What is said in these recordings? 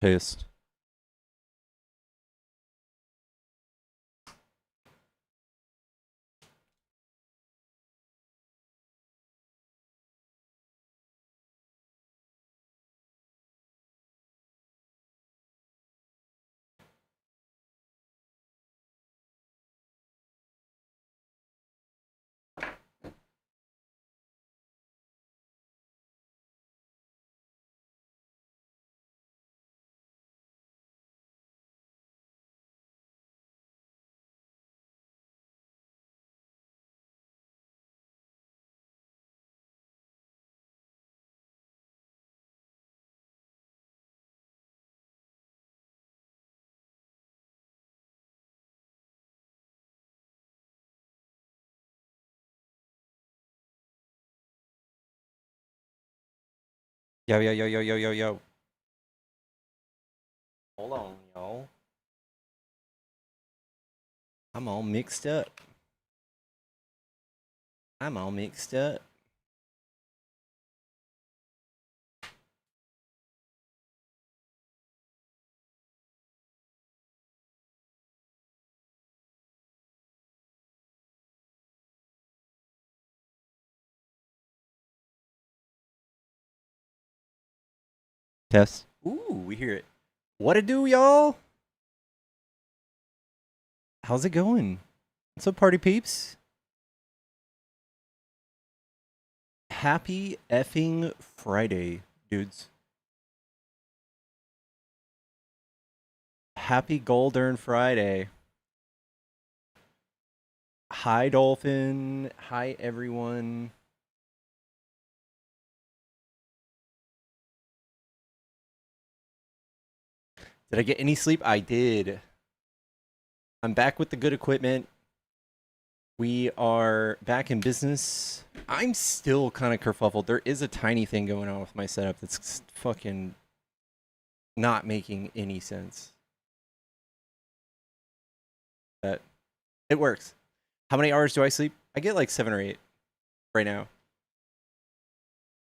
Pissed. Yo, yo, yo, yo, yo, yo, yo. Hold on, y'all. I'm all mixed up. I'm all mixed up. Test. Ooh, we hear it. What it do, y'all? How's it going? What's up, party peeps? Happy effing Friday, dudes. Happy Golden Friday. Hi, Dolphin. Hi, everyone. Did I get any sleep? I did. I'm back with the good equipment. We are back in business. I'm still kind of kerfuffled. There is a tiny thing going on with my setup that's fucking not making any sense. But it works. How many hours do I sleep? I get like 7 or 8 right now.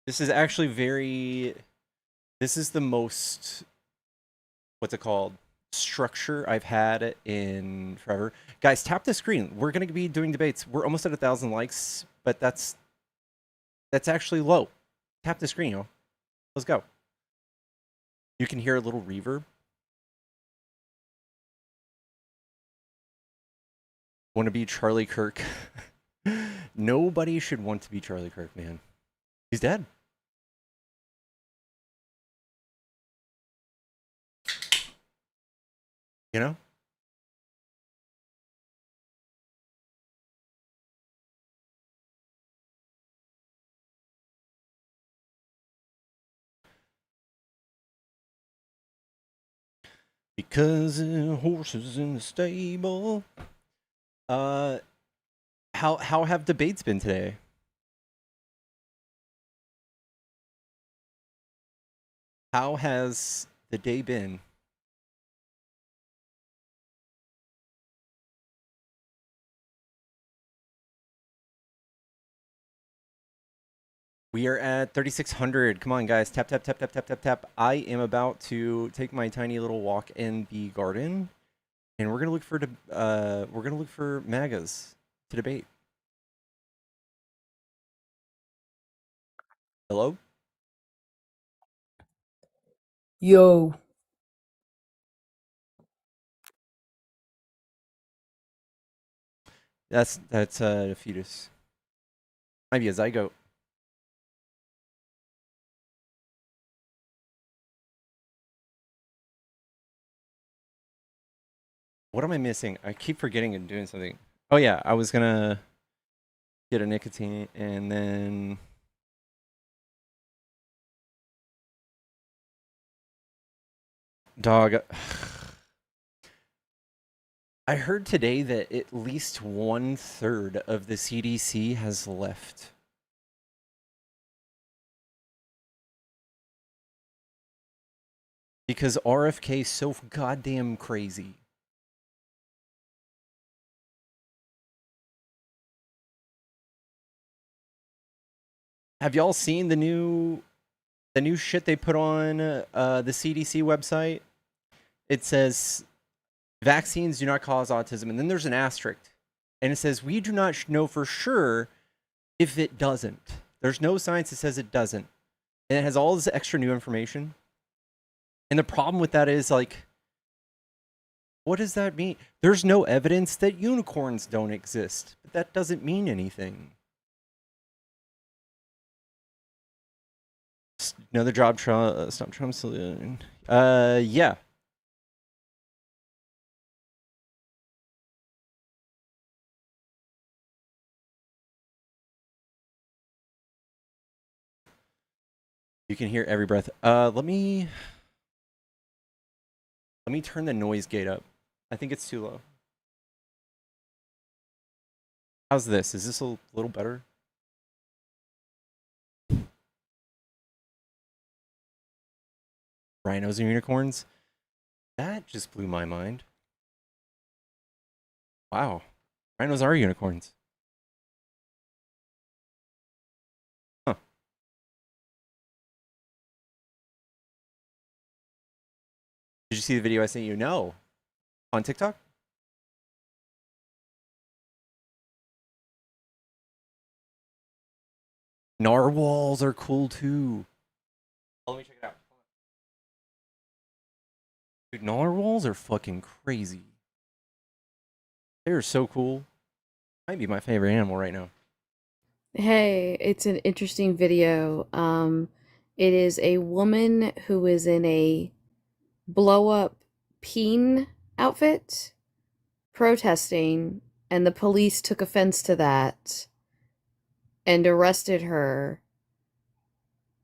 This is actually this is the most, what's it called? Structure I've had in forever. Guys, tap the screen. We're going to be doing debates. We're almost at 1,000 likes, but that's actually low. Tap the screen, y'all. Let's go. You can hear a little reverb. Want to be Charlie Kirk? Nobody should want to be Charlie Kirk, man. He's dead. You know? Because horses in the stable. How have debates been today? How has the day been? We are at 3,600. Come on, guys. Tap, tap, tap, tap, tap, tap, tap. I am about to take my tiny little walk in the garden, and we're gonna look for MAGAs to debate. Hello? Yo, That's a fetus. Might be a zygote. What am I missing? I keep forgetting and doing something. Oh yeah, I was gonna get a nicotine and then dog. I heard today that at least 1/3 of the CDC has left. Because RFK is so goddamn crazy. Have y'all seen the new the new shit they put on the CDC website. It says vaccines do not cause autism, and then there's an asterisk, and it says we do not know for sure if it doesn't. There's no science that says it doesn't, and it has all this extra new information. And the problem with that is, like, what does that mean? There's no evidence that unicorns don't exist, but that doesn't mean anything. Another job trial. Stop Trump solution. Yeah. You can hear every breath. Let me turn the noise gate up. I think it's too low. How's this? Is this a little better? Rhinos and unicorns? That just blew my mind. Wow. Rhinos are unicorns. Huh. Did you see the video I sent you? No. On TikTok? Narwhals are cool too. Oh, let me check it out. Dude, narwhals are fucking crazy. They're so cool. Might be my favorite animal right now. Hey, it's an interesting video. It is a woman who is in a blow up peen outfit protesting, and the police took offense to that and arrested her.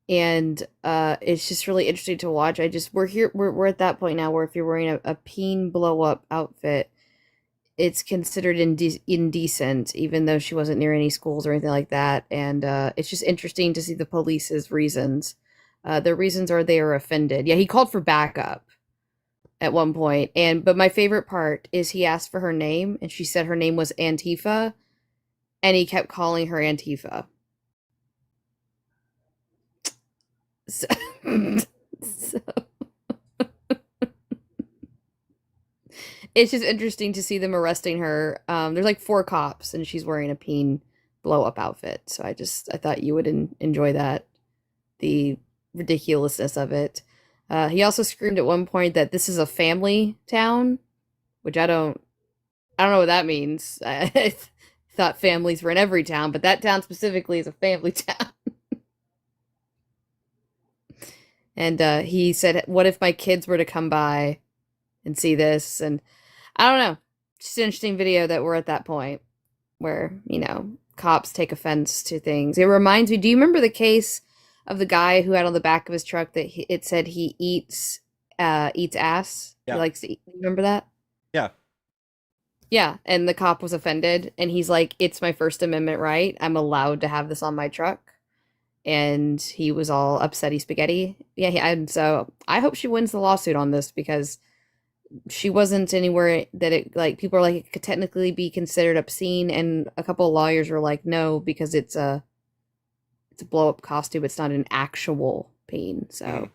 And it's just really interesting to watch. We're at that point now where if you're wearing a peen blow up outfit, it's considered indecent, even though she wasn't near any schools or anything like that. And it's just interesting to see the police's reasons. Their reasons are they are offended. Yeah, he called for backup at one point. But my favorite part is he asked for her name, and she said her name was Antifa, and he kept calling her Antifa. So, so it's just interesting to see them arresting her. There's like 4 cops, and she's wearing a peen blow up outfit. So I thought you would enjoy that, the ridiculousness of it. He also screamed at one point that this is a family town, which I don't know what that means. I thought families were in every town, but that town specifically is a family town. And he said, "What if my kids were to come by and see this?" And I don't know. Just an interesting video that we're at that point where, cops take offense to things. It reminds me, do you remember the case of the guy who had on the back of his truck that it said he eats ass? Yeah. He likes to eat. Remember that? Yeah. Yeah, and the cop was offended, and he's like, "It's my First Amendment right. I'm allowed to have this on my truck." And he was all upsetty spaghetti. Yeah, and so I hope she wins the lawsuit on this, because she wasn't anywhere that it, like, people are like, it could technically be considered obscene, and a couple of lawyers were like, no, because it's a blow up costume. It's not an actual peen. So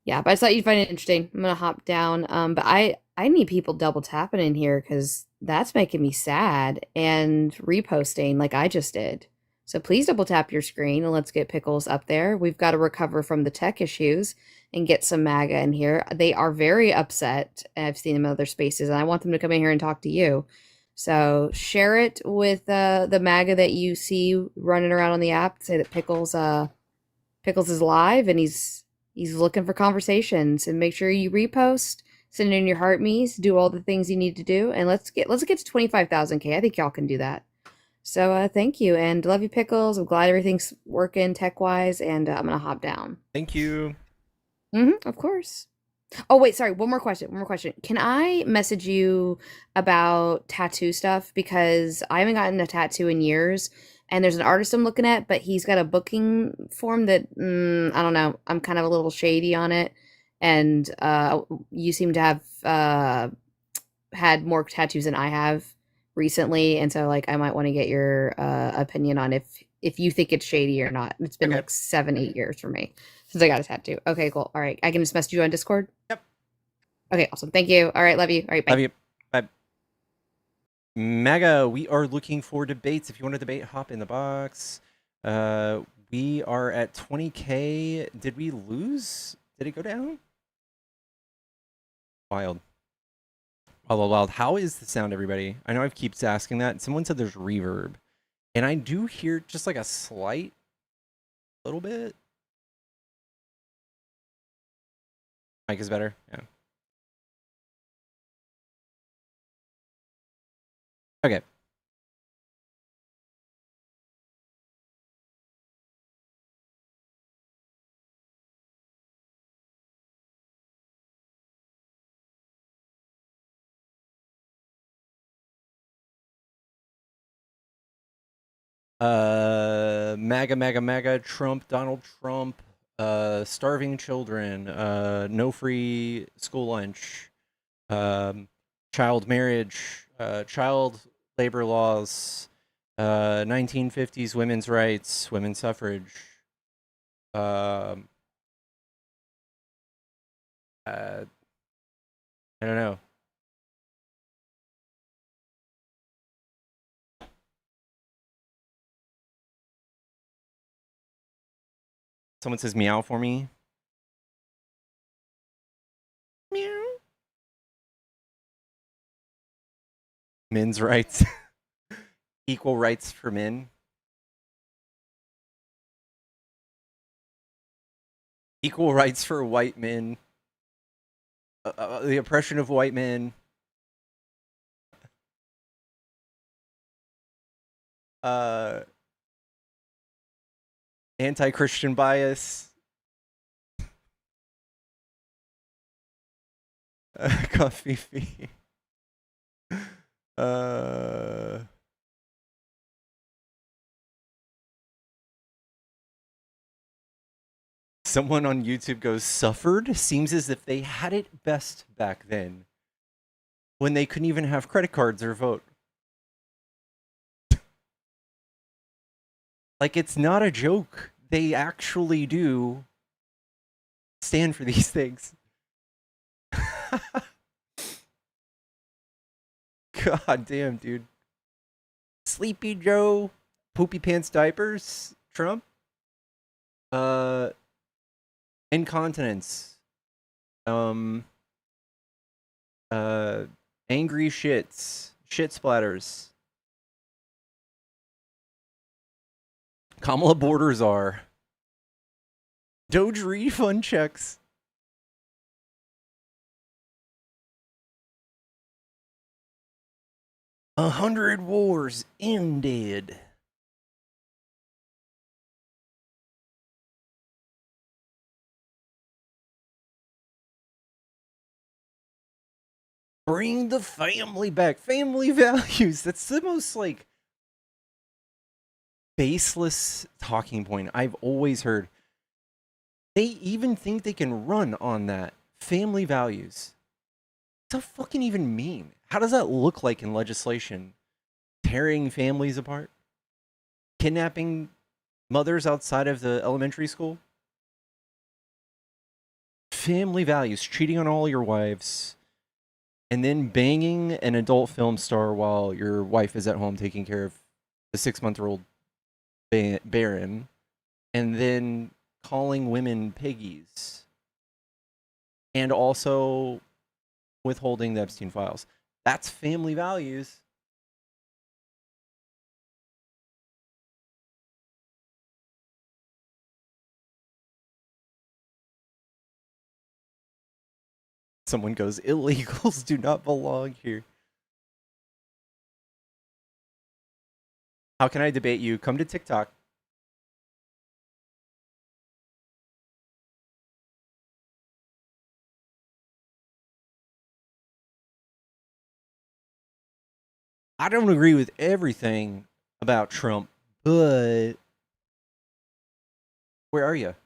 yeah, but I thought you'd find it interesting. I'm gonna hop down. But I need people double tapping in here, because that's making me sad, and reposting like I just did. So please double tap your screen and let's get Pickles up there. We've got to recover from the tech issues and get some MAGA in here. They are very upset. I've seen them in other spaces, and I want them to come in here and talk to you. So share it with the MAGA that you see running around on the app. Say that Pickles is live, and he's looking for conversations. And make sure you repost, send in your heart me's, do all the things you need to do, and let's get to 25,000K. I think y'all can do that. So thank you, and love you, Pickles. I'm glad everything's working tech-wise, and I'm gonna hop down. Thank you. Of course. Oh, wait, sorry, one more question. Can I message you about tattoo stuff? Because I haven't gotten a tattoo in years, and there's an artist I'm looking at, but he's got a booking form that, I don't know, I'm kind of a little shady on it, and you seem to have had more tattoos than I have recently, and so, like, I might want to get your opinion on if if you think it's shady or not. It's been Okay. like 7-8 years for me since I got a tattoo. Okay, cool. All right, I can just message you on Discord. Yep. Okay, awesome. Thank you. All right, love you. All right, bye. Love you. Bye. MAGA, we are looking for debates. If you want to debate, hop in the box. We are at 20K. Did we lose? Did it go down? Wild. Wild. How is the sound, everybody? I know I keeps asking that. Someone said there's reverb. And I do hear just like a slight little bit. Mic is better. Yeah. Okay. MAGA, Trump, Donald Trump, starving children, no free school lunch, child marriage, child labor laws, 1950s women's rights, women's suffrage, um, I don't know. Someone says meow for me. Meow. Men's rights. Equal rights for men. Equal rights for white men. The oppression of white men. Uh, Anti-Christian bias. Coffee fee. Uh, Someone on YouTube goes, suffered? Seems as if they had it best back then, when they couldn't even have credit cards or vote. Like, it's not a joke. They actually do stand for these things. God damn, dude. Sleepy Joe, poopy pants diapers, Trump. Incontinence. Um, Angry shits. Shit splatters. Kamala Borders are. Doge refund checks. 100 wars ended. Bring the family back. Family values. That's the most, like, baseless talking point I've always heard. They even think they can run on that. Family values. What's that fucking even mean? How does that look like in legislation? Tearing families apart? Kidnapping mothers outside of the elementary school? Family values. Cheating on all your wives. And then banging an adult film star while your wife is at home taking care of the 6-month-old Baron. And then calling women piggies. And also withholding the Epstein files. That's family values. Someone goes, illegals do not belong here. How can I debate you? Come to TikTok. I don't agree with everything about Trump, but where are you?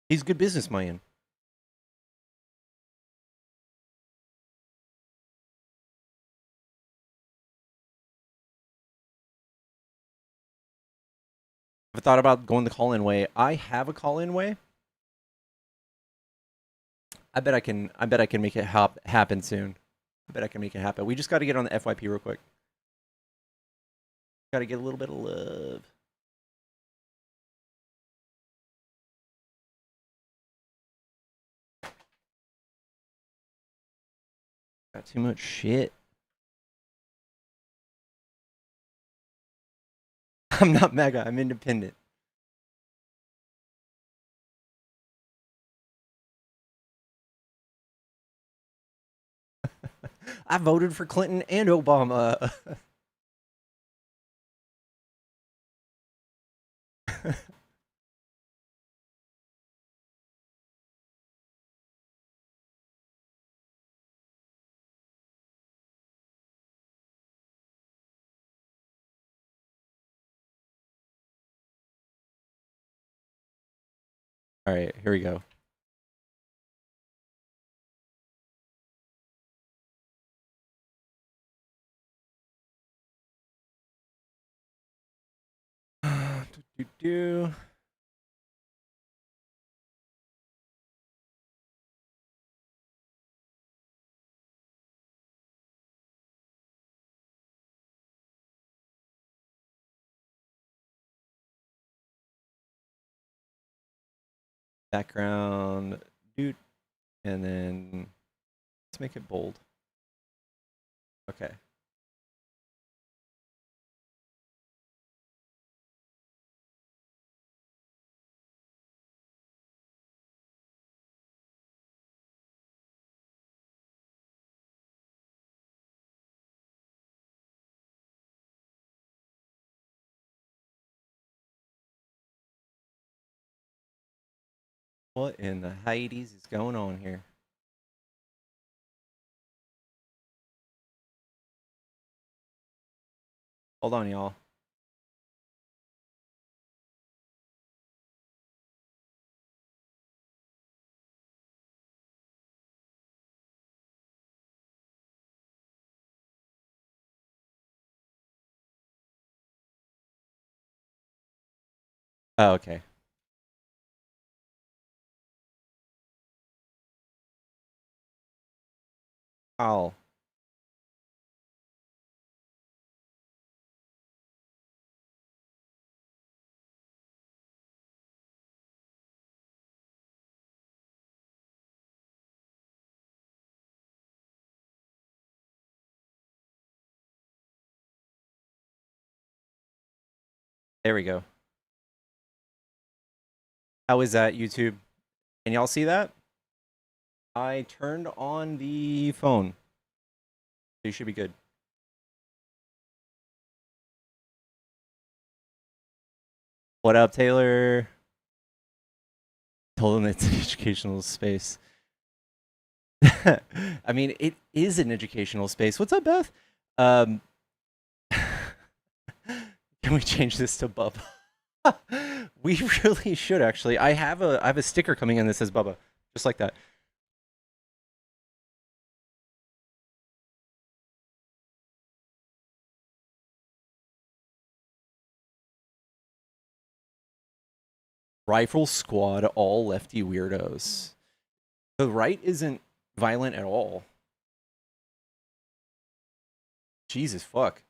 He's a good businessman. I've thought about going the call-in way. I have a call-in way. I bet I can make it happen soon. I bet I can make it happen. We just got to get on the FYP real quick. Got to get a little bit of love. Got too much shit. I'm not MAGA. I'm independent. I voted for Clinton and Obama. All right, here we go. Do. Background, dude, and then let's make it bold. Okay. What in the Hades is going on here? Hold on, y'all. Oh, okay. Oh. There we go. How is that, YouTube? Can y'all see that? I turned on the phone. So you should be good. What up, Taylor? Told him it's an educational space. I mean, it is an educational space. What's up, Beth? Can we change this to Bubba? We really should, actually. I have a sticker coming in that says Bubba, just like that. Rifle Squad, all lefty weirdos. The right isn't violent at all. Jesus fuck.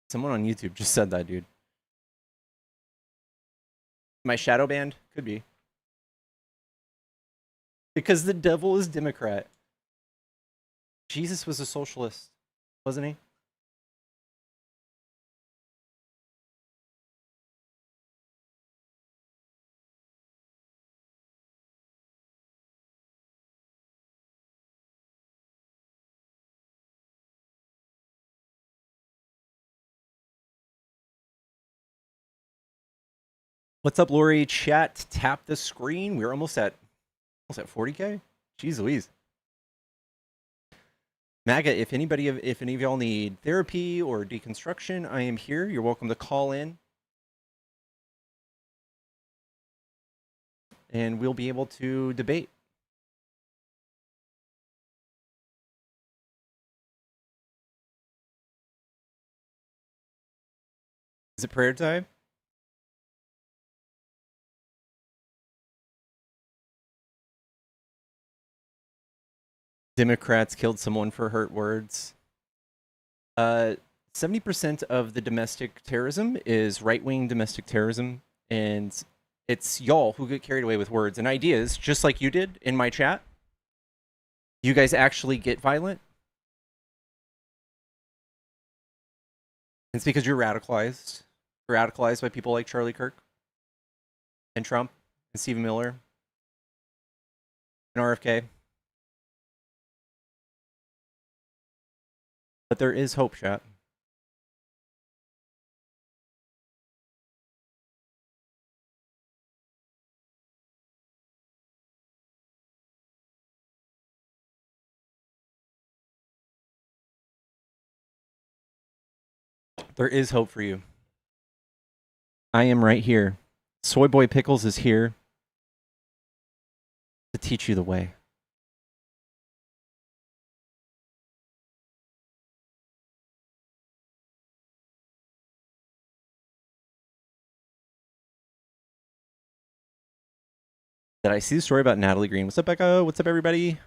Someone on YouTube just said that, dude. My shadow banned? Could be. Because the devil is Democrat. Jesus was a socialist, wasn't he? What's up, Lori? Chat, tap the screen. We're almost at 40K. Jeez Louise. MAGA, if any of y'all need therapy or deconstruction, I am here. You're welcome to call in. And we'll be able to debate. Is it prayer time? Democrats killed someone for hurt words. 70% of the domestic terrorism is right-wing domestic terrorism, and it's y'all who get carried away with words and ideas, just like you did in my chat. You guys actually get violent. It's because you're radicalized. You're radicalized by people like Charlie Kirk and Trump and Stephen Miller and RFK. But there is hope, chat. There is hope for you. I am right here. Soy Boy Pickles is here to teach you the way. Did I see the story about Natalie Green? What's up, Becca? What's up, everybody?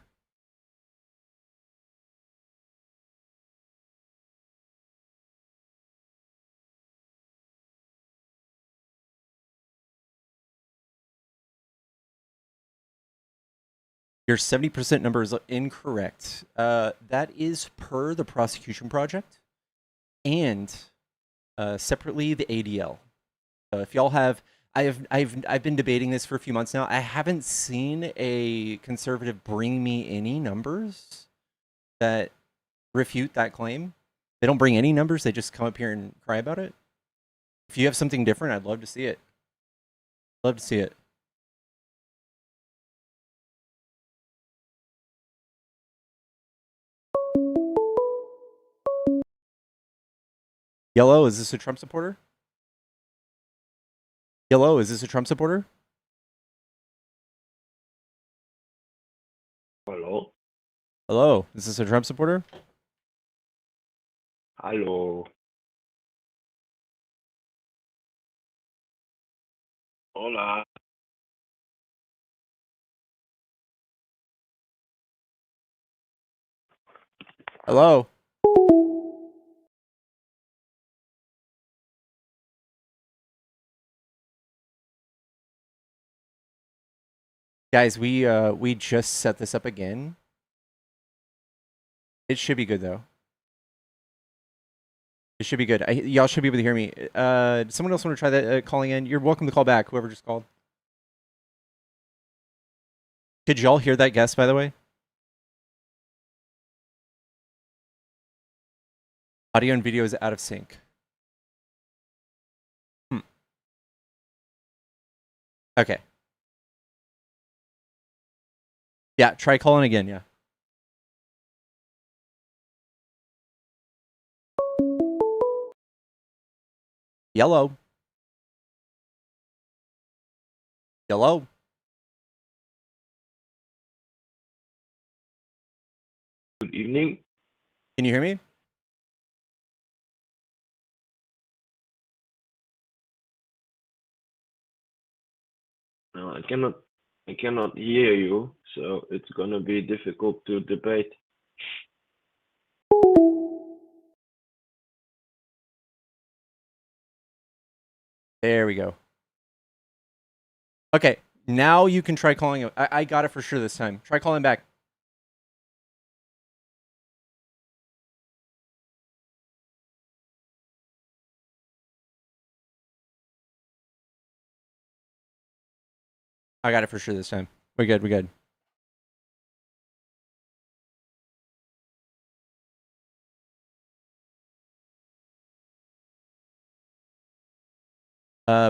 Your 70% number is incorrect. That is per the prosecution project and separately the ADL. If y'all have, I've been debating this for a few months now. I haven't seen a conservative bring me any numbers that refute that claim. They don't bring any numbers. They just come up here and cry about it. If you have something different, I'd love to see it. Love to see it. Yellow, is this a Trump supporter? Yellow, is this a Trump supporter? Hello? Hello, is this a Trump supporter? Hello? Hola? Hello? Guys, we just set this up again. It should be good though. It should be good. Y'all should be able to hear me. Someone else want to try that calling in? You're welcome to call back, whoever just called. Could y'all hear that guess, by the way? Audio and video is out of sync. Okay. Yeah, try calling again, yeah. Yellow. Yellow. Good evening. Can you hear me? No, I cannot hear you, so it's gonna be difficult to debate. There we go. Okay, now you can try calling. I got it for sure this time. Try calling back. I got it for sure this time. We're good, we're good.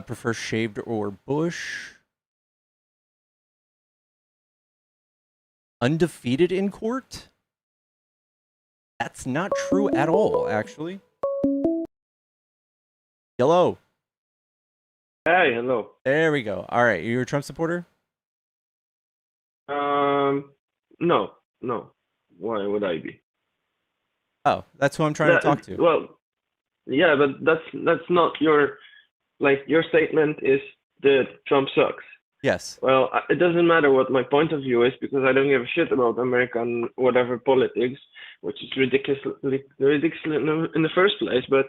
Prefer shaved or bush? Undefeated in court? That's not true at all, actually. Yellow. Hey, hello. There we go. All right, you're a Trump supporter? No. Why would I be? Oh, that's who I'm trying to talk to. Well, Yeah, but that's not your your statement is that Trump sucks. Yes. Well, it doesn't matter what my point of view is because I don't give a shit about American whatever politics, which is ridiculous in the first place. But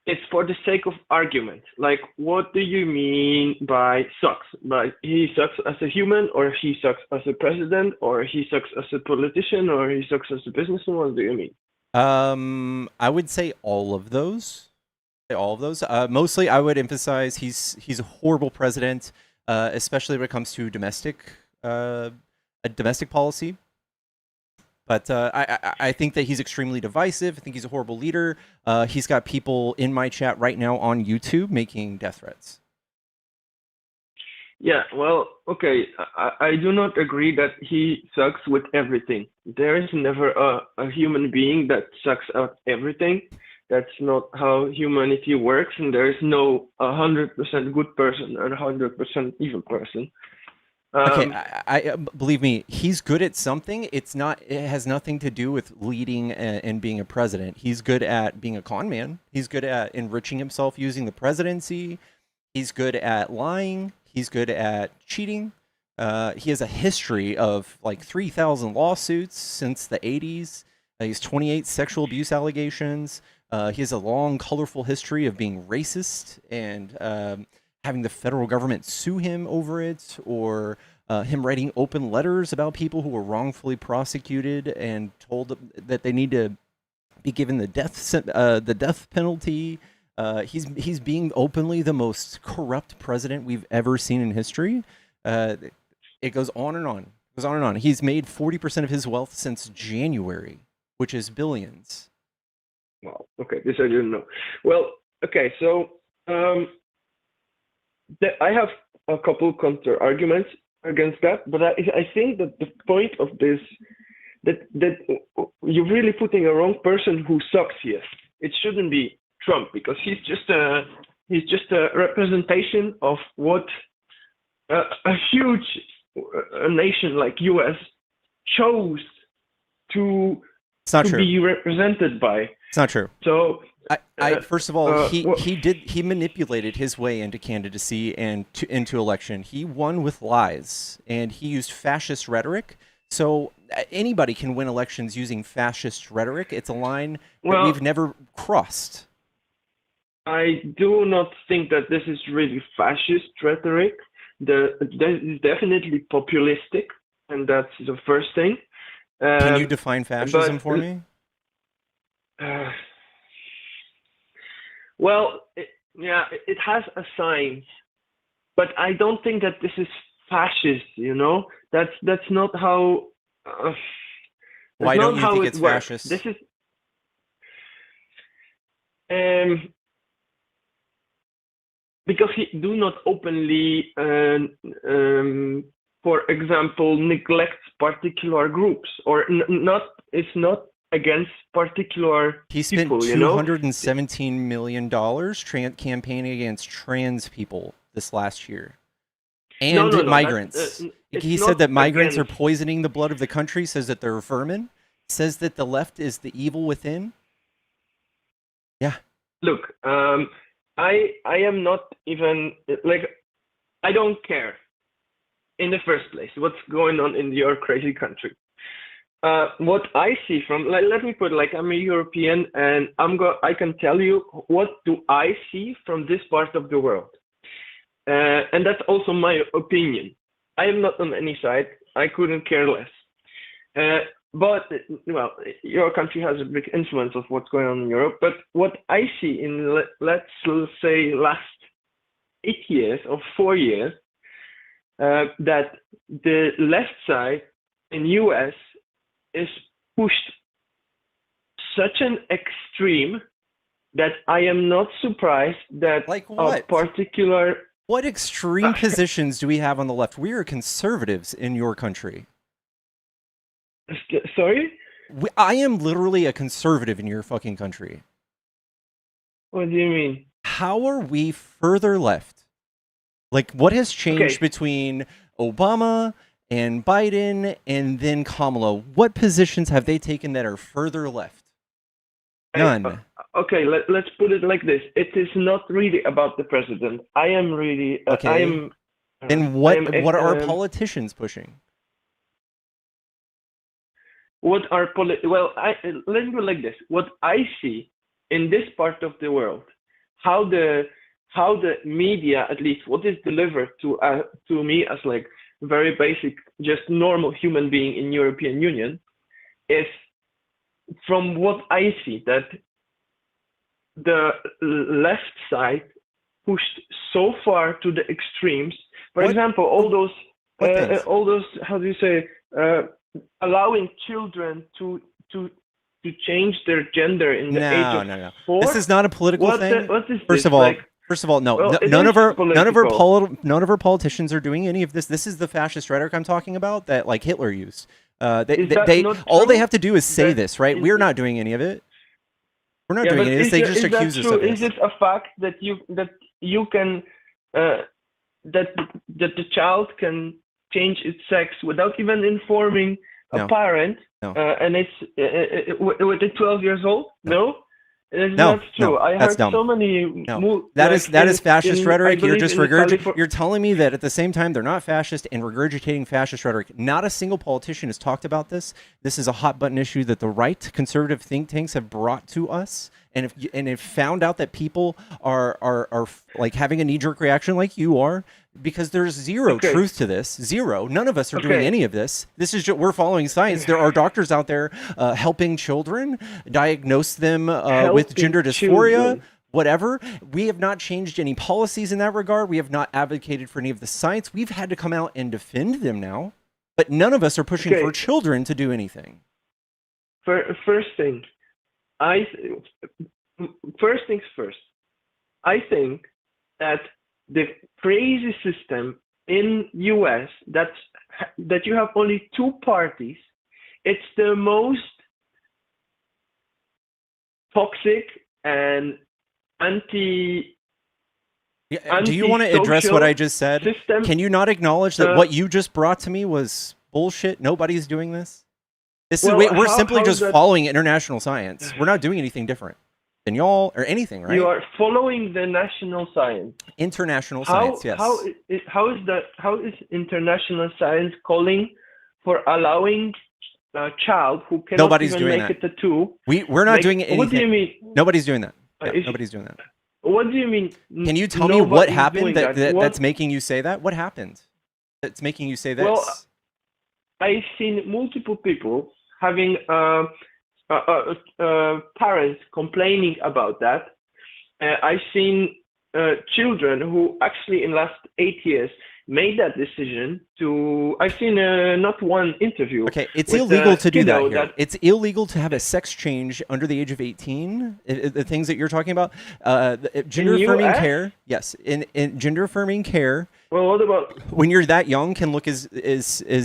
it's for the sake of argument. Like, what do you mean by sucks? By he sucks as a human, or he sucks as a president, or he sucks as a politician, or he sucks as a businessman? What do you mean? I would say all of those. All of those. Mostly, I would emphasize he's a horrible president, especially when it comes to domestic policy. But I think that he's extremely divisive. I think he's a horrible leader. He's got people in my chat right now on YouTube making death threats. Yeah, well, okay. I do not agree that he sucks with everything. There is never a human being that sucks at everything. That's not how humanity works, and there is no 100% good person and 100% evil person. Okay, I believe me, he's good at something. It has nothing to do with leading and being a president. He's good at being a con man. He's good at enriching himself using the presidency. He's good at lying. He's good at cheating. He has a history of like 3,000 lawsuits since the 80s. He has 28 sexual abuse allegations. He has a long, colorful history of being racist and having the federal government sue him over it, or him writing open letters about people who were wrongfully prosecuted and told that they need to be given the death penalty. He's being openly the most corrupt president we've ever seen in history. It goes on and on. It goes on and on. He's made 40% of his wealth since January, which is billions. Wow. Okay, this I didn't know. Well, okay, so I have a couple counter arguments against that, but I think that the point of this that you're really putting a wrong person who sucks here. It shouldn't be Trump because he's just a representation of what a huge nation like U.S. chose to be represented by. It's not true. So first of all, he manipulated his way into candidacy and into election. He won with lies, and he used fascist rhetoric. So anybody can win elections using fascist rhetoric. It's a line that we've never crossed. I do not think that this is really fascist rhetoric. That is definitely populistic, and that's the first thing. Can you define fascism for me? Well, it has a science, but I don't think that this is fascist. You know, that's not how. Why don't you think it's fascist? This is because he do not openly, for example, neglect particular groups or it's not against particular he spent people, $217 million campaigning against trans people this last year. And migrants. He said that migrants are poisoning the blood of the country, says that they're vermin, says that the left is the evil within. Yeah. Look, I am not even, I don't care in the first place what's going on in your crazy country. What I see from, let me put I'm a European, and I can tell you what do I see from this part of the world, and that's also my opinion. I am not on any side. I couldn't care less. But well, your country has a big influence of what's going on in Europe. But what I see in let's say last 8 years or 4 years, that the left side in US is pushed such an extreme that I am not surprised that a particular... What extreme positions do we have on the left? We are conservatives in your country. Sorry? I am literally a conservative in your fucking country. What do you mean? How are we further left? What has changed between Obama and Biden and then Kamala? What positions have they taken that are further left? None. Okay, let's put it like this. It is not really about the president. I am really. I Okay. am. Then what are our politicians pushing? What are well, let's go like this. What I see in this part of the world, how the media, at least what is delivered to me as like very basic, just normal human being in European Union, is from what I see that the left side pushed so far to the extremes. For example, all those how do you say allowing children to change their gender in the age of 4. This is not a political thing. What is First this? of all, Like, no. well, None of our political. none of our politicians are doing any of this. This is the fascist rhetoric I'm talking about that like Hitler used. Is They that not all they true? have to do is say That this, right? is- We're not doing any of it. We're not Yeah, doing but any of this. They is just that accuse us true? of Is this. it a fact that you can that the child can change its sex without even informing a No. parent? No. And it's with the 12 years old? No. It's No, not true. no, I that's heard dumb. so many. No, that is fascist I rhetoric. You're believe just in California. You're telling me that at the same time they're not fascist and regurgitating fascist rhetoric. Not a single politician has talked about this. This is a hot button issue that the right conservative think tanks have brought to us, and if found out that people are like having a knee jerk reaction like you are. Because there's zero truth to this. Zero. None of us are doing any of this. This is just, we're following science. There are doctors out there helping children, diagnose them with gender dysphoria, whatever. We have not changed any policies in that regard. We have not advocated for any of the science. We've had to come out and defend them now. But none of us are pushing for children to do anything. First things first. I think that the crazy system in US that you have only 2 parties, it's the most toxic and anti. Do you want to address what I just said? System. Can you not acknowledge that what you just brought to me was bullshit? Nobody's doing this. We're simply just following international science. We're not doing anything different than y'all or anything, right? You are following the national science. International science, yes. How is international science calling for allowing a child who cannot Nobody's even doing make that. it to 2? We're not doing anything. What do you mean? Nobody's doing that. Yeah, nobody's doing that. What do you mean? Can you tell me what happened that's making you say that? What happened that's making you say this? Well, I've seen multiple people having parents complaining about that. I've seen children who actually in last 8 years made that decision to. I've seen not one interview. Okay, it's illegal to do that here. It's illegal to have a sex change under the age of 18. The things that you're talking about, gender affirming care. Yes, in gender affirming care. Well, what about when you're that young? Can look as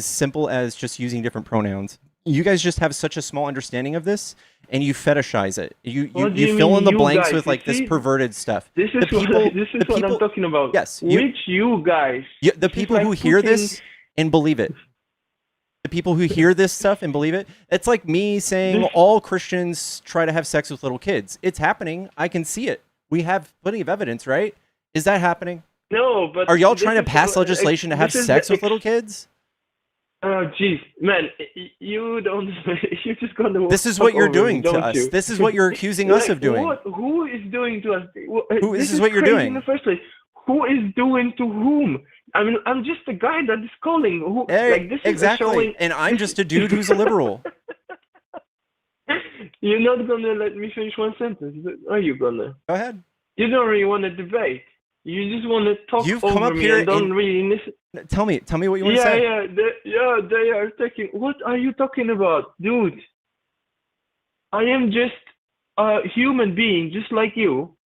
simple as just using different pronouns. You guys just have such a small understanding of this, and you fetishize it. You fill in the blanks with like this perverted stuff. This is what I'm talking about. Yes. Which you guys? The people who hear this and believe it. The people who hear this stuff and believe it. It's like me saying all Christians try to have sex with little kids. It's happening. I can see it. We have plenty of evidence, right? Is that happening? No, but are y'all trying to pass legislation to have sex with little kids? Oh, jeez, man, you don't. You're just gonna. This is what you're doing to us. This is what you're accusing us of doing. Who is doing to us? This is what you're doing in the first place. Who is doing to whom? I mean, I'm just a guy that is calling. Who, like, this exactly. Is showing, and I'm just a dude who's a liberal. You're not gonna let me finish one sentence, are you gonna? Go ahead. You don't really want to debate. You just want to talk over me and don't really listen. Tell me what you want to say. They are taking. What are you talking about, dude? I am just a human being, just like you,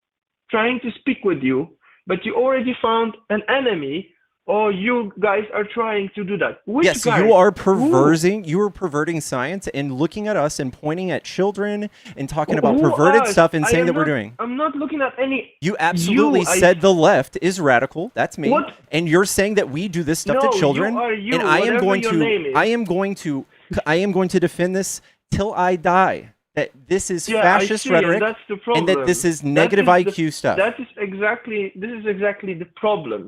trying to speak with you, but you already found an enemy, or you guys are trying to do that. Which yes, guys? you are perverting. You are perverting science and looking at us and pointing at children and talking about perverted stuff and saying that we're doing. I'm not looking at any. You absolutely said the left is radical. That's me. What? And you're saying that we do this stuff to children. You, and I am going to defend this till I die. that this is Yeah, I fascist see, rhetoric, and that's the problem. and that this is negative That is IQ stuff. This is exactly the problem,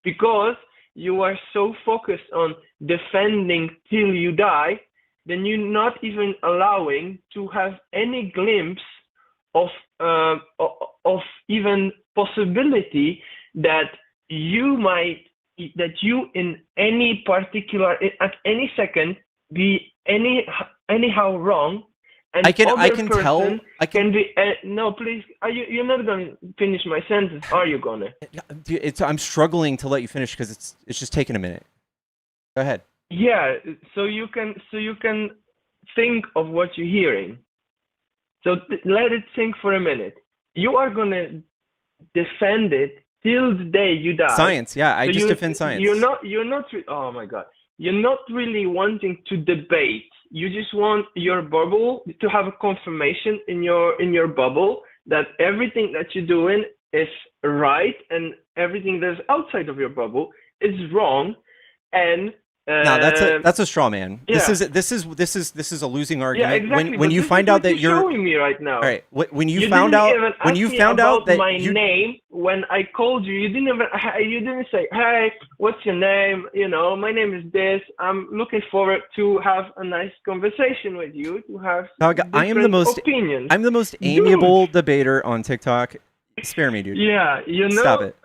because you are so focused on defending till you die, then you're not even allowing to have any glimpse of even possibility that you in any particular at any second be anyhow wrong, and I can other tell. person I can. can be no, please, you're not gonna finish my sentence, are you gonna? I'm struggling to let you finish because it's just taking a minute. Go ahead. Yeah, so you can think of what you're hearing. So let it sink for a minute. You are gonna defend it till the day you die. Science, yeah, I So just defend science. Oh my God, you're not really wanting to debate. You just want your bubble to have a confirmation in your bubble that everything that you're doing is right and everything that's outside of your bubble is wrong. And no, that's a straw man. Yeah. This is a losing argument. Yeah, exactly. When you find out that you're showing me right now. all right. When you You found didn't out even when ask you me found out about that my you name when I called you. You didn't say, "Hey, what's your name? You know, my name is this. I'm looking forward to have a nice conversation with you. To have Dog, I am the most opinions." I'm the most amiable debater on TikTok. Spare me, dude. Yeah, you know. Stop it.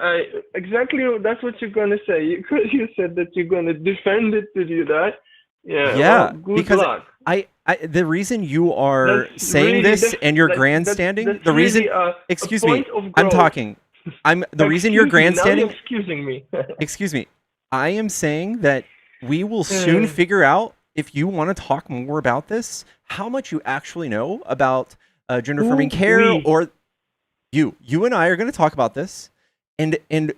Exactly. That's what you're gonna say. You said that you're gonna defend it to do that. Yeah. Yeah, Well, good because luck. the reason you are That's saying really this and you're that's grandstanding, the reason, really a excuse me, point of I'm growth. talking. The reason you're Excuse me, now you're grandstanding, excusing me. excuse me, I am saying that we will soon figure out, if you want to talk more about this, how much you actually know about gender affirming care, or you and I are going to talk about this, and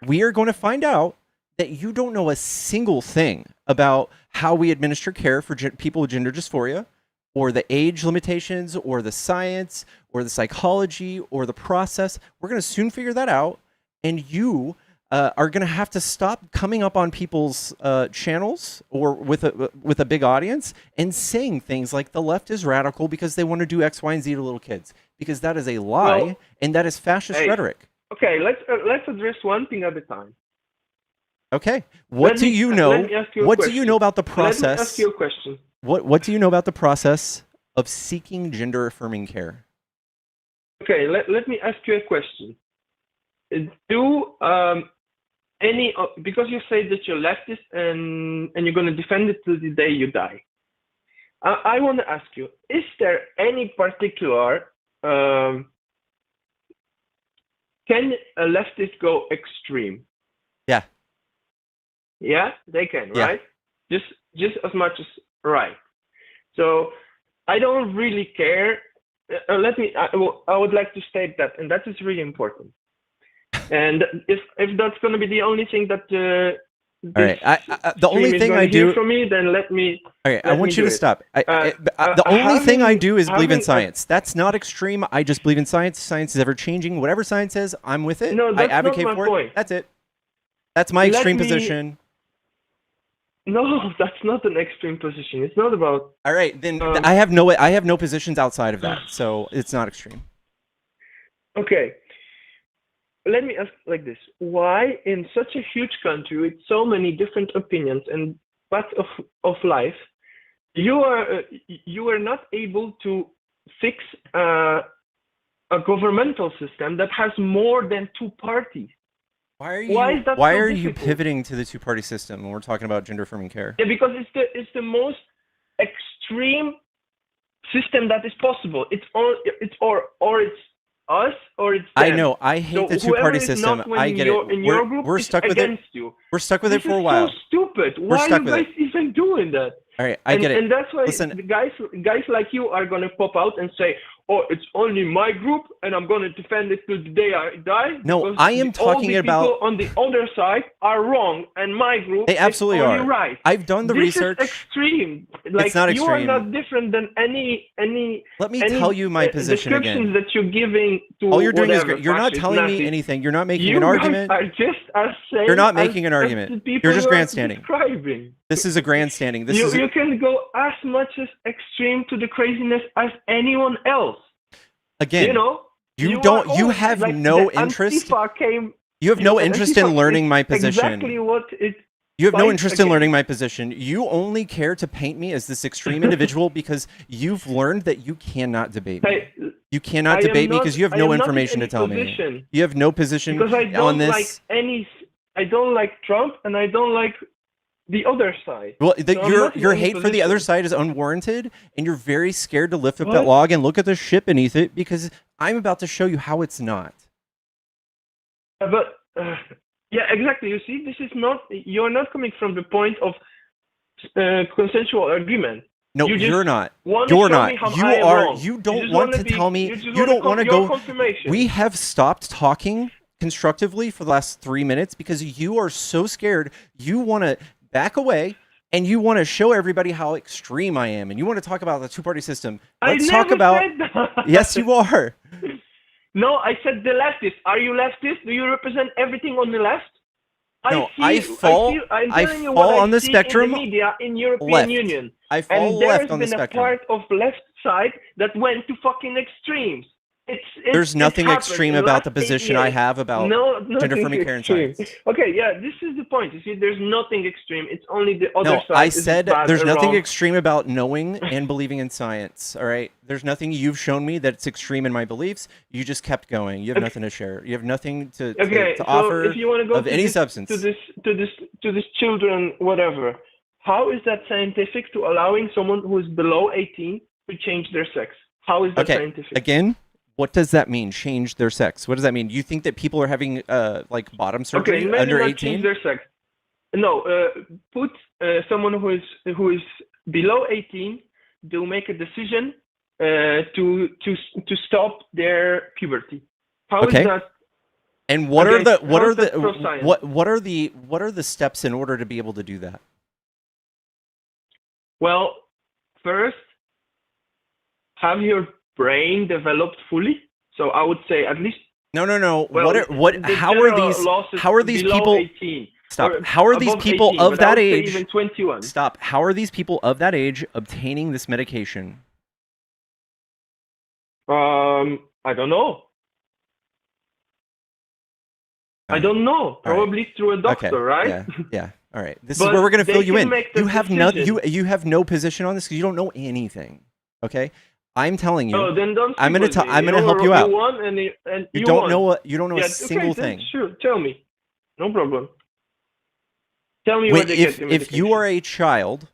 we are going to find out that you don't know a single thing about how we administer care for people with gender dysphoria, or the age limitations, or the science, or the psychology, or the process. We're going to soon figure that out, and you are going to have to stop coming up on people's channels or with a big audience and saying things like the left is radical because they want to do X, Y, and Z to little kids, because that is a lie, and that is fascist rhetoric. Okay, let's address one thing at a time. Okay, what do you know? What do you know about the process? Let me ask you a question. What do you know about the process of seeking gender affirming care? Okay, let me ask you a question. Because you say that you're leftist and you're going to defend it till the day you die. I want to ask you: is there any particular? Can a leftist go extreme? Yeah. Yeah, they can, Yeah. right? Just as much as right. So I don't really care. I would like to state that, and that is really important. And if that's going to be the only thing that all right, the only thing I do from me, then let me. Okay, I want you to stop. The only thing I do is believe in science. That's not extreme. I just believe in science. Science is ever changing. Whatever science says, I'm with it. No, that's I advocate not my for point. it. That's it. That's my extreme position. No, that's not an extreme position. It's not about. All right, then I have no positions outside of that, so it's not extreme. Okay. Let me ask like this: why, in such a huge country with so many different opinions and paths of life, you are not able to fix a governmental system that has more than two parties? Why is that so you difficult? pivoting to the two-party system when we're talking about gender affirming care? Yeah, because it's the most extreme system that is possible. It's us or it's them. I know. I hate the two-party system. I get it. Your group we're stuck with it. We're stuck with it for a while. This is so stupid. Why are you guys even doing that? All right, I get it. And that's why Listen, guys like you are gonna pop out and say, oh, it's only my group, and I'm gonna defend it till the day I die. No, because I am all talking the about- people on the other side are wrong, and my group They absolutely is only are. right. I've done the This research. is extreme. Like, It's not you are extreme. not different than any Let me tell you my position descriptions again. that you're giving to All you're doing is whatever, you're not fascist, telling me Nazi. anything. You're not making You an guys argument. are just as same You're not as- making an as argument. the people You're just you are grandstanding. describing. This is a grandstanding. This is You can go as much as extreme to the craziness as anyone else. again. You know, You are don't. You always- have like, no the interest. Antifa came. You have no interest in Antifa learning is my position. Exactly what it. You have no fights interest in against. learning my position. You only care to paint me as this extreme individual because you've learned that you cannot debate me. Hey, You cannot I am debate me not- because you have I no am not in information to any tell me. position. You have no position Because I on don't this. like any. I don't like Trump, and I don't like the other side. Well, So I'm not in your any hate for the other position. side is unwarranted, and you're very scared to lift up that What? log and look at the shit beneath it because I'm about to show you how it's not. But yeah, exactly. You see, this is not. You're not coming from the point of consensual agreement. No, You just you're not. Want to You're show not. me how You I am are. wrong. You don't just want wanna to tell me. just You don't want to your go. confirmation. We have stopped talking constructively for the last 3 minutes because you are so scared. You want to back away and you want to show everybody how extreme I am, and you want to talk about the two-party system. Let's I talk never about. said that. Yes, you are. No, I said the leftist. Are you leftist? Do you represent everything on the left? No, I'm fall telling you what on the see spectrum in the media in European left. Union. I fall And there left has on the been a spectrum. part of left side that went to fucking extremes. There's nothing happened extreme in the about last the 8 position I years. have about nothing gender-affirming care and extreme. science. Okay, yeah, this is the point. You see, there's nothing extreme. It's only the other No, side. I is said bad there's and nothing wrong. extreme about knowing and believing in science. All right, there's nothing you've shown me that's extreme in my beliefs. You just kept going. You have nothing to share. You have nothing to Okay, so offer if you want to go of to any this, substance. to this children, whatever, how is that scientific to allowing someone who is below 18 to change their sex? How is that Okay, scientific? again, what does that mean? Change their sex? What does that mean? You think that people are having like bottom surgery Okay, maybe under not 18? change their sex. No, put someone who is below 18 to make a decision to stop their puberty. How is Okay. that? And what Again, are the how is that pro-science? what are the steps in order to be able to do that? Well, first, have your brain developed fully. So I would say at least. No. Well, the How are general these laws is how are these below people 18, Stop. or How are these above people 18, of but I that would say age even 21. Stop. How are these people of that age obtaining this medication? I don't know. I don't know. Probably through a doctor, Okay. right? Yeah. All right. This is But where we're gonna they fill you can in. make the You have no decision. you have no position on this because you don't know anything. Okay. I'm telling you. Oh, then don't. I'm gonna speak with me. I'm gonna help you You out. won and You you don't won. know what you don't know Yeah, a single okay, then thing. Sure, tell me. No problem. Tell me When- where they get the if you medication. are a child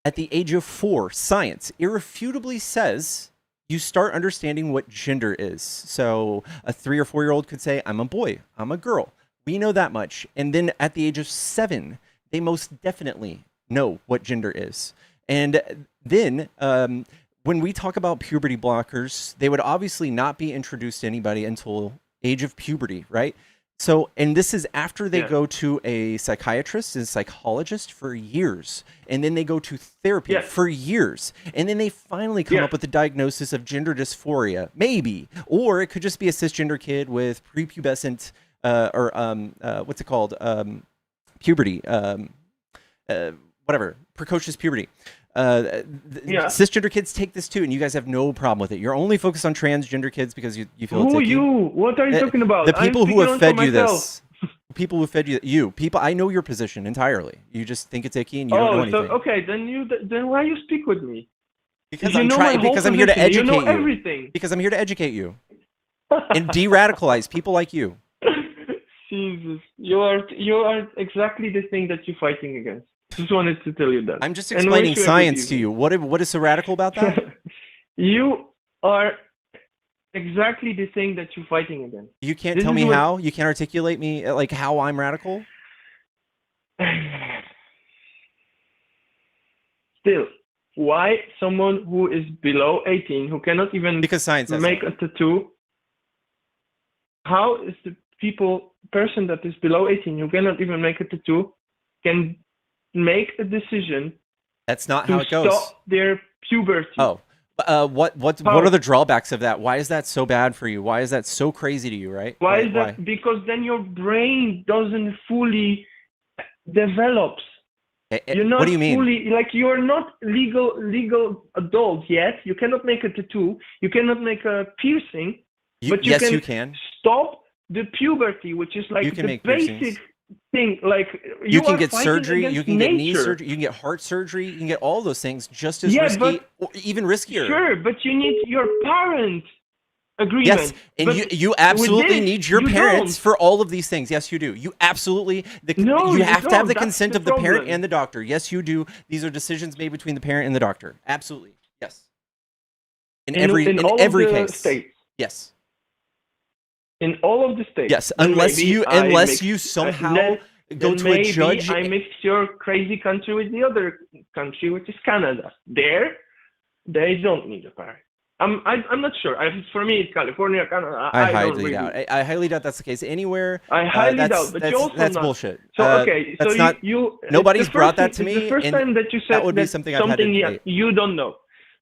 at the age of 4, science irrefutably says you start understanding what gender is. So a 3 or 4-year-old could say, I'm a boy, I'm a girl. We know that much. And then at the age of 7, they most definitely know what gender is. And then when we talk about puberty blockers, they would obviously not be introduced to anybody until age of puberty, right? So, and this is after they go to a psychiatrist and psychologist for years, and then they go to therapy for years, and then they finally come up with the diagnosis of gender dysphoria, maybe, or it could just be a cisgender kid with prepubescent, what's it called, puberty, whatever, precocious puberty. Cisgender kids take this too, and you guys have no problem with it. You're only focused on transgender kids because you feel it's Who icky. you? What are you talking about? The people I'm who have speaking fed you on for myself. this. People who fed you. People. I know your position entirely. You just think it's icky and you don't know anything. Okay, then why you speak with me? Because you I'm know trying. my whole Because I'm here to position. educate You know everything. Because I'm here to educate you and de-radicalize people like you. Jesus, you are exactly the thing that you're fighting against. Just wanted to tell you that. I'm just And explaining wish you science to everything. you. What is so radical about that? You are exactly the thing that you're fighting against. You can't This tell is me what- how. You can't articulate me like how I'm radical. Still, why someone who is below 18, who cannot even Because science says make so. a tattoo, how is the person that is below 18 who cannot even make a tattoo can make a decision That's not to how it goes. stop their puberty? Oh, what How? are the drawbacks of that? Why is that so bad for you? Why is that so crazy to you? Right? Why is that? Because then your brain doesn't fully develops. You're not What do you mean? fully, like, you're not legal adult yet. You cannot make a tattoo. You cannot make a piercing. But you yes, can you can. stop the puberty, which is like You can the make basic piercings. thing. Like, You can are get fighting surgery. against You can get knee nature. surgery. You can get heart surgery. You can get all those things just as Yeah, risky, but- or even riskier. Sure, but you need your parent agreement. Yes, and But you absolutely this, need your you parents don't. for all of these things. Yes, you do. You absolutely. No, you you have to have don't. the That's consent the of the parent problem. and the doctor. Yes, you do. These are decisions made between the parent and the doctor. Absolutely. Yes. In all every of the case. states. Yes. In all of the states. Yes. Then Unless maybe you I somehow then go to a maybe judge. I mix your crazy country with the other country, which is Canada. There, they don't need a parent. I'm not sure. For me, it's California, Canada. I don't highly really. doubt. I highly doubt that's the case anywhere. I highly that's, doubt, but that's, you also that's not. bullshit. So okay, that's so not. you Nobody's the brought that first to thing- me, The first and time that you said that would be something I've had to debate. you don't know.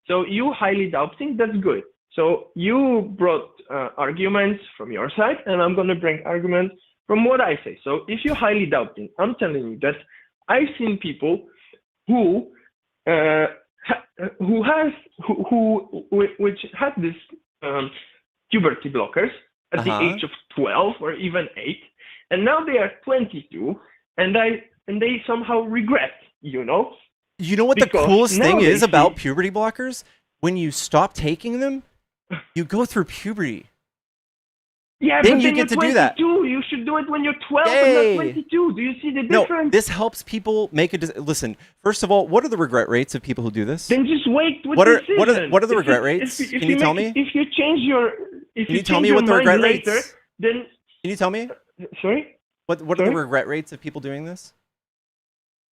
So you highly doubting, that's good. So you brought arguments from your side, and I'm going to bring arguments from what I say. So if you're highly doubting, I'm telling you that I've seen people who which had this puberty blockers at the age of 12 or even 8, and now they are 22, and they somehow regret, You know what the Because coolest now thing they is about see- puberty blockers? When you stop taking them, you go through puberty. Yeah, Then but you then get you're to do that. 22. You should do it when you're 12 Yay. and not 22. Do you see the No, difference? this helps people make a listen. First of all, what are the regret rates of people who do this? Then just wait with What are decision. the If regret you- rates? if Can you tell me? If you change your if Can you tell change me your what the mind regret later, rates? then Can you tell me sorry, what are Sorry? the regret rates of people doing this?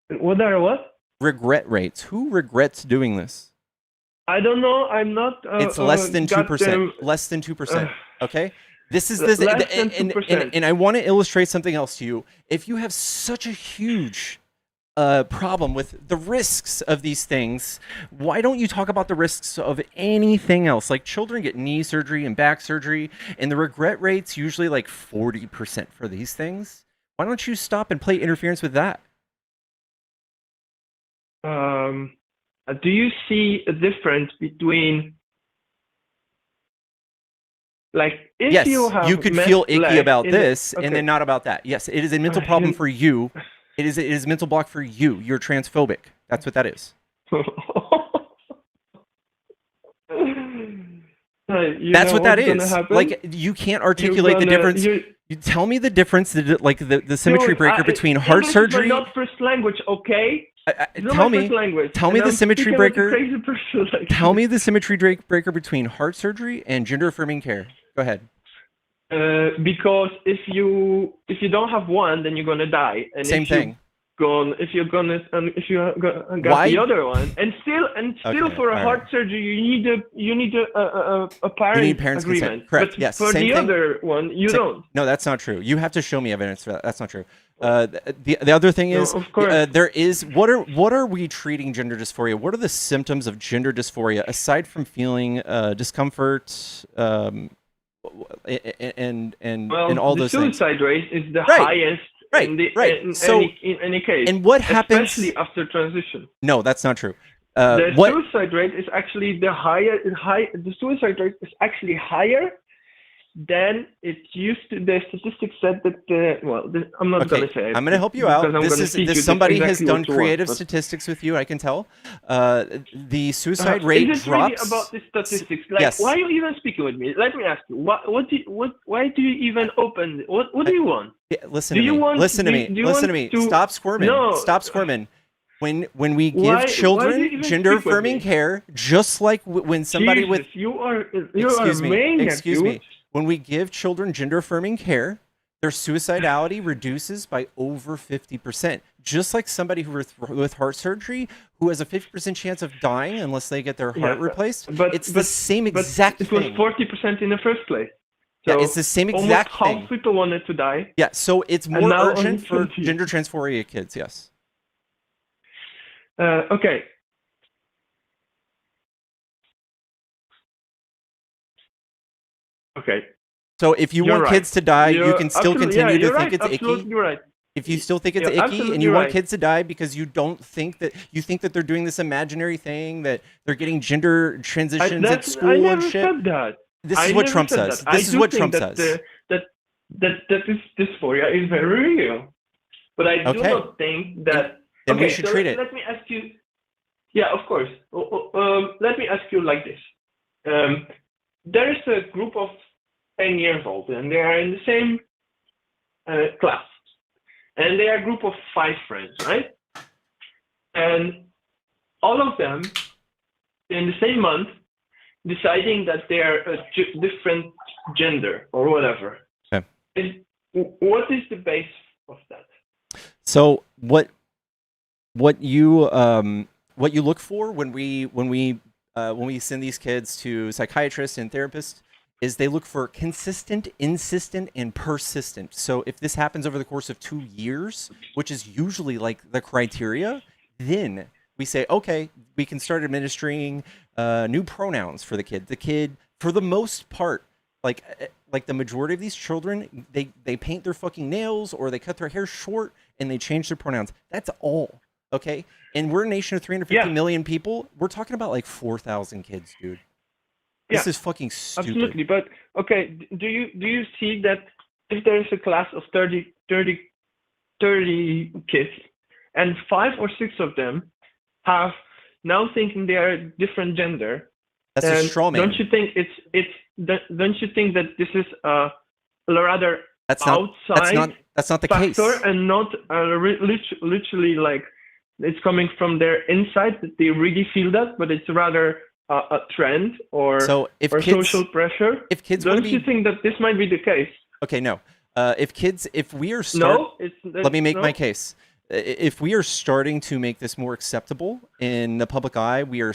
what are what? Regret rates. Who regrets doing this? I don't know. I'm not. It's less than 2%. goddamn- Less than 2%. Okay. This is Less this, than and 2%. I want to illustrate something else to you. If you have such a huge problem with the risks of these things, why don't you talk about the risks of anything else? Like children get knee surgery and back surgery, and the regret rate's usually like 40% for these things. Why don't you stop and play interference with that? Do you see a difference between, like, if Yes, you have could messed feel icky leg about in the- this, okay. and then not about that. Yes, it is a mental problem for you. It is a mental block for you. You're transphobic. That's what that is. That's what that is. Like you can't articulate the difference. You tell me the difference, like the symmetry breaker between heart surgery. English is my not first language, okay? It's not Tell my me, first language, tell me and the I'm symmetry speaking like a breaker. crazy person, like Tell me the symmetry breaker between heart surgery and gender affirming care. Go ahead. because if you don't have one, then you're gonna die. And Same thing. If you got Why? the other one, and still Okay, for a all heart right. surgery, you need a parent You need parents' consent. agreement. Correct. But Yes. for Same the thing. other one, you don't. No, that's not true. You have to show me evidence for that. That's not true. The other thing No, is, of course. there is what are we treating gender dysphoria? What are the symptoms of gender dysphoria aside from feeling discomfort, and all those the things? suicide rate is the Right. highest Right, in, right. in, So- any case. And what happens? Especially after transition. No, that's not true. The What? suicide rate is actually the suicide rate is actually higher than it used to. The statistics said that I'm not Okay, going to say it. I'm going to help you out. because I'm gonna teach you Somebody has exactly done what you want, creative but- statistics with you. I can tell. The suicide rate is it drops. really about the statistics? Like, Yes. why are you even speaking with me? Let me ask you. Why do you even open? What do you want? Yeah, listen Do to you me. want- Listen to do- me. do you Listen want to me. to- Stop squirming. No. Stop squirming. When we give Why do you children even gender speak with affirming me? care, just like when somebody with Jesus, you are excuse a me, maniac, excuse dude. me. When we give children gender affirming care, their suicidality reduces by over 50%. Just like somebody who with heart surgery who has a 50% chance of dying unless they get their heart replaced. It's the same exact thing. It was thing. 40% in the first place. So yeah, it's the same exact almost thing. Half people wanted to die. Yeah, so it's more urgent for 20. gender dysphoria kids, yes. Okay. Okay. So if you want kids to die, you can still continue to think it's icky. You're right. If you still think it's icky and you want kids to die because you don't think that they're doing this imaginary thing, that they're getting gender transitions at school and shit. I never said that. This is what Trump says. This is what Trump says. That this dysphoria is very real. But I do not think that. Then we should treat it. Let me ask you. Yeah, of course. Let me ask you like this. There is a group of 10 years old, and they are in the same class. And they are a group of 5 friends, right? And all of them, in the same month, deciding that they are a different gender or whatever. Okay. What is the base of that? So what you look for when we send these kids to psychiatrists and therapists is they look for consistent, insistent, and persistent. So if this happens over the course of 2 years, which is usually like the criteria, then we say, okay, we can start administering new pronouns for the kid. The kid, for the most part, like the majority of these children, they paint their fucking nails or they cut their hair short and they change their pronouns. That's all. Okay? And we're a nation of 350 million people. We're talking about like 4,000 kids, dude. This is fucking stupid. Absolutely, but okay, do you see that if there is a class of 30 kids and 5 or 6 of them have now thinking they are a different gender, that's a straw man. Don't you think don't you think that this is a rather outside that's not the factor case, and not literally like it's coming from their inside that they really feel that, but it's rather a trend or social pressure? If kids don't you think that this might be the case? Okay, no. Let me make my case. If we are starting to make this more acceptable in the public eye, we are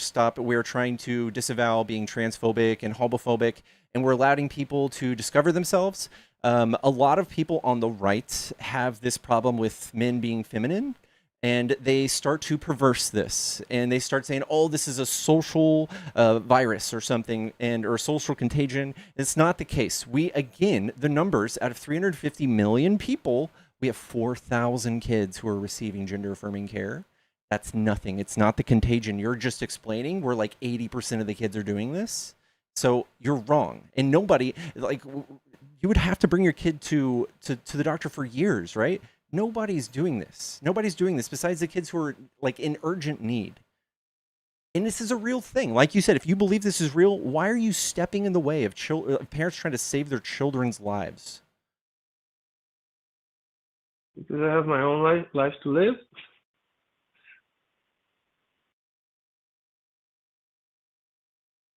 trying to disavow being transphobic and homophobic, and we're allowing people to discover themselves. A lot of people on the right have this problem with men being feminine, and they start to perverse this, and they start saying, oh, this is a social virus or something, or social contagion. It's not the case. The numbers, out of 350 million people, we have 4,000 kids who are receiving gender-affirming care. That's nothing. It's not the contagion you're just explaining, where like 80% of the kids are doing this. So you're wrong. And nobody, like, you would have to bring your kid to the doctor for years, right? Nobody's doing this. Nobody's doing this besides the kids who are like in urgent need. And this is a real thing. Like you said, if you believe this is real, why are you stepping in the way of parents trying to save their children's lives? Because I have my own life to live.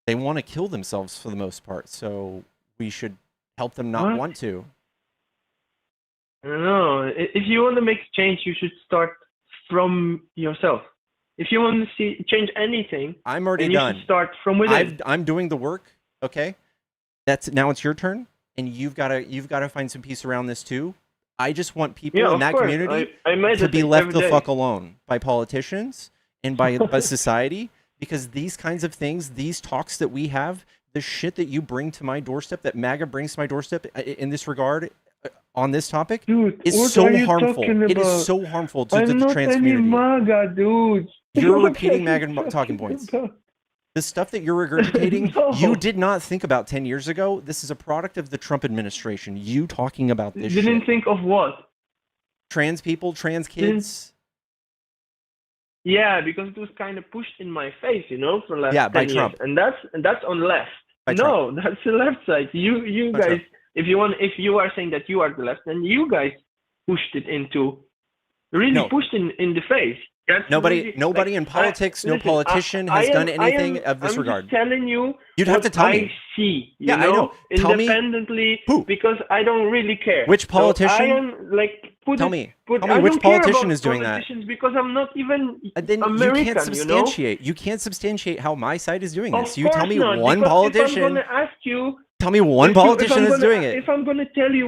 They want to kill themselves for the most part, so we should help them not want to. I don't know. If you want to make change, you should start from yourself. If you want to change anything, I'm already you done. Should start from within. I'm doing the work. Okay, now it's your turn, and you've got to find some peace around this too. I just want people in that community to be left the fuck alone by politicians and by society, because these kinds of things, these talks that we have, the shit that you bring to my doorstep, that MAGA brings to my doorstep in this regard, on this topic, is so harmful. It is so harmful to the trans community. MAGA, dude. You're repeating MAGA talking points. The stuff that you're regurgitating, you did not think about 10 years ago. This is a product of the Trump administration. You talking about this shit. Didn't think of what? Trans people, trans kids. Yeah, because it was kind of pushed in my face, for the last 10 by years. Trump. And that's on left. By no, Trump. That's the left side. You guys, Trump. if you are saying that you are the left, then you guys pushed it into really No. pushed in the face. That's Nobody really, nobody like, in politics, no listen, politician I has am- done I anything am- of this I'm regard. just telling you You'd have what to tell I me. see, Yeah, I know. Tell me independently, who. because I don't really care. Which So politician? I am like Tell me I which don't care politician about is doing that. politicians because I'm not even Then American, you can't substantiate. You can't substantiate how my side is doing this. Of You tell course me not, one because politician. if I'm gonna ask you, Tell me one politician that's doing it. If I'm gonna tell you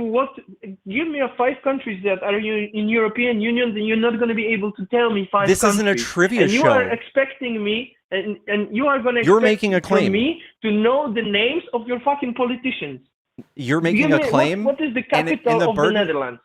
give me 5 countries that are in European Union, then you're not gonna be able to tell me 5 This countries. isn't a trivia and you show. are expecting me, and you are gonna You're expect making a claim. from me to know the names of your fucking politicians. You're making a claim. What is the and capital the of burden- the Netherlands?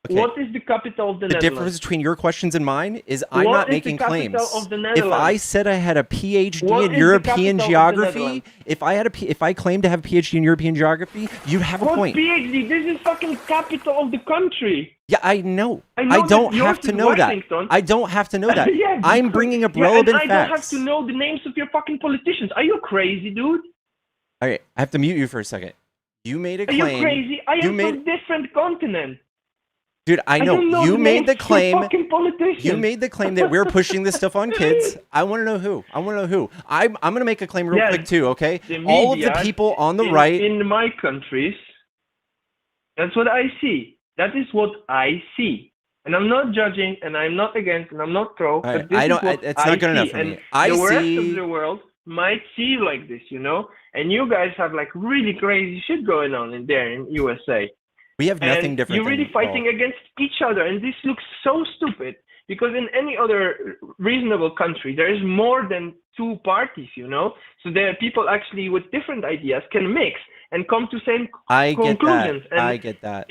Okay. What is the capital of the The Netherlands? difference between your questions and mine is I'm What not is the making capital claims. of the If Netherlands? I said I had a PhD What in is the European capital of the geography, Netherlands? if I claimed to have a PhD in European geography, you'd have a What point. PhD? This is fucking capital of the country. Yeah, I know. I know I don't that yours have to is know that. Washington. I don't have to know that. Yeah, I'm because- bringing up yeah, relevant and I don't have facts. to know the names of your fucking politicians. Are you crazy, dude? All right, I have to mute you for a second. You made a Are claim. you crazy? I You am made- from different continent. Dude, I know. don't know You the made names the of your claim. fucking politicians. You made the claim that we're pushing this stuff on kids. I want to know who. I'm going to make a claim real Yeah, quick too, okay? the All of the media people on the in, right. in my countries. That's what I see. That is what I see. And I'm not judging, and I'm not against, and I'm not pro. right, But this I is don't- what it's not good enough see. for and me. I the rest see- of the world might see like this, And you guys have like really crazy shit going on in there in USA. We have nothing And different. you're really than fighting y'all. against each other, and this looks so stupid. Because in any other reasonable country, there is more than 2 parties, So there are people actually with different ideas can mix and come to same I get conclusions. that. And I get that.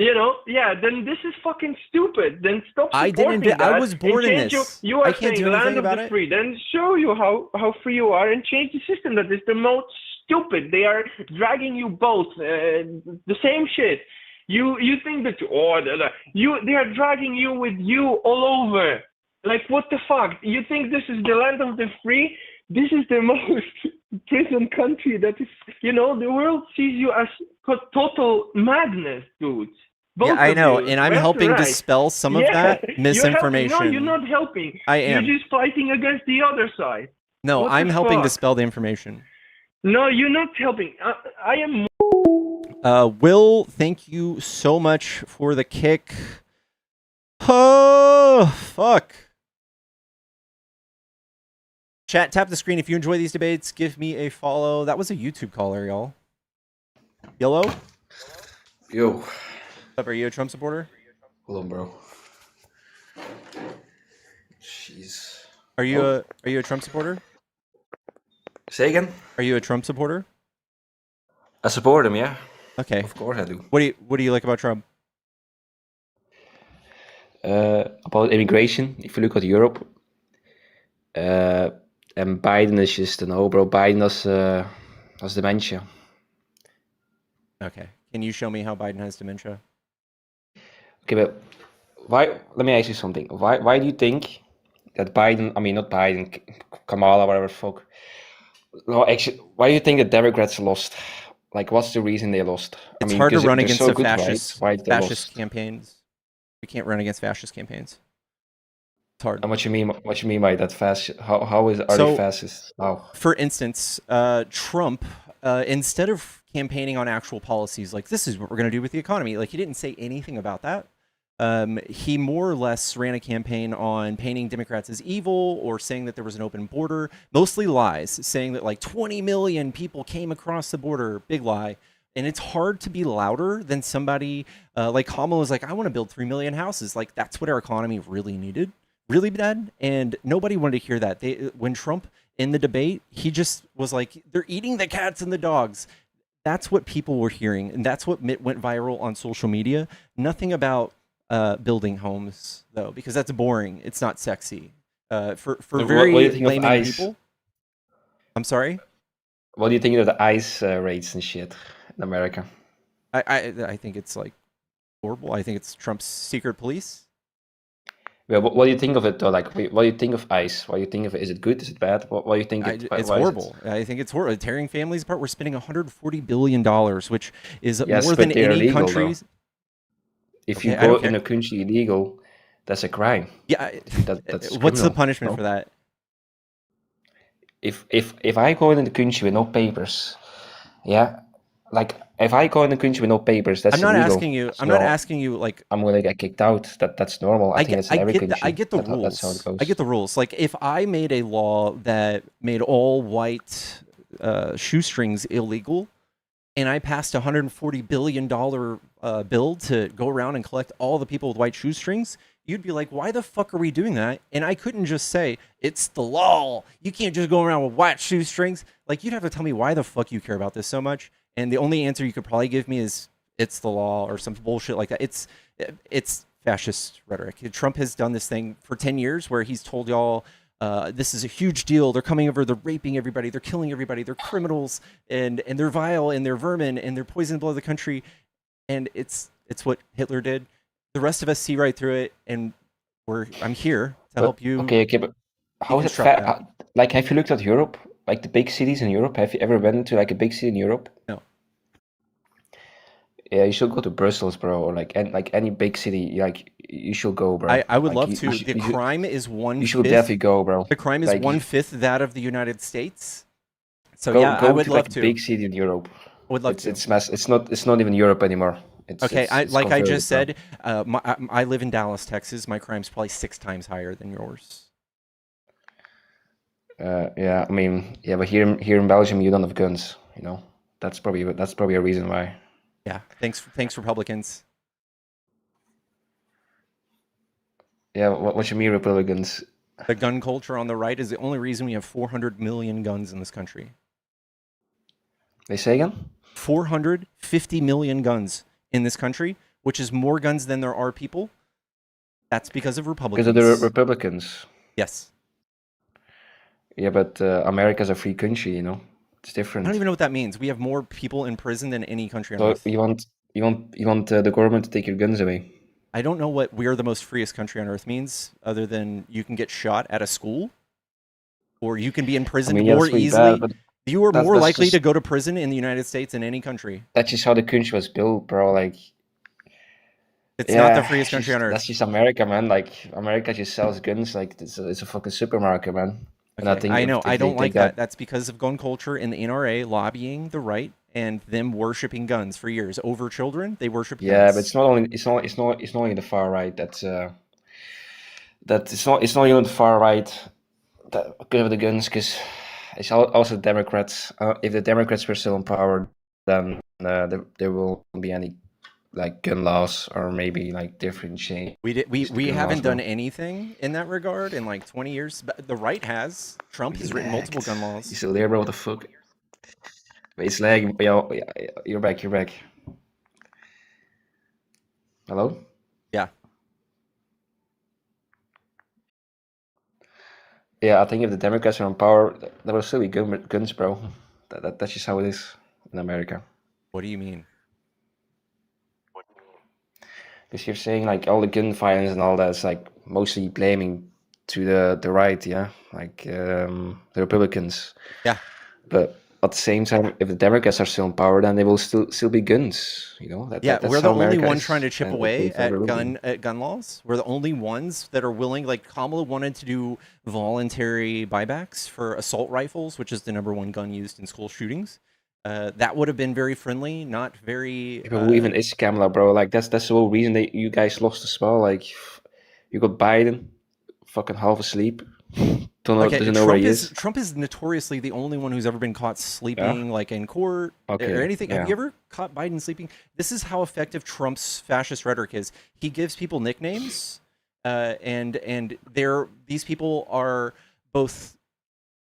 then this is fucking stupid. Then stop I supporting didn't. that. I was born and in change this. You are I can't saying do anything land of about the it. free. Then show you how free you are and change the system. That is the most stupid. They are dragging you both. The same shit. You think that they are dragging you with you all over. Like, what the fuck? You think this is the land of the free? This is the most prison country that is, the world sees you as total madness, dude. Both Yeah, I of know, you, and I'm left to helping right. dispel some of Yeah, that you're misinformation. helping. No, you're not helping. I am. You're just fighting against the other side. No, What the I'm helping fuck? dispel the information. No, you're not helping. I am. Will, thank you so much for the kick. Oh, fuck. Chat, tap the screen if you enjoy these debates. Give me a follow. That was a YouTube caller, y'all. Yellow? What's Yo, up, are you a Trump supporter? hold on, bro. Jeez. Are you a Trump supporter? Say again? Are you a Trump supporter? I support him, yeah. Okay. Of course I do. What do you like about Trump? About immigration, if you look at Europe, and Biden is just bro. Biden has dementia. Okay. Can you show me how Biden has dementia? Okay, but why? Let me ask you something. Why do you think that Biden? I mean, not Biden, Kamala, whatever the fuck. No, actually, why do you think the Democrats lost? Like, what's the reason they lost? It's hard to 'cause run they're against so the good, right? fascist Why did they fascist lost? campaigns. We can't run against fascist campaigns. It's hard. And what you mean? What you mean by that fast? How are So- they fascist? How? For instance, Trump, instead of campaigning on actual policies like this is what we're going to do with the economy, like he didn't say anything about that. He more or less ran a campaign on painting Democrats as evil or saying that there was an open border, mostly lies, saying that like 20 million people came across the border, big lie. And it's hard to be louder than somebody like Kamala was like, I want to build 3 million houses. Like that's what our economy really needed, really bad. And nobody wanted to hear that. When Trump in the debate, he just was like, they're eating the cats and the dogs. That's what people were hearing. And that's what went viral on social media. Nothing about building homes though, because that's boring. It's not sexy. For So very what do you think of layman ICE? people. I'm sorry. What do you think of the ICE raids and shit in America? I think it's like horrible. I think it's Trump's secret police. Well, what do you think of it though? Like, what do you think of ICE? What do you think of it? Is it good? Is it bad? What do you think? It's why is it? horrible. I think it's horrible. Tearing families apart. We're spending $140 billion, which is Yes, more but than they're any illegal, though. country's. If Okay, you I don't go in care. a country illegal, That's a crime. Yeah. That's What's the criminal, punishment no? for that? If I go in the country with no papers, yeah, like if I go in the country with no papers, that's I'm not illegal. asking you. I'm So not asking you like I'm gonna get kicked out. That's normal. I think that's in every I country. get the That's how it rules. goes. I get the rules. Like if I made a law that made all white shoestrings illegal, and I passed a $140 billion bill to go around and collect all the people with white shoestrings, you'd be like, why the fuck are we doing that? And I couldn't just say, it's the law. You can't just go around with white shoestrings. Like, you'd have to tell me why the fuck you care about this so much. And the only answer you could probably give me is, it's the law or some bullshit like that. It's fascist rhetoric. Trump has done this thing for 10 years where he's told y'all, this is a huge deal. They're coming over. They're raping everybody. They're killing everybody. They're criminals, and they're vile, and they're vermin, and they're poisoning the blood of the country. And it's what Hitler did. The rest of us see right through it, and I'm here to help you. Okay, but how is it deconstruct that. like, have you looked at Europe? Like the big cities in Europe? Have you ever been to like a big city in Europe? No. Yeah, you should go to Brussels, bro, or like any big city. Like you should go, bro. I would Like, love you to. should- The crime is you should 1/5. definitely go, bro. The crime is Like, 1/5 that of the United States. So go yeah, I would to love like to. a big city in Europe. I would love It's to. it's not even Europe anymore. Okay, It's like I converted, just bro. said, I live in Dallas, Texas. My crime's probably 6 times higher than yours. Yeah, I mean, yeah, but here in Belgium you don't have guns, you know. That's probably a reason why. Yeah, thanks Republicans. Yeah, what you mean Republicans? The gun culture on the right is the only reason we have 400 million guns in this country. They say again? 450 million guns in this country, which is more guns than there are people. That's because of Republicans. Because of the Republicans. Yes. Yeah, but America's a free country, you know. It's I different. don't even know what that means. We have more people in prison than any country on So earth. you want the government to take your guns away? I don't know what we're the most freest country on earth means, other than you can get shot at a school, or you can be imprisoned yeah, more that's really easily. bad, but You are that's more likely just to go to prison in the United States than any country. that's just how the country was built, bro. Like, It's not the yeah, freest country on earth. that's just America, man. Like, America just sells guns like it's a fucking supermarket, man. And I Okay, think I know. if I they don't like take that. That's because of gun culture and the NRA lobbying the right and them worshiping guns for years over children. They worship Yeah, guns. but it's not only the far right it's not even the far right that give the guns, because it's also Democrats. If the Democrats were still in power, then there won't be any like gun laws or maybe like different change. We haven't done anything in that regard in like 20 years. But the right has. Trump has written multiple gun You laws. still there, bro? What the fuck? Wait, it's lagging. Yo, you're back. You're back. Hello? Yeah. Yeah, I think if the Democrats are in power, there will still be guns, bro. That's just how it is in America. What do you mean? Because you're saying like all the gun violence and all that's like mostly blaming to the right, yeah, like the Republicans. Yeah. But at the same time, if the Democrats are still in power, then there will still be guns. You know. Yeah, That's we're the how only America one is, trying to chip and away it's never will be. at gun laws. We're the only ones that are willing. Like Kamala wanted to do voluntary buybacks for assault rifles, which is the #1 gun used in school shootings. That would have been very friendly, not very. Who even is Kamala, bro? Like that's the whole reason that you guys lost as well. Like you got Biden, fucking half asleep. Doesn't know where he is. Trump is notoriously the only one who's ever been caught sleeping, like in court or anything. Yeah. Have you ever caught Biden sleeping? This is how effective Trump's fascist rhetoric is. He gives people nicknames, and these people are both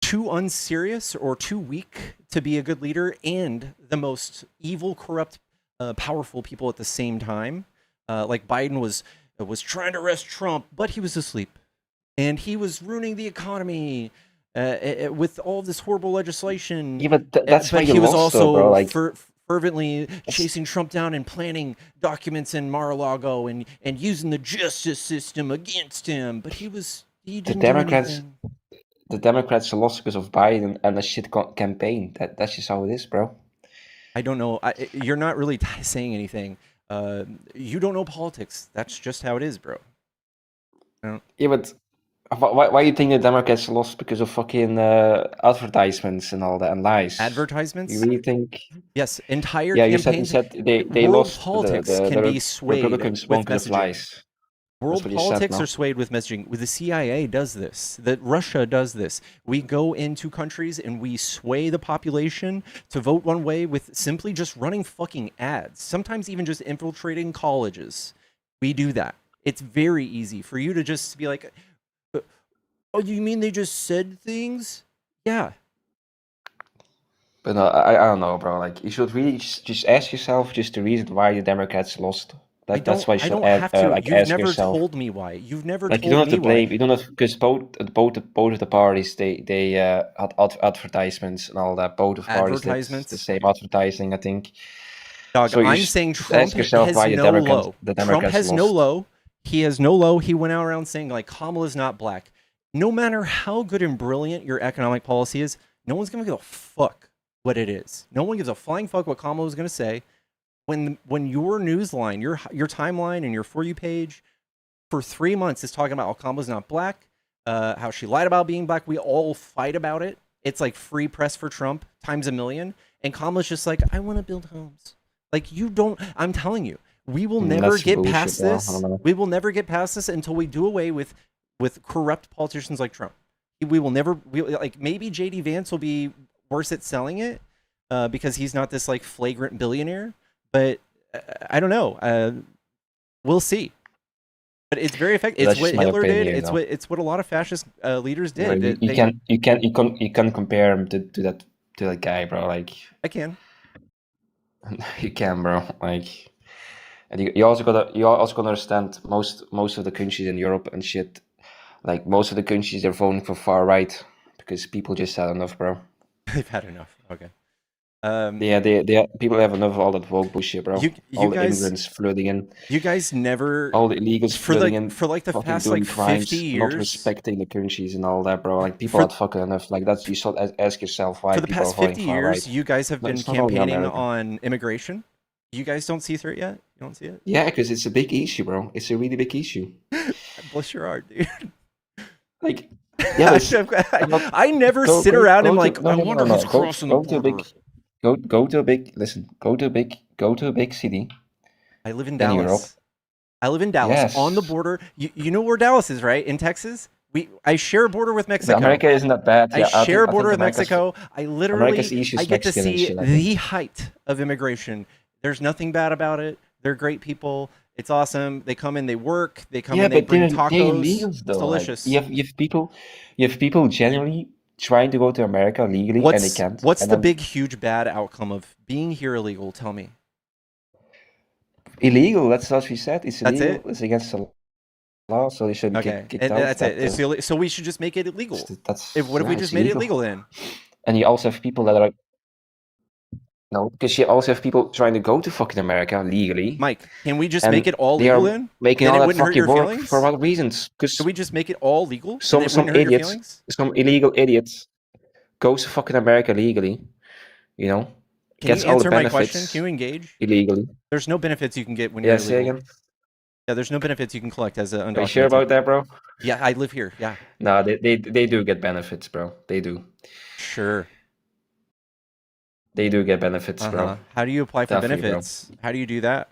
too unserious or too weak to be a good leader, and the most evil, corrupt, powerful people at the same time. Like Biden was trying to arrest Trump, but he was asleep. And he was ruining the economy with all this horrible legislation. Yeah, but that's why but you he was lost, also though, bro. Like fervently chasing Trump down and planning documents in Mar-a-Lago and using the justice system against him. But he didn't do anything. The Democrats lost because of Biden and a shit campaign. That's just how it is, bro. I don't know. You're not really saying anything. You don't know politics. That's just how it is, bro. Yeah, but why do you think the Democrats lost because of fucking advertisements and all that and lies? Advertisements? You really think? Yes, entire Yeah, you campaigns. said they World lost. politics can be swayed Republicans with won because of messaging. lies. World what you said, politics no? are swayed with messaging. The CIA does this. That Russia does this. We go into countries and we sway the population to vote one way with simply just running fucking ads. Sometimes even just infiltrating colleges. We do that. It's very easy for you to just be like, "Oh, you mean they just said things?" Yeah. But no, I don't know, bro. Like, you should really just ask yourself just the reason why the Democrats lost. That's why you I should don't have to. like You've ask never yourself. told me why. You've never Like, you told don't have me to blame. why. You don't have, because both of the parties they had advertisements and all that. Both of parties did Advertisements? the same advertising, I think. Dog, So you I'm just saying ask Trump yourself has why no low. the Trump Democrats has no lost. low. He has no low. He went out around saying like Kamala's not black. No matter how good and brilliant your economic policy is, no one's gonna give a fuck what it is. No one gives a flying fuck what Kamala was gonna say. When your news line, your timeline, and your For You page for 3 months is talking about how Kamala's not black, how she lied about being black. We all fight about it. It's like free press for Trump times a million. And Kamala's just like, I want to build homes. Like, you don't. I'm telling you, we will never That's get bullshit, past bro. I this. don't know. We will never get past this until we do away with corrupt politicians like Trump. We will never. Like, maybe JD Vance will be worse at selling it because he's not this like flagrant billionaire. But I don't know. We'll see. But it's very effective. That's It's what just my Hitler did. opinion, It's though. it's what a lot of fascist leaders You know, did. you can compare him to that guy, bro. Like, I can. you can, bro. Like, and you also gotta understand most of the countries in Europe and shit. Like, most of the countries they're voting for far right because people just had enough, bro. They've had enough. Okay. Yeah, people have enough of all that woke bullshit, bro. You All the guys- immigrants flooding in, You guys never all the illegals for flooding like in, for like the fucking past doing like crimes, 50 not years. respecting the countries and all that, bro. Like, people For- had fucking enough. Like, that's, you should ask yourself why For the people past are voting 50 far years, right. you guys have No, been it's not only campaigning America. on immigration. You guys don't see through it yet? You don't see it? Yeah, because it's a big issue, bro. It's a really big issue. Bless your heart, dude. Like, yeah, I never sit around and like, I wonder who's crossing the border. Go to a big city. I live in in Dallas. Europe. I live in Dallas on the Yes. border. You know where Dallas is, right? In Texas. I share a border with Mexico. America isn't that bad. I Yeah, share a think border with America's- Mexico. I literally America's issue is I get to Mexican and see shit, I think. the height of immigration. There's nothing bad about it. They're great people. It's awesome. They come in, they work. They come in, they bring they're tacos. illegals, though. It's Like, delicious. you have people genuinely trying to go to America legally and they can't. What's And the then big, huge, bad outcome of being here illegal? Tell me. illegal? That's what we said. It's That's illegal. it? It's against the law, so they should be Okay, kicked and out. that's it. So we should just make it illegal. What if we just made it illegal then? And you also have people that are no, because you also have people trying to go to fucking America legally. Mike, can we just and make it all they are legal then? making Then all it that wouldn't hurt fucking your work feelings? for what reasons? Because Can we just make it all legal? And some it wouldn't hurt your idiots, feelings? some illegal idiots goes to fucking America legally, you know, Can gets you all the answer my benefits question? Can you engage? illegally. There's no benefits you can get when Yeah, you're say illegal. again. Yeah, there's no benefits you can collect as an undocumented. Are you sure about that, bro? Yeah, I live here. Yeah, No, they do get benefits, bro. They do. sure. They do get benefits, bro. How do you apply for Definitely, bro. benefits? How do you do that?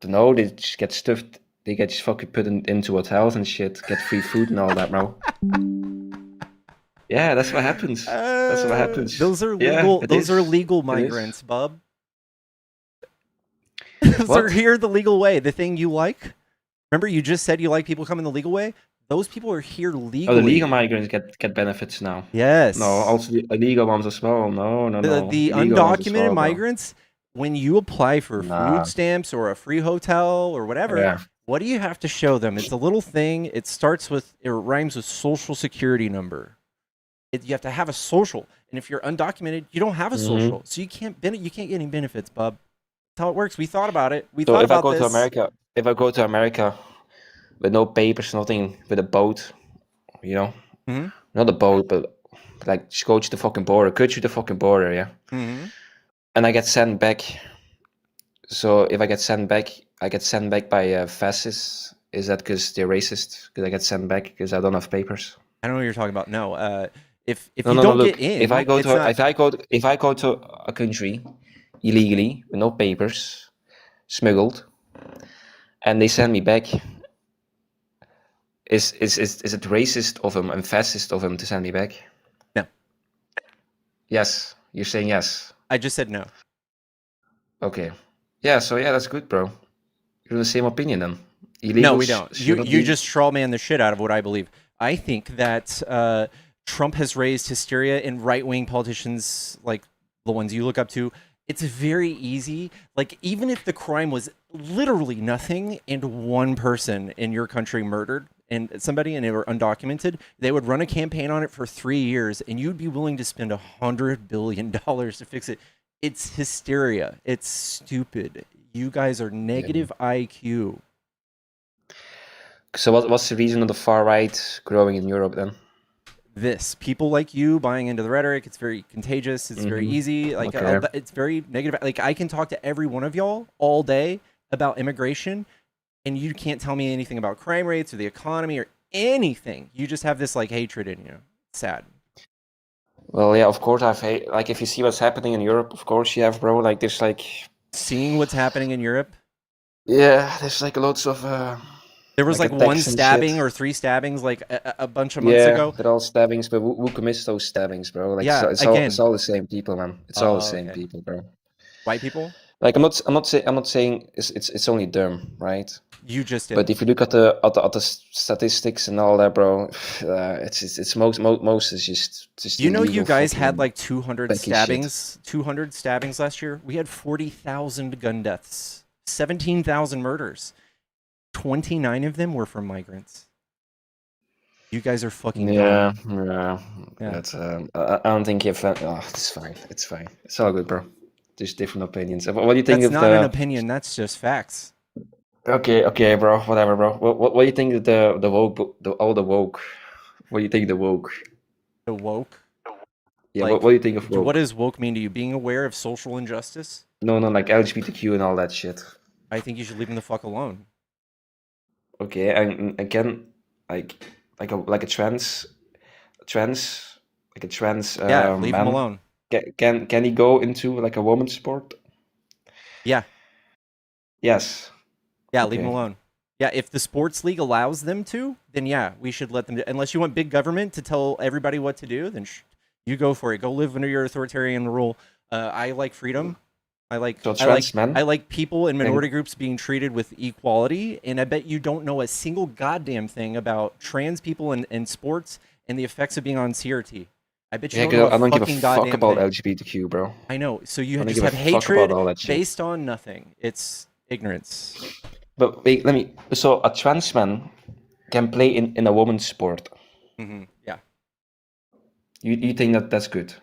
No, they just get stuffed. They get just fucking put into hotels and shit. Get free food and all that, bro. Yeah, that's what happens. That's what happens. Those are Yeah, legal. it Those are is. legal It is. migrants, bub. Those are What? here the legal way. The thing you like. Remember, you just said you like people coming the legal way. Those people are here legally. Oh, the legal migrants get benefits now. Yes. No, also the illegal ones as well. No. The Illegal ones as undocumented well, bro. migrants. When you apply for Nah. food stamps or a free hotel or whatever, Yeah. what do you have to show them? It's a little thing. It starts with, it rhymes with social security number. You have to have a social, and if you're undocumented, you don't have a Mhm. social, so you can't get any benefits, bub. That's how it works. We thought about it. We So thought if I about go this. to America with no papers, nothing, with a boat, you know, Mhm. not a boat, but like just go to the fucking border, cut through the fucking border, yeah, Mhm. and I get sent back. So if I get sent back by fascists Is that because they're racist? Because I get sent back because I don't have papers? I don't know what you're talking about. No, if No, you no, no. don't Look, get in, if I go it's to not. if I go to a country illegally with no papers, smuggled, and they send me back, is it racist of him and fascist of him to send me back? No. Yes, you're saying yes. I just said no. Okay. Yeah. So yeah, that's good, bro. You're the same opinion then. Illegals No, we don't. You shouldn't be. just straw man the shit out of what I believe. I think that Trump has raised hysteria in right wing politicians, like the ones you look up to. It's very easy. Like, even if the crime was literally nothing and one person in your country murdered and somebody and they were undocumented, they would run a campaign on it for 3 years and you'd be willing to spend $100 billion to fix it. It's hysteria. It's stupid. You guys are negative IQ. So what's the reason of the far right growing in Europe then? This people like you buying into the rhetoric. It's very contagious. It's very easy. Like Okay. it's very negative. Like, I can talk to every one of y'all all day about immigration, and you can't tell me anything about crime rates or the economy or anything. You just have this like hatred in you. Sad. Well, yeah, of course I've like if you see what's happening in Europe, of course you have, bro. Like there's like Seeing what's happening in Europe, there's like lots of there was like attacks one and stabbing shit. or 3 stabbings like a bunch of months ago. They're all stabbings, but who commits those stabbings, bro? Like Yeah, it's all the same people, man. It's all the same okay. people, bro. White people. Like I'm not saying it's only them, right? You just did. But if you look at the statistics and all that, bro, it's most is just You know, you illegal guys had fucking like 200 Becky shit. stabbings, 200 stabbings last year. We had 40,000 gun deaths, 17,000 murders. 29 of them were from migrants. You guys are fucking dumb. Yeah. That's I don't think you've. It's fine. It's fine. It's all good, bro. There's different opinions. What do you think That's of not an the? opinion. That's just facts. Okay, bro. Whatever, bro. What do you think of the woke? All the woke. What do you think of the woke? The woke. Yeah. Like, What do you think of woke? what does woke mean to you? Being aware of social injustice? No, like LGBTQ and all that shit. I think you should leave them the fuck alone. Okay, and again, like a trans Yeah, leave man. them alone. Can he go into like a woman's sport? Yeah. Yes. Yeah, leave them Okay. alone. Yeah, if the sports league allows them to, then yeah, we should let them do. Unless you want big government to tell everybody what to do, then you go for it. Go live under your authoritarian rule. I like freedom. I like So trans men? I like people in minority groups being treated with equality, and I bet you don't know a single goddamn thing about trans people in sports and the effects of being on CRT. I bet you Yeah, don't know 'cause I don't give a fucking fuck goddamn about thing. LGBTQ, bro. I know. So you I don't just give a have fuck hatred about all that shit. based on nothing. It's ignorance. But wait, so a trans man can play in a woman's sport. Yeah. You think that's good?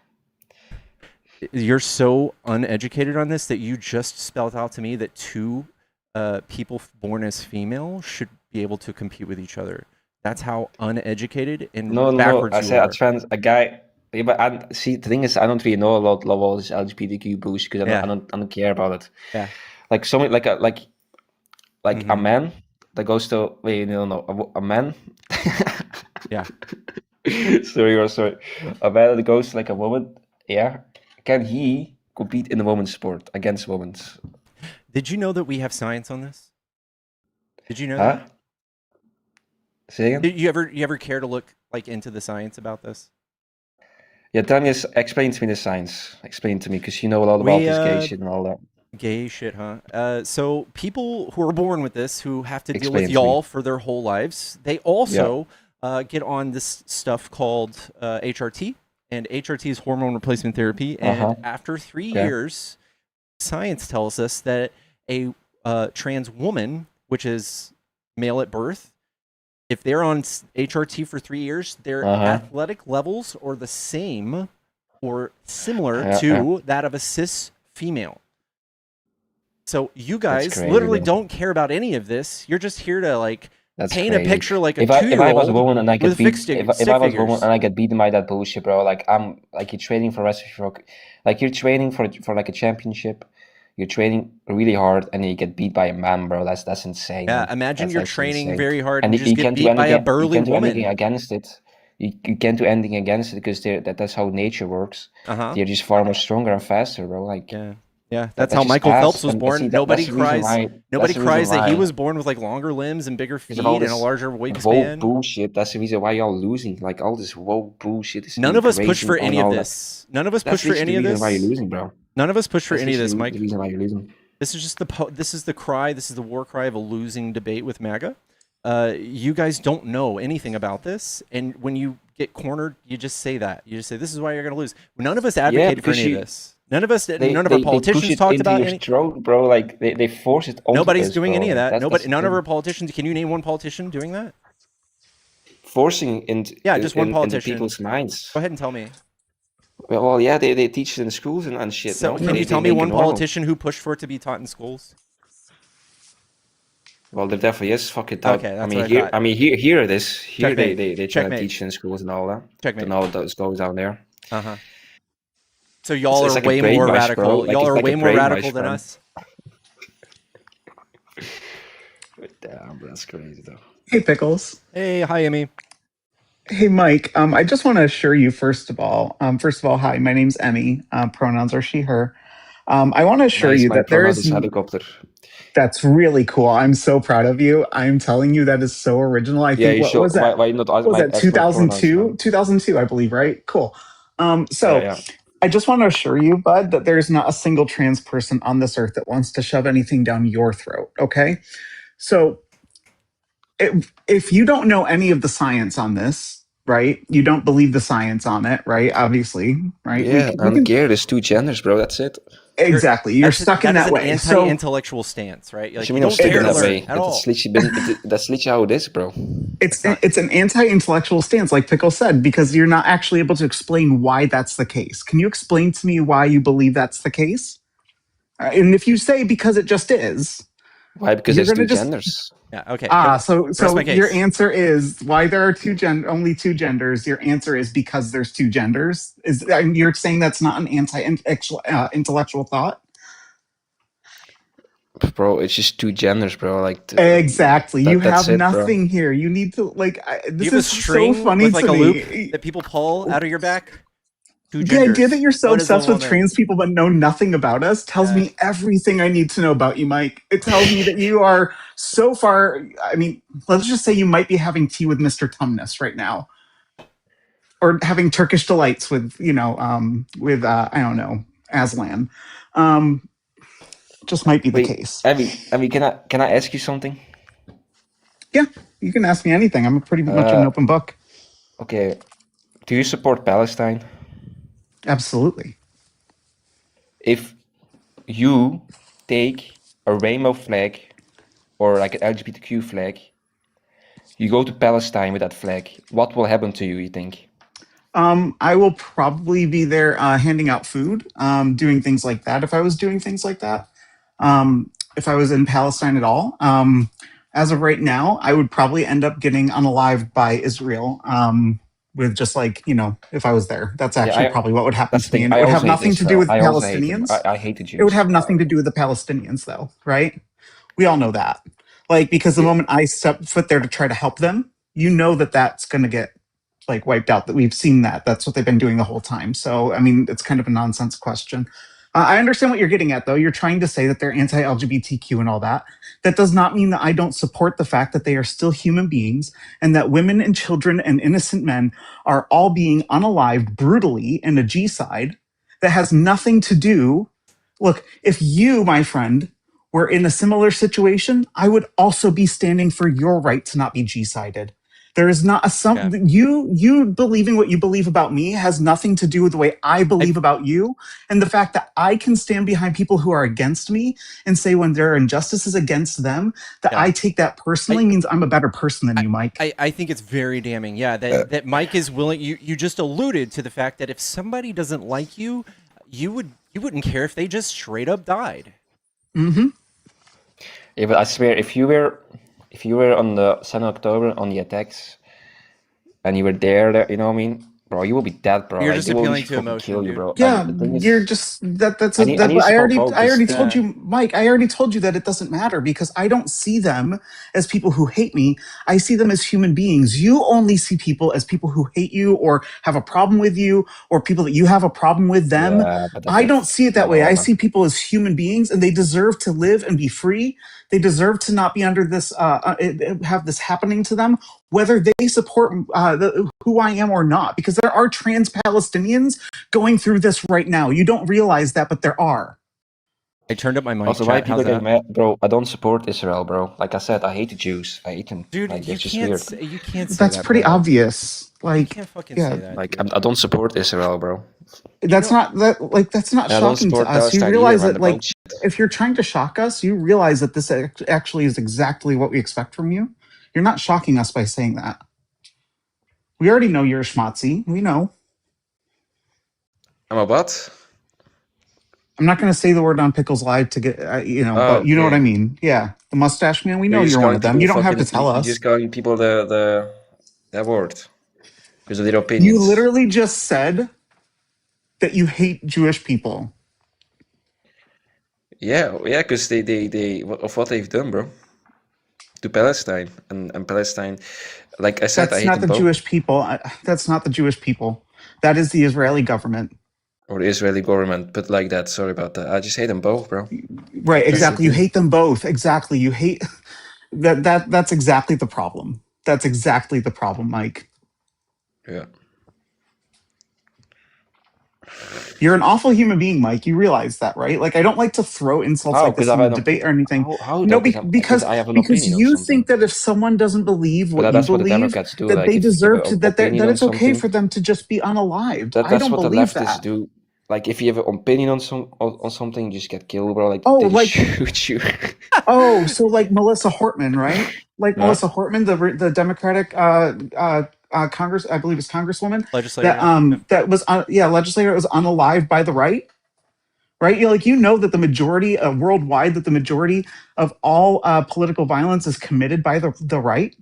You're so uneducated on this that you just spelled out to me that two people born as female should be able to compete with each other. That's how uneducated and No. backwards I you said are. a guy. Yeah, but see, the thing is, I don't really know a lot about all this LGBTQ bullshit because Yeah. I don't care about it. Yeah. Like someone like a Mhm. man that goes to no, a man. Yeah. sorry. A man that goes like a woman. Yeah. Can he compete in a woman's sport against women? Did you know that we have science on this? Did you know Huh? that? Say again? Did you ever care to look like into the science about this? Yeah, tell me, explain to me the science. Explain to me, because you know a lot about this gay shit and all that. Gay shit, huh? So people who are born with this, who have to deal Explain with to me. y'all for their whole lives, they also get on this stuff called HRT, and HRT is hormone replacement therapy. And after 3 years, science tells us that a trans woman, which is male at birth, if they're on HRT for 3 years, their athletic levels are the same or similar to that of a cis female. So you guys crazy, literally bro. don't care about any of this. You're just here to like That's paint crazy. a picture like a if I was a 2-year-old woman and I with get beat, stick if I was a woman figures. and I get beaten by that bullshit, bro, like I'm like you're training for rest of your, like you're training for like a championship. you're training really hard and you get beat by a man, bro. That's insane. Yeah, man. imagine That's you're actually training insane. very hard And and you just get can't do beat by a anything. You burly can't do anything woman. against it. You can't do anything against it because that's how nature works. Uh-huh. They're just far more stronger and faster, bro. Like Yeah. Yeah, that- that's how just Michael ass. Phelps was And born. see, Nobody that's the reason cries. why. Nobody That's the cries reason that he why. was born with like longer limbs and bigger Because of all feet and a this larger woke wingspan. bullshit. That's the reason why y'all losing. Like all this woke bullshit is None of us push increasing for and any of all that. this. None of us That's push for literally any the of reason why you're this. losing, bro. None of us push for That's any of this, literally Mike. the reason why you're losing. This is just this is the cry. This is the war cry of a losing debate with MAGA. You guys don't know anything about this, and when you get cornered, you just say that. You just say this is why you're going to lose. None of us advocated for because any of this. None of us. None of our They push politicians it talked into about your any. throat, bro. Like they force it onto Nobody's us, doing bro. any of Like, that. Nobody. that's None the of our thing. politicians. Can you name one politician doing that? Forcing into Yeah, just one into politician. people's minds. Go ahead and tell me. Well, yeah, they teach it in schools and shit. So, No, can you they tell me make it one normal. politician who pushed for it to be taught in schools? Well, there definitely is fucking taught. Okay, that's I mean, what I here, thought. I mean, here it is. Here Checkmate. they try to Checkmate. teach in schools and all that. Checkmate. Don't know what those goes down there. Uh-huh. So y'all It's are like a way more brainwash, radical. bro. Like, Y'all it's are like way a more radical brainwash, than man. us. Damn, that's crazy though. Hey, Pickles. Hey, hi, Emmy. Hey, Mike. I just want to assure you, first of all, hi, my name's Emmy. Pronouns are she, her. I want to assure Nice, you my that there pronouns is, is helicopter. that's really cool. I'm so proud of you. I'm telling you, that is so original. I Yeah, think, you what should. was that? Why not ask What was that, ask my pronouns, 2002? man? 2002, I believe, right? Cool. So Yeah. I just want to assure you, bud, that there's not a single trans person on this earth that wants to shove anything down your throat, okay? So if you don't know any of the science on this, right? You don't believe the science on it, right? Obviously, right? Yeah, We and can care. There's two genders, bro. That's it. exactly. You're stuck in that is that an way. So anti-intellectual stance, right? What Like you you mean I'm don't sticking care to that learn way? at all. That's literally that's literally how it is, bro. it's not. it's an anti-intellectual stance, like Pickle said, because you're not actually able to explain why that's the case. Can you explain to me why you believe that's the case? And if you say because it just is, Why? Because you're there's going to two just genders. Yeah. Okay. so Rest my your case. answer is why there are only two genders. Your answer is because there's two genders. You're saying that's not an anti-intellectual thought? Bro, it's just two genders, bro. Like Exactly. You that's have it, bro. nothing here. You need to Do this you have a is so string funny with like to a loop me. that people pull out of your back? Two The idea genders. that you're so One is a obsessed with woman. trans people but know nothing about us tells me everything I need to know about you, Mike. It tells me that you are so far. I mean, let's just say you might be having tea with Mr. Tumnus right now, or having Turkish delights with I don't know, Aslan. Just might be the Wait, case. Abby, can I ask you something? Yeah, you can ask me anything. I'm pretty much an open book. Okay, do you support Palestine? Absolutely. If you take a rainbow flag or like an LGBTQ flag, you go to Palestine with that flag, what will happen to you, you think? I will probably be there handing out food, doing things like that. If I was doing things like that, if I was in Palestine at all, as of right now, I would probably end up getting unalived by Israel. With just like, if I was there, that's actually probably what would happen That's to the me. thing. And it I would have also hate nothing to do Israel. with I also hate them. Palestinians. I hate the It would Jews. have nothing to do with the Palestinians, though, right? We all know that. Like, because the moment I step foot there to try to help them, that that's going to get like wiped out. That we've seen that. That's what they've been doing the whole time. So, I mean, it's kind of a nonsense question. I understand what you're getting at, though. You're trying to say that they're anti-LGBTQ and all that. That does not mean that I don't support the fact that they are still human beings and that women and children and innocent men are all being unalived brutally in a G-side that has nothing to do. Look, if you, my friend, were in a similar situation, I would also be standing for your right to not be G-sided. There is not you believing what you believe about me has nothing to do with the way I believe about you, and the fact that I can stand behind people who are against me and say when there are injustices against them that I take that personally means I'm a better person than you, Mike. I think it's very damning. Yeah, that Mike is willing. You just alluded to the fact that if somebody doesn't like you, you wouldn't care if they just straight up died. Mm-hmm. Yeah, but I swear, if you were on the 7th of October on the attacks, and you were there, you know what I mean? bro, you will be dead, bro. You're Like, just they will appealing to fucking emotion, kill you, dude. bro. Yeah, And the thing is, you're just that's I need to I support already both. I already Just, told you, Mike. I already told you that it doesn't matter because I don't see them as people who hate me. I see them as human beings. You only see people as people who hate you or have a problem with you or people that you have a problem with them. yeah, but I don't see it that way. I no, man. see people as human beings and they deserve to live and be free. They deserve to not be under this have this happening to them, whether they support who I am or not, because there are trans Palestinians going through this right now. You don't realize that, but there are. I turned up my mic Also, why chat. people How's get that? mad, bro? I don't support Israel, bro. Like I said, I hate the Jews. I hate them. Dude, Like, you it's just can't weird. say, you can't say That's that, pretty bro. obvious. You Like, can't fucking yeah, say that. Like, dude. I don't support Israel, bro. that's know- not that's not And I don't shocking to support us. You Palestine either, realize man. that, They're like, both shit. if you're trying to shock us, you realize that this actually is exactly what we expect from you. You're not shocking us by saying that. We already know you're a schmatzi. We know. I'm a what? I'm not going to say the word on Pickles Live to get, but you know what I Okay. mean. Yeah, the mustache man. We know You're just you're one calling of them. people You don't have to fucking. tell You're us. just calling people that word because of their You opinions. literally just said that you hate Jewish people. Yeah, because they of what they've done, bro, to Palestine and Palestine. Like I said, I That's hate not them the both. Jewish people. That's not the Jewish people. That is the Israeli government. Or the Israeli government, but like that. Sorry about that. I just hate them both, bro. Right, That's the exactly. You thing. hate them both. Exactly. You hate that's exactly the problem. That's exactly the problem, Mike. Yeah. You're an awful human being, Mike. You realize that, right? Like, I don't like to throw insults How? like Because this I in have the debate or anything. how No, though? Because because I have an because opinion on you something. think that if someone doesn't believe But what you that's what the believe, Democrats do. that Like they if you have deserve an to opinion that on it's okay something, for them to just be unalived. I that's don't what the believe leftists that. do. Like if you have an opinion on something, you just get killed, bro. Like Oh, they just like shoot you. oh, so like Melissa Hortman, right? Like Huh? Melissa Hortman, the Democratic Congress, I believe it's Congresswoman Legislator, yeah. that was legislator that was unalived by the right. Right, you know that the majority worldwide, that the majority of all political violence is committed by the right.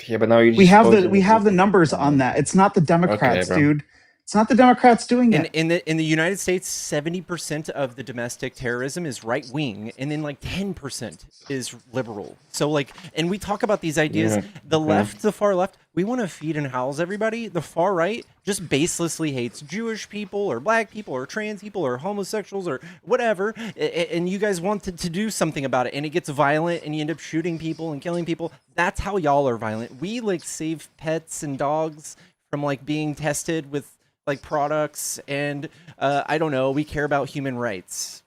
Yeah, but now you're We just have pointing the numbers on that. It's not the Okay, Democrats, bro. dude. It's not the Democrats doing it. In the United States, 70% of the domestic terrorism is right wing, and then like 10% is liberal. So like, and we talk about these ideas. Yeah, The okay. left, the far left, we want to feed and house everybody. The far right just baselessly hates Jewish people or black people or trans people or homosexuals or whatever. And you guys want to do something about it, and it gets violent, and you end up shooting people and killing people. That's how y'all are violent. We like save pets and dogs from like being tested with like products, and I don't know. We care about human rights.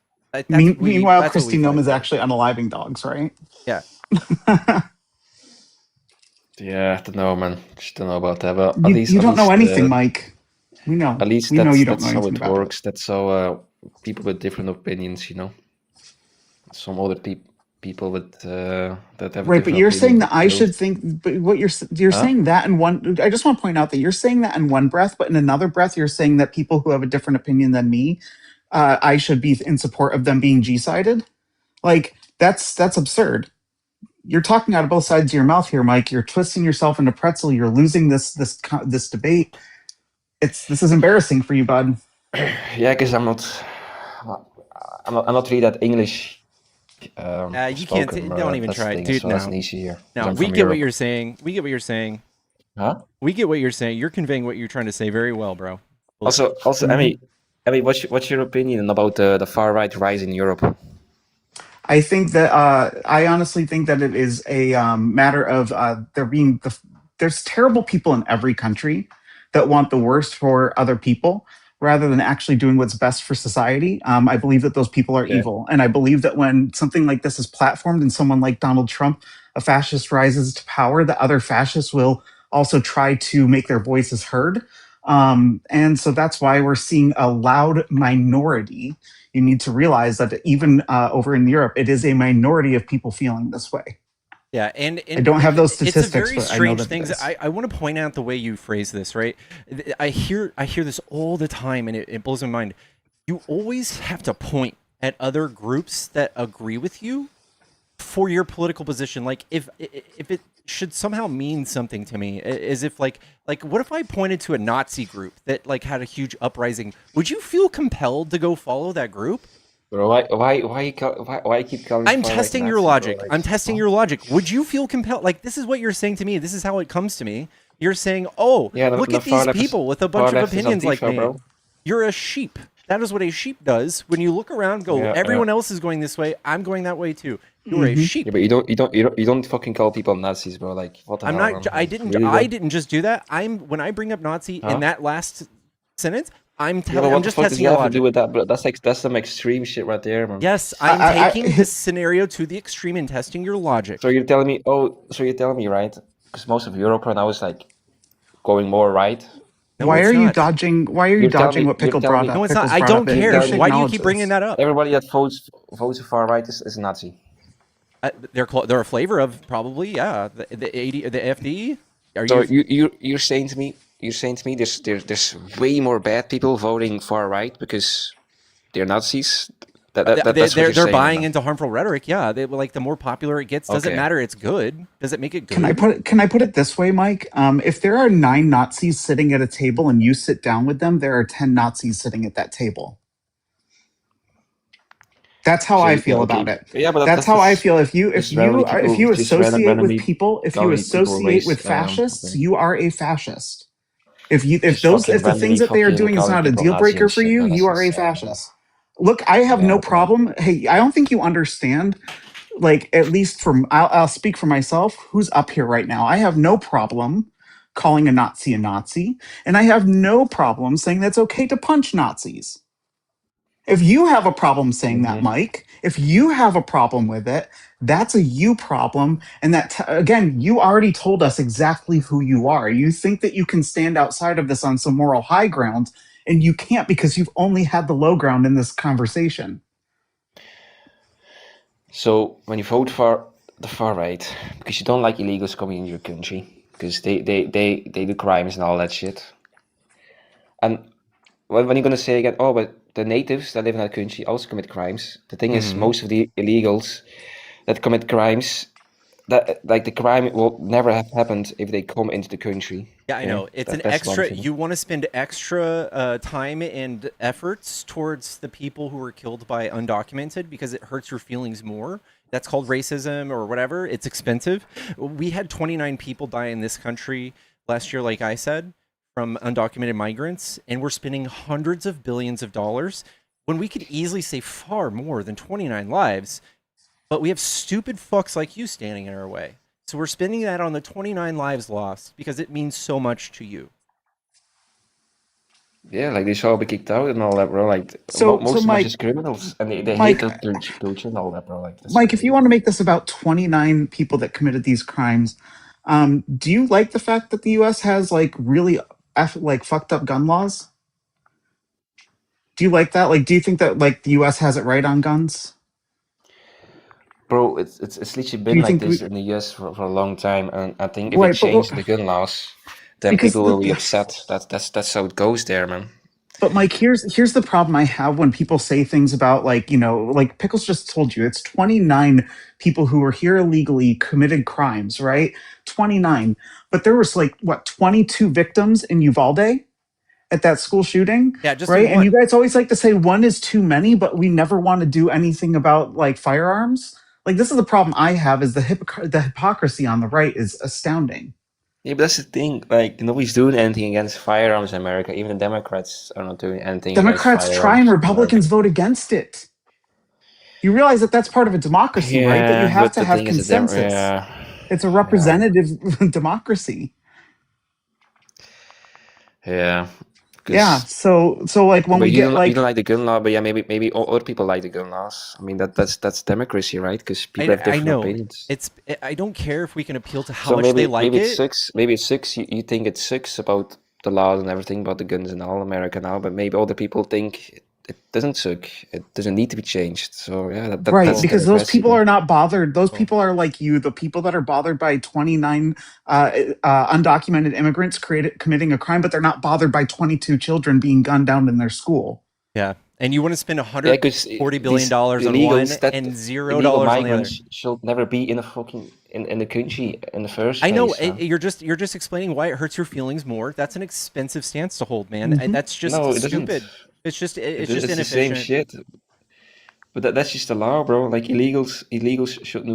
Meanwhile, That's what we Christy Nome fight is for. actually unaliving dogs, right? Yeah. Yeah, I don't know, man. Just don't know about that. But You don't know anything, Mike. We know. At least We know you don't that's know how anything it about it. works. That's how people with different opinions, Some other people with that have a Right, but different you're opinion saying that get I killed. should think. But what you're Huh? saying that in one. I just want to point out that you're saying that in one breath, but in another breath, you're saying that people who have a different opinion than me, I should be in support of them being G-sided. Like that's absurd. You're talking out of both sides of your mouth here, Mike. You're twisting yourself into pretzel. You're losing this debate. This is embarrassing for you, bud. Yeah, because I'm not really that English You can't. spoken, Don't bro. even That's the try, thing. dude. So that's No, an issue here. 'Cause no. I'm We from get what Europe. you're saying. We get what you're saying. Huh? We get what you're saying. You're conveying what you're trying to say very well, bro. Also, Mhm. Emmy, what's your opinion about the far right rise in Europe? I think that I honestly think that it is a matter of there's terrible people in every country that want the worst for other people rather than actually doing what's best for society. I believe that those people are Yeah. evil, and I believe that when something like this is platformed and someone like Donald Trump, a fascist, rises to power, that other fascists will also try to make their voices heard. And so that's why we're seeing a loud minority. You need to realize that even over in Europe, it is a minority of people feeling this way. Yeah, and I don't have those it's a statistics, very but I know strange that thing. it is. I want to point out the way you phrase this, right? I hear this all the time, and it blows my mind. You always have to point at other groups that agree with you for your political position. Like if it should somehow mean something to me. As if like what if I pointed to a Nazi group that like had a huge uprising? Would you feel compelled to go follow that group? Bro, why you keep calling? I'm far-right testing your Nazi, bro? logic. Like, I'm testing your logic. Would you feel compelled? Like, this is what you're saying to me. This is how it comes to me. You're saying, oh, yeah, look the at far these left is people with a far bunch of left is opinions like Antifa, me. bro. You're a sheep. That is what a sheep does. When you look around, go, Yeah, everyone else is going this way. I'm going that way too. You're a Mhm. sheep. Yeah, but you don't fucking call people Nazis, bro. Like, what the I'm hell? not. Man? I Like, didn't. really, I bro? didn't just do that. When I bring up Nazi Huh? in that last sentence, I'm Yeah, but telling. I'm what the just fuck does testing he your have to do logic. with that? But that's some extreme shit right there, man. Yes, I'm I- taking this scenario to the extreme and testing your logic. So you're telling me, right? Because most of Europe right now is like going more right. No, why it's are you not. dodging? Why are you You're telling dodging me- what you're Pickle telling brought me- up? No, it's not. Pickles I brought don't up. You care. should Why do you acknowledge keep bringing this. that up? Everybody that votes far right is a Nazi. They're a flavor of probably the 80 the FD. Are So you? you're saying to me there's way more bad people voting far right because they're Nazis. That's what you're They're saying. buying man. into harmful rhetoric. Yeah, like the more popular it gets, doesn't Okay. matter. It's good. Does it make it good? Can I put it this way, Mike? If there are 9 Nazis sitting at a table and you sit down with them, there are 10 Nazis sitting at that table. That's how I feel about it. Yeah, but That's how I feel. If you just associate with randomly people, if you calling people associate with race, fascists, okay. you are a fascist. If Just fucking the things randomly that they are fucking doing is calling not a people deal Nazi breaker and for shit, you, man, you that's are a insane, man. fascist. Look, I have Yeah, no okay. problem. Hey, I don't think you understand. Like, at least I'll speak for myself. Who's up here right now? I have no problem calling a Nazi, and I have no problem saying that's okay to punch Nazis. If you have a problem saying that, Mhm. Mike, if you have a problem with it, that's a you problem. And again, you already told us exactly who you are. You think that you can stand outside of this on some moral high ground, and you can't because you've only had the low ground in this conversation. So when you vote for the far right, because you don't like illegals coming in your country, because they do crimes and all that shit. And when you're gonna say again, oh, but the natives that live in that country also commit crimes. The thing is, Mhm. most of the illegals that commit crimes, that like the crime will never have happened if they come into the country. Yeah, I know. It's an That's one extra. thing. You want to spend extra time and efforts towards the people who were killed by undocumented because it hurts your feelings more. That's called racism or whatever. It's expensive. We had 29 people die in this country last year, like I said, from undocumented migrants, and we're spending hundreds of billions of dollars when we could easily save far more than 29 lives. But we have stupid fucks like you standing in our way. So we're spending that on the 29 lives lost because it means so much to you. Yeah, like they should all be kicked out and all that, bro. Like So most of them are Mike, just criminals, and they hate Mike, their culture and all that, bro. Like that's Mike, if crazy. you want to make this about 29 people that committed these crimes, do you like the fact that the U.S. has like really like fucked up gun laws? Do you like that? Like, do you think that like the U.S. has it right on guns? Bro, it's literally Do been you like think this in the US for a long time, and I think if you right? change the gun laws, then Because people will be upset. That's how it goes there, man. but Mike, here's the problem I have when people say things about like like Pickles just told you it's 29 people who were here illegally committed crimes, right? 29, but there was like what 22 victims in Uvalde at that school shooting, Yeah, just right? in And you one. guys always like to say one is too many, but we never want to do anything about like firearms. Like this is the problem I have is the hypocrisy on the right is astounding. Yeah, but that's the thing. Like nobody's doing anything against firearms in America. Even the Democrats are not doing anything against Democrats try and firearms in America. Republicans vote against it. You realize that that's part of a democracy, right? That you Yeah, have but to the have thing is, consensus. It's a representative democracy. yeah. Yeah. So like when But we get you don't like the gun law, but yeah, maybe other people like the gun laws. I mean that's democracy, right? Because people have I different know. opinions. I don't care if we can appeal to how So much they like maybe it. maybe it's six. You think it's six about the laws and everything about the guns in all America now, but maybe other people think it doesn't suck. It doesn't need to be changed. So yeah, right, that's because those democracy, people man. are not bothered. Those people are like you, the people that are bothered by 29 undocumented immigrants committing a crime, but they're not bothered by 22 children being gunned down in their school. Yeah, and you want to spend Yeah, because $140 billion on one and $0 illegal on the other. migrants should never be in a fucking in the country in the first I know place. So. you're just explaining why it hurts your feelings more. That's an expensive stance to hold, man. That's just No, it stupid. doesn't. It's just It's inefficient. the same shit. But that's just the law, bro. Like illegals should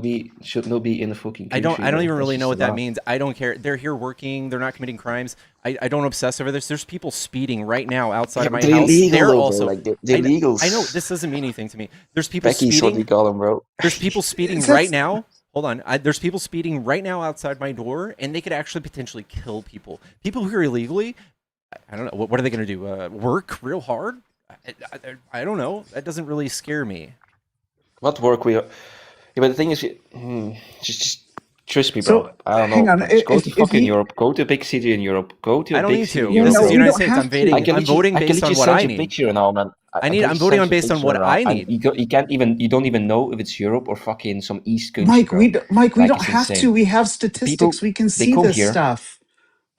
not be in the fucking country. I don't bro. even That's really just know what the that law. means. I don't care. They're here working. They're not committing crimes. I don't obsess over this. There's people speeding right now outside Yeah, of my but they're house. illegal, They're though, also. bro. Like they're illegals. I know this doesn't mean anything to me. There's people Becky's what we speeding. call them, bro. There's people speeding It's right just- now. Hold on. There's people speeding right now outside my door, and they could actually potentially kill people. People who are illegally. I don't know. What are they going to do? Work real hard? I don't know. That doesn't really scare me. What work we? Yeah, but the thing is, just trust me, So, bro. I don't hang know. on, Just go if- to if fucking you- Europe. Go to a big city in Europe. Go to a I don't big need city to. in Yeah, This no, is the you United don't States. have I'm to. voting. I I'm voting based on what I send you a need. picture now, man. I'm voting on based on what I need. You can't even. You don't even know if it's Europe or fucking some East country, Mike, bro. we Like, don't it's have to. insane. We have statistics. We can they see come this here. stuff.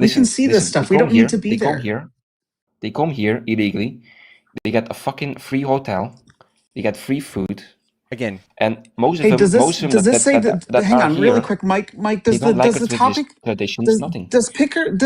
We can see this stuff. We don't need to be They there. come here. They come here illegally. They get a fucking free hotel. They get free food. Again, And most of Hey, them, does most of them this say that? Hang are on, here, really quick, Mike. they Does don't like the our topic traditions, nothing. does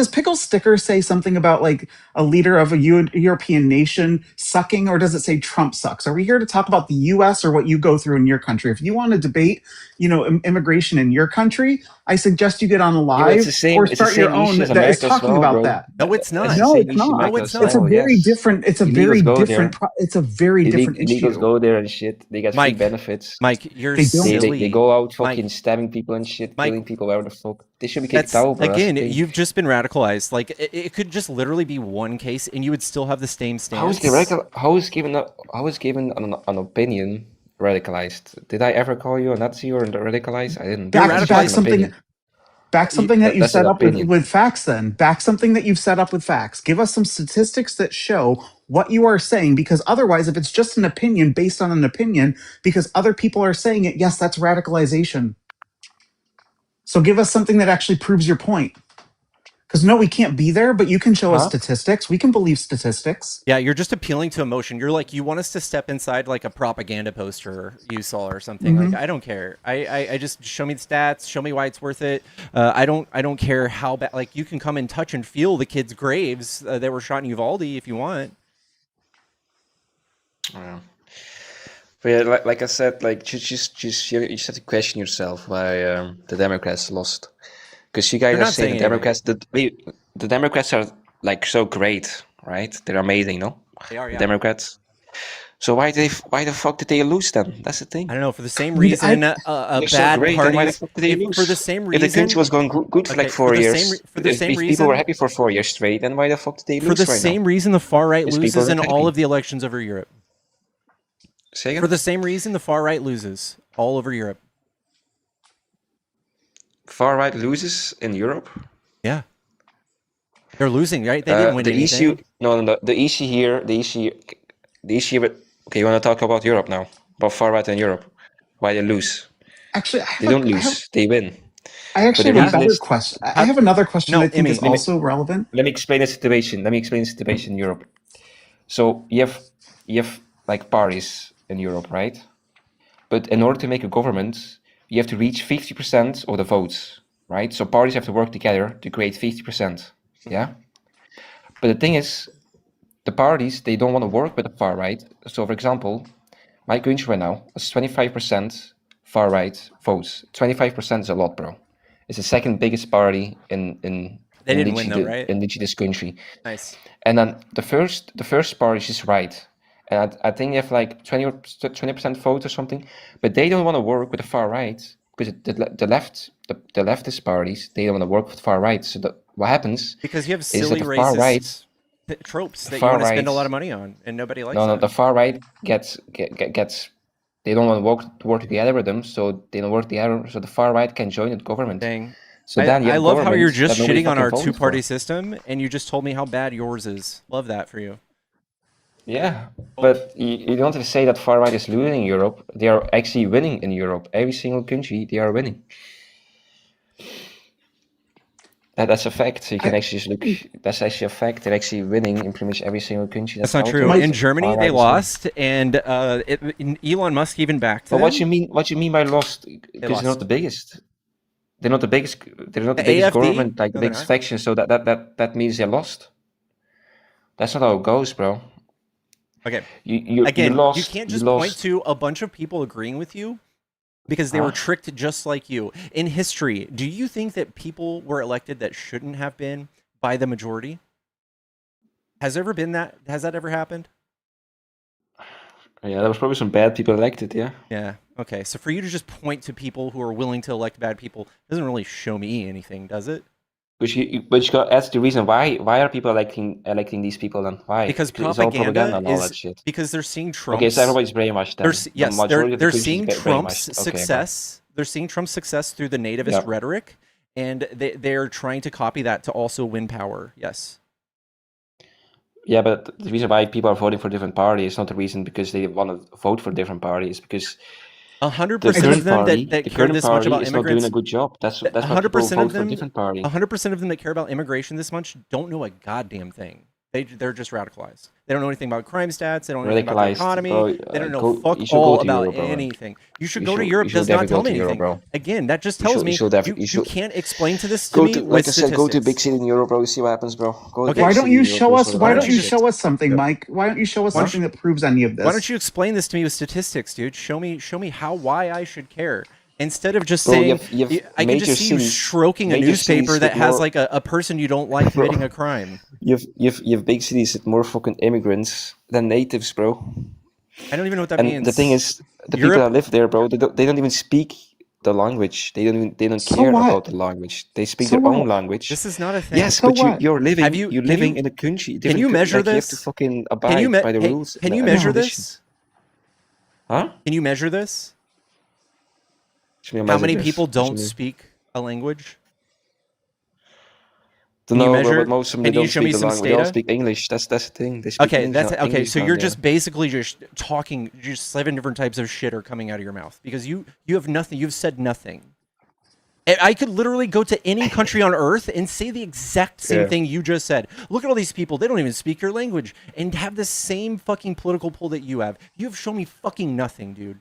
Pickle Sticker say something about like a leader of a European nation sucking, or does it say Trump sucks? Are we here to talk about the U.S. or what you go through in your country? If you want to debate, immigration in your country, I suggest you get on a Yeah, live it's the same. or It's the start your same own issue as that is America as talking well, about bro. that. no, it's not. That's the No, same it's issue not. No, America it's as not. It's a well, very yes. different. It's a Illegals very go different. there. It's a very different Illegals issue. go there and shit. They get free Mike, benefits. Mike, you're They don't. silly. They go out Mike, fucking stabbing people and shit, Mike, killing people. Whatever the fuck. They should be kicked that's out, bro. again. That's the thing. You've just been radicalized. Like it could just literally be one case, and you would still have the same stance. How is given an opinion radicalized? Did I ever call you a Nazi or radicalized? I didn't. You're Back radicalized. something. Back something that you've That's an set up opinion. with facts. Then back something that you've set up with facts. Give us some statistics that show what you are saying, because otherwise, if it's just an opinion based on an opinion because other people are saying it, yes, that's radicalization. So give us something that actually proves your point. Because no, we can't be there, but you can show us statistics. We can believe statistics. Yeah, you're just appealing to emotion. You're like, you want us to step inside like a propaganda poster you saw or something. Like, I don't care. I just show me the stats, show me why it's worth it. I don't care how bad. Like, you can come and touch and feel the kids' graves that were shot in Uvalde if you want. Yeah. But yeah, like I said, like you just have to question yourself why the Democrats lost, because you guys They're are not saying saying the Democrats the Democrats are like so great, right? They're amazing, no? They are, The yeah. Democrats. So why the fuck did they lose then? That's the thing. I don't know. For the same reason, a They're so bad great, then party. why the fuck did they lose? For the same If the reason, country was going good for like okay, 4 years, for the if same people reason, were happy for 4 years straight, then why the fuck did they lose for the right same now? reason, the far right Because people loses are in not all happy. of the elections over Europe. Say again? For the same reason, the far right loses all over Europe. Far right loses in Europe. Yeah, they're losing, right? They didn't win the anything. issue, no. The issue here, the issue. Okay, you want to talk about Europe now? About far right in Europe? Why they lose? Actually, They don't lose. They win. I actually the have a reason better is- question. I have another question No, I think is Emmy, also relevant. Let me explain the situation. In Europe. So you have like parties in Europe, right? But in order to make a government, you have to reach 50% of the votes, right? So parties have to work together to create 50%. Yeah. But the thing is, the parties, they don't want to work with the far right. So, for example, my country right now is 25% far right votes. 25% is a lot, bro. It's the second biggest party in They didn't win though, right? indigenous country. Nice. And then the first party is just right. And I think they have like 20% vote or something. But they don't want to work with the far right because the leftist parties, they don't want to work with the far right. So what happens? Because you have that silly the far racist right- tropes that you far want to spend a right- lot of money on, and nobody likes No, that. the far right gets they don't want to work together with them, so they don't work together. So the far right can join the government. Dang. So then you I have love how you're governments just that nobody shitting on fucking our voted for. two-party system, and you just told me how bad yours is. Love that for you. Yeah, but you don't have to say that far right is losing in Europe. They are actually winning in Europe. Every single country, they are winning. That's a fact. So you can actually just look. That's actually a fact. They're actually winning in pretty much every single country. That's not out true. there. In Germany, Far right they is winning. lost, and Elon Musk even backed them. But what you mean by lost? Because lost. they're not the biggest. They're not the biggest. They're not the The biggest AFD? government, like the No, they're biggest not. faction. So that means they lost. That's not how it goes, bro. Okay. You Again, lost. you can't You just point lost. to a bunch of people agreeing with you because they were Huh? tricked just like you. In history, do you think that people were elected that shouldn't have been by the majority? Has there ever been that? Has that ever happened? Yeah, there was probably some bad people elected. Yeah. Yeah. Okay. So for you to just point to people who are willing to elect bad people doesn't really show me anything, does it? But you got that's the reason why are people electing these people then? Why? Because It's all propaganda propaganda and all is that shit. because they're seeing Okay, so Trump's. everybody's brainwashed then. The Yes, majority of the they're country is seeing Trump's brainwashed. Okay, bro. success. They're seeing Trump's success through the nativist Yeah. rhetoric, and they're trying to copy that to also win power. Yes. Yeah, but the reason why people are voting for different parties is not the reason because they want to vote for different parties. Because 100% of them that the care current this much party about is not doing immigrants. a good job. That's why people 100% of vote for a them. different party. 100% of them that care about immigration this much don't know a goddamn thing. They're just radicalized. They don't know anything about crime stats. They don't know anything about the Radicalized, economy. bro. They don't know You should fuck all go to about Europe, bro. anything. You should You go to should- Europe. you should Does not definitely tell go me to Europe, anything. bro. Again, that just You tells should- me you should def- you you should- can't explain to this to Go me to, with like I said, go to a big statistics. city in Europe, bro. You see what happens, bro. Go to a Okay. big Why city don't in you Europe, show bro, us? sort of Why that don't you shit. show us something, Yep. Mike? Why don't you show us Why don't something that proves any of this? Why don't you explain this to me with statistics, dude? Show me why I should care. Instead of just Bro, saying, you've I can major just see you cities- stroking a major newspaper cities that with has more- like a person you don't like Bro. committing a crime. You've big cities with more fucking immigrants than natives, bro. I don't even know what that And means. the thing is, the Europe- people that live there, bro, they don't even speak the language. They don't So care what? about the language. They speak So their own what? language. This is not a thing. Yes, So but what? you're living. Have you- You're can living you- in a country. Can you measure like, this? You have to fucking abide by the rules. Can you and measure conditions. this? Huh? Can you measure this? Should we How measure many this? people What do you don't mean? speak a language? Don't Can you know, bro, measure- but most of them can they you don't show me speak the some language. They all data? speak English. That's the thing. They speak Okay, English, that's okay. English So down you're there. just basically just talking. Just 7 different types of shit are coming out of your mouth because you have nothing. You've said nothing. I could literally go to any country on earth and say the exact same Yeah. thing you just said. Look at all these people. They don't even speak your language and have the same fucking political pull that you have. You have shown me fucking nothing, dude.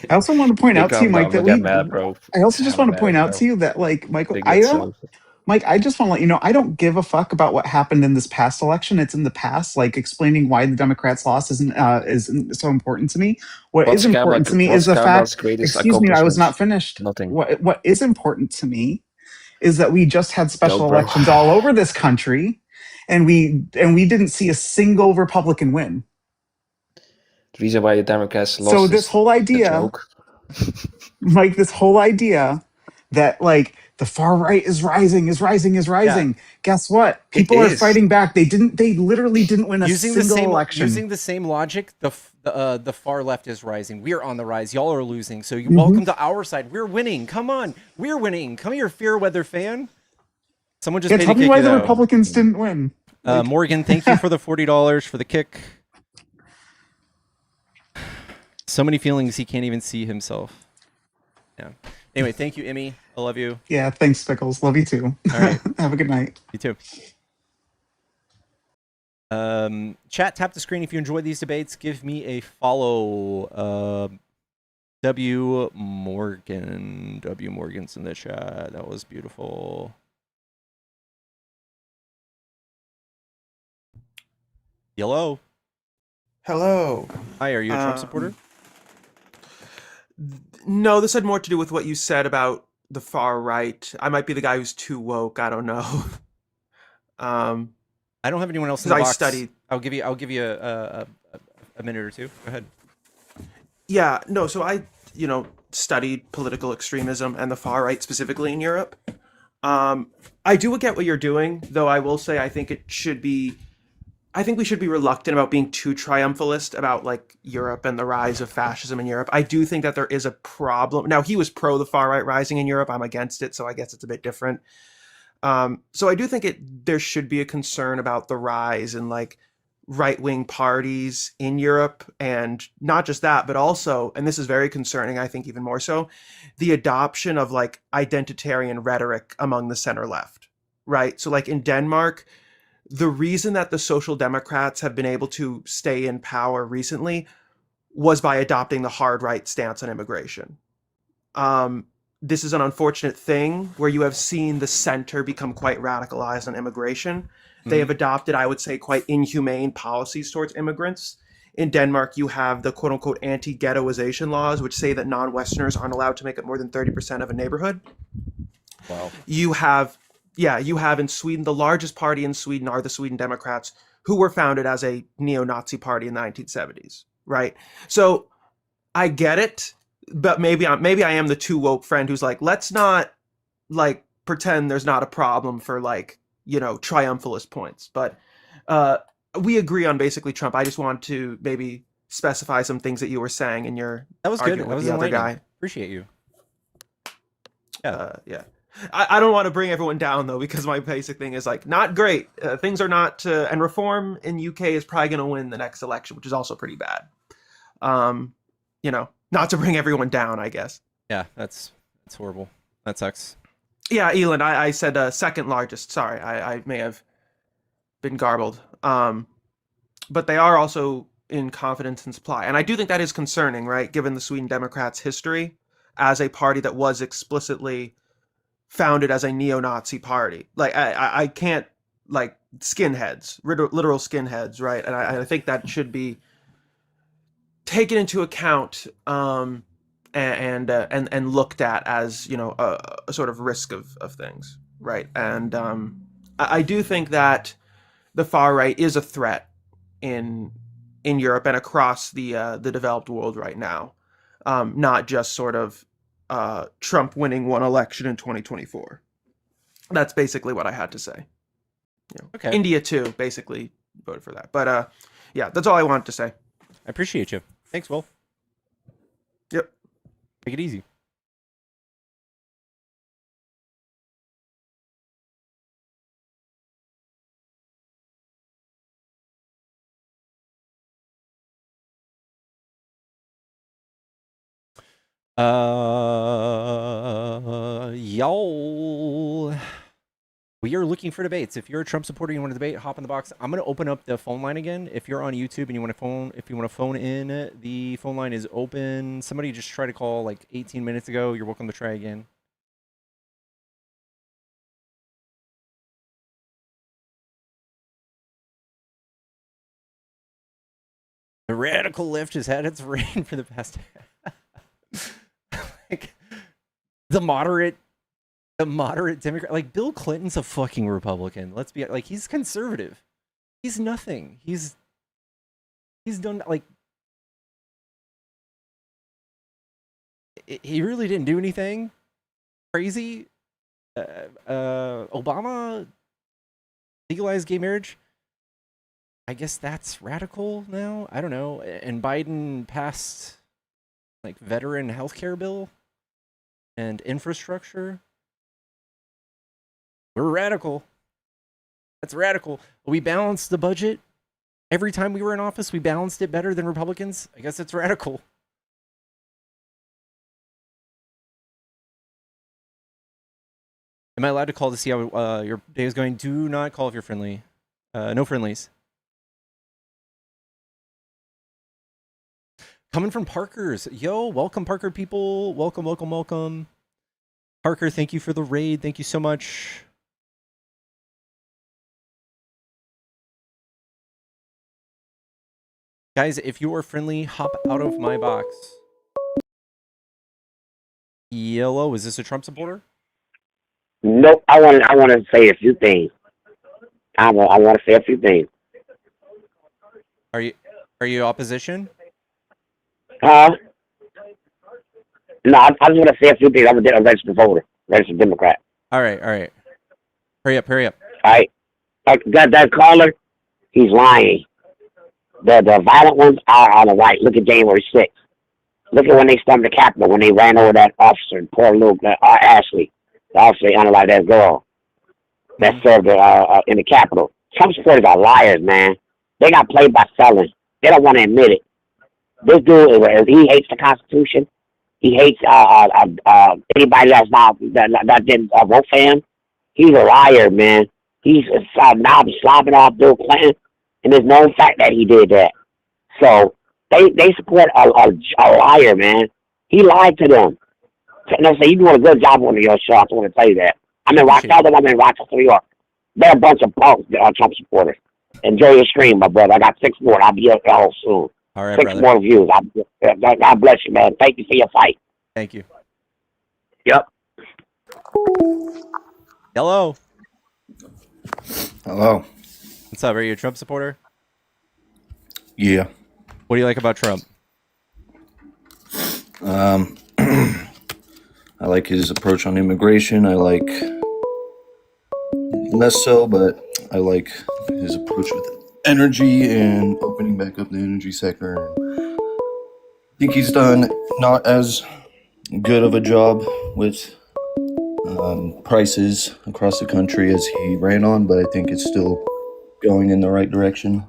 I also want to point Hey, out to calm you, Mike, down, that don't we. get mad, bro. I also just I'm want to mad, point out bro. to you that, like, Michael, Big I get don't. so. Mike, I just want to let you know, I don't give a fuck about what happened in this past election. It's in the past. Like, explaining why the Democrats lost isn't so important to me. What is important to me is the Kamala's fact. greatest Excuse me, I was not accomplishment? finished. Nothing. What is important to me is that we just had special Go, bro. elections all over this country, and we didn't see a single Republican win. The reason why the Democrats lost So is this whole a idea, joke. Mike, this whole idea that, like, the far right is rising. Guess what? People are is. fighting back. They literally didn't win a Using the single same election. using the same logic, the far left is rising. We're on the rise. Y'all are losing. So Mm-hmm. welcome to our side. We're winning. Come on, we're winning. Come here, fair weather fan. Someone just Yeah, paid tell to me kick why you, the though. Republicans didn't win. Morgan, thank you for the $40 for the kick. So many feelings he can't even see himself. Yeah. Anyway, thank you, Emmy. I love you. Yeah, thanks, Pickles. Love you too. All right. Have a good night. You too. Chat, tap the screen if you enjoy these debates. Give me a follow. W Morgan's in the chat. That was beautiful. Yellow. Hello. Hi, are you a Trump supporter? No, this had more to do with what you said about the far right. I might be the guy who's too woke. I don't know. I don't have anyone else in the 'cause I box. studied- I'll give you a minute or two. Go ahead. Yeah, no, so I, studied political extremism and the far right specifically in Europe. I do get what you're doing, though I will say I think we should be reluctant about being too triumphalist about, like, Europe and the rise of fascism in Europe. I do think that there is a problem. Now, he was pro the far right rising in Europe. I'm against it, so I guess it's a bit different. So I do think there should be a concern about the rise in, like, right-wing parties in Europe, and not just that, but also, and this is very concerning, I think even more so, the adoption of, like, identitarian rhetoric among the center left, right? So, like, in Denmark, the reason that the Social Democrats have been able to stay in power recently was by adopting the hard right stance on immigration. this is an unfortunate thing where you have seen the center become quite radicalized on immigration. They have adopted, I would say, quite inhumane policies towards immigrants. In Denmark, you have the quote unquote anti ghettoization laws, which say that non Westerners aren't allowed to make up more than 30% of a neighborhood. Wow. You have in Sweden, the largest party in Sweden are the Sweden Democrats, who were founded as a neo-Nazi party in the 1970s, right? So I get it, but maybe I am the too woke friend who's like, let's not like pretend there's not a problem for like, triumphalist points. But we agree on basically Trump. I just want to maybe specify some things that you were saying in your That was good. argument That with was the other enlightening. guy. Appreciate you. Yeah. I don't want to bring everyone down though, because my basic thing is like not great. Things are not, and reform in UK is probably going to win the next election, which is also pretty bad. Not to bring everyone down, I guess. Yeah, that's horrible. That sucks. Yeah, Elon, I said second largest. Sorry, I may have been garbled. But they are also in confidence and supply, and I do think that is concerning, right? Given the Sweden Democrats' history as a party that was explicitly founded as a neo-Nazi party. Like I can't, like, skinheads, literal skinheads, right? And I think that should be taken into account and looked at as a sort of risk of things, right? And I do think that the far right is a threat in Europe and across the developed world right now, not just sort of Trump winning one election in 2024. That's basically what I had to say. Okay. India too, basically voted for that. But yeah, that's all I wanted to say. I appreciate you. Thanks, Will. Yep. Take it easy. Y'all, we are looking for debates. If you're a Trump supporter, you want to debate, hop in the box. I'm going to open up the phone line again. If you're on YouTube and you want to phone in, the phone line is open. Somebody just tried to call like 18 minutes ago. You're welcome to try again. The radical left has had its reign for the past like the moderate Democrat, like Bill Clinton's a fucking Republican. Let's be like, he's conservative. He's nothing. He's done like he really didn't do anything crazy. Obama legalized gay marriage. I guess that's radical now. I don't know. And Biden passed like veteran healthcare bill and infrastructure. We're radical. That's radical. We balanced the budget. Every time we were in office, we balanced it better than Republicans. I guess it's radical. Am I allowed to call to see how your day is going? Do not call if you're friendly. No friendlies. Coming from Parker's. Yo, welcome, Parker people. Welcome, welcome, welcome. Parker, thank you for the raid. Thank you so much. Guys, if you are friendly, hop out of my box. Yellow, is this a Trump supporter? Nope. I want to say a few things. I want to say a few things. Are you opposition? No, I just want to say a few things. I'm a registered voter, registered Democrat. All right. Hurry up. All right. Like that caller, he's lying. The violent ones are on the right. Look at January 6th. Look at when they stormed the Capitol, when they ran over that officer, poor little Ashley, the officer unalived that girl that served in the Capitol. Trump supporters are liars, man. They got played by felons. They don't want to admit it. This dude, he hates the Constitution. He hates anybody that didn't vote for him. He's a liar, man. He's now slobbing off Bill Clinton, and there's no fact that he did that. So they support a liar, man. He lied to them. No, say you're doing a good job on your show. I just want to tell you that. I'm in Appreciate Rochester. I'm in Rochester, New York. They're a bunch of punks that are Trump supporters. Enjoy your stream, my brother. I got 6 more. I'll be up all soon. All right, 6 brother. more views. God bless you, man. Thank you for your fight. Thank you. Yep. Hello. Hello. What's up? Are you a Trump supporter? Yeah. What do you like about Trump? I like his approach on immigration. I like less so, but I like his approach with energy and opening back up the energy sector. I think he's done not as good of a job with prices across the country as he ran on, but I think it's still going in the right direction.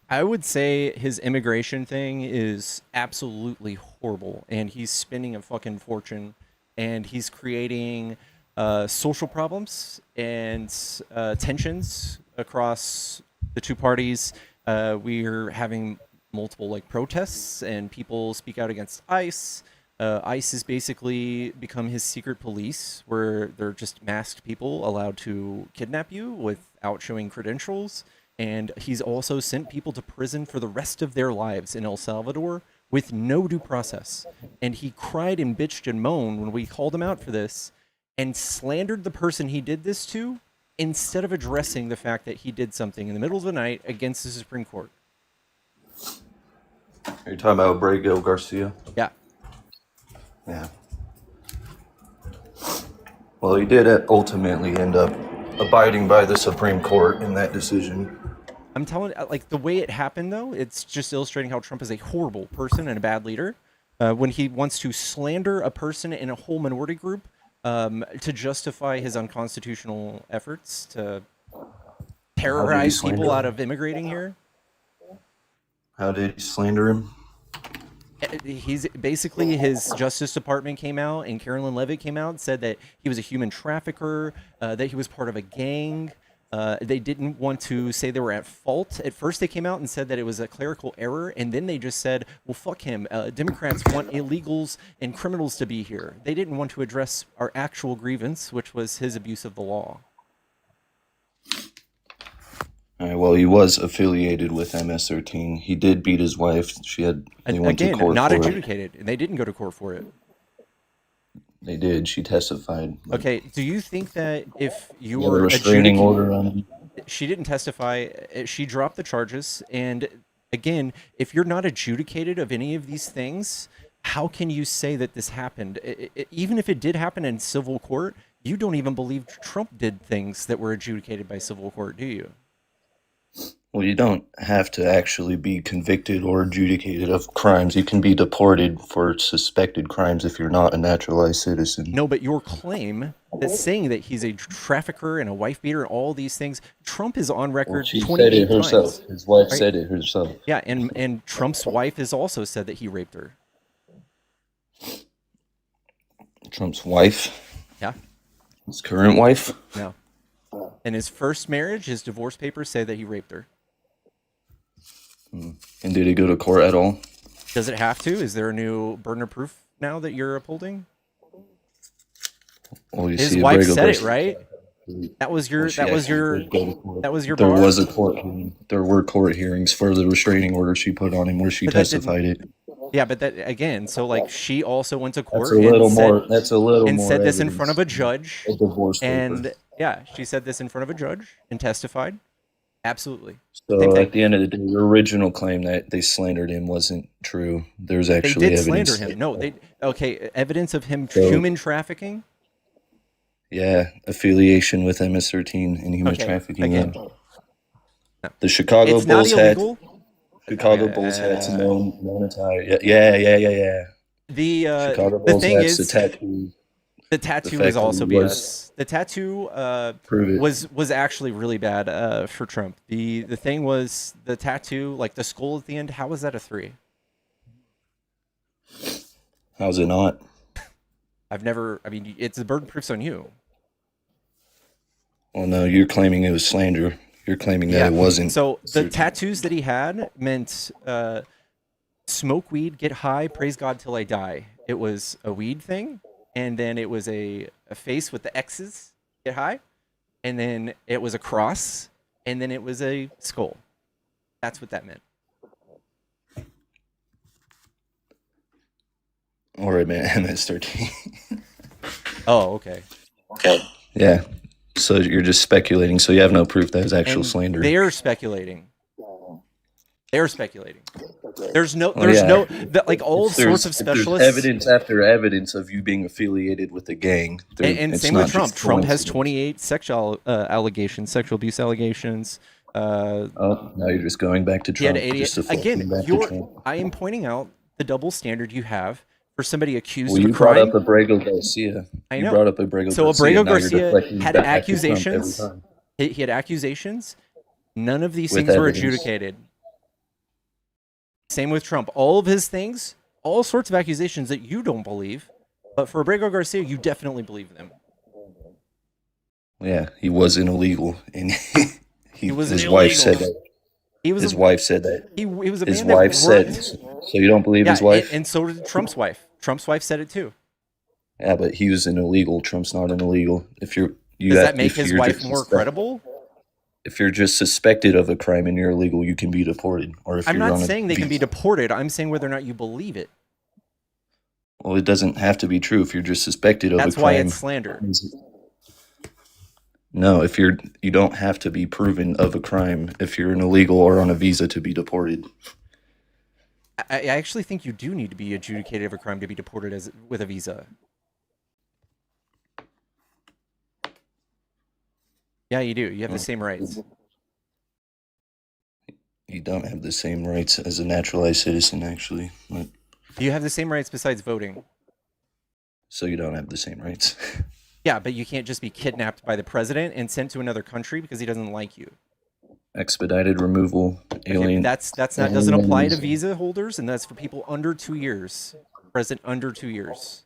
I would say his immigration thing is absolutely horrible, and he's spending a fucking fortune, and he's creating social problems and tensions across the two parties. We're having multiple like protests, and people speak out against ICE. ICE has basically become his secret police, where they're just masked people allowed to kidnap you without showing credentials. And he's also sent people to prison for the rest of their lives in El Salvador with no due process. And he cried and bitched and moaned when we called him out for this and slandered the person he did this to instead of addressing the fact that he did something in the middle of the night against the Supreme Court. Are you talking about Abrego Garcia? Yeah. Yeah. Well, he did ultimately end up abiding by the Supreme Court in that decision. I'm telling, like, the way it happened, though, it's just illustrating how Trump is a horrible person and a bad leader. When he wants to slander a person in a whole minority group to justify his unconstitutional efforts to terrorize people out of immigrating here. How did he slander him? He's basically, his Justice Department came out, and Carolyn Levitt came out and said that he was a human trafficker, that he was part of a gang. They didn't want to say they were at fault. At first, they came out and said that it was a clerical error, and then they just said, well, fuck him. Democrats want illegals and criminals to be here. They didn't want to address our actual grievance, which was his abuse of the law. All right, well, he was affiliated with MS-13. He did beat his wife. They went to court not for adjudicated, and they didn't go to court for it. They did. She testified. Okay, do you think that if you He had a were restraining order on him. She didn't testify, she dropped the charges, and again, if you're not adjudicated of any of these things, how can you say that this happened? Even if it did happen in civil court, you don't even believe Trump did things that were adjudicated by civil court, do you? Well, you don't have to actually be convicted or adjudicated of crimes. You can be deported for suspected crimes if you're not a naturalized citizen. No, but your claim that saying that he's a trafficker and a wife beater and all these things, Trump is on record 28 She said it herself. times. His wife Right? said it herself. Yeah, and Trump's wife has also said that he raped her. Trump's wife? Yeah. His current wife? No. In his first marriage, his divorce papers say that he raped her. And did he go to court at all? Does it have to? Is there a new burden of proof now that you're upholding? Well, you His see, wife Abrego said it, Garcia- right? That was your. Well, she That was actually your. did go to court. That was your. There bar? was a court hearing. There were court hearings for the restraining order she put on him where she But that didn't- testified it. Yeah, but that again. So like, she also went to court That's a little and more. said, That's a little and more. said this in evidence front of a judge. of divorce And paper. yeah, she said this in front of a judge and testified. Absolutely. So Same thing. at the end of the day, your original claim that they slandered him wasn't true. There's They actually did evidence. slander him. No, they okay. Evidence of him So- human trafficking. Yeah, affiliation with MS-13 and human Okay, trafficking. again. Yeah. The Chicago It's not Bulls had illegal. Chicago Bulls hats known attire. Yeah. The Chicago the Bulls thing hats, is, the tattoo. the tattoo fact is that also he was- BS. The tattoo Prove it. was actually really bad for Trump. The thing was the tattoo, like the skull at the end. How was that a 3? How's it not? I've never. I mean, it's the burden proof's on you. Well, no, you're claiming it was slander. You're claiming that it wasn't. So the certain. tattoos that he had meant smoke weed, get high, praise God till I die. It was a weed thing, and then it was a face with the X's, get high, and then it was a cross, and then it was a skull. That's what that meant. Or it meant MS-13. Oh, okay. Yeah. So you're just speculating. So you have no proof that is actual And slander. they're speculating. They're speculating. There's no, Well, yeah. like all If there's- sorts of if there's specialists. evidence after evidence of you being affiliated with a gang. And it's same not with Trump. just Trump has coincidence. 28 sexual allegations, sexual abuse allegations. Oh, now you're just going back to He had Trump. 88. Just deflecting Again, back to Trump. I am pointing out the double standard you have for somebody accused Well, of you a brought crime. up Abrego Garcia. I You know. brought up Abrego So Garcia. Abrego now you're Garcia deflecting had back to Trump accusations. every time. He had accusations. None of these With things were evidence. adjudicated. Same with Trump. All of his things, all sorts of accusations that you don't believe, but for Abrego Garcia, you definitely believe them. Yeah, he wasn't illegal, and He was his an wife illegal. said that. He was His a, wife said that. he was a His man wife that said. worked. So you don't believe Yeah, his wife? and so did Trump's wife. Trump's wife said it too. Yeah, but he was an illegal. Trump's not an illegal. If you're, you Does have, that make if his you're wife just more suspect- credible? If you're just suspected of a crime and you're illegal, you can be deported. Or if I'm you're not on a saying they can be visa. deported. I'm saying whether or not you believe it. Well, it doesn't have to be true if you're just suspected of That's a why crime. it's slander. No, if you don't have to be proven of a crime if you're an illegal or on a visa to be deported. I actually think you do need to be adjudicated of a crime to be deported with a visa. Yeah, you do. You have the same rights. You don't have the same rights as a naturalized citizen, actually. But, You have the same rights besides voting. so you don't have the same rights. Yeah, but you can't just be kidnapped by the president and sent to another country because he doesn't like you. Expedited removal, alien. That's not doesn't apply to visa holders, and that's for people under 2 years. President under 2 years.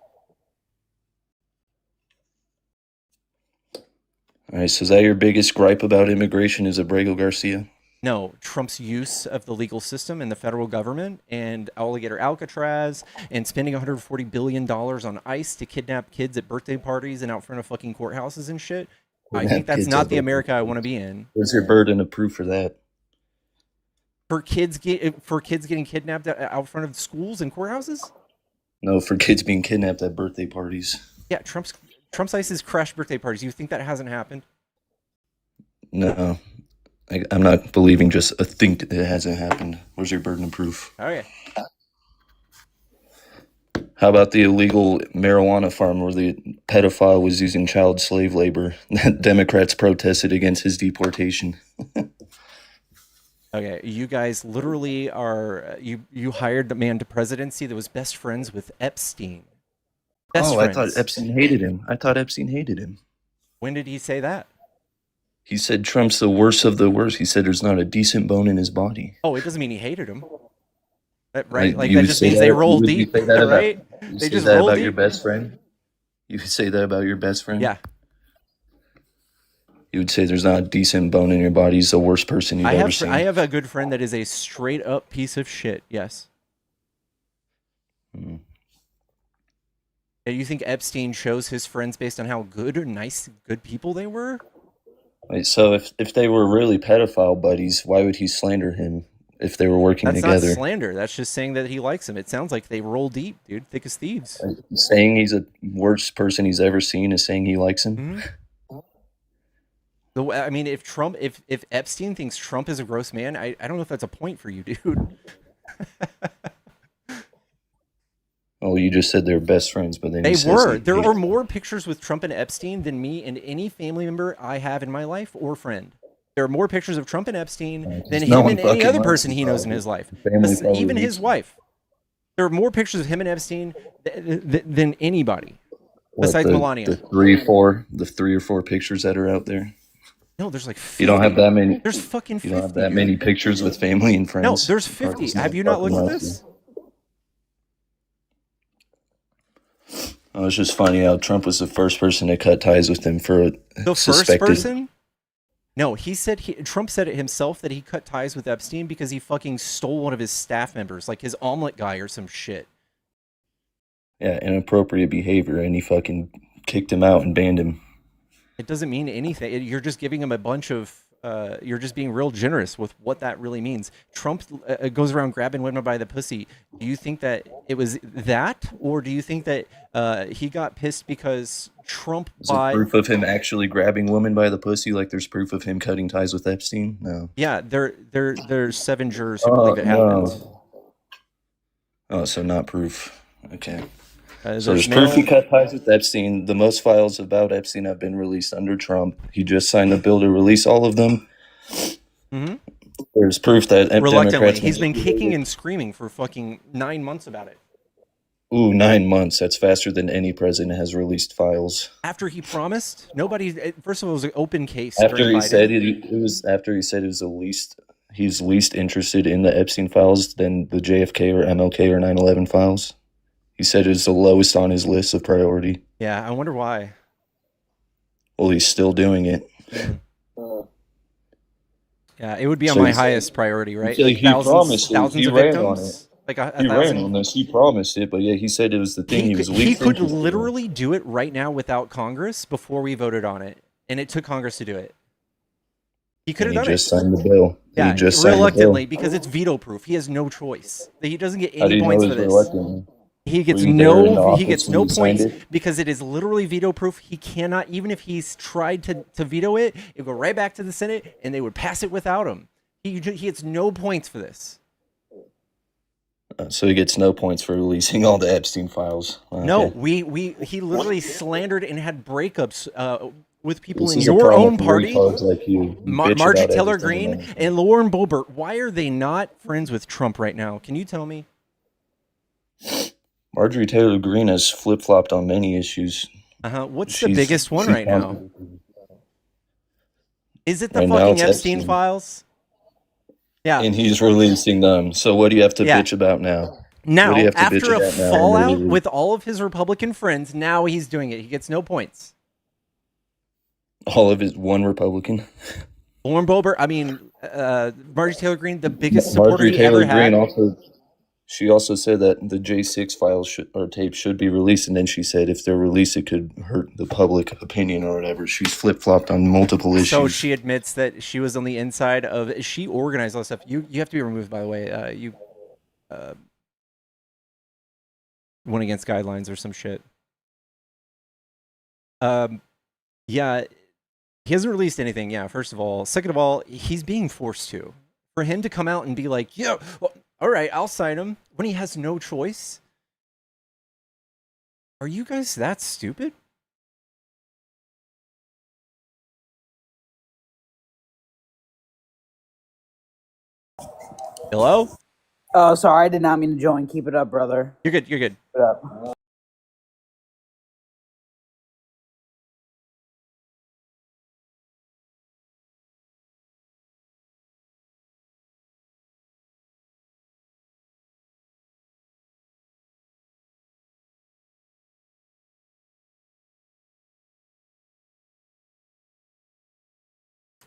All right, so is that your biggest gripe about immigration is Abrego Garcia? No, Trump's use of the legal system and the federal government and alligator Alcatraz and spending $140 billion on ICE to kidnap kids at birthday parties and out front of fucking courthouses and shit. I think that's not the America I want to be in. Where's your burden of proof for that? For kids getting kidnapped out front of schools and courthouses? No, for kids being kidnapped at birthday parties. Yeah, Trump's ICE has crashed birthday parties. You think that hasn't happened? No, I'm not believing just a think that it hasn't happened. Where's your burden of proof? Okay. How about the illegal marijuana farm where the pedophile was using child slave labor? Democrats protested against his deportation. Okay, you guys literally are you hired the man to presidency that was best friends with Epstein. Best friends. I thought Epstein hated him. When did he say that? He said Trump's the worst of the worst. He said there's not a decent bone in his body. Oh, it doesn't mean he hated him. Right? Like you that would just say means they that- roll you would deep, say that about- right? You They say just that roll about deep. your best friend? You would say that about your best friend? Yeah. You would say there's not a decent bone in your body. He's the worst person you've ever seen. I have a good friend that is a straight up piece of shit. Yes. Hmm. And you think Epstein chose his friends based on how good or nice, good people they were? Wait, so if they were really pedophile buddies, why would he slander him if they were working That's together? not slander. That's just saying that he likes him. It sounds like they roll deep, dude. Thick as thieves. Saying he's the worst person he's ever seen is saying he likes him? Mhm. I mean, if Epstein thinks Trump is a gross man, I don't know if that's a point for you, dude. Oh, you just said they're best friends, but then They he says were. he There hates are him. more pictures with Trump and Epstein than me and any family member I have in my life or friend. There are more pictures of Trump and Epstein than no him one and any fucking other likes person him, he knows in probably. his life. Family probably Even hates his him. wife. There are more pictures of him and Epstein than anybody What, besides the, Melania. The three or four pictures that are out there. No, there's like 50. You don't have that many. There's fucking 50. You don't have that many pictures with family and friends. No, there's It's hard 50. to Have you not fucking looked at love this? you. Oh, it's just funny how Trump was the first person to cut ties with him for The first suspected. person? No, Trump said it himself that he cut ties with Epstein because he fucking stole one of his staff members, like his omelet guy or some shit. Yeah, inappropriate behavior, and he fucking kicked him out and banned him. It doesn't mean anything. You're just giving him a bunch of. You're just being real generous with what that really means. Trump goes around grabbing women by the pussy. Do you think that it was that, or do you think that he got pissed because Trump Is there proof of him actually grabbing women by the pussy? Like there's proof of him cutting ties with Epstein? No. Yeah, there's 7 jurors who believe it happened. Oh, so not proof. Okay. So There's there's proof he cut ties with Epstein. The most files about Epstein have been released under Trump. He just signed a bill to release all of them. Mm-hmm. There's proof that Reluctantly, Democrats he's been kicking and screaming for fucking 9 months about it. Ooh, 9 months. That's faster than any president has released files. After he promised, nobody. First of all, it was an open case. After he Biden. said it was after he said it was the least. He's least interested in the Epstein files than the JFK or MLK or 9/11 files. He said it was the lowest on his list of priority. Yeah, I wonder why. Well, he's still doing it. Yeah, it would be on my highest priority, right? He promised it. Thousands He of ran victims. on it. Like a He thousand. ran on this. He promised it, but yeah, he said it was the thing he was least He could interested in. literally do it right now without Congress before we voted on it, and it took Congress to do it. He could have done He just it. signed the bill. Yeah, he just signed reluctantly the bill. because it's veto proof. He has no choice. He doesn't get How do any you know points it for was this. reluctant? He gets Were you there in the no. He office gets when no you signed points it? because it is literally veto proof. He cannot, even if he's tried to veto it, it would go right back to the Senate, and they would pass it without him. He gets no points for this. So he gets no points for releasing all the Epstein files. Okay. No, he literally slandered and had breakups with people This in is a your problem own for party. retards like you. You bitch Margie about Taylor everything Greene about- and Lauren Boebert. Why are they not friends with Trump right now? Can you tell me? Marjorie Taylor Greene has flip flopped on many issues. What's the biggest one right now? Is it the Right now fucking it's Epstein Epstein. files? Yeah. And he's releasing them. So what do you have to Yeah. bitch about now? Now, What do you have to bitch after a about now? fallout Literally. with all of his Republican friends, now he's doing it. He gets no points. All of his one Republican. Lauren Boebert, I mean, Margie Taylor Greene, the biggest supporter Marjorie he Taylor ever had. Greene she also said that the J6 files or tapes should be released, and then she said if they're released, it could hurt the public opinion or whatever. She's flip flopped on multiple issues. So she admits that she was on the inside of. She organized all this stuff. You have to be removed, by the way. You went against guidelines or some shit. Yeah, he hasn't released anything. Yeah, first of all. Second of all, he's being forced to. For him to come out and be like, yeah, well, all right, I'll sign him when he has no choice. Are you guys that stupid? Hello? Oh, sorry, I did not mean to join. Keep it up, brother. You're good. You're good. Keep it up.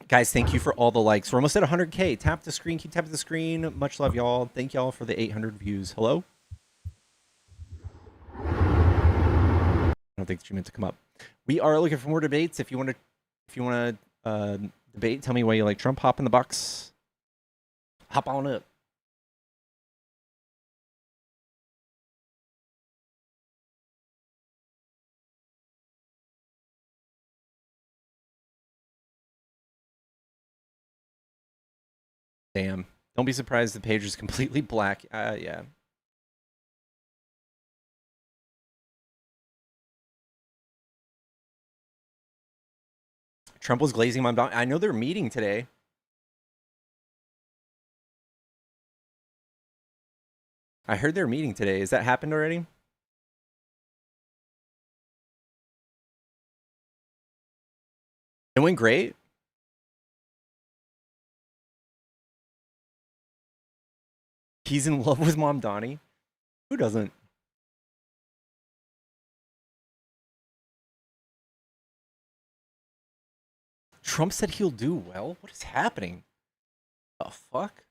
Guys, thank you for all the likes. We're almost at 100K. Tap the screen. Keep tapping the screen. Much love, y'all. Thank y'all for the 800 views. Hello? I don't think that you meant to come up. We are looking for more debates. If you want to debate, tell me why you like Trump. Hop in the box. Hop on up. Damn. Don't be surprised the page is completely black. Yeah. Trump was glazing my mouth. I know they're meeting today. I heard they're meeting today. Has that happened already? It went great. He's in love with Mom Donnie. Who doesn't? Trump said he'll do well? What is happening? The fuck?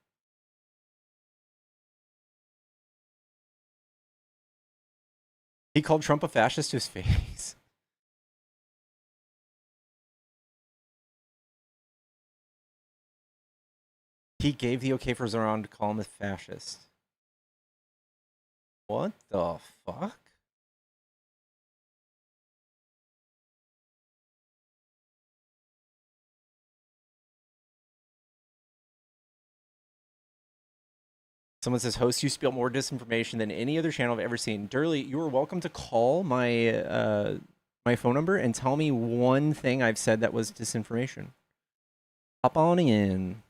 He called Trump a fascist to his face. He gave the okay for Zoran to call him a fascist. What the fuck? Someone says, host, you spill more disinformation than any other channel I've ever seen. Durley, you are welcome to call my my phone number and tell me one thing I've said that was disinformation. Hop on in.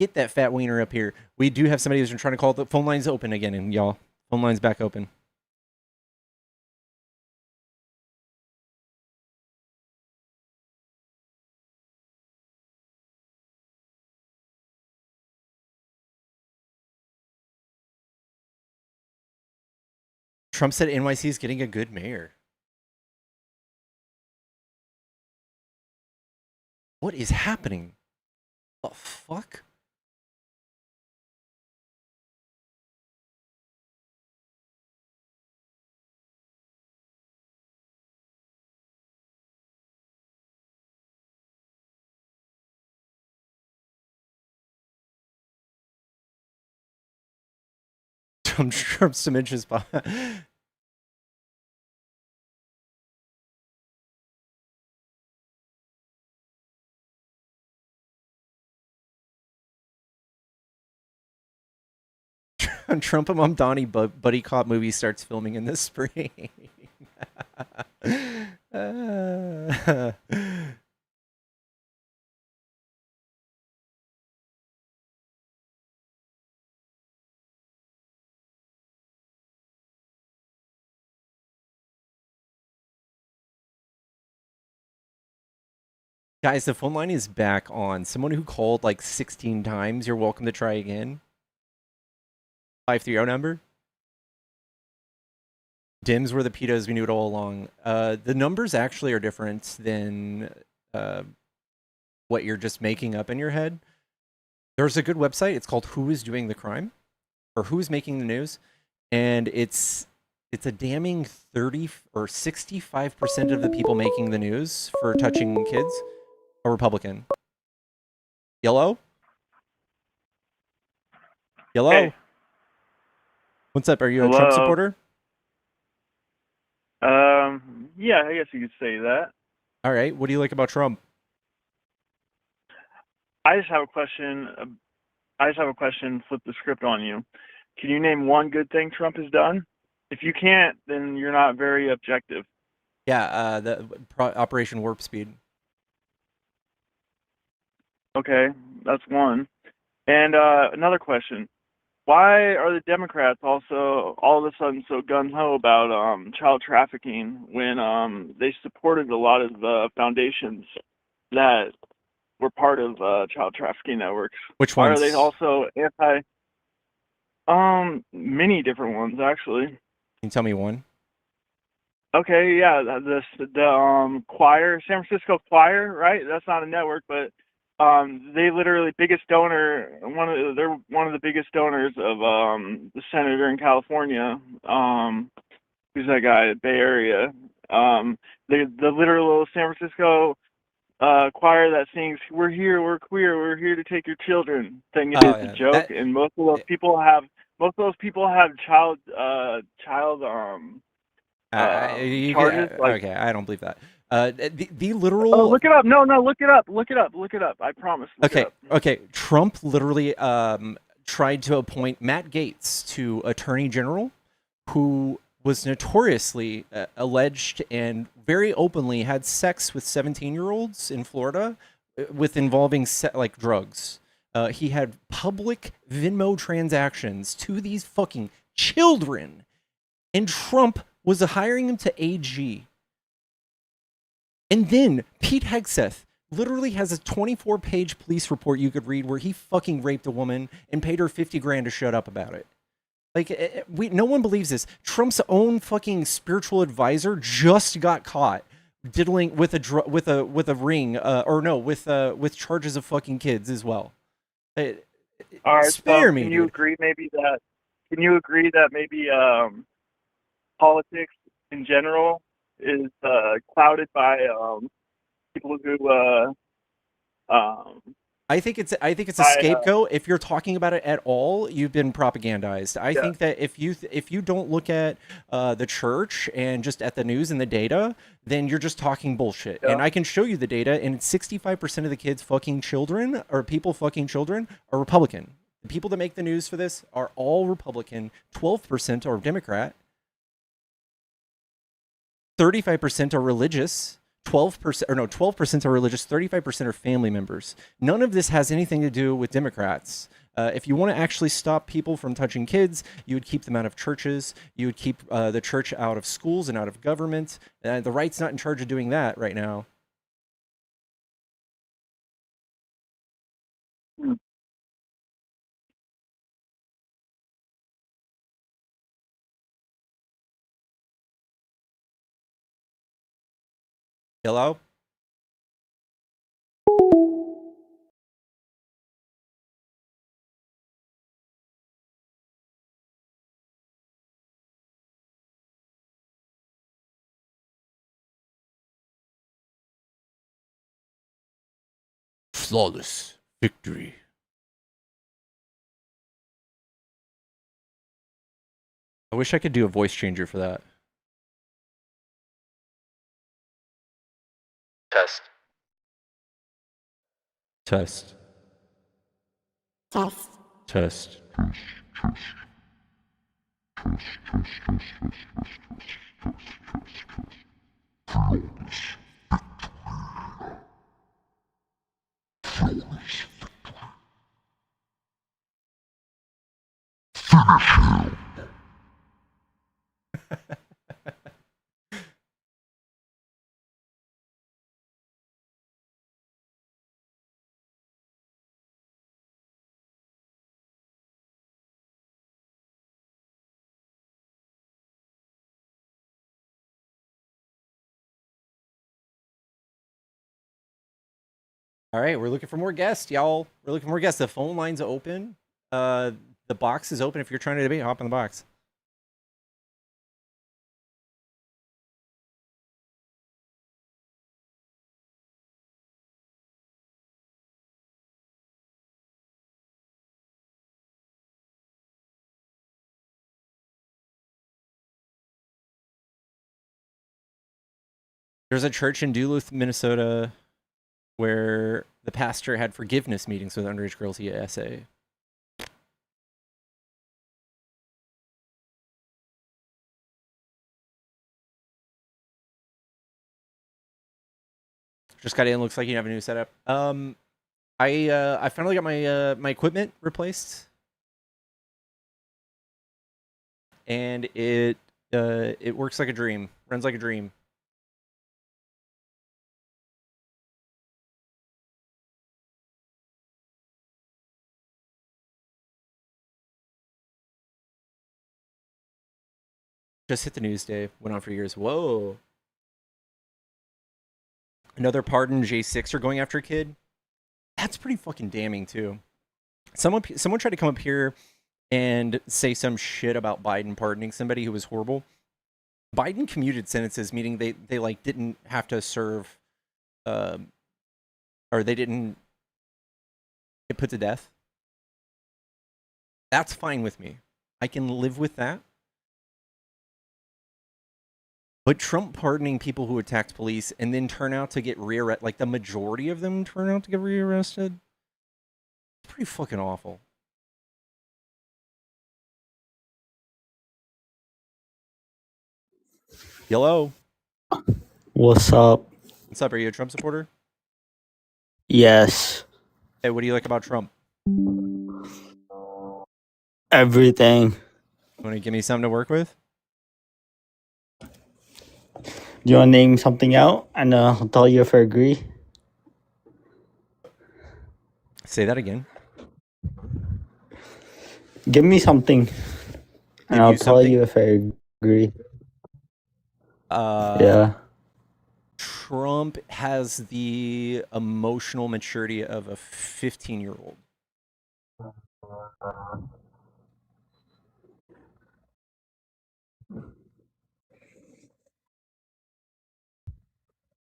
Get that fat wiener up here. We do have somebody who's been trying to call. The phone line's open again, and y'all. Phone line's back open. Trump said NYC is getting a good mayor. What is happening? The fuck? Trump's dimensions. Trump among Donnie buddy cop movie starts filming in the spring. Guys, the phone line is back on. Someone who called like 16 times, you're welcome to try again. 530 number. Dims were the pedos, we knew it all along. The numbers actually are different than what you're just making up in your head. There's a good website. It's called Who is Doing the Crime? Or Who is Making the News? And it's a damning 30 or 65% of the people making the news for touching kids are Republican. Yellow? Yellow? Hey. What's up? Are you a Trump supporter? Yeah, I guess you could say that. All right. What do you like about Trump? I just have a question. Flip the script on you. Can you name one good thing Trump has done? If you can't, then you're not very objective. Yeah, Operation Warp Speed. Okay, that's one. And another question. Why are the Democrats also all of a sudden so gung-ho about child trafficking when they supported a lot of the foundations that were part of child trafficking networks? Which Why ones? are they also anti? Many different ones, actually. Can you tell me one? Okay, yeah, the choir, San Francisco Choir, right? That's not a network, but they literally they're one of the biggest donors of the senator in California. Who's that guy? Bay Area. The literal San Francisco choir that sings "We're here, we're queer, we're here to take your children" thing is a joke, and most of those people have child charges. Okay, I don't believe that. The literal. Oh, look it up. No, look it up. Look it up. I promise. Look it up. Okay. Trump literally tried to appoint Matt Gaetz to Attorney General, who was notoriously alleged and very openly had sex with 17-year-olds in Florida, with involving like drugs. He had public Venmo transactions to these fucking children, and Trump was hiring him to AG. And then Pete Hegseth literally has a 24-page police report you could read where he fucking raped a woman and paid her 50 grand to shut up about it. Like, no one believes this. Trump's own fucking spiritual advisor just got caught diddling with a ring, with charges of fucking kids as well. All right, Spare so me, can you dude. agree that maybe politics in general is clouded by people who I think it's a by scapegoat. If you're talking about it at all, you've been propagandized. I think that if you don't look at the church and just at the news and the data, then you're just talking bullshit. Yeah. And I can show you the data, and 65% of the kids fucking children or people fucking children are Republican. The people that make the news for this are all Republican. 12% are Democrat. 35% are religious. 12% are religious, 35% are family members. None of this has anything to do with Democrats. If you want to actually stop people from touching kids, you would keep them out of churches. You would keep the church out of schools and out of government. The right's not in charge of doing that right now. Hello? Flawless victory. I wish I could do a voice changer for that. Test. Test. Test. Test. All right, we're looking for more guests, y'all. We're looking for more guests. The phone line's open. The box is open. If you're trying to debate, hop in the box. There's a church in Duluth, Minnesota, where the pastor had forgiveness meetings with underage girls via essay. Just got in. Looks like you have a new setup. I finally got my my equipment replaced, and it works like a dream. Runs like a dream. Just hit the news day. Went on for years. Whoa. Another pardon J6 are going after a kid. That's pretty fucking damning too. Someone tried to come up here and say some shit about Biden pardoning somebody who was horrible. Biden commuted sentences, meaning they like didn't have to serve, or they didn't get put to death. That's fine with me. I can live with that. But Trump pardoning people who attacked police and then turn out to get rearrested, like the majority of them turn out to get rearrested, it's pretty fucking awful. Hello. What's up? What's up? Are you a Trump supporter? Yes. Hey, what do you like about Trump? Everything. Want to give me something to work with? Do you want to name something out and I'll tell you if I agree? Say that again. Give me something and I'll tell you if I agree. Yeah. Trump has the emotional maturity of a 15-year-old.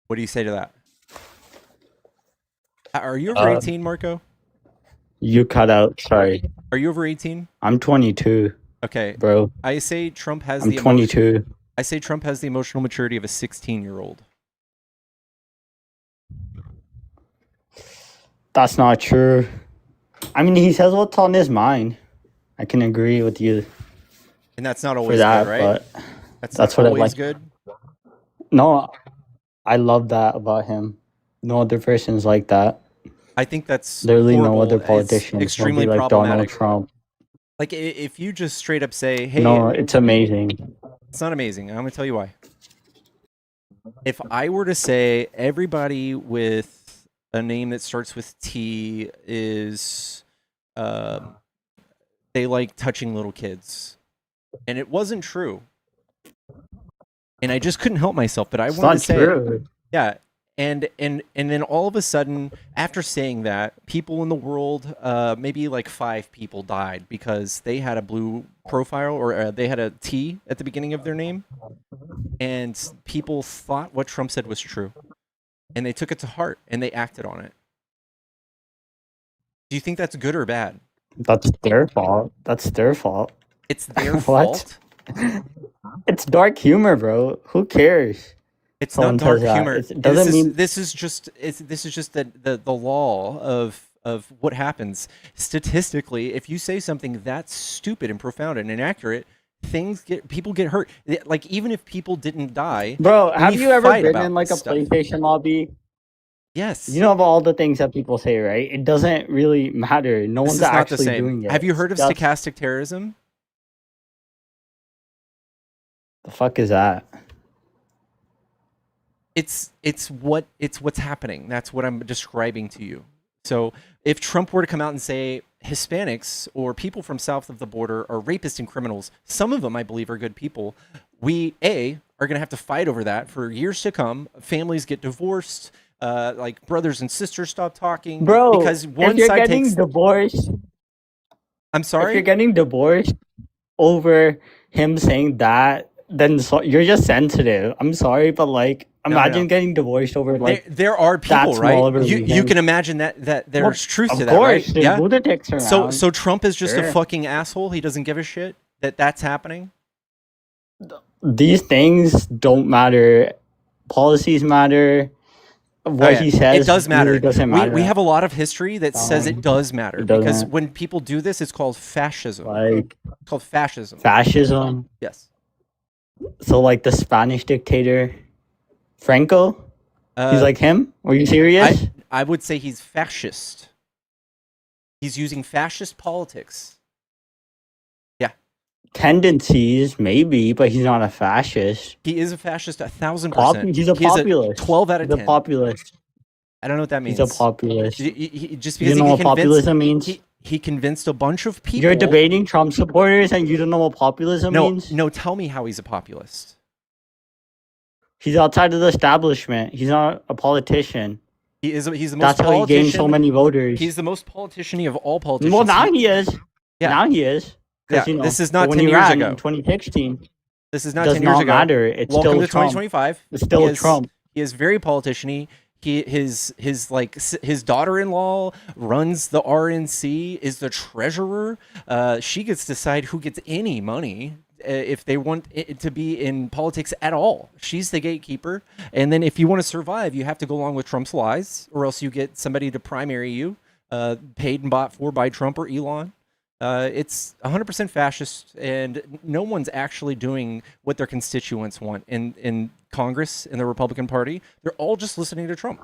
What do you say to that? Are you over 18, Marco? You cut out. Sorry. Are you over 18? I'm 22, Okay. bro. I say Trump has I'm the 22. I say Trump has the emotional maturity of a 16-year-old. That's not true. I mean, he says what's on his mind. I can agree with you And that's not for always that, good, right? but That's that's not what I always like. good. No, I love that about him. No other person's like that. I think that's Literally no horrible. other It's politician will extremely be like problematic. Donald Trump. Like if you just straight up say, "Hey, No, it's amazing. it's not amazing." I'm going to tell you why. If I were to say everybody with a name that starts with T is they like touching little kids, and it wasn't true, and I just couldn't help myself, but I It's wanted not to say it. true. Yeah, and then all of a sudden, after saying that, people in the world, maybe like 5 people died because they had a blue profile or they had a T at the beginning of their name, and people thought what Trump said was true, and they took it to heart and they acted on it. Do you think that's good or bad? That's their fault. That's their fault. It's their What? fault. It's dark humor, bro. Who cares? It's Someone not dark says that. humor. It doesn't mean This is just the law of what happens statistically. If you say something that's stupid and profound and inaccurate, people get hurt. Like even if people didn't die, Bro, have we you ever fight been about in like a this stuff. PlayStation lobby? Yes. You know of all the things that people say, right? It doesn't really matter. No This one's is not the actually same. doing it. Have you heard of That's- stochastic terrorism? The fuck is that? It's what's happening. That's what I'm describing to you. So if Trump were to come out and say Hispanics or people from south of the border are rapists and criminals, some of them I believe are good people, we are going to have to fight over that for years to come. Families get divorced, like brothers and sisters stop talking, Bro, because one if you're side getting takes. divorced, I'm if sorry. you're getting divorced over him saying that, then you're just sensitive. I'm sorry, but like, imagine getting divorced over like there are people, that small of right? a You reason. can imagine that there's truth Of to that, right? course, there's lunatics around. So Trump is just a Sure. fucking asshole. He doesn't give a shit that's happening. These things don't matter. Policies matter. What he says it does matter. really doesn't matter. We have a lot of history that says it does matter, it because doesn't. when people do this, it's called fascism. Like It's called fascism. fascism. Yes. So like the Spanish dictator, Franco. He's like him? Are you serious? I would say he's fascist. He's using fascist politics. Yeah. Tendencies, maybe, but he's not a fascist. He is a fascist 1,000%. He's a populist. 12 out of 10. He's a populist. I don't know what that means. He's a populist. Just You because know he what populism means? He convinced a bunch of people. You're debating Trump supporters and you don't know what populism means? No, tell me how he's a populist. He's outside of the establishment. He's not a politician. He's the most That's how he gained so many voters. He's the most politician-y of all politicians. Well, now he is. Yeah. Now he is. Yeah, You know, this is not when 10 he years ran ago. in 2016. This is not Does 10 years not ago. matter. It's Welcome still to Trump. 2025. It's still Trump. He is very politician-y. His daughter-in-law runs the RNC, is the treasurer. She gets to decide who gets any money if they want it to be in politics at all. She's the gatekeeper. And then if you want to survive, you have to go along with Trump's lies, or else you get somebody to primary you, paid and bought for by Trump or Elon. It's 100% fascist, and no one's actually doing what their constituents want in Congress, in the Republican Party. They're all just listening to Trump.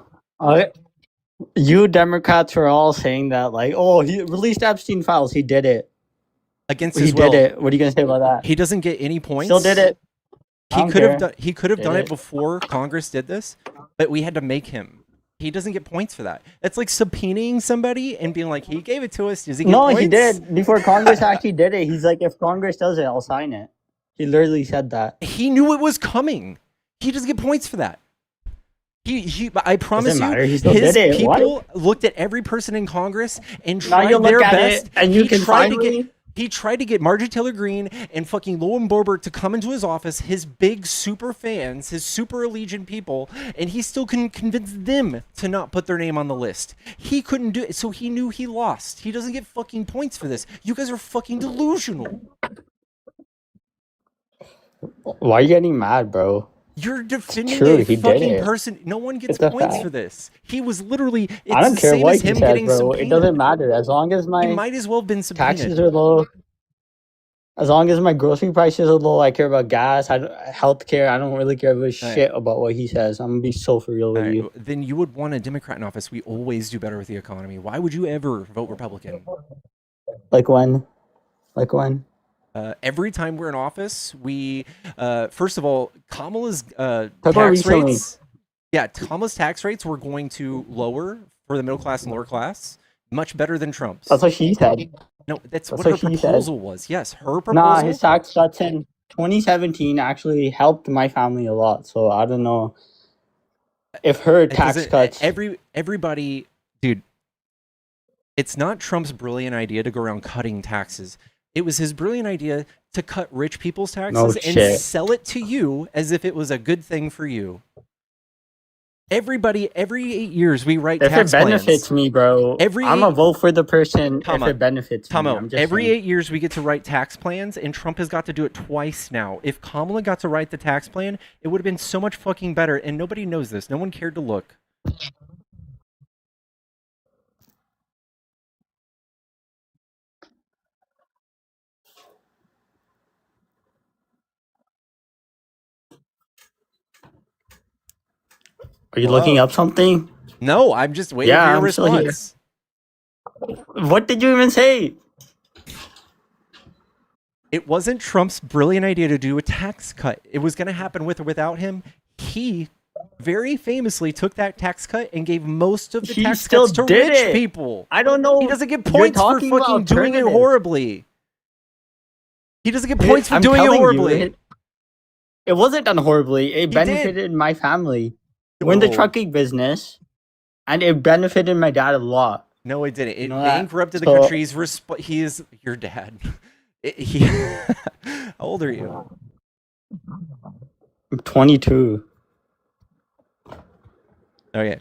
You Democrats were all saying that, like, oh, he released Epstein files. He did it. Against He his will. did it. What are you gonna say about that? He doesn't get any points. Still did it. He could have done. He could have Did done it it. before Congress did this, but we had to make him. He doesn't get points for that. It's like subpoenaing somebody and being like, "He gave it to us. Does he get No, points?" he did. Before Congress actually did it, he's like, if Congress does it, I'll sign it. He literally said that. He knew it was coming. He doesn't get points for that. I promise Doesn't you, matter. He still his did it. What? people looked at every person in Congress and Now you tried their look at best. it and you He can tried to finally. get. He tried to get Marjorie Taylor Greene and fucking Lauren Boebert to come into his office, his big super fans, his super allegiant people, and he still couldn't convince them to not put their name on the list. He couldn't do it, so he knew he lost. He doesn't get fucking points for this. You guys are fucking delusional. Why are you getting mad, bro? You're defending true, a he did fucking it. person. No one gets It's a points fact. for this. He was literally. It's I don't the care same what as he him says, getting bro. It doesn't subpoenaed. matter as long as He my might as well have been taxes subpoenaed. are low. As long as my grocery prices are low, I care about gas, healthcare. I don't really care about shit about what he says. I'm gonna be so for real with Alright, you. then you would want a Democrat in office. We always do better with the economy. Why would you ever vote Republican? Like when? Like when? Every time we're in office, we first of all, Kamala's about tax recently. rates. Yeah, Kamala's tax rates were going to lower for the middle class and lower class, much better than Trump's. That's what she said. No, that's what what her she said. proposal was. Yes, her proposal. Nah, his tax cuts in 2017 actually helped my family a lot. So I don't know if her It tax doesn't- cuts. everybody, dude. It's not Trump's brilliant idea to go around cutting taxes. It was his brilliant idea to cut rich people's taxes and shit. sell it to you as if it was a good thing for you. Everybody, every 8 years, we write If tax it benefits plans. me, bro, Every I'm eight- gonna vote for the person Tomo, if it benefits me. Tomo, I'm just every saying. 8 years we get to write tax plans, and Trump has got to do it twice now. If Kamala got to write the tax plan, it would have been so much fucking better, and nobody knows this. No one cared to look. Are you looking Hello? up something? No, I'm just waiting for Yeah, your I'm still here. response. What did you even say? It wasn't Trump's brilliant idea to do a tax cut. It was going to happen with or without him. He very famously took that tax cut and gave most of the He tax still cuts to did rich it. people. I don't know. He doesn't get You're points for talking fucking about doing it alternatives. horribly. He doesn't get points for I'm doing it telling you, horribly. it wasn't done horribly. It did. benefited my family. We're in the No. trucking business, and it benefited my dad a lot. No, it didn't. It You know that? bankrupted the So- country's he is your dad. How old are you? I'm 22. Okay.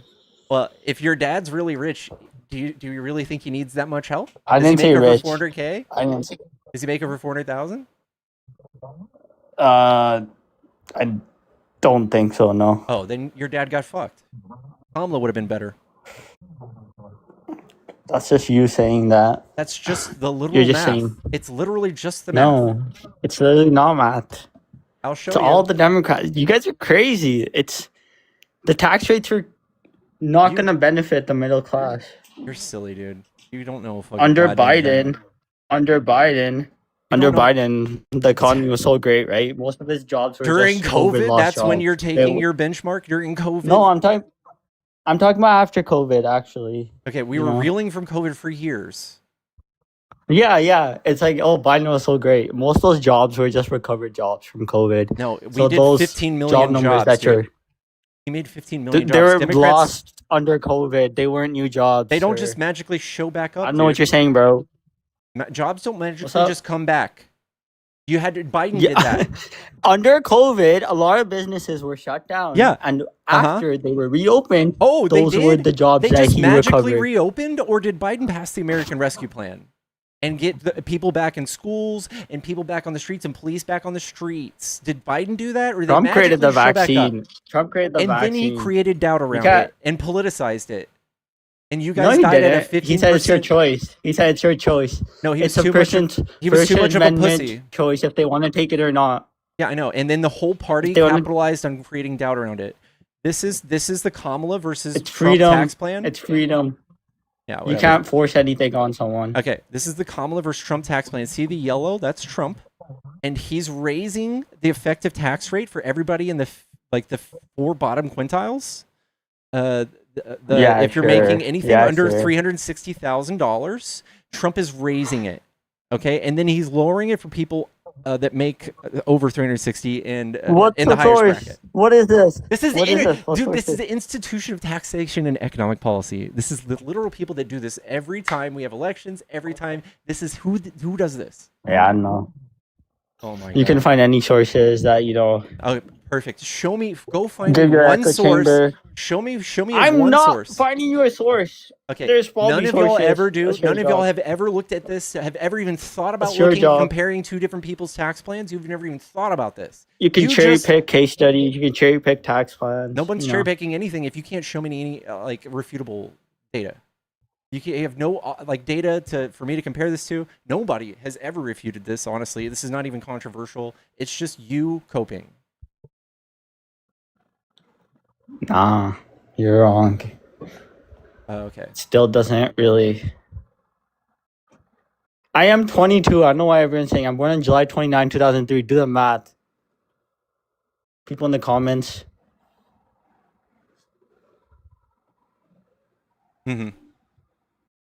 Well, if your dad's really rich, do you really think he needs that much help? I Does he didn't say make rich. over 400K? I didn't say. Does he make over 400,000? I don't think so. No. Oh, then your dad got fucked. Kamala would have been better. That's just you saying that. That's just the literal You're just math. saying- It's literally just the math. No, it's literally not math. I'll show To you. all the Democrats, you guys are crazy. It's the tax rates are not You- gonna benefit the middle class. You're silly, dude. You don't know fucking Under goddamn thing. Biden, under Biden, the economy was so great, right? Most of his jobs were During just COVID COVID, lost that's when jobs. you're taking It- your benchmark during COVID. No, I'm talking about after COVID, actually. Okay, we you were know. reeling from COVID for years. Yeah. It's like, oh, Biden was so great. Most of those jobs were just recovered jobs from COVID. No, we So did those 15 million job numbers jobs, that dude. you're He made 15 they, million they jobs. were Democrats, lost under COVID. They weren't new jobs. they don't sir. just magically show back up. I know what dude. you're saying, bro. Jobs don't magically up? just come back. You had to, Biden Yeah. did that. Under COVID, a lot of businesses were shut down. Yeah. And after they were reopened, Oh, those they did? were the jobs They that just he magically recovered. reopened, or did Biden pass the American Rescue Plan and get the people back in schools and people back on the streets and police back on the streets? Did Biden do that, or did Trump they created the magically show back up? vaccine. Trump created the And vaccine. then he created doubt around can't- it and politicized it. And you No, guys he died at a didn't. 15%. He said it's your choice. He said it's your choice. No, he It's was a too much. person's He was too First much of a Amendment pussy. choice if they want to take it or not. Yeah, I know. And then the whole party They wanna- capitalized on creating doubt around it. This is the Kamala versus It's Trump freedom. tax plan. It's freedom. Yeah, You whatever. can't force anything on someone. Okay, this is the Kamala versus Trump tax plan. See the yellow? That's Trump, and he's raising the effective tax rate for everybody in the the 4 bottom quintiles. Yeah, if you're sure. making anything Yeah, under sure. $360,000, Trump is raising it. Okay, and then he's lowering it for people that make over 360 and What's in the the highest source? bracket. What is this? This is What is this? What dude. source This is the Institution of Taxation and Economic Policy. This is the literal people that do this every time we have elections. Every time, this is who does this. Yeah, I know. Oh my god. You can find any sources that Oh, perfect. Show me. Go find give me your one echo source. chamber. Show me. I'm one not source. finding you a source. Okay. There's probably None of y'all sources. ever do. That's your None of y'all job. have ever looked at this. Have ever even thought about That's your looking, job. comparing two different people's tax plans. You've never even thought about this. You can You cherry just- pick case studies. You can cherry pick tax plans. No one's you know. cherry picking anything if you can't show me any like refutable data. You have no like data for me to compare this to. Nobody has ever refuted this. Honestly, this is not even controversial. It's just you coping. Nah, you're wrong. Okay. Still doesn't really. I am 22. I know why everyone's saying I'm born on July 29, 2003. Do the math. People in the comments. Mm-hmm.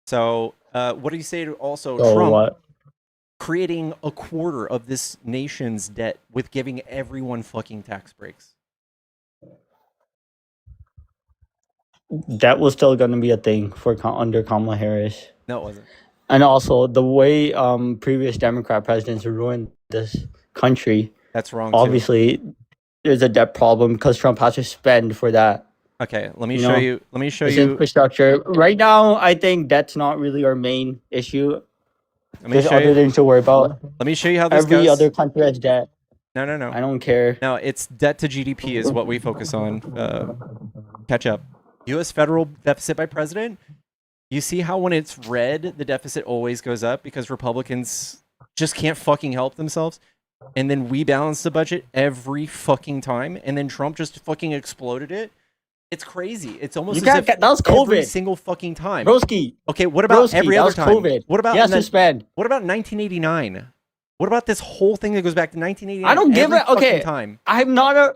So, what do you say to also So Trump what? creating a quarter of this nation's debt with giving everyone fucking tax breaks? That was still going to be a thing for under Kamala Harris. No, it wasn't. And also the way previous Democrat presidents ruined this country. That's wrong too. Obviously, there's a debt problem because Trump has to spend for that. Okay, let me You show know, you. Let me show This you. infrastructure. Right now, I think that's not really our main issue. Let me There's show other you. things to worry about. Let me show you how this Every goes. other country has debt. No. I don't care. No, it's debt to GDP is what we focus on. Catch up. U.S. federal deficit by president. You see how when it's red, the deficit always goes up because Republicans just can't fucking help themselves. And then we balance the budget every fucking time. And then Trump just fucking exploded it. It's crazy. It's almost You as can't if get, that was every COVID. single fucking time. Broski. Okay, what about Broski, every that other was time? COVID. What about Yes, and then- suspend. What about 1989? What about this whole thing that goes back to 1989? I don't give every it. Okay, fucking time. I'm not a.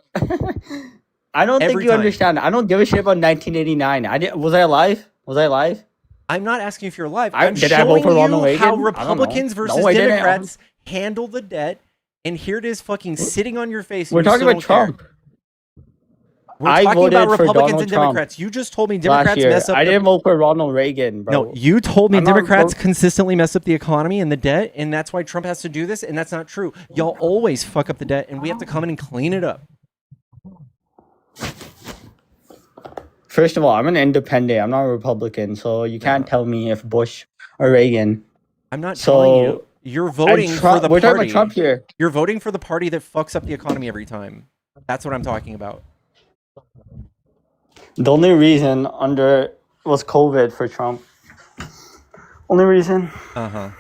I don't think Every you time. understand. I don't give a shit about 1989. Was I alive? Was I alive? I'm not asking if you're alive. I- I'm did I vote showing for Ronald you Reagan? how I don't know. Republicans versus No, I didn't. Democrats handle the debt, and here it is fucking sitting on your face. and We're you talking still about don't care. Trump. We're I talking about voted for Republicans Donald and Trump Democrats. You just told me Last Democrats year, mess up I the... didn't vote for Ronald Reagan, bro. No, you told me I'm not Democrats vote- consistently mess up the economy and the debt, and that's why Trump has to do this, and that's not true. Y'all always fuck up the debt, and we have to come in and clean it up. First of all, I'm an independent. I'm not a Republican, so you can't tell me if Bush or Reagan. I'm not So- telling you. You're voting And Trump, for the we're party. talking about Trump here. You're voting for the party that fucks up the economy every time. That's what I'm talking about. The only reason was COVID for Trump. Only reason. Uh-huh.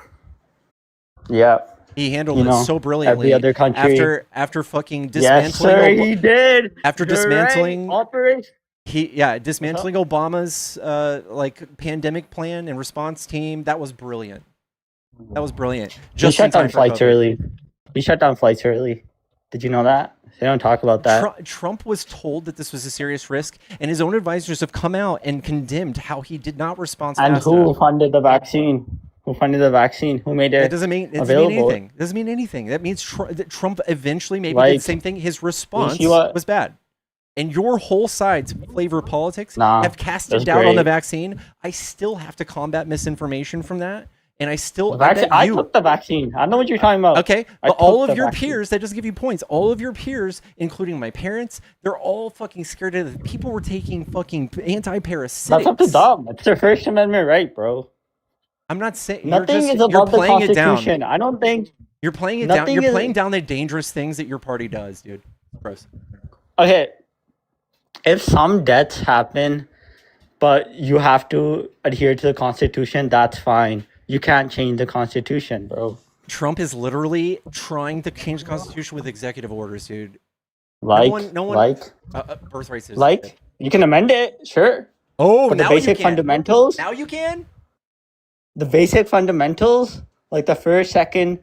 Yeah. He handled You it know, so brilliantly. every other country. After fucking Yes, dismantling sir, he did. after You're dismantling right. Operation. dismantling Obama's like pandemic plan and response team. That was brilliant. That was brilliant. He Just shut in time down for flights COVID. early. He shut down flights early. Did you know that? They don't talk about that. Trump was told that this was a serious risk, and his own advisors have come out and condemned how he did not respond And fast who enough. funded the vaccine? Who funded the vaccine? Who made It it doesn't mean available? anything. It doesn't mean anything. That means that Trump eventually maybe did the Like, same thing. His response see what- was bad. And your whole side's flavor of politics Nah, have casted that's doubt on the great. vaccine. I still have to combat misinformation from that. And I still I you, took the vaccine. I know what you're talking about. okay, I but all took of the your vaccine. peers, that doesn't give you points. All of your peers, including my parents, they're all fucking scared of it. People were taking fucking anti-parasitics. That's up to them. It's their First Amendment right, bro. I'm not saying Nothing is you're above the playing it down. Constitution. I don't think. You're playing it down. Nothing You're is- playing down the dangerous things that your party does, dude. Gross. Okay, if some deaths happen, but you have to adhere to the Constitution, that's fine. You can't change the Constitution, bro. Trump is literally trying to change the Constitution with executive orders, dude. Like, Birthright citizenship. like, you can amend it, sure. Oh, But the now you basic can. fundamentals, Now you can. the basic fundamentals, like the first, second,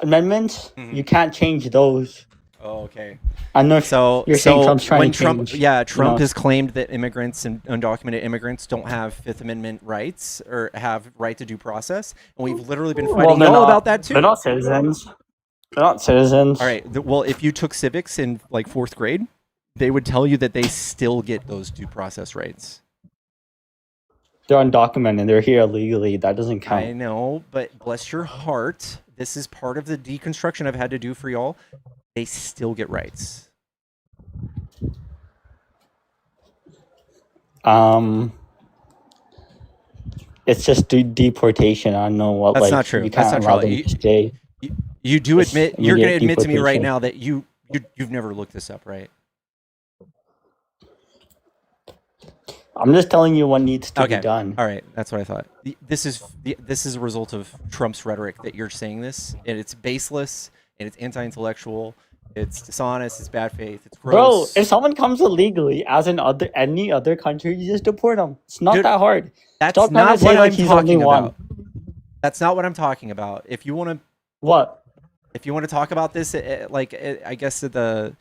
amendments, Mhm. you can't change those. Oh, okay. I know if So, you're saying Trump's trying when to Trump, change. Trump has claimed that immigrants and undocumented immigrants don't have Fifth Amendment rights or have right to due process, and we've literally been Well, fighting they're all not- about that too. They're not citizens. They're not citizens. All right. Well, if you took civics in like 4th grade, they would tell you that they still get those due process rights. They're undocumented. They're here illegally. That doesn't count. I know, but bless your heart, this is part of the deconstruction I've had to do for y'all. They still get rights. It's just deportation. I don't know what. That's like, not true. You That's can't not allow true. them to stay. You do It's admit, you're going to immediate admit to me right deportation. now that you've never looked this up, right? I'm just telling you what needs to be Okay. done. All right. That's what I thought. This is a result of Trump's rhetoric that you're saying this, and it's baseless, and it's anti-intellectual, it's dishonest, it's bad faith, it's Bro, gross. if someone comes illegally, as in any other country, you just deport them. It's not Dude, that hard. That's Stop trying not to say what like I'm he's only talking one. about. That's not what I'm talking about. If you want to What? talk about this I guess at the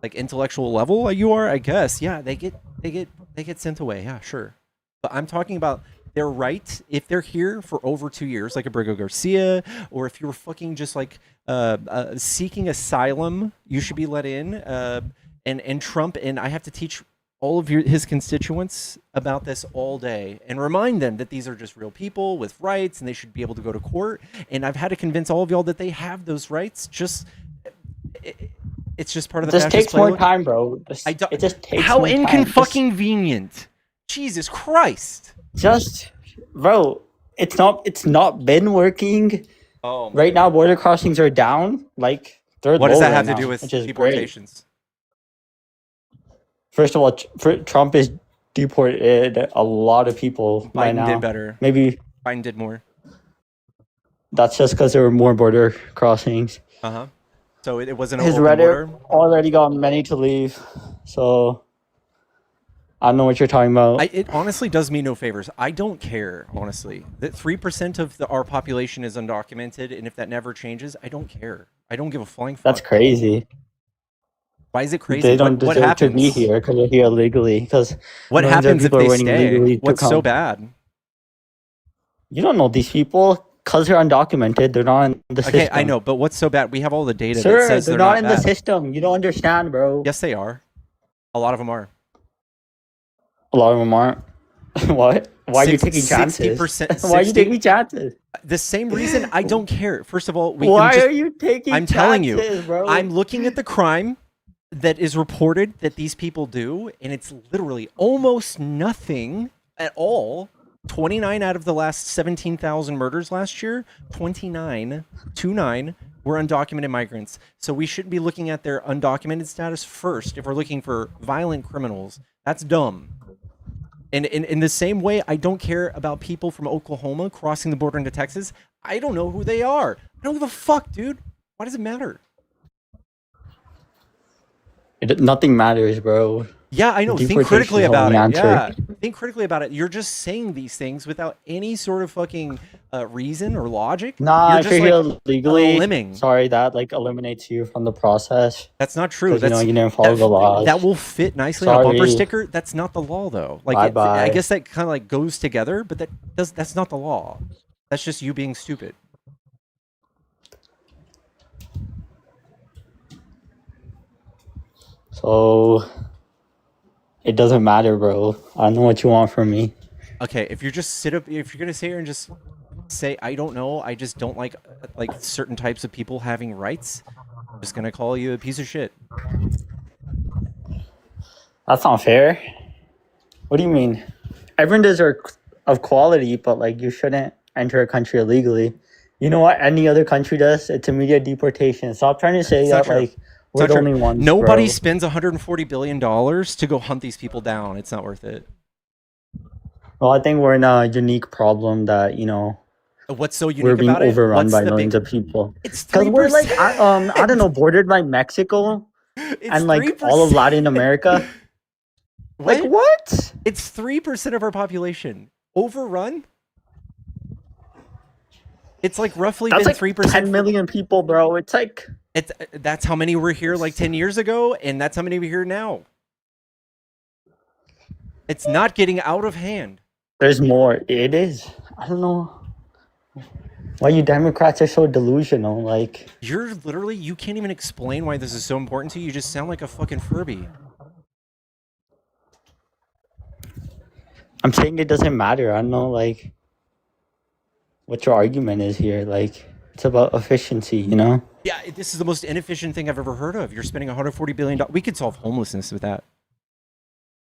like intellectual level you are, I guess, yeah, they get sent away, yeah, sure. But I'm talking about their right if they're here for over 2 years, like Abrigo Garcia, or if you're fucking just like seeking asylum, you should be let in. And Trump, and I have to teach all of his constituents about this all day and remind them that these are just real people with rights and they should be able to go to court. And I've had to convince all of y'all that they have those rights. It's just part of the It just fascist takes more playbook. time, bro. It just takes How more time. inconfucking-venient. Jesus Christ. Just, bro, it's not been working. Oh, Right now, border crossings are down. Like, they're what does low that right have to now, do with which is great. deportations? First of all, Trump has deported a lot of people right Biden now. did better. Maybe Biden did more. that's just because there were more border crossings. Uh-huh. So it wasn't an His open rhetoric border? already got many to leave. So I don't know what you're talking about. It honestly does me no favors. I don't care, honestly. That 3% of our population is undocumented, and if that never changes, I don't care. I don't give a flying fuck. That's crazy. Why is it crazy? They don't what deserve happens? to be here because they're here illegally. Because What millions of happens if people are they waiting stay? legally to What's so come. bad? You don't know these people because they're undocumented. They're not in the system. Okay, I know, but what's so bad? We have all the data that Sir, says they're they're not in the bad. system. You don't understand, bro. Yes, they are. A lot of them are. A lot of them aren't. What? Why are you taking chances? 60%. Why are you taking chances? The same reason I don't care. First of all, Why are you taking I'm chances, telling you, bro? I'm looking at the crime that is reported that these people do, and it's literally almost nothing at all. 29 out of the last 17,000 murders last year, 29 were undocumented migrants. So we shouldn't be looking at their undocumented status first if we're looking for violent criminals. That's dumb. And in the same way, I don't care about people from Oklahoma crossing the border into Texas. I don't know who they are. I don't give a fuck, dude. Why does it matter? Nothing matters, bro. Yeah, I know. Think Deportation critically is the about only it. answer. Yeah, think critically about it. You're just saying these things without any sort of fucking reason or logic. Nah, you're if just you're like here legally, limbing. sorry, that like eliminates you from the process. That's not true. 'Cause, you That's know, you didn't follow the laws. That will fit nicely on a bumper Sorry. sticker. That's not the law, though. Like, Bye-bye. I guess that kind of like goes together, but that's not the law. That's just you being stupid. So it doesn't matter, bro. I don't know what you want from me. Okay, if you're gonna sit here and just say I don't know, I just don't like certain types of people having rights, I'm just gonna call you a piece of shit. That's not fair. What do you mean? Everyone deserves of quality, but like you shouldn't enter a country illegally. You know what any other country does? It's immediate deportation. Stop trying to say It's that not true. like we're the only ones. Nobody bro. spends $140 billion to go hunt these people down. It's not worth it. Well, I think we're in a unique problem that, you know, What's so unique we're being about it? overrun What's by the millions big... of people. It's 3%. Because we're like, I don't know, bordered by Mexico and like 3%. all of Latin America. What? Like what? It's 3% of our population. Overrun? It's like roughly That's been like 3%. 10 million people, bro. It's like... That's how many were here like 10 years ago, and that's how many we're here now. It's not getting out of hand. There's more. It is. I don't know. Why you Democrats are so delusional? Like, You're literally, you can't even explain why this is so important to you. You just sound like a fucking Furby. I'm saying it doesn't matter. I don't know, like, what your argument is here. Like, it's about efficiency, you know? Yeah, this is the most inefficient thing I've ever heard of. You're spending $140 billion. We could solve homelessness with that.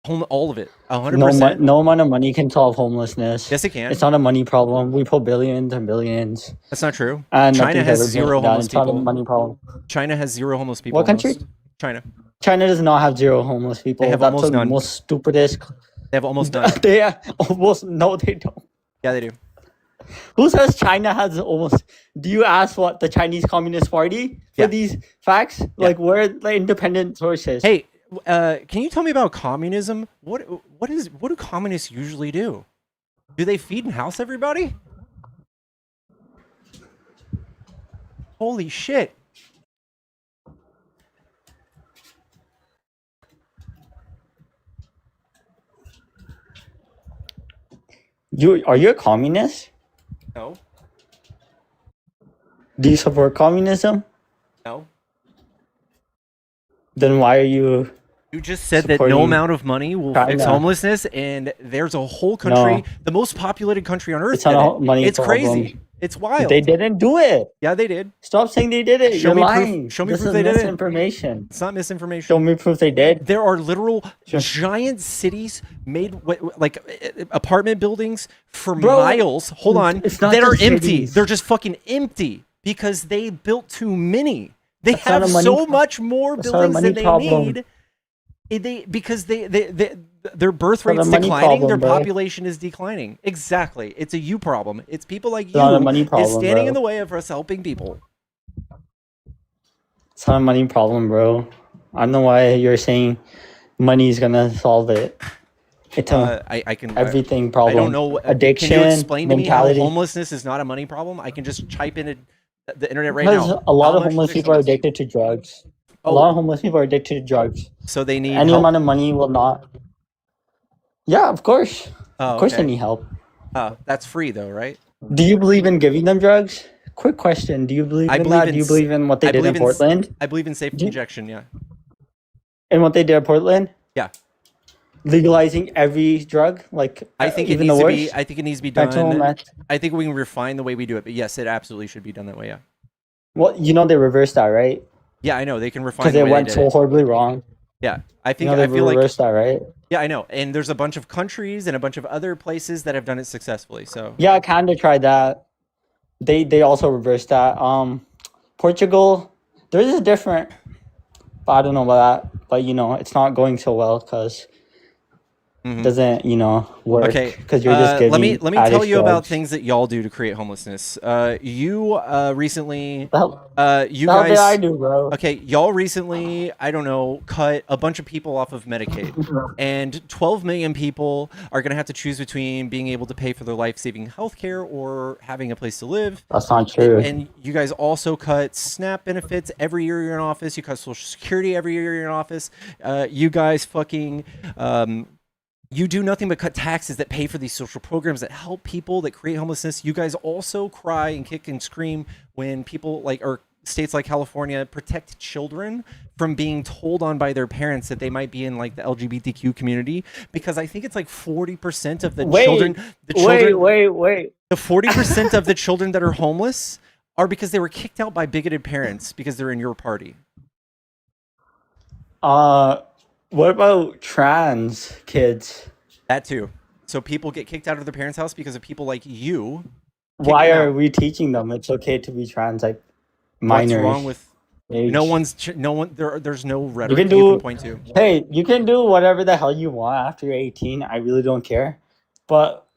All of it. 100%. No amount of money can solve homelessness. Yes, it can. It's not a money problem. We put billions and billions. That's not true. And China nothing's has ever been zero done. homeless It's not a people. money problem. China has zero homeless people. What country? almost. China. China does not have zero homeless people. They have That's almost the none. most stupidest. They have almost none. They almost no, they don't. Yeah, they do. Who says China has almost? Do you ask what the Chinese Communist Party for Yeah. these facts? Like, where are the independent sources? Hey, can you tell me about communism? What do communists usually do? Do they feed and house everybody? Holy shit. Are you a communist? No. Do you support communism? No. Then why are you? You just said that no supporting amount of money will fix China? homelessness, and there's a whole country, No. the most populated country on earth. It's not did a it. money It's problem. crazy. It's wild. They didn't do it. Yeah, they did. Stop saying they did it. Show You're me lying. proof. Show me This proof is they did it. misinformation. It's not misinformation. Show me proof they did. There are literal Sure. giant cities made like apartment buildings for Bro, miles. Hold on, it's not that are just empty. cities. They're just fucking empty because they built too many. They That's not have a money so pro- much more that's not a buildings money than they problem. need. Because their birth not a rate's money declining, problem, their bro. population is declining. Exactly, it's a you problem. It's people like It's not a you money is problem, standing bro. in the way of us helping people. It's not a money problem, bro. I don't know why you're saying money is gonna solve it. It's I can everything I problem. don't know. Addiction, Can you explain to me how mentality. homelessness is not a money problem? I can just type in the internet right Because now. a lot How of much homeless is people are homeless? addicted to drugs. A Oh. lot of homeless people are addicted to drugs. So they need Any help. amount of money will not. Yeah, of course. Oh, Of course, they okay. need help. That's free though, right? Do you believe in giving them drugs? Quick question. Do you believe I in believe that? in Do you s- believe in what they I did in believe in s- Portland? I believe in safe Do you- injection. Yeah. And what they did in Portland? Yeah. Legalizing every drug? Like, I think it even needs the to worst? be. I think it needs to be Fentanyl, done. meth. I think we can refine the way we do it, but yes, it absolutely should be done that way. Yeah. Well, you know they reversed that, right? Yeah, I know they can refine Because the it way went they did so it. horribly wrong. Yeah, I You think know they I feel like reversed that, right? yeah, I know. And there's a bunch of countries and a bunch of other places that have done it successfully. So Yeah, Canada tried that. They also reversed that. Portugal, theirs is different. But I don't know about that. But you know, it's not going so well because Mhm. doesn't work. Okay, Because you're just giving. let me tell addicts you about drugs. things that y'all do to create homelessness. You recently, The hell, you the hell did I guys, do, bro? okay, y'all recently, I don't know, cut a bunch of people off of Medicaid, and 12 million people are gonna have to choose between being able to pay for their life-saving healthcare or having a place to live. That's not true. And you guys also cut SNAP benefits every year you're in office. You cut Social Security every year you're in office. You guys fucking. You do nothing but cut taxes that pay for these social programs that help people that create homelessness. You guys also cry and kick and scream when people or states like California protect children from being told on by their parents that they might be in like the LGBTQ community, because I think it's like 40% of the children, Wait. the 40% of the children that are homeless are because they were kicked out by bigoted parents because they're in your party. What about trans kids? That too. So people get kicked out of their parents' house because of people like you. Why kicking are out. we teaching them it's okay to be trans, like minors? What's wrong with age? no one there's no rhetoric can that you do- can point to. Hey, you can do whatever the hell you want after you're 18. I really don't care. But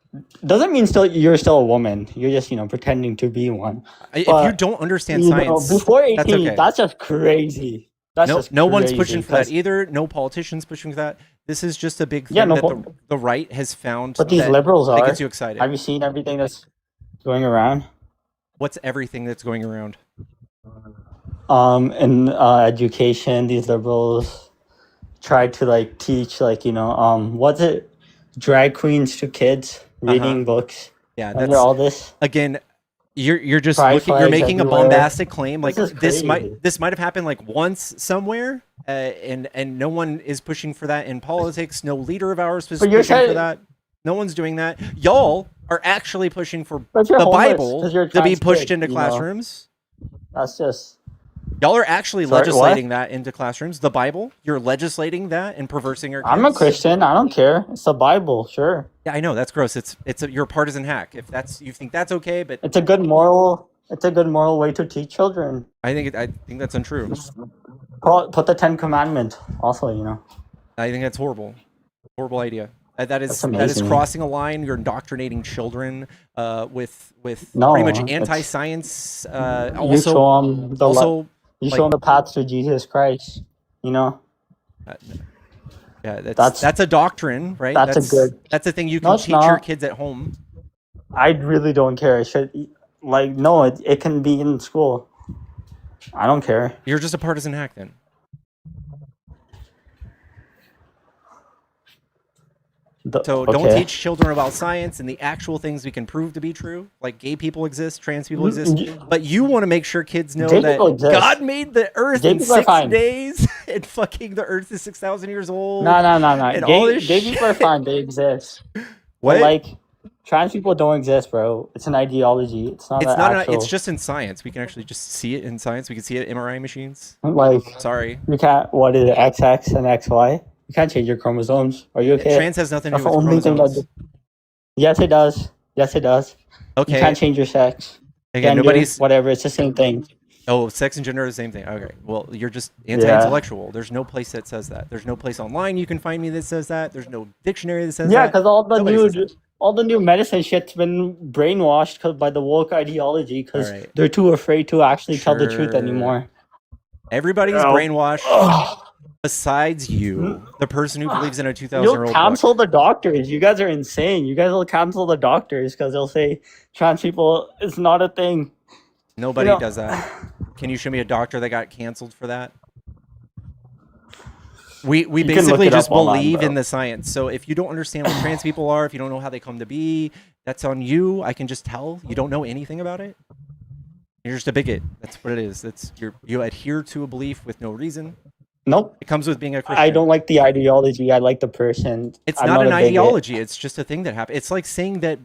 doesn't mean you're still a woman. You're just, pretending to be one. If But, you don't understand You know, science, before 18, that's okay. that's just crazy. That's just no one's crazy, pushing for that 'cause- either. No politicians pushing for that. This is just a big thing Yeah, no, that the right has found But these that liberals are. gets you excited. Have you seen everything that's going around? What's everything that's going around? In education, these liberals try to teach what's it? Drag queens to kids reading books. Yeah, Under all this. Again, You're just Pride looking. You're flags making a everywhere. bombastic claim. Like This is this crazy. might have happened like once somewhere, and no one is pushing for that in politics. No leader of ours is But you're pushing for saying- that. No one's doing that. Y'all are actually pushing for But you're the homeless Bible 'cause you're a to be trans pushed kid, into you know? classrooms. That's just. Y'all are actually Sorry, legislating that into classrooms. The Bible, you're legislating that and perversing our kids. I'm a Christian. I don't care. It's the Bible, sure. Yeah, I know that's gross. You're a partisan hack. If that's you think that's okay, but It's a good moral. It's a good moral way to teach children. I think that's untrue. Put the 10 Commandments. Also, you know. I think that's horrible. Horrible idea. That is That's amazing. crossing a line. You're indoctrinating children with No, pretty much it's- anti-science. You show them the you show them the path to Jesus Christ. You know. Yeah, that's a doctrine, right? That's a good- That's a thing you No, can it's teach your not. kids at home. I really don't care. It should no. It can be in school. I don't care. You're just a partisan hack then. So don't Okay. teach children about science and the actual things we can prove to be true, like gay people exist, trans people exist. But you want to make sure kids know Gay that people exist. God made the Earth Gay in people are 6 fine. days, and fucking the Earth is 6,000 years old. No. And all this Gay people are shit. fine. They exist. What? But like, trans people don't exist, bro. It's an ideology. It's not. It's an not. Actual, It's just in science. We can actually just see it in science. We can see it in MRI machines. like. Sorry. You can't. What is it? XX and XY. You can't change your chromosomes. Are you okay? Trans has nothing to That's do the with only thing chromosomes. Yes, it does. Yes, it does. Okay. You can't change your sex. Again, Gender, nobody's. whatever. It's the same thing. Oh, sex and gender are the same thing. Okay. Well, you're just anti-intellectual. There's no place that says that. There's no place online you can find me that says that. There's no dictionary that says Yeah, that. because Nobody says that. all the new medicine shit's been brainwashed by the woke ideology because Alright. they're too afraid to actually tell the truth Sure. anymore. Everybody's Oh. brainwashed Ugh. besides you, the person who believes in a 2,000 You'll year old cancel the doctors. You guys are insane. You guys will cancel the doctors because they'll say trans people is not a thing. Nobody You know- does that. Can you show me a doctor that got canceled for that? We can look basically it up just online, believe bro. in the science. So if you don't understand what trans people are, if you don't know how they come to be, that's on you. I can just tell you don't know anything about it. You're just a bigot. That's what it is. You adhere to a belief with no reason. Nope. It comes with being a Christian. I don't like the ideology. I like the person. It's I'm not an a bigot. ideology. It's just a thing that happens. It's like saying that.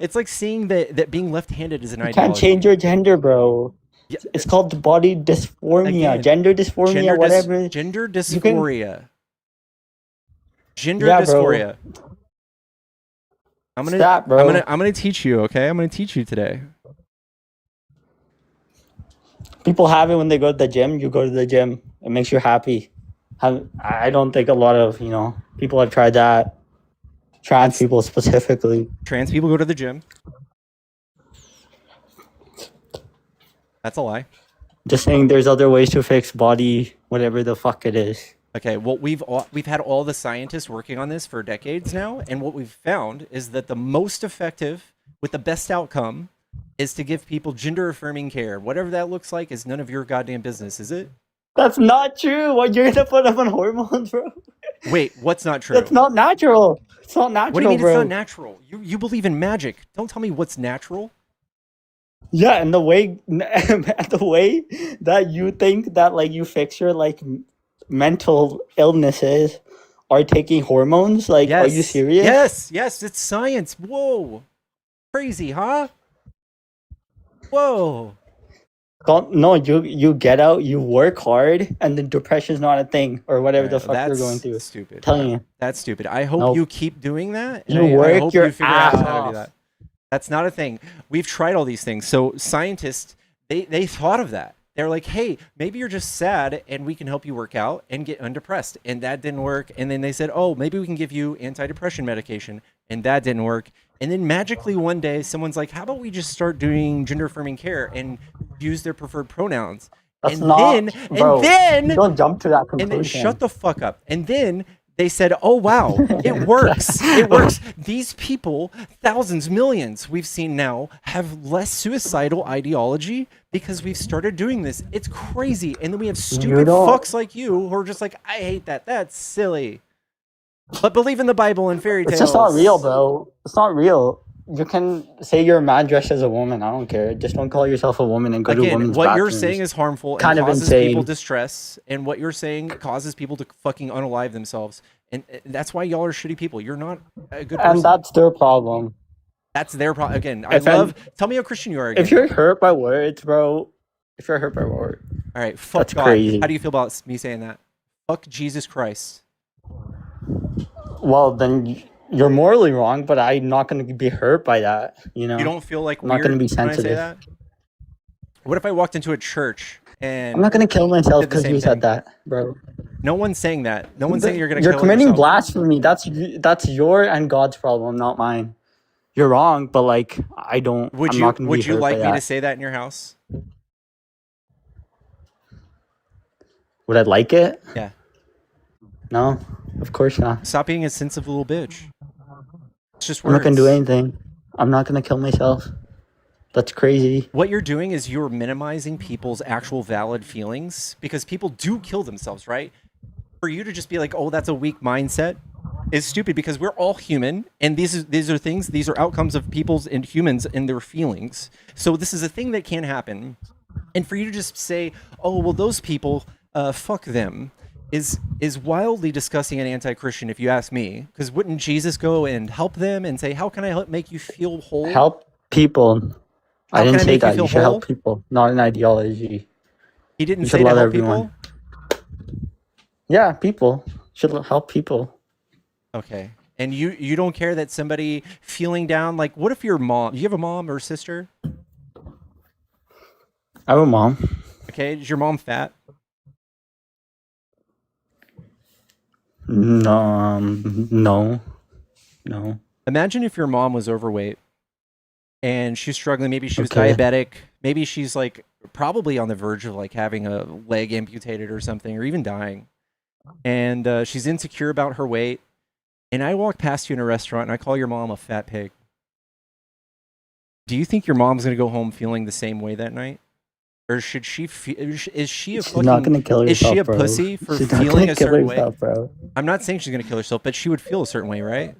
It's like saying that being left-handed is an You ideology. can't change your gender, bro. Yeah. It's called body dysphoria, Again, gender dysphoria, whatever. Gender You can- dysphoria. Gender Yeah, bro. dysphoria. I'm gonna, Stop, bro. I'm gonna teach you. Okay, I'm gonna teach you today. People have it when they go to the gym. You go to the gym. It makes you happy. I don't think a lot of people have tried that. Trans people specifically. Trans people go to the gym. That's a lie. Just saying, there's other ways to fix body, whatever the fuck it is. Okay, well we've had all the scientists working on this for decades now, and what we've found is that the most effective, with the best outcome, is to give people gender affirming care. Whatever that looks like is none of your goddamn business, is it? That's not true. What, you're gonna put them on hormones, bro? Wait, what's not true? That's not natural. It's not natural, What do you mean bro. it's not natural? You believe in magic. Don't tell me what's natural. Yeah, and the way that you think that you fix your mental illnesses are taking hormones. Are you serious? Yes, it's science. Whoa. Crazy, huh? Whoa. No, you get out, you work hard, and then depression's not a thing or whatever the fuck you're going through. Stupid. Telling you. That's stupid. I hope Nope. you keep doing that. and You I work hope your you figure ass out how to do off. that. That's not a thing. We've tried all these things. So scientists, they thought of that. They're like, hey, maybe you're just sad and we can help you work out and get undepressed. And that didn't work. And then they said, oh, maybe we can give you antidepressant medication. And that didn't work. And then magically one day, someone's like, how about we just start doing gender affirming care and use their preferred pronouns? That's and not, bro, then, don't jump to that and conclusion. then shut the fuck up. And then they said, oh, wow, it works. It works. These people, thousands, millions we've seen now, have less suicidal ideology because we've started doing this. It's crazy. And then we have stupid don't- fucks like you who are just like, I hate that. That's silly. But believe in the Bible and fairy tales. It's just not real, bro. It's not real. you can say you're a man dressed as a woman. I don't care. Just don't call yourself a woman and go to Again, women's what you're bathrooms. saying is harmful and Kind of causes people insane. distress, and what you're saying causes people to fucking unalive themselves, and that's why y'all are shitty people. You're not a good person. And that's their problem. That's their problem. Again, tell me how Christian you are again. If you're hurt by words, bro. If you're hurt by words. All right, fuck That's God. crazy. How do you feel about me saying that? Fuck Jesus Christ. Well, then you're morally wrong, but I'm not going to be hurt by that. You know, You don't feel like I'm not weird going to be when I say sensitive. that? What if I walked into a church and I'm not going to kill myself did the because same you thing? said that, bro. No one's saying that. No one's saying you're going to You're kill committing yourself. blasphemy. That's your and God's problem, not mine. You're wrong, but like I don't. I'm not going to be Would you hurt like by me that. to say that in your house? Would I like it? Yeah. No, of course not. Stop being a sensitive little bitch. It's just I'm not words. going to do anything. I'm not going to kill myself. That's crazy. What you're doing is you're minimizing people's actual valid feelings because people do kill themselves, right? For you to just be like, "Oh, that's a weak mindset," is stupid because we're all human, and these are outcomes of people's and humans and their feelings. So this is a thing that can happen, and for you to just say, "Oh, well, those people, fuck them," is wildly disgusting and anti-Christian, if you ask me. Because wouldn't Jesus go and help them and say, "How can I help make you feel whole?" Help people. How I didn't can I say make you that. feel You should whole? help people, not an ideology. He didn't You say should to love help everyone. people. Yeah, people should help people. Okay. And you don't care that somebody feeling down, like, what if your mom, you have a mom or sister? I have a mom. Okay. Is your mom fat? No, no. Imagine if your mom was overweight and she's struggling. Maybe she was Okay. diabetic. Maybe she's like probably on the verge of like having a leg amputated or something, or even dying. And she's insecure about her weight. And I walk past you in a restaurant and I call your mom a fat pig. Do you think your mom's going to go home feeling the same way that night? Or should she is she a She's fucking, not gonna kill herself, is she a bro. pussy for She's not feeling gonna a kill certain herself, way? bro. I'm not saying she's going to kill herself, but she would feel a certain way, right?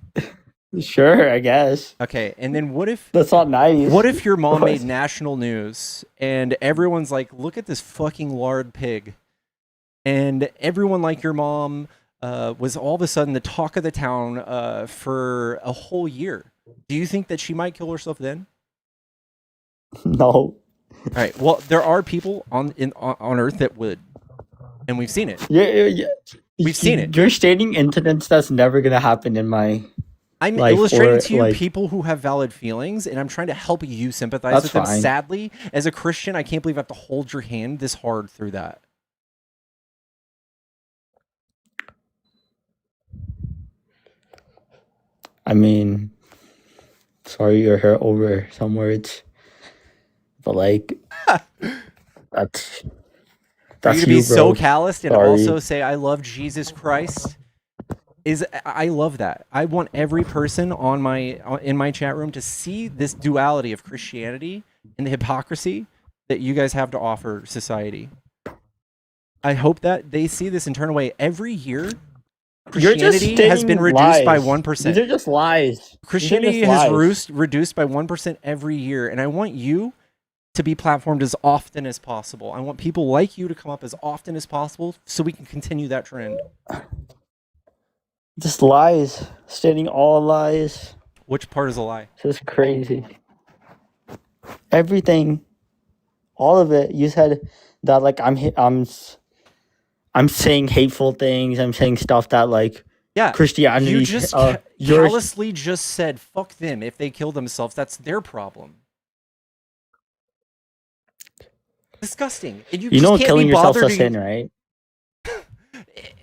Sure, I guess. Okay, and then what if That's not nice. What if your mom What? made national news and everyone's like, look at this fucking lard pig, and everyone like your mom was all of a sudden the talk of the town for a whole year? Do you think that she might kill herself then? No. All right. Well, there are people on Earth that would, and we've seen it. Yeah. We've seen it. You're stating incidents that's never gonna happen in my I'm life. illustrating or, to you like, people who have valid feelings, and I'm trying to help you sympathize That's with them. fine. Sadly, as a Christian, I can't believe I have to hold your hand this hard through that. I mean, sorry you're hurt over some words, but like that's For you to you, be so bro. calloused and Sorry. also say I love Jesus Christ I love that. I want every person in my chat room to see this duality of Christianity and the hypocrisy that you guys have to offer society. I hope that they see this and turn away. Every year, Christianity has been reduced by 1%. These are just lies. Christianity These are just has lies. reduced by 1% every year, and I want you to be platformed as often as possible. I want people like you to come up as often as possible so we can continue that trend. Just lies. Stating all lies. Which part is a lie? Just crazy. Everything. All of it. You said that like I'm saying hateful things. I'm saying stuff that like Christianity. You just yours. callously just said fuck them if they kill themselves. That's their problem. Disgusting. And you know, just killing can't be yourself's a bothered sin, right?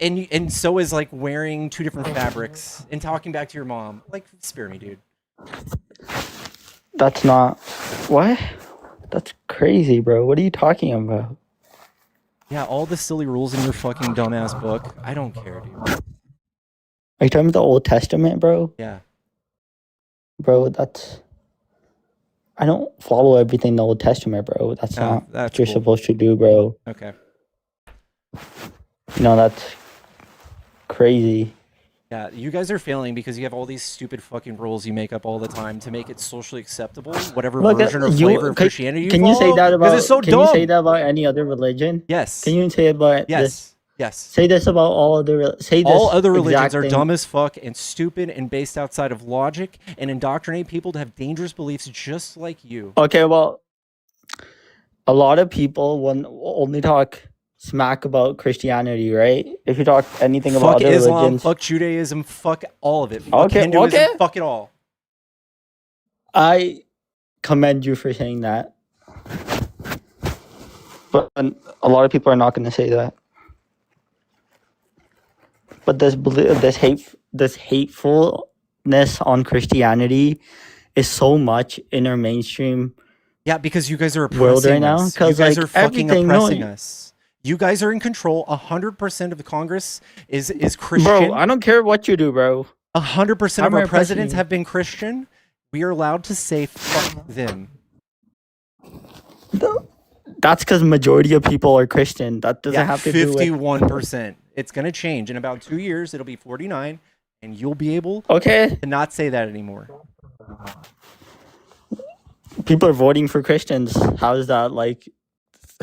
And so is like wearing 2 different fabrics and talking back to your mom. Like, spare me, dude. That's not what. That's crazy, bro. What are you talking about? Yeah, all the silly rules in your fucking dumbass book. I don't care, dude. Are you talking about the Old Testament, bro? Yeah. Bro, that's... I don't follow everything in the Old Testament, bro. That's not what you're supposed to do, bro. Okay. You know, that's crazy. Yeah, you guys are failing because you have all these stupid fucking rules you make up all the time to make it socially acceptable, whatever Look, version or flavor of Christianity you can you say follow, that because about? it's so Can you say dumb. that about any other religion? Yes. Can you say about this? Yes. Say this about all other. Say this. All other religions exact are thing. dumb as fuck and stupid and based outside of logic and indoctrinate people to have dangerous beliefs just like you. Okay, well, a lot of people will only talk smack about Christianity, right? If you talk anything about Fuck other Islam, religions, fuck Judaism, fuck all of it. Fuck Okay, Hinduism, okay. fuck it all. I commend you for saying that. But a lot of people are not going to say that. But this hatefulness on Christianity is so much in our mainstream. Yeah, because you guys are world oppressing right now. us. You Because guys like are fucking everything, oppressing us. You guys are in control. 100% of the Congress is Christian. Bro, I don't care what you do, bro. 100% of I'm our oppressing presidents you. have been Christian. We are allowed to say fuck them. That's because majority of people are Christian. That doesn't have to do with. 51%. It's gonna change in about 2 years. It'll be 49, and you'll be able Okay, to not say that anymore. people are voting for Christians. How is that like,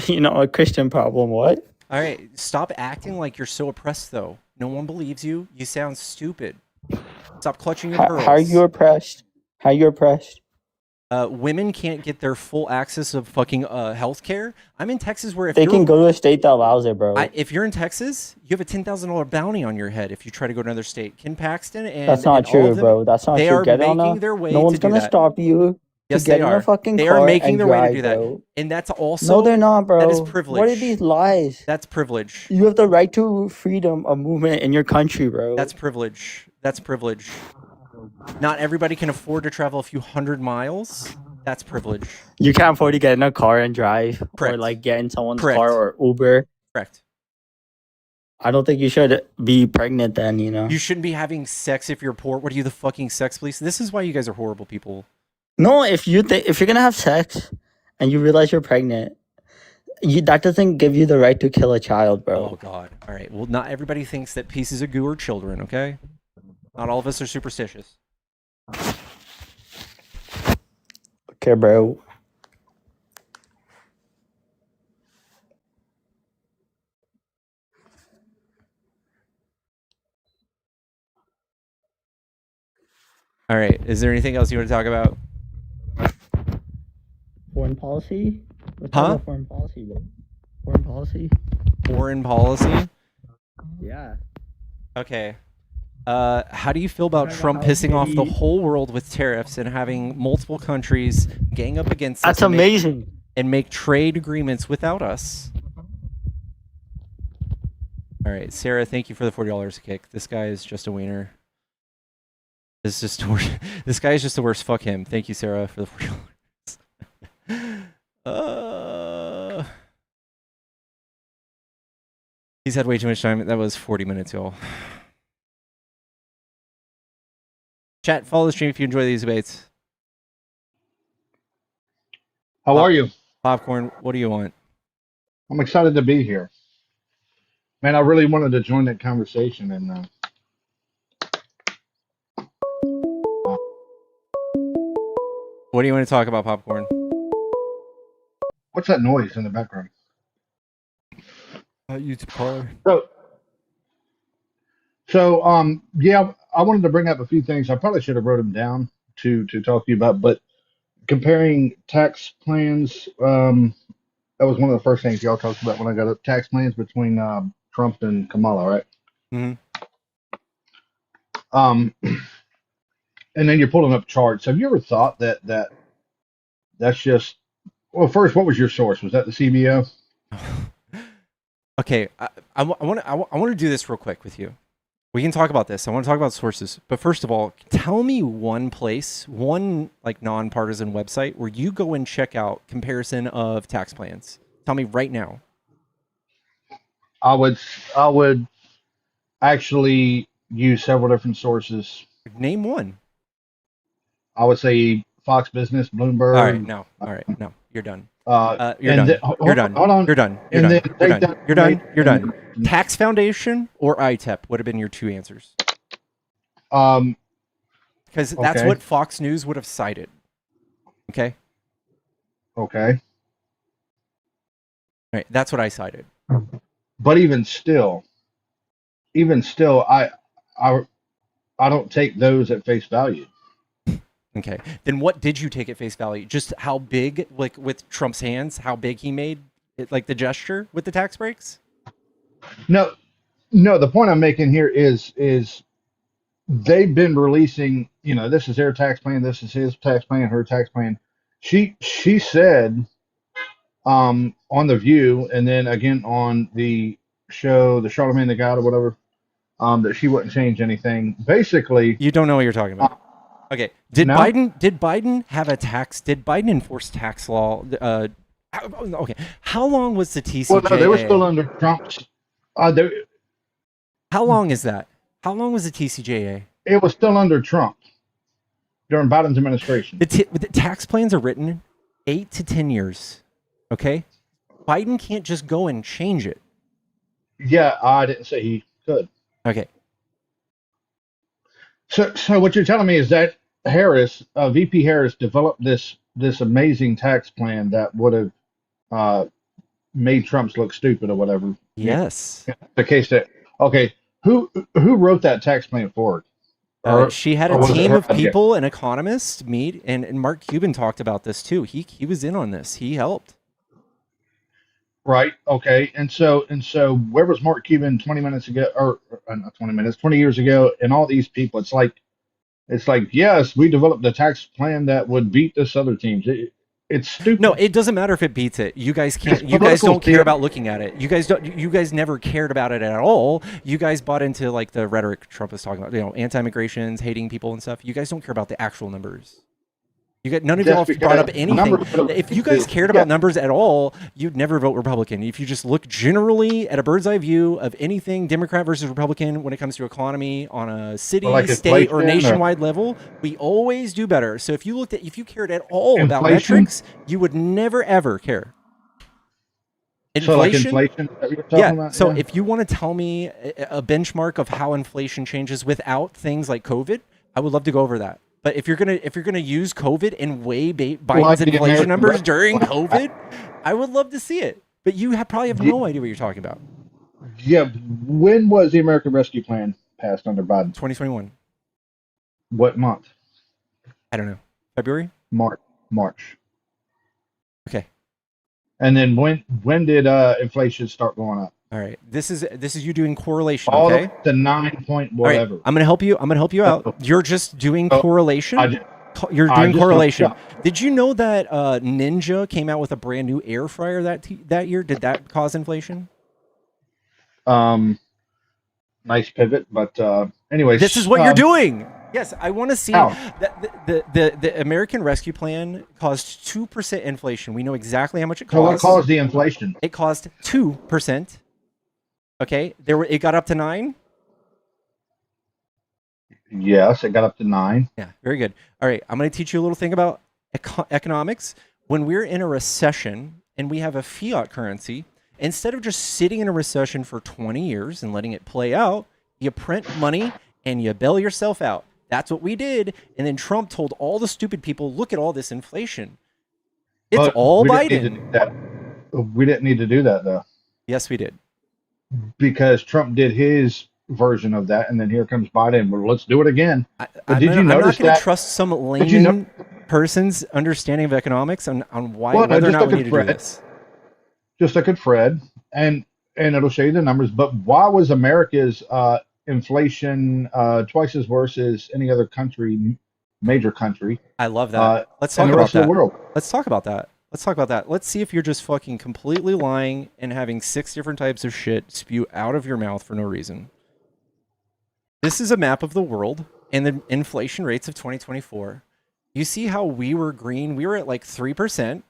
a Christian problem? What? All right, stop acting like you're so oppressed, though. No one believes you. You sound stupid. Stop clutching your pearls. How are you oppressed? How are you oppressed? Women can't get their full access of fucking healthcare. I'm in Texas, where if They you're can go to a state that allows it, bro. if you're in Texas, you have a $10,000 bounty on your head if you try to go to another state. Ken Paxton and That's not and all true, of them, bro. That's not they true. are Get on making a. their way No one's to do gonna that. stop you Yes, to get they in are. a fucking They car are making and their way drive, to do that, bro. and that's also No, they're not, bro. that is privilege. What are these lies? That's privilege. You have the right to freedom of movement in your country, bro. That's privilege. That's privilege. Not everybody can afford to travel a few hundred miles. That's privilege. You can't afford to get in a car and drive, Correct. or like get in someone's Correct. car or Uber. Correct. I don't think you should be pregnant then. You shouldn't be having sex if you're poor. What are you, the fucking sex police? This is why you guys are horrible people. No, if you're gonna have sex and you realize you're pregnant, that doesn't give you the right to kill a child, bro. Oh God. All right. Well, not everybody thinks that pieces of goo are children. Okay. Not all of us are superstitious. Okay, bro. All right. Is there anything else you want to talk about? Foreign policy? Let's Huh? talk about foreign policy, bro. Foreign policy? Foreign policy? Yeah. Okay. How do you feel about Remember Trump how pissing off the he- whole world with tariffs and having multiple countries gang up against That's us and amazing. make trade agreements without us? All right, Sarah, thank you for the $40 a kick. This guy is just a wiener. This guy is just the worst. Fuck him. Thank you, Sarah, for the $40. He's had way too much time. That was 40 minutes, y'all. Chat, follow the stream if you enjoy these debates. How are you? Popcorn, what do you want? I'm excited to be here. Man, I really wanted to join that conversation. And What do you want to talk about, Popcorn? what's that noise in the background? YouTube caller. So, yeah, I wanted to bring up a few things. I probably should have wrote them down to talk to you about, but comparing tax plans, that was one of the first things y'all talked about when I got up. Tax plans between Trump and Kamala, right? Mm-hmm. And then you're pulling up charts. Have you ever thought that that's just, well, first, what was your source? Was that the CBO? Okay, I want to do this real quick with you. We can talk about this. I want to talk about sources. But first of all, tell me one place, one like nonpartisan website where you go and check out comparison of tax plans. Tell me right now. I would actually use several different sources. Name one. I would say Fox Business, Bloomberg. All right, no. All right, no. You're done. You're and done. then- You're done. hold on. You're done. You're And done. then You're take done. that- You're done. make- You're done. Tax Foundation or ITEP would have been your two answers. Because that's Okay. what Fox News would have cited. Okay? Okay. Right. That's what I cited. But even still, I I don't take those at face value. Okay. Then what did you take at face value? Just how big, like with Trump's hands, how big he made it, like the gesture with the tax breaks? No, no. The point I'm making here is they've been releasing. You know, this is their tax plan. This is his tax plan. Her tax plan. She said on the View, and then again on the show, the Charlemagne the God or whatever, that she wouldn't change anything. Basically, You don't know what you're talking about. Okay. Did No. Biden have a tax? Did Biden enforce tax law? Okay. How long was the TCJA? well, no, they were still under Trump's. How long is that? How long was the TCJA? It was still under Trump during Biden's administration. The tax plans are written 8 to 10 years. Okay? Biden can't just go and change it. Yeah, I didn't say he could. Okay. So what you're telling me is that Harris, VP Harris, developed this amazing tax plan that would have made Trump's look stupid or whatever. Yes. The case that okay, who wrote that tax plan forward? She had a team of people, an economist, meet, and Mark Cuban talked about this too. He was in on this. He helped. Right. Okay. And so where was Mark Cuban 20 minutes ago, or not 20 minutes, 20 years ago, and all these people? It's like yes, we developed a tax plan that would beat this other teams. It's stupid. No, it doesn't matter if it beats it. You guys can't. You guys don't care about looking at it. You guys don't. You guys never cared about it at all. You guys bought into like the rhetoric Trump was talking about. You know, anti-immigrations, hating people and stuff. You guys don't care about the actual numbers. You got none of y'all brought up anything. If you guys cared about numbers at all, you'd never vote Republican. If you just look generally at a bird's eye view of anything Democrat versus Republican when it comes to economy on a city, state, or nationwide level, we always do better. So if you cared at all about metrics, you would never ever care. Inflation? So like inflation that you're talking about? So if you want to tell me a benchmark of how inflation changes without things like COVID, I would love to go over that. But if you're gonna use COVID and weigh Biden's inflation numbers during COVID, I would love to see it. But you probably have no idea what you're talking about. Yeah. When was the American Rescue Plan passed under Biden? 2021. What month? I don't know. February? March. Okay. And then when did inflation start going up? All right. This is you doing correlation. All Okay. the 9 point whatever. Right. I'm gonna help you. out. You're just doing correlation. You're doing correlation. Did you know that Ninja came out with a brand new air fryer that year? Did that cause inflation? Nice pivot, but anyways. This is what you're doing. Yes, I want to see that the American Rescue Plan caused 2% inflation. We know exactly how much it cost. So what caused the inflation? It caused 2%. Okay, it got up to 9. Yes, it got up to 9. Yeah, very good. All right, I'm going to teach you a little thing about economics. When we're in a recession and we have a fiat currency, instead of just sitting in a recession for 20 years and letting it play out, you print money and you bail yourself out. That's what we did. And then Trump told all the stupid people, look at all this inflation. It's all Biden. We didn't need to do that, though. Yes, we did. Because Trump did his version of that, and then here comes Biden. Well, let's do it again. I'm not going to trust some layman person's understanding of economics on whether or not we need to do this. Just look at Fred, and it'll show you the numbers. But why was America's inflation twice as worse as any other major country? I love that. Let's talk about that. Let's talk about that. Let's see if you're just fucking completely lying and having 6 different types of shit spew out of your mouth for no reason. This is a map of the world and the inflation rates of 2024. You see how we were green? We were at like 3%.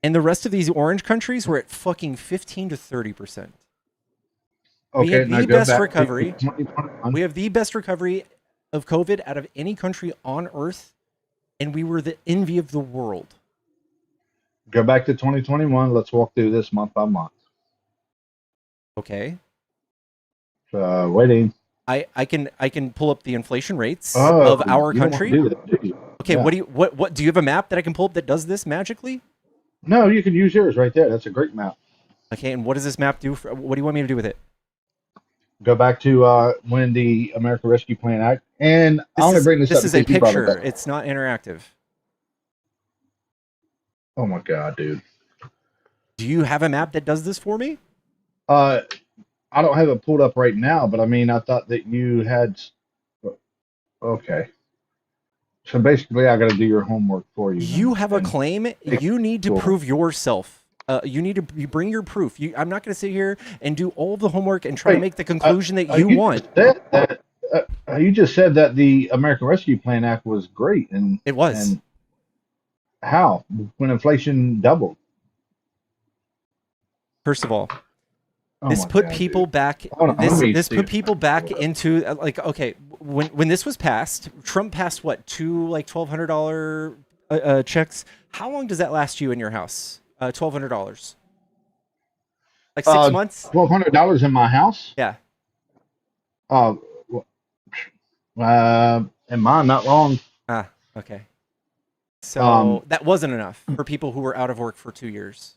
And the rest of these orange countries were at fucking 15 to 30%. We have the best recovery. We have the best recovery of COVID out of any country on earth. And we were the envy of the world. Go back to 2021. Let's walk through this month by month. Okay. Waiting. I can pull up the inflation rates Oh, of our you don't want to country. do that, do you? Okay, Yeah. what do you have a map that I can pull up that does this magically? No, you can use yours right there. That's a great map. Okay, and what does this map do? What do you want me to do with it? Go back to when the American Rescue Plan Act, and I only bring this up This is a because you brought it picture. up. It's not interactive. Oh my God, dude. Do you have a map that does this for me? I don't have it pulled up right now, but I mean, I thought that you had. Okay. So basically, I got to do your homework for you. You have a And claim. You need to Cool. prove yourself. You need to bring your proof. I'm not going to sit here and do all the homework and try to Wait, make the conclusion that you want. just said that, you just said that the American Rescue Plan Act was great, and It was. And how when inflation doubled? First of all, Oh this my put God, people dude. back. Hold on, let me This see put if people I can back pull it up. into like, okay, when this was passed, Trump passed what, two like $1,200 checks. How long does that last you in your house? $1,200. Like 6 months? $1,200 in my house. Yeah. And mine not long. Ah, okay. So that wasn't enough for people who were out of work for 2 years.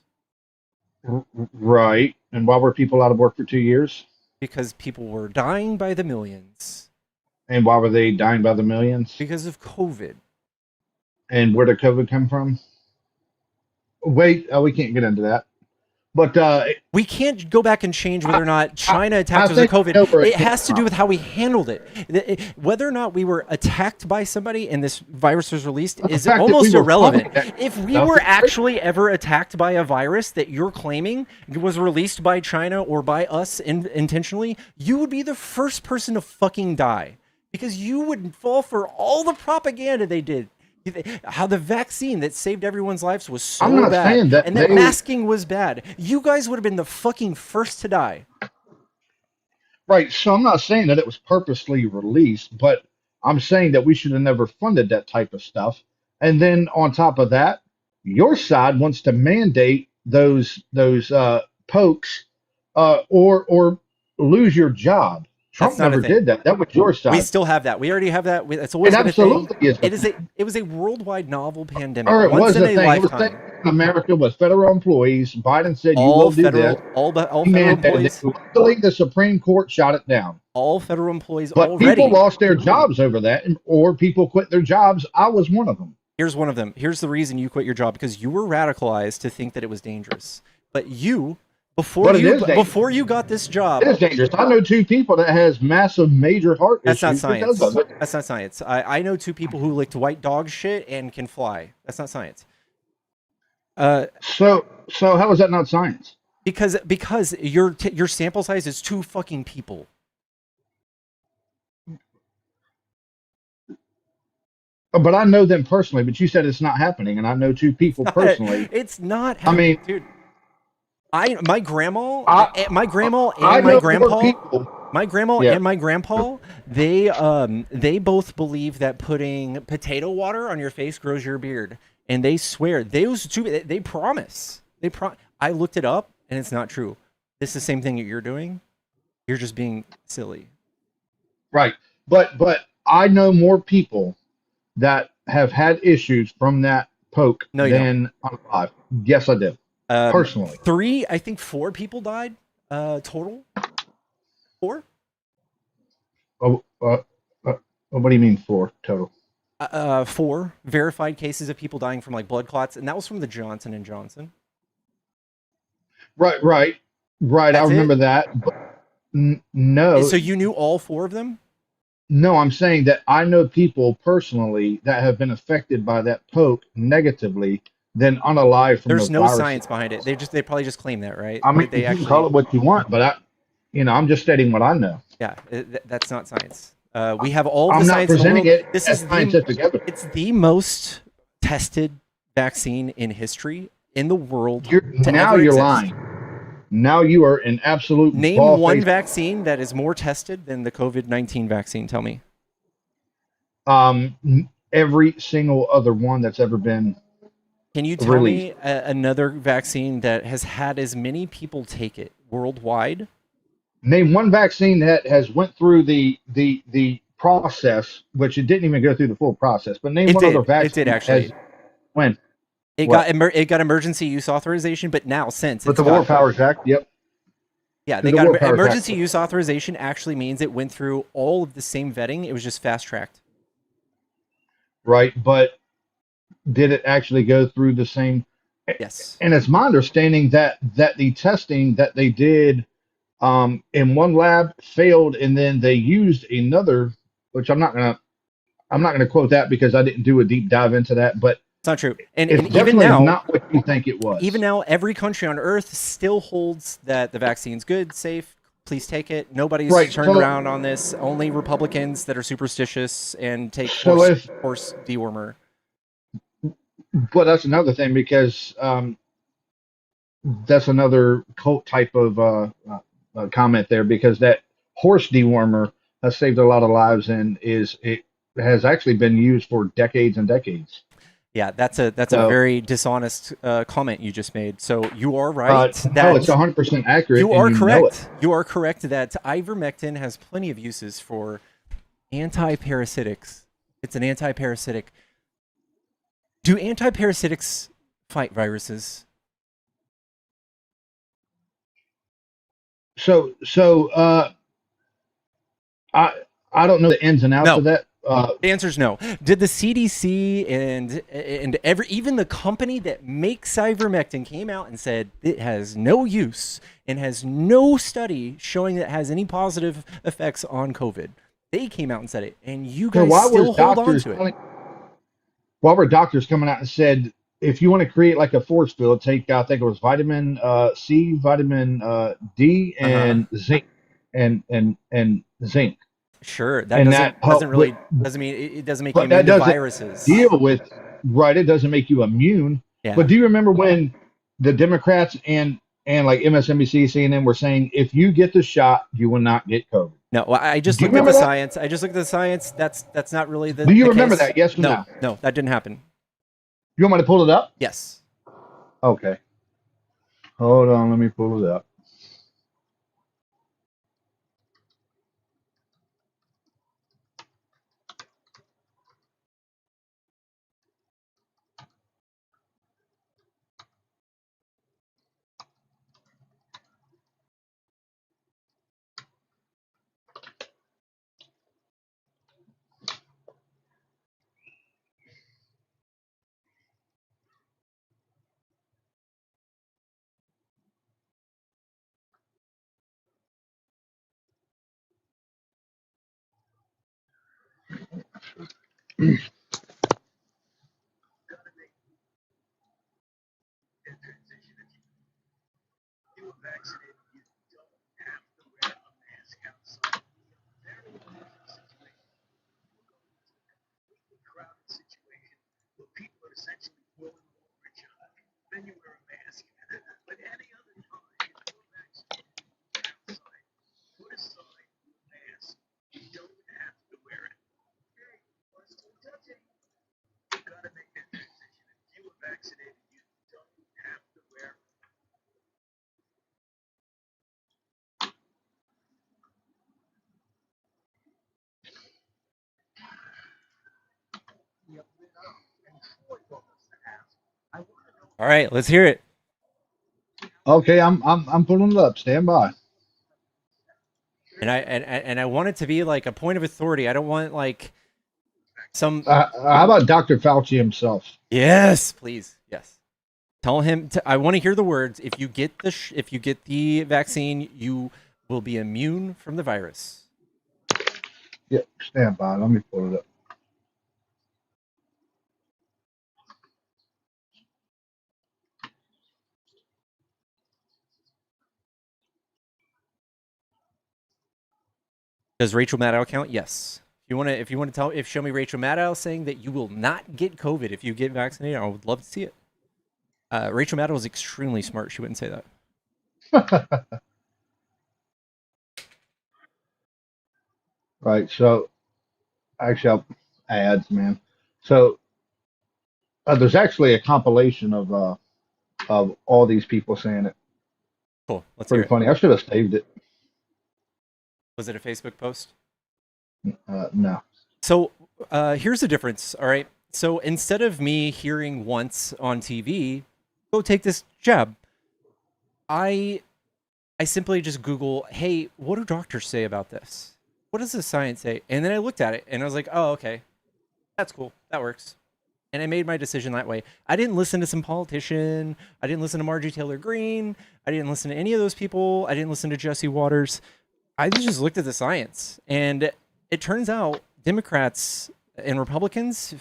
Right. And why were people out of work for 2 years? Because people were dying by the millions. And why were they dying by the millions? Because of COVID. And where did COVID come from? Wait, we can't get into that. But we can't go back and change whether or not China attacked us with think I know COVID. where it It came has to do from. with how we handled it. Whether or not we were attacked by somebody and this virus was released The is fact that almost we were irrelevant. funding it, If we that was were great. actually ever attacked by a virus that you're claiming was released by China or by us intentionally, you would be the first person to fucking die because you would fall for all the propaganda they did. How the vaccine that saved everyone's lives was so I'm not bad, saying that and that they- masking was bad. You guys would have been the fucking first to die. Right. So I'm not saying that it was purposely released, but I'm saying that we should have never funded that type of stuff. And then on top of that, your side wants to mandate those pokes or lose your job. Trump That's not a never thing. did that. That was your side. We still have that. We already have that. It's always It been a thing. absolutely is. It was a worldwide novel pandemic. Or it once was in the a thing. It was lifetime. the thing in America was federal employees. Biden said you All will do federal, this. all He federal mandated employees, it. Luckily, the Supreme Court shot it down. all federal employees But already. people lost their jobs over that, or people quit their jobs. I was one of them. Here's one of them. Here's the reason you quit your job, because you were radicalized to think that it was dangerous. But you, But it is dangerous. before you got this job, It is dangerous. I know two people that has massive major heart that's not issues science. because of it. That's not science. I know two people who licked white dog shit and can fly. That's not science. So how is that not science? Because your sample size is two fucking people. But I know them personally. But you said it's not happening, and I know two people personally. It's not. I mean, dude. My grandma I and my know grandpa, more people. my grandma Yeah. and my grandpa, they both believe that putting potato water on your face grows your beard, and they swear those two. They promise. I looked it up, and it's not true. This is the same thing that you're doing. You're just being silly. Right. But I know more people that have had issues from that poke No, you than I'm alive. Yes, I do. Personally. I think 4 people died total. 4? What do you mean 4 total? 4 verified cases of people dying from like blood clots, and that was from the Johnson and Johnson. Right. That's I remember it? that. But no. So you knew all 4 of them? No, I'm saying that I know people personally that have been affected by that poke negatively than unalive from There's the no virus. science behind it. They probably just claim that, right? I mean, they you can call it what you want, but I'm just stating what I know. Yeah, that's not science. We have all I'm the not science in the presenting world. it This as is scientific evidence. It's the most tested vaccine in history in the world. Now you're lying. Now you are an absolute Name bald one face. vaccine that is more tested than the COVID-19 vaccine. Tell me. Every single other one that's ever been. Can you tell me another vaccine that has had as many people take it worldwide Name one vaccine that has went through the process, which it didn't even go through the full process. But name It one other did. It vaccine did that has actually. when It what got emergency use authorization, but now since with it's the War got Powers Act. Yep, yeah, through they the got War Powers emergency Act. use authorization actually means it went through all of the same vetting. It was just fast tracked. Right, but did it actually go through the same? Yes. And it's my understanding that the testing that they did in one lab failed, and then they used another, which I'm not gonna quote that because I didn't do a deep dive into that, but It's not true. And it's even definitely now, not what you think it was. every country on earth still holds that the vaccine's good, safe. Please take it. Nobody's Right. turned So around on this. Only Republicans that are superstitious and take so if horse dewormer. well, that's another thing because that's another cult type of comment there because that horse dewormer has saved a lot of lives and it has actually been used for decades and decades. Yeah, that's a So very dishonest comment you just made. So you are right no, it's that 100% accurate, you and are you know it. correct. You are correct that ivermectin has plenty of uses for anti-parasitics. It's an anti-parasitic. Do anti-parasitics fight viruses? So I don't know the ins and outs No. of that. The answer is no. Did the CDC and even the company that makes ivermectin came out and said it has no use and has no study showing that it has any positive effects on COVID? They came out and said it, and you So guys still hold on to it. why were doctors coming out and said if you want to create like a force field, take I think it was vitamin C, vitamin D, and zinc, and zinc, Sure, that and that doesn't help with, really doesn't mean it doesn't make you but that immune to doesn't viruses. deal with right. It doesn't make you immune. Yeah. But do you remember when the Democrats and like MSNBC, CNN were saying if you get the shot, you will not get COVID? No, I just Do you looked at the remember that? science. I just looked at the science. That's not really the Do you the remember case. that? Yes or no? No, that didn't happen. You want me to pull it up? Yes. Okay. Hold on, let me pull it up. All right, let's hear it. Okay, I'm pulling it up. Stand by. And I want it to be like a point of authority. I don't want like some. How about Dr. Fauci himself? Yes, please. Yes. Tell him. I want to hear the words. If you get the vaccine, you will be immune from the virus. Yep, stand by. Let me pull it up. Does Rachel Maddow count? Yes. If you want to show me Rachel Maddow saying that you will not get COVID if you get vaccinated, I would love to see it. Rachel Maddow is extremely smart. She wouldn't say that. Right. So actually, ads, man. So there's actually a compilation of all these people saying it. Cool. Let's hear Pretty it. funny. I should have saved it. Was it a Facebook post? No. So here's the difference. All right. So instead of me hearing once on TV, go take this jab, I simply just Google, hey, what do doctors say about this? What does the science say? And then I looked at it and I was like, oh, okay, that's cool. That works. And I made my decision that way. I didn't listen to some politician. I didn't listen to Margie Taylor Greene. I didn't listen to any of those people. I didn't listen to Jesse Waters. I just looked at the science. And it turns out Democrats and Republicans,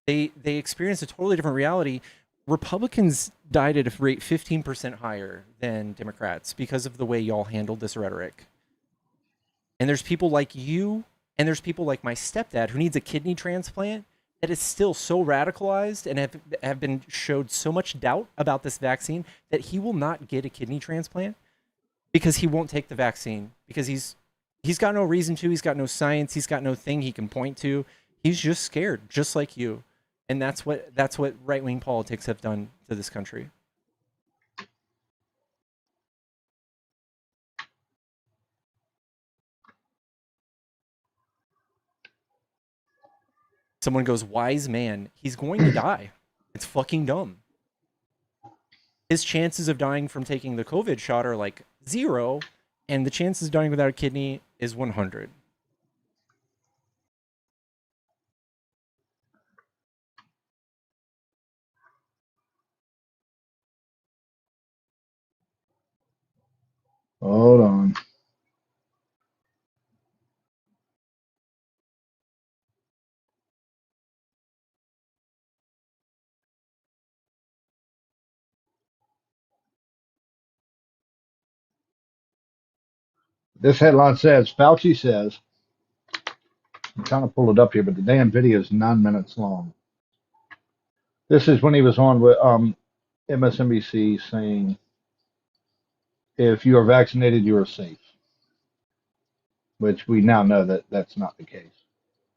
they experience a totally different reality. Republicans died at a rate 15% higher than Democrats because of the way y'all handled this rhetoric. And there's people like you, and there's people like my stepdad who needs a kidney transplant that is still so radicalized and have been showed so much doubt about this vaccine that he will not get a kidney transplant because he won't take the vaccine because he's got no reason to. He's got no science. He's got no thing he can point to. He's just scared, just like you. And that's what right-wing politics have done to this country. Someone goes, wise man, he's going to die. It's fucking dumb. His chances of dying from taking the COVID shot are like 0, and the chances of dying without a kidney is 100. Hold on. This headline says, Fauci says, I'm trying to pull it up here, but the damn video is 9 minutes long. This is when he was on with MSNBC saying, if you are vaccinated, you are safe, which we now know that that's not the case.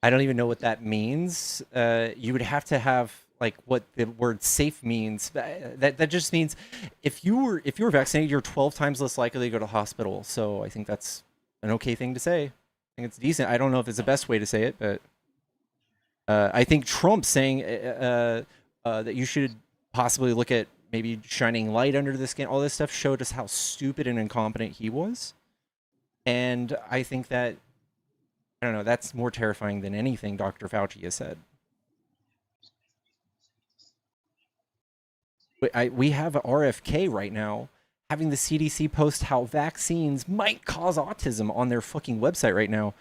I don't even know what that means. You would have to have like what the word safe means. That just means if you were vaccinated, you're 12 times less likely to go to the hospital. So I think that's an okay thing to say. I think it's decent. I don't know if it's the best way to say it, but I think Trump saying that you should possibly look at maybe shining light under the skin, all this stuff showed us how stupid and incompetent he was. And I think that, I don't know, that's more terrifying than anything Dr. Fauci has said. We have RFK right now having the CDC post how vaccines might cause autism on their fucking website right now.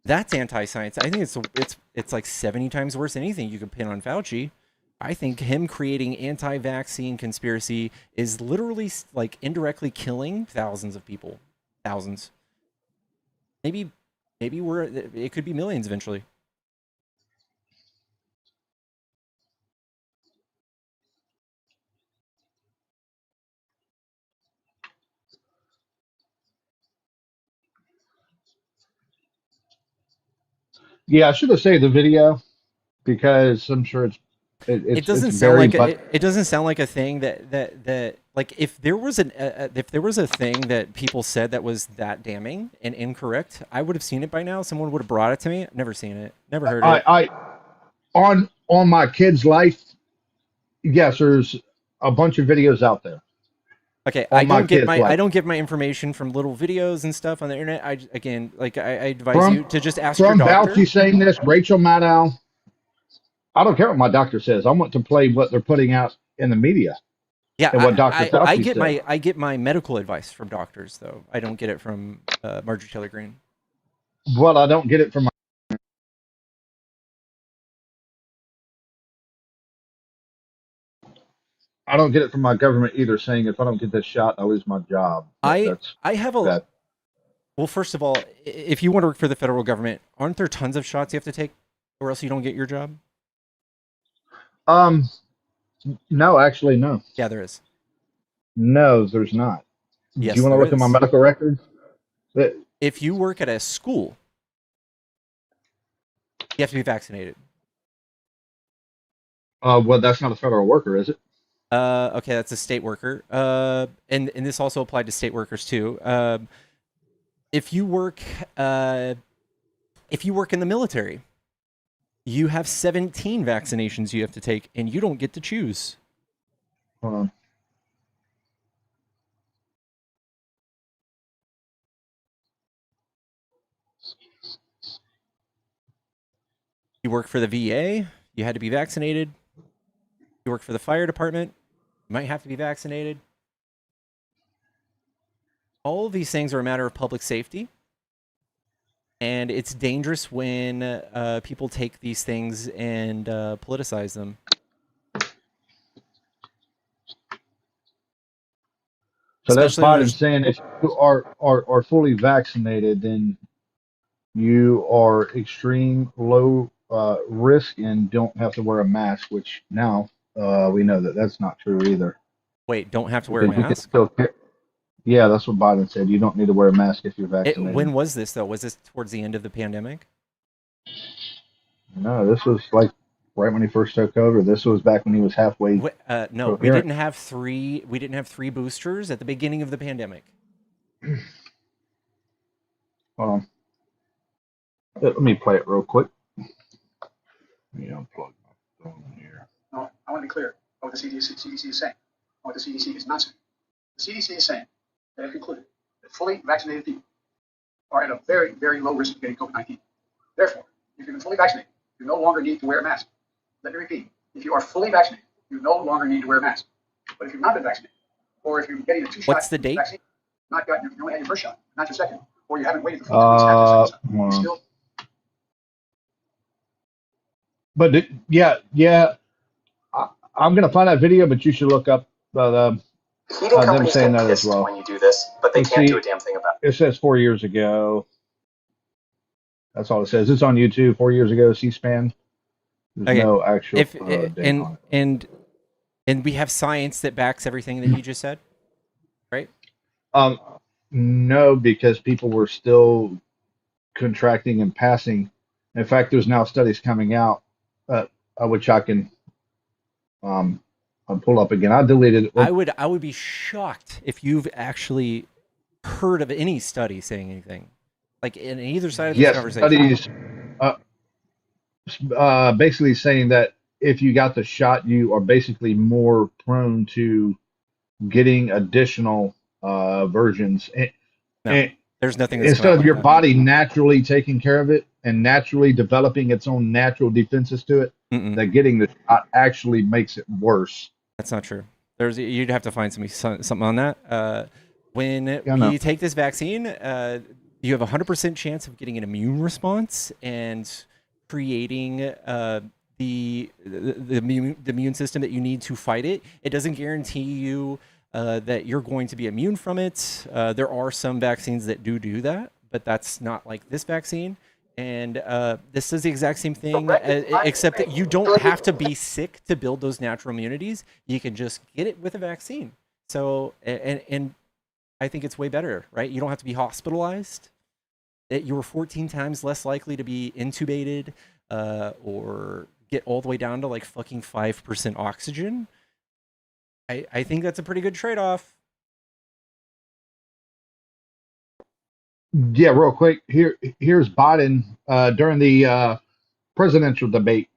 That's anti-science. I think it's like 70 times worse than anything you could pin on Fauci. I think him creating anti-vaccine conspiracy is literally like indirectly killing thousands of people. Thousands. Maybe it could be millions eventually. Yeah, I should have saved the video because I'm sure It doesn't it's sound very, like but it doesn't sound like a thing that like if there was a thing that people said that was that damning and incorrect, I would have seen it by now. Someone would have brought it to me. I've never seen it. Never heard it. I on my kid's life, yes, there's a bunch of videos out there. Okay, On my kid's I life. don't get my information from little videos and stuff on the internet. I advise From you to just ask your from doctor. Fauci saying this, Rachel Maddow. I don't care what my doctor says. I want to play what they're putting out in the media. Yeah, And what Dr. Fauci said. I get my medical advice from doctors though. I don't get it from Marjorie Taylor Greene. Well, I don't get it from my. I don't get it from my government either, saying if I don't get this shot, I lose my job. I have a well, first of all, if you want to work for the federal government, aren't there tons of shots you have to take, or else you don't get your job? No, actually, no. Yeah, there is. No, there's not. Yes, Do you want to there look at my is. medical records? If you work at a school, you have to be vaccinated. Well, that's not a federal worker, is it? Okay, that's a state worker. And this also applied to state workers too. if you work in the military, you have 17 vaccinations you have to take, and you don't get to choose. Hold on. You work for the VA, you had to be vaccinated. You work for the fire department, you might have to be vaccinated. All of these things are a matter of public safety. And it's dangerous when people take these things and politicize them. So that's Especially when Biden there's saying if you are fully vaccinated, then you are extreme low risk and don't have to wear a mask. Which now we know that that's not true either. wait, don't have to wear a Because you can mask? still yeah, that's what Biden said. You don't need to wear a mask if you're vaccinated. When was this though? Was this towards the end of the pandemic? No, this was like right when he first took over. This was back when he was halfway. No, we coherent. didn't have three. We didn't have 3 boosters at the beginning of the pandemic. Hold on. Let me play it real quick. Let me unplug my phone here. No, I want to be clear what the CDC is saying, what the CDC is not saying. The CDC is saying they have concluded that fully vaccinated people are at a very, very low risk of getting COVID-19. Therefore, if you've been fully vaccinated, you no longer need to wear a mask. Let me repeat. If you are fully vaccinated, you no longer need to wear a mask. But if you've not been vaccinated, or if you're getting a 2-shot What's the date? vaccine, you only had your first shot, not your second, or you haven't waited for 4 weeks after your second shot, you still. But yeah, I'm gonna find that video, but you should look up them saying that as well. When you do this, but they can't do a damn thing about it. It says 4 years ago. That's all it says. It's on YouTube. 4 years ago, C-SPAN. There's no actual date on it. And we have science that backs everything that you just said, right? No, because people were still contracting and passing. In fact, there's now studies coming out, which I can I'll pull up again. I deleted it. I would be shocked if you've actually heard of any study saying anything like in either side of this conversation. Studies basically saying that if you got the shot, you are basically more prone to getting additional versions. There's nothing that's instead of your body naturally taking care of it and naturally developing its own natural defenses to it, that getting the shot actually makes it worse. That's not true. You'd have to find something on that. When you take this vaccine, you have a 100% chance of getting an immune response and creating the immune system that you need to fight it. It doesn't guarantee you that you're going to be immune from it. There are some vaccines that do that, but that's not like this vaccine. And this is the exact same thing, except that you don't have to be sick to build those natural immunities. You can just get it with a vaccine. So, and I think it's way better, right? You don't have to be hospitalized. You're 14 times less likely to be intubated or get all the way down to like fucking 5% oxygen. I think that's a pretty good trade-off. Yeah, real quick. Here's Biden during the presidential debate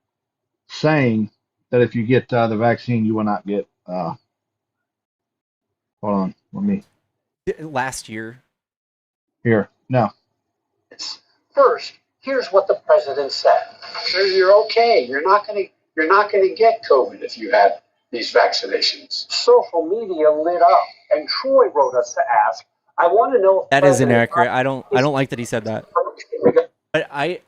saying that if you get the vaccine, you will not get. Hold on, let me. Last year. Here, no. First, here's what the president said: "You're okay. You're not going to get COVID if you have these vaccinations." Social media lit up, and Troy wrote us to ask, "I want to know if that is inaccurate. I don't like that he said that. But I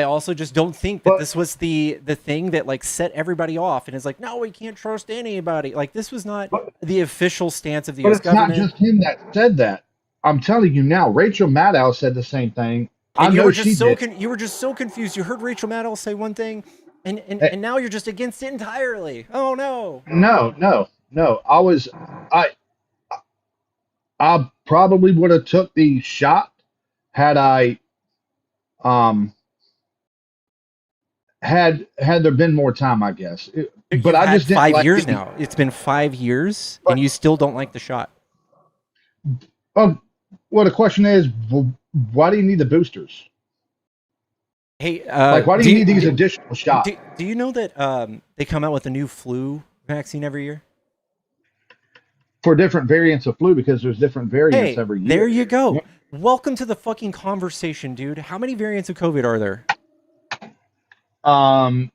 also just don't think that this was the thing that like set everybody off and is like, no, we can't trust anybody. Like this was not the official stance of the U.S. government. It's not just him that said that. I'm telling you now, Rachel Maddow said the same thing. And you were just so confused. You heard Rachel Maddow say one thing, and now you're just against it entirely. Oh no. No. I probably would have took the shot had I had there been more time, I guess. But I just didn't 5 years now. It's been 5 years, and you still don't like the shot. Well, the question is, why do you need the boosters? Hey, Like, why do you need these additional shots? Do you know that they come out with a new flu vaccine every year? For different variants of flu, because there's different variants every year. There you go. Welcome to the fucking conversation, dude. How many variants of COVID are there?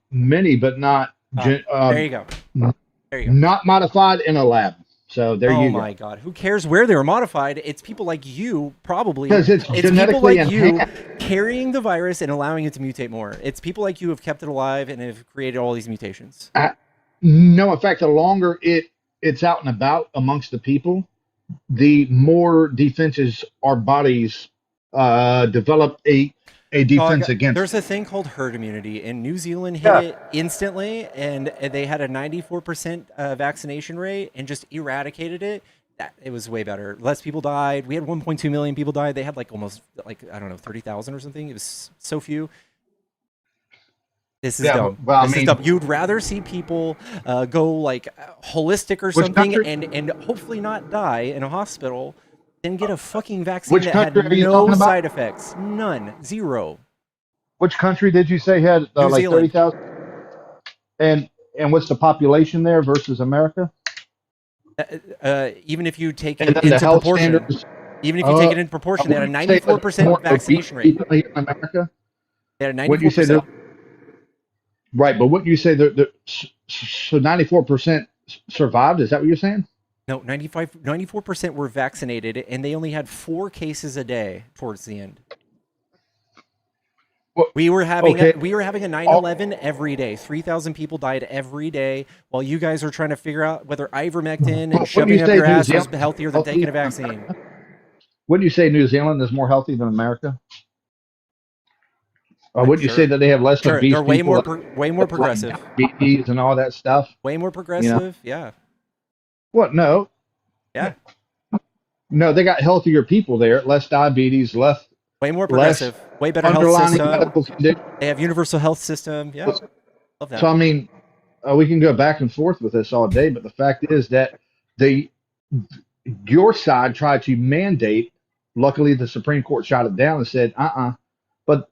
Many, but not. There you go. There you go. Not modified in a lab. So there you go. Oh my god, who cares where they were modified? It's people like you, probably. Because it's people genetically like you enhanced. carrying the virus and allowing it to mutate more. It's people like you who have kept it alive and have created all these mutations. No, in fact, the longer it's out and about amongst the people, the more defenses our bodies develop a defense against. There's a thing called herd immunity, and New Zealand hit it instantly, and they had a 94% vaccination rate and just eradicated it. It was way better. Less people died. We had 1.2 million people died. They had almost I don't know, 30,000 or something. It was so few. This is dumb. Well, this is dumb. You'd rather see people go holistic or something and hopefully not die in a hospital than get a fucking vaccine that had no side effects. None. Zero. Which country did you say had like 30,000? And what's the population there versus America? Even if you take it into proportion, they had a 94% vaccination rate. In America? They had a 94%. Right, but wouldn't you say that so 94% survived? Is that what you're saying? No, 94% were vaccinated, and they only had 4 cases a day towards the end. Well, we were having a 9/11 every day. 3,000 people died every day, while you guys are trying to figure out whether ivermectin and shoving up your ass is healthier than taking a vaccine. Wouldn't you say New Zealand is more healthy than America? Wouldn't you say that they have less obese they're way more progressive. Diabetes and all that stuff. Way more progressive, yeah. What? No. Yeah. No, they got healthier people there. Less diabetes, way more progressive, way better health system. They have universal health system. Yeah. Love that. So I mean, we can go back and forth with this all day, but the fact is that your side tried to mandate. Luckily, the Supreme Court shot it down and said, But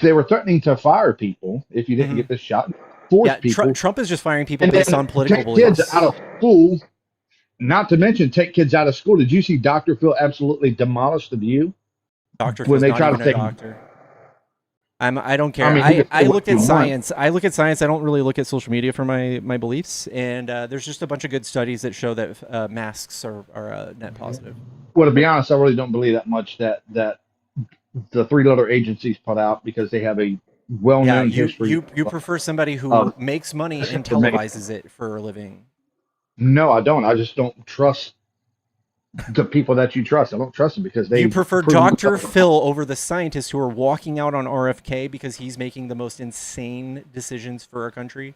they were threatening to fire people if you didn't get this shot. People. Trump is just firing people based on political beliefs. Kids out of school, not to mention take kids out of school. Did you see Dr. Phil absolutely demolish the View? Dr. Phil's not even a doctor. I don't care. I looked at science. I look at science. I don't really look at social media for my beliefs. And there's just a bunch of good studies that show that masks are net positive. Well, to be honest, I really don't believe that much that the 3-letter agencies put out, because they have a well-known history. You prefer somebody who makes money and televises it for a living. No, I don't. I just don't trust the people that you trust. I don't trust them because they. You prefer Dr. Phil over the scientists who are walking out on RFK because he's making the most insane decisions for our country?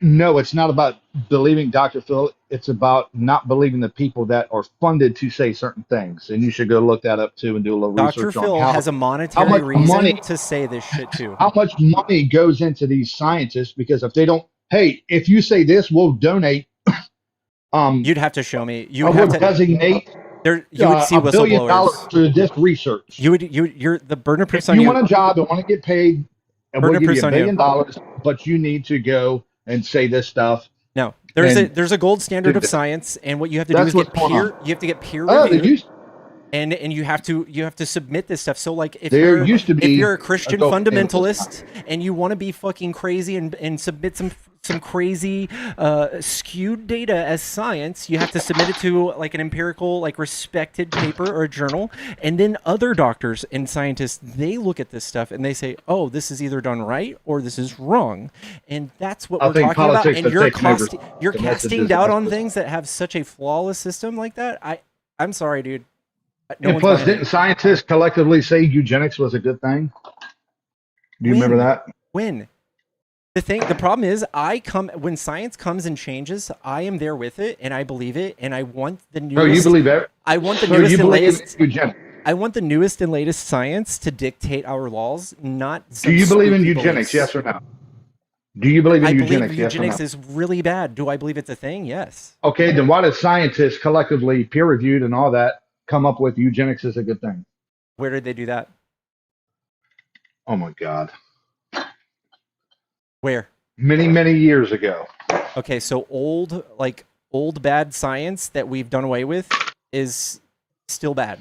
No, it's not about believing Dr. Phil. It's about not believing the people that are funded to say certain things. And you should go look that up too and do a little research on Dr. Phil has a monetary reason to say this shit too. How much money goes into these scientists? Because if they don't, hey, if you say this, we'll donate. You'd have to show me. You would have to designate. You would see $1 billion whistleblowers to this research. You're the burden of proof on you. You Want a job and want to get paid, and we'll give you $1 billion, but you need to go and say this stuff. No, there's a gold standard of science, and what you have to do is get peer reviewed. And you have to submit this stuff. So like if you're a Christian fundamentalist and you want to be fucking crazy and submit some crazy skewed data as science, you have to submit it to like an empirical, like respected paper or a journal. And then other doctors and scientists, they look at this stuff and they say, oh, this is either done right or this is wrong. And that's what we're talking about. And you're casting doubt on things that have such a flawless system like that. I'm sorry, dude. And plus, didn't scientists collectively say eugenics was a good thing? Do you remember that? When? The problem is, when science comes and changes, I am there with it, and I believe it, and I want the newest. No, you believe it. I want the newest and latest. I want the newest and latest science to dictate our laws, not. Do you believe in eugenics? Yes or no? Do you believe in eugenics? I believe eugenics is really bad. Do I believe it's a thing? Yes. Okay, then why did scientists collectively, peer reviewed and all that, come up with eugenics as a good thing? Where did they do that? Oh my God. Where? Many years ago. Okay, so old bad science that we've done away with is still bad.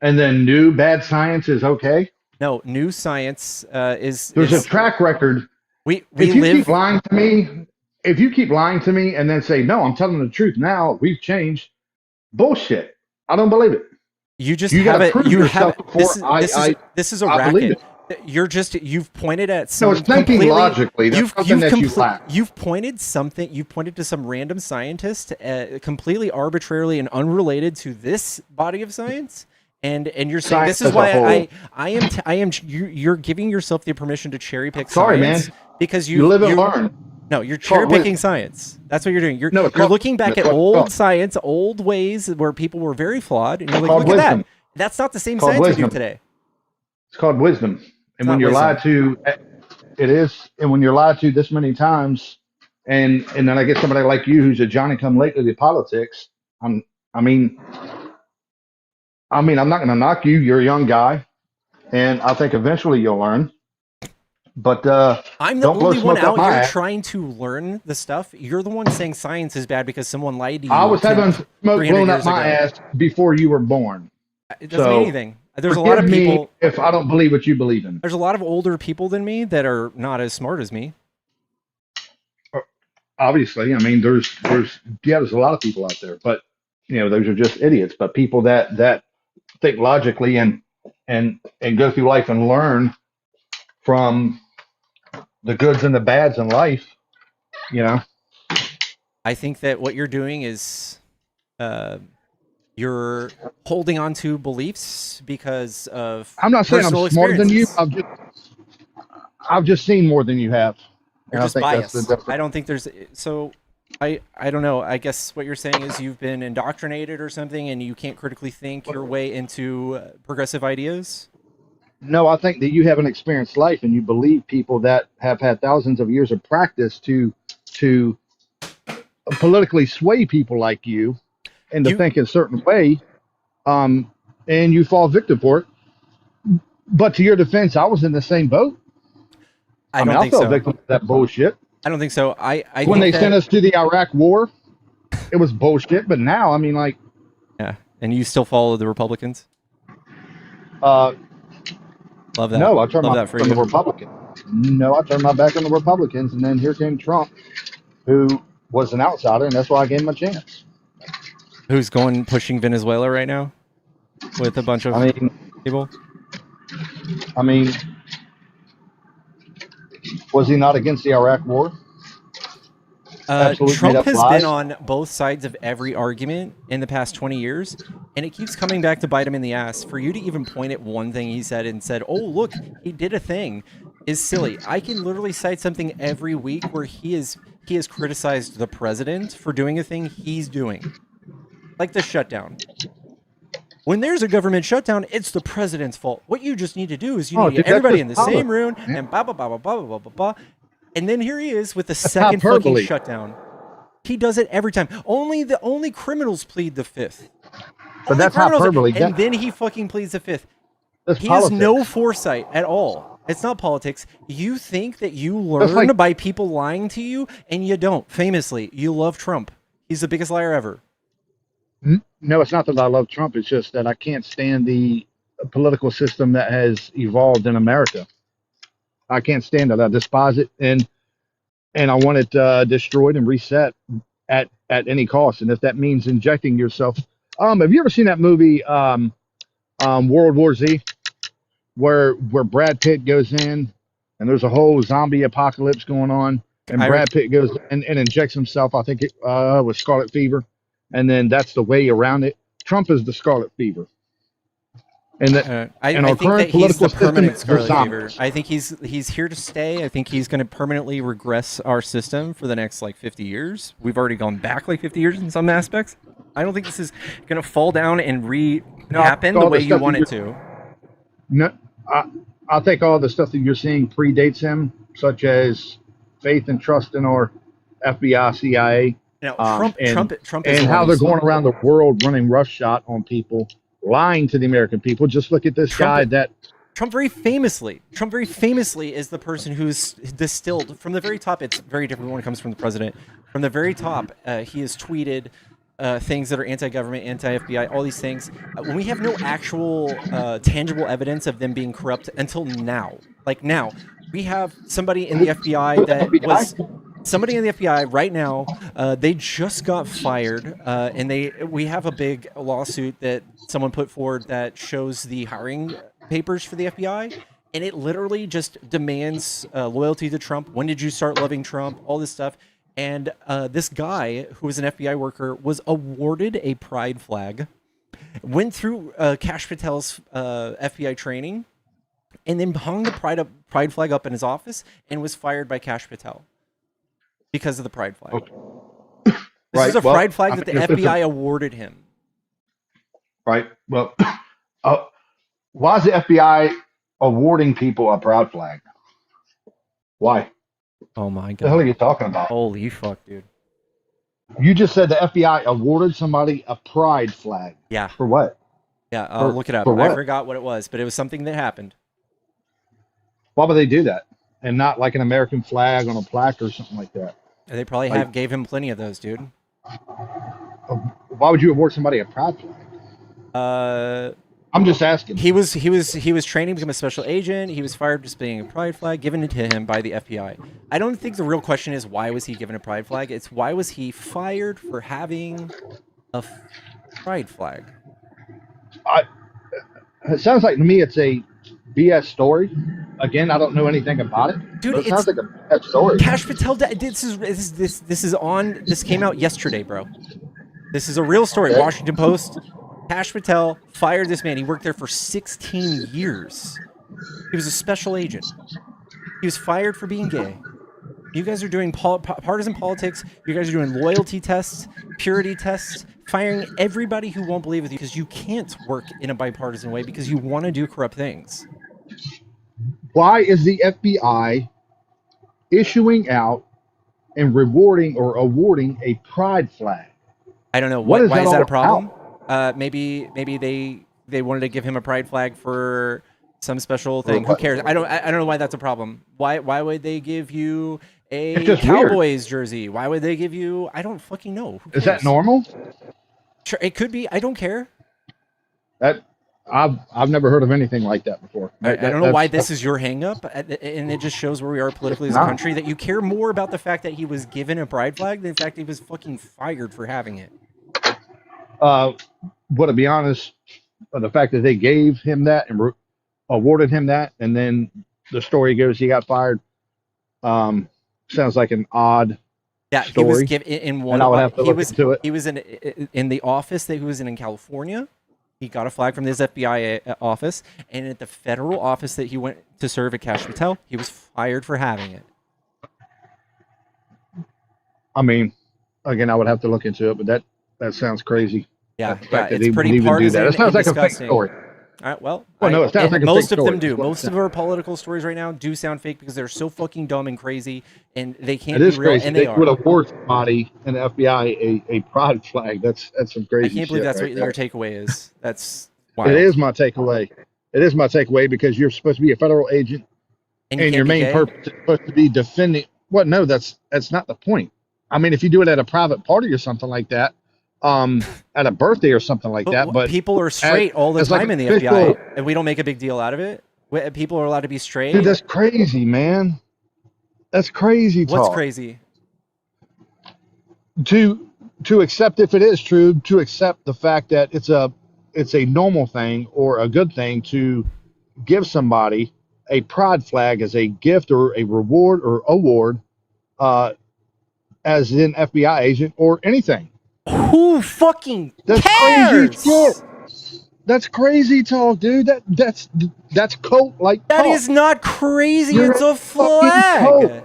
And then new bad science is okay. No, new science is. There's a track record. We If you live. keep lying to me, and then say, no, I'm telling the truth now, we've changed, bullshit. I don't believe it. You just You have gotta it. prove You yourself have before this is a I believe racket. it. You've pointed at No, some it's thinking completely. logically. That's something that you lack. You've pointed to some random scientist, completely arbitrarily and unrelated to this body of science. And you're saying Science this is as a why whole. I am you're giving yourself the permission to cherry pick Sorry, science man. because You live and learn. No, you're It's called cherry picking wisdom. science. That's what you're doing. You're No, it's called- looking back that's at what it's old called. science, old ways where people were very flawed, and you're like, called look at wisdom. that. That's not the same It's called science we do wisdom. today. It's called wisdom. And not when you're wisdom. lied to, it is. And when you're lied to this many times, and then I get somebody like you who's a Johnny come lately to politics. I mean, I'm not going to knock you. You're a young guy, and I think eventually you'll learn. But I'm the don't blow only one smoke up out my here ass. trying to learn the stuff. You're the one saying science is bad because someone lied to you. I was having smoke 300 blown up years my ago. ass before you were born. It doesn't So, mean anything. There's a lot of Forgive me people. if I don't believe what you believe in. There's a lot of older people than me that are not as smart as me. Obviously, I mean, there's a lot of people out there, but those are just idiots. But people that think logically and go through life and learn from the goods and the bads in life, I think that what you're doing is you're holding on to beliefs because of I'm not saying personal I'm smarter than you. experiences. I've just seen more than you have. You're And just I think biased. that's the difference. I don't think there's so. I don't know. I guess what you're saying is you've been indoctrinated or something, and you can't critically think your way into progressive ideas. No, I think that you have an experienced life and you believe people that have had thousands of years of practice to politically sway people like you into think a certain way, and you fall victim for it. But to your defense, I was in the same boat. I don't think fell so. victim to that bullshit. I don't think so. I When think they sent us to the Iraq War, it was bullshit. But now, I mean, like, yeah, and you still follow the Republicans. Love that. No, I turned Love my that for back on the you. Republicans. No, I turned my back on the Republicans, and then here came Trump, who was an outsider, and that's why I gave him a chance. Who's pushing Venezuela right now with a bunch of people? I mean, was he not against the Iraq War? Trump has been on both sides of every argument in the past 20 years, and it keeps coming back to bite him in the ass. For you to even point at one thing he said and said, oh, look, he did a thing, is silly. I can literally cite something every week where he has criticized the president for doing a thing he's doing. Like the shutdown. When there's a government shutdown, it's the president's fault. What you just need to do is you need to get everybody in the same room and blah, blah, blah, blah, blah, blah, blah, blah. And then here he is with the second fucking shutdown. He does it every time. Only criminals plead the fifth. But that's hyperbole. And then he fucking pleads the fifth. That's He politics. has no foresight at all. It's not politics. You think that you learn by people lying to you, and you don't. Famously, you love Trump. He's the biggest liar ever. No, it's not that I love Trump. It's just that I can't stand the political system that has evolved in America. I can't stand it. I despise it, and I want it destroyed and reset at any cost. And if that means injecting yourself, have you ever seen that movie World War Z, where Brad Pitt goes in and there's a whole zombie apocalypse going on, and Brad Pitt goes and injects himself. I think it was scarlet fever, and then that's the way around it. Trump is the scarlet fever. And that I think that he's the permanent scarlet fever. I think he's here to stay. I think he's going to permanently regress our system for the next 50 years. We've already gone back 50 years in some aspects. I don't think this is going to fall down and happen the way you want it to. No, I think all the stuff that you're seeing predates him, such as faith and trust in our FBI, CIA. Now, Trump and is how they're going around the world running roughshod on people lying to the American people. Just look at this guy that Trump very famously is the person who's distilled from the very top. It's very different when it comes from the president. From the very top, he has tweeted things that are anti-government, anti-FBI, all these things. When we have no actual tangible evidence of them being corrupt until now, like now, we have somebody in the FBI that was somebody in the FBI right now. They just got fired, and we have a big lawsuit that someone put forward that shows the hiring papers for the FBI, and it literally just demands loyalty to Trump. When did you start loving Trump? All this stuff. And this guy, who was an FBI worker, was awarded a pride flag, went through Kash Patel's FBI training, and then hung the pride flag up in his office and was fired by Kash Patel because of the pride flag. Okay. This is a pride flag that the FBI awarded him. Right. Well, why is the FBI awarding people a pride flag? Why? Oh my god! What the hell are you talking about? Holy fuck, dude! You just said the FBI awarded somebody a pride flag. Yeah. For what? Yeah, I'll look it up. I forgot what it was, but it was something that happened. Why would they do that, and not like an American flag on a plaque or something like that? They probably gave him plenty of those, dude. Why would you award somebody a pride flag? I'm just asking. He was training to become a special agent. He was fired just being a pride flag given to him by the FBI. I don't think the real question is why was he given a pride flag. It's why was he fired for having a pride flag. It sounds like to me it's a BS story. Again, I don't know anything about it. Dude, it sounds like a BS story. Kash Patel. This came out yesterday, bro. This is a real story. Okay. Washington Post. Kash Patel fired this man. He worked there for 16 years. He was a special agent. He was fired for being gay. You guys are doing partisan politics. You guys are doing loyalty tests, purity tests, firing everybody who won't believe with you because you can't work in a bipartisan way because you want to do corrupt things. Why is the FBI issuing out and rewarding or awarding a pride flag? I don't know. Why is that a problem? Maybe they wanted to give him a pride flag for some special thing. Who cares? I don't know why that's a problem. Why would they give you a Cowboys jersey? Why would they give you? I don't fucking know. Is that normal? Sure, it could be. I don't care. I've never heard of anything like that before. I don't know why this is your hang up, and it just shows where we are politically as a country, that you care more about the fact that he was given a pride flag than the fact that he was fucking fired for having it. But to be honest, the fact that they gave him that and awarded him that, and then the story goes he got fired, sounds like an odd story. He was given in one. And I would have to look into it. He was in the office that he was in California. He got a flag from his FBI office, and at the federal office that he went to serve at Kash Patel, he was fired for having it. I mean, again, I would have to look into it, but that sounds crazy. Yeah, it's pretty partisan. It sounds like a fake story. All right, well, no, it sounds like most of them do. Most of our political stories right now do sound fake because they're so fucking dumb and crazy, and they can't be real. Crazy. And they would award somebody in the FBI a pride flag. That's some crazy. I can't believe that's what your takeaway is. That's wild. It is my takeaway. It is my takeaway because you're supposed to be a federal agent, and your main purpose is supposed to be defending. Well, no, that's not the point. I mean, if you do it at a private party or something like that, at a birthday or something like that. But people are straight all the time in the FBI, and we don't make a big deal out of it. People are allowed to be straight. Dude, that's crazy, man. That's crazy talk. What's crazy? To accept, if it is true, to accept the fact that it's a normal thing or a good thing to give somebody a pride flag as a gift or a reward or award, as an FBI agent or anything. Who fucking cares? Crazy shit. That's crazy talk, dude. That's cult like that talk. Is not crazy. It's a flag.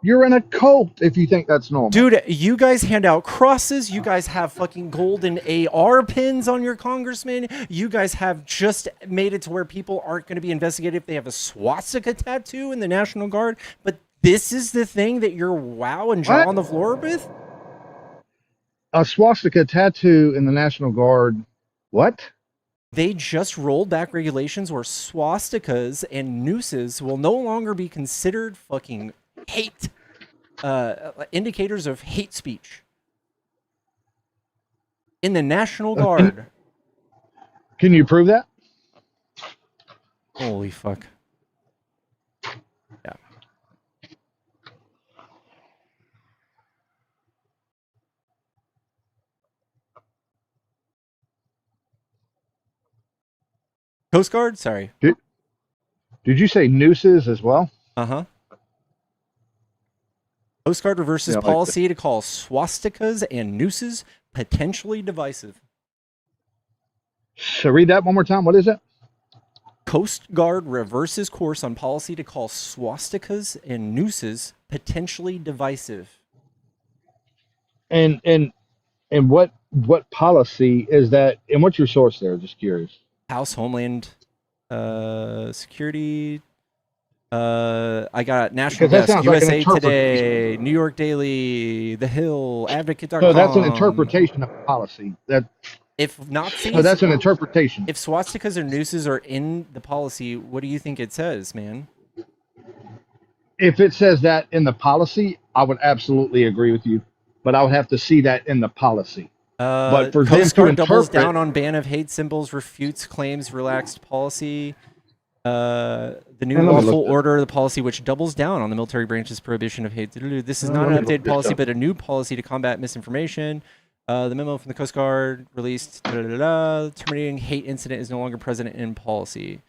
You're in a cult if you think that's normal. Dude, you guys hand out crosses. You guys have fucking golden AR pins on your congressman. You guys have just made it to where people aren't going to be investigated if they have a swastika tattoo in the National Guard. But this is the thing that you're wow and jaw on the floor with? A swastika tattoo in the National Guard. What? They just rolled back regulations where swastikas and nooses will no longer be considered fucking hate indicators of hate speech in the National Guard. Can you prove that? Holy fuck. Yeah. Coast Guard? Sorry. Did you say nooses as well? Uh-huh. Coast Guard reverses Yeah, like policy to call swastikas and nooses potentially divisive. So read that one more time. What is it? Coast Guard reverses course on policy to call swastikas and nooses potentially divisive. And what policy is that? And what's your source there? Just curious. House Homeland Security. I got National Because that Desk, sounds like an USA interpretation. Today, New York Daily, The Hill, Advocate.com. So that's an interpretation of policy. If Nazis, So that's an interpretation. if swastikas or nooses are in the policy, what do you think it says, man? If it says that in the policy, I would absolutely agree with you. But I would have to see that in the policy. But for them Coast to Guard doubles interpret, down on ban of hate symbols, refutes claims, relaxed policy. The new And let me lawful look order, the policy which doubles down on the military branch's prohibition of hate. This is not let an me look updated this policy, up. but a new policy to combat misinformation. The memo from the Coast Guard released terminating hate incident is no longer present in policy.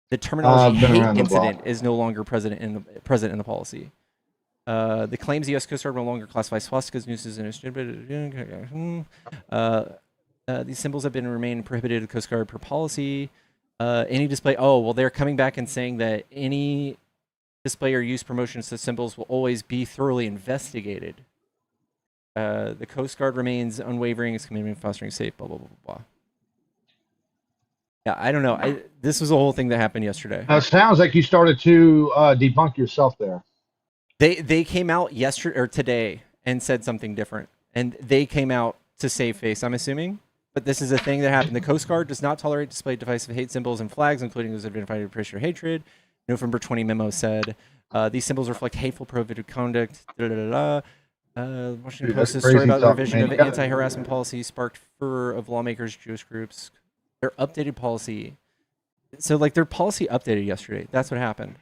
The terminology been hate around the block. incident is no longer present in the policy. The claims the U.S. Coast Guard no longer classify swastikas, nooses, and these symbols have been remained prohibited to the Coast Guard per policy. Any display. Oh, well, they're coming back and saying that any display or use promotions to symbols will always be thoroughly investigated. The Coast Guard remains unwavering in its commitment to fostering safe. Blah blah blah blah. Yeah, I don't know. This was a whole thing that happened yesterday. it sounds like you started to debunk yourself there. They came out yesterday or today and said something different, and they came out to save face. I'm assuming, but this is a thing that happened. The Coast Guard does not tolerate display of divisive hate symbols and flags, including those identified with oppression or hatred. November 20 memo said these symbols reflect hateful, prohibited conduct. Washington Dude, Post that's is story crazy about the talk, revision man. of You gotta- anti-harassment policy sparked furor of lawmakers, Jewish groups. Their updated policy. So, like, their policy updated yesterday. That's what happened.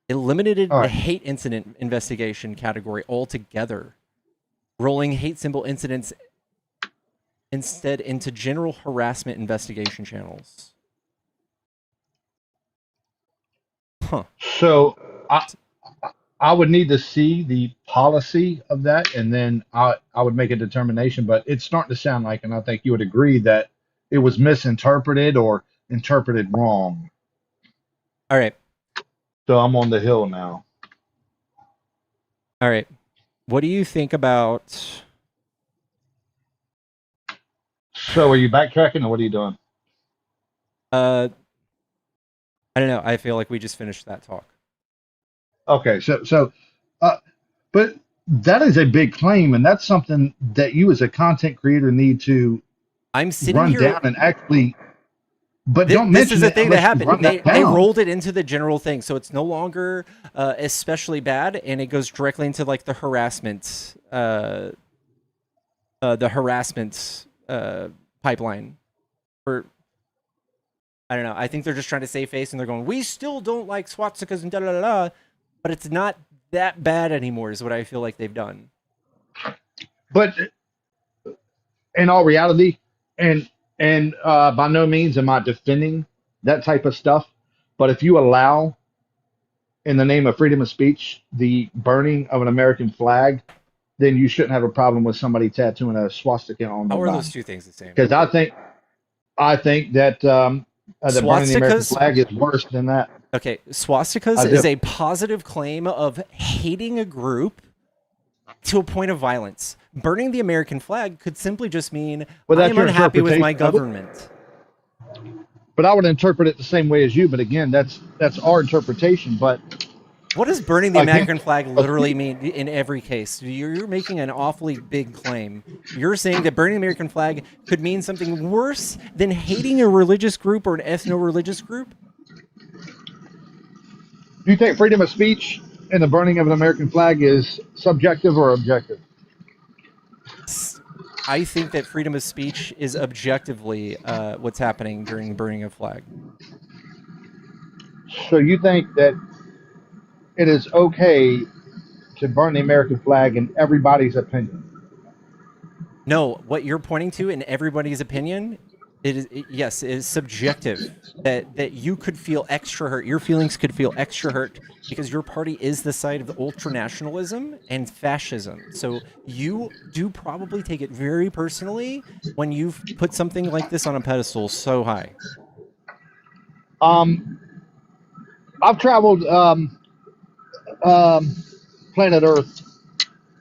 It eliminated All right. the hate incident investigation category altogether, rolling hate symbol incidents instead into general harassment investigation channels. Huh. So I would need to see the policy of that, and then I would make a determination. But it's starting to sound like, and I think you would agree that it was misinterpreted or interpreted wrong. All right. So I'm on the hill now. All right. What do you think about... So are you backtracking, or what are you doing? I don't know. I feel like we just finished that talk. Okay, but that is a big claim, and that's something that you as a content creator need to I'm sitting run here... down and actually. But This, don't this mention is the it thing that unless you run happened. that They down. rolled it into the general thing, so it's no longer especially bad, and it goes directly into like the harassment, pipeline. For I don't know. I think they're just trying to save face, and they're going, "We still don't like swastikas and da da da da," but it's not that bad anymore. Is what I feel like they've done. But in all reality, and by no means am I defending that type of stuff. But if you allow, in the name of freedom of speech, the burning of an American flag, then you shouldn't have a problem with somebody tattooing a swastika on their How are body. those two things the same? Because I think that the burning the American Swastikas- flag is worse than that. Okay, swastikas I do. is a positive claim of hating a group to a point of violence. Burning the American flag could simply just mean Well, I that's am your unhappy with my interpretation of it. government. But I would interpret it the same way as you. But again, that's our interpretation. But What does burning the I think American flag literally mean in every case? You're making an awfully big claim. You're saying that burning the American flag could mean something worse than hating a religious group or an ethno-religious group? Do you think freedom of speech and the burning of an American flag is subjective or objective? I think that freedom of speech is objectively what's happening during the burning of flag. So you think that it is okay to burn the American flag in everybody's opinion? No, what you're pointing to in everybody's opinion, yes, it is subjective. That you could feel extra hurt. Your feelings could feel extra hurt because your party is the side of the ultranationalism and fascism. So you do probably take it very personally when you've put something like this on a pedestal so high. I've traveled planet Earth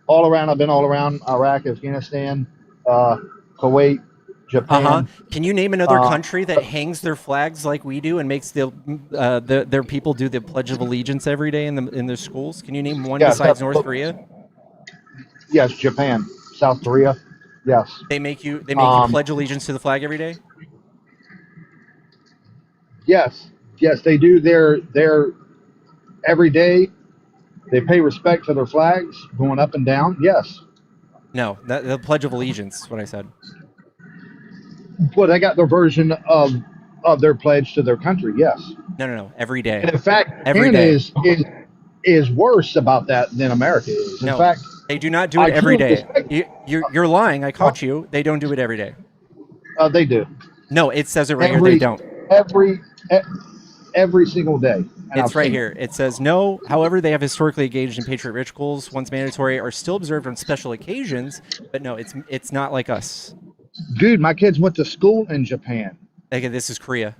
all around. I've been all around Iraq, Afghanistan, Kuwait, Japan. Can you name another country that hangs their flags like we do and makes their people do the Pledge of Allegiance every day in their schools? Can you name one besides North Korea? Yes, Japan, South Korea. Yes. They make you pledge allegiance to the flag every day? Yes. Yes, they do. Their every day. They pay respect to their flags going up and down. Yes. No, the Pledge of Allegiance is what I said. Well, they got their version of their pledge to their country. Yes. No. Every day. And in fact, every Japan is worse about that than America is. In fact, they do not do it every day. You're lying. I caught you. They don't do it every day. They do. No, it says it right here. They don't. Every single day. And it's right here. It says no. However, they have historically engaged in patriot rituals, once mandatory, are still observed on special occasions. But no, it's not like us. Dude, my kids went to school in Japan. Okay, this is Korea.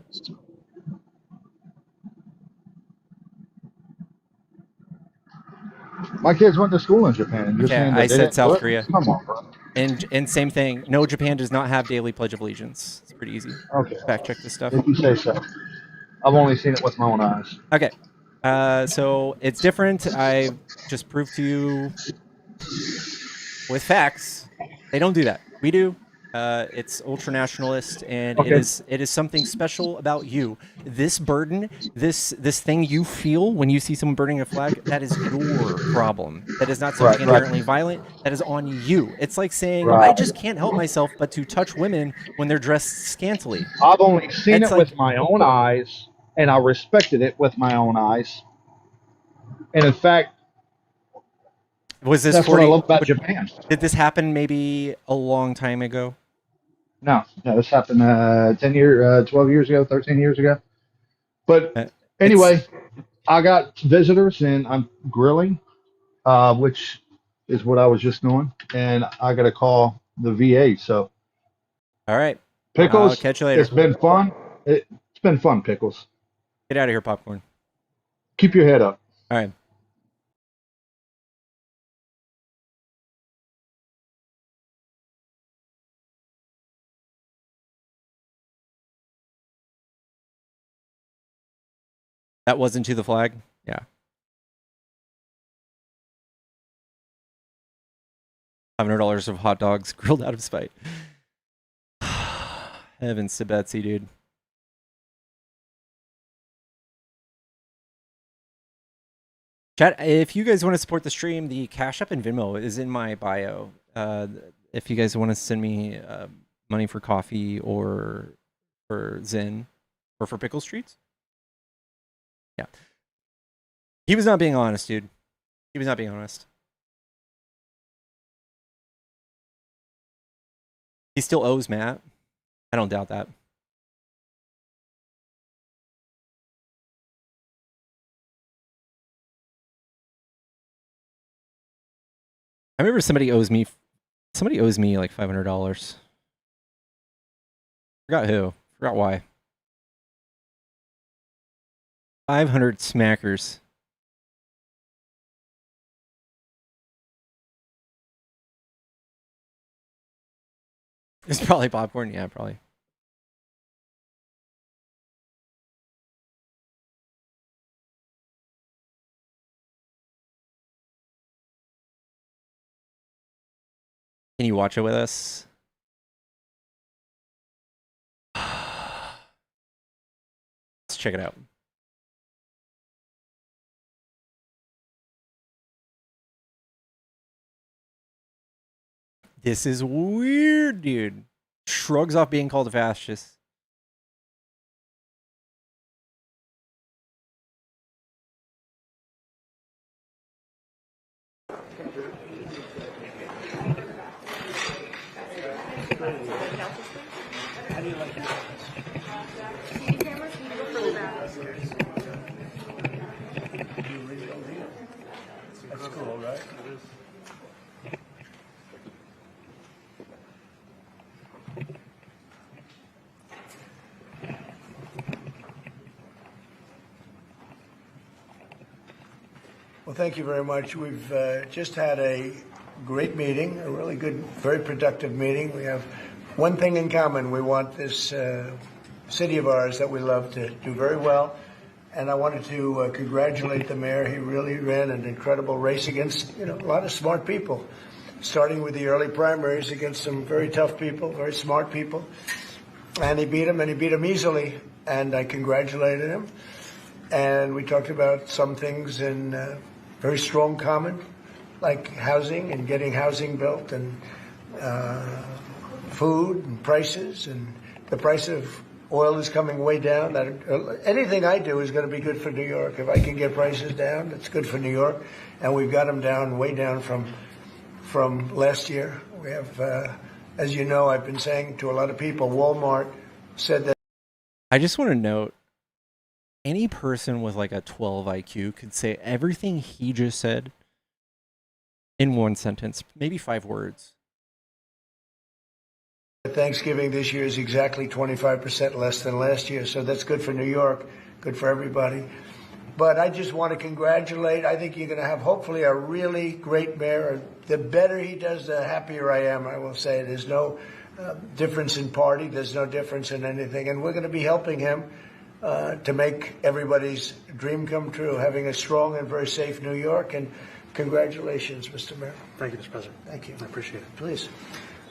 My kids went to school in Japan. And you're saying that I said South Korea. Come on, bro. And same thing. No, Japan does not have daily Pledge of Allegiance. It's pretty easy. Okay. Fact check this stuff. If you say so. I've only seen it with my own eyes. Okay. So it's different. I just proved to you with facts. They don't do that. We do. It's ultranationalist, and Okay. it is something special about you. This burden, this thing you feel when you see someone burning a flag, that is your problem. That is not something inherently violent. That is on you. It's like saying, I just can't help myself but to touch women when they're dressed scantily. I've only seen it with my own eyes, and I respected it with my own eyes. And in fact, was this that's what I love about Japan. Did this happen maybe a long time ago? No, this happened 12 years ago, 13 years ago. But anyway, I got visitors and I'm grilling, which is what I was just doing. And I got to call the VA. So, all right. Pickles, I'll catch you later. It's been fun. It's been fun, Pickles. Get out of here, Popcorn. Keep your head up. All right. That wasn't to the flag? Yeah. $500 of hot dogs grilled out of spite. Heavens to Betsy, dude. Chat, if you guys want to support the stream, the Cash App and Venmo is in my bio. If you guys want to send me money for coffee or for Zen or for Pickle Streets. Yeah. He was not being honest, dude. He was not being honest. He still owes Matt. I don't doubt that. I remember somebody owes me like $500. Forgot who. Forgot why. 500 smackers. It's probably popcorn. Yeah, probably. Can you watch it with us? Let's check it out. This is weird, dude. Shrugs off being called a fascist. That's cool, right? Well, thank you very much. We've just had a great meeting, a really good, very productive meeting. We have one thing in common. We want this city of ours that we love to do very well. And I wanted to congratulate the mayor. He really ran an incredible race against, a lot of smart people, starting with the early primaries against some very tough people, very smart people. And he beat them easily. And I congratulated him. And we talked about some things in very strong common, like housing and getting housing built, and food and prices, and the price of oil is coming way down. Anything I do is going to be good for New York. If I can get prices down, it's good for New York. And we've got them down, way down from last year. We have, as you know, I've been saying to a lot of people, Walmart said that. I just want to note, any person with like a 12 IQ could say everything he just said in one sentence, maybe 5 words. Thanksgiving this year is exactly 25% less than last year, so that's good for New York, good for everybody. But I just want to congratulate. I think you're going to have hopefully a really great mayor. The better he does, the happier I am, I will say. There's no difference in party. There's no difference in anything. And we're going to be helping him to make everybody's dream come true, having a strong and very safe New York. And congratulations, Mr. Mayor. Thank you, Mr. President. Thank you. I appreciate it. Please.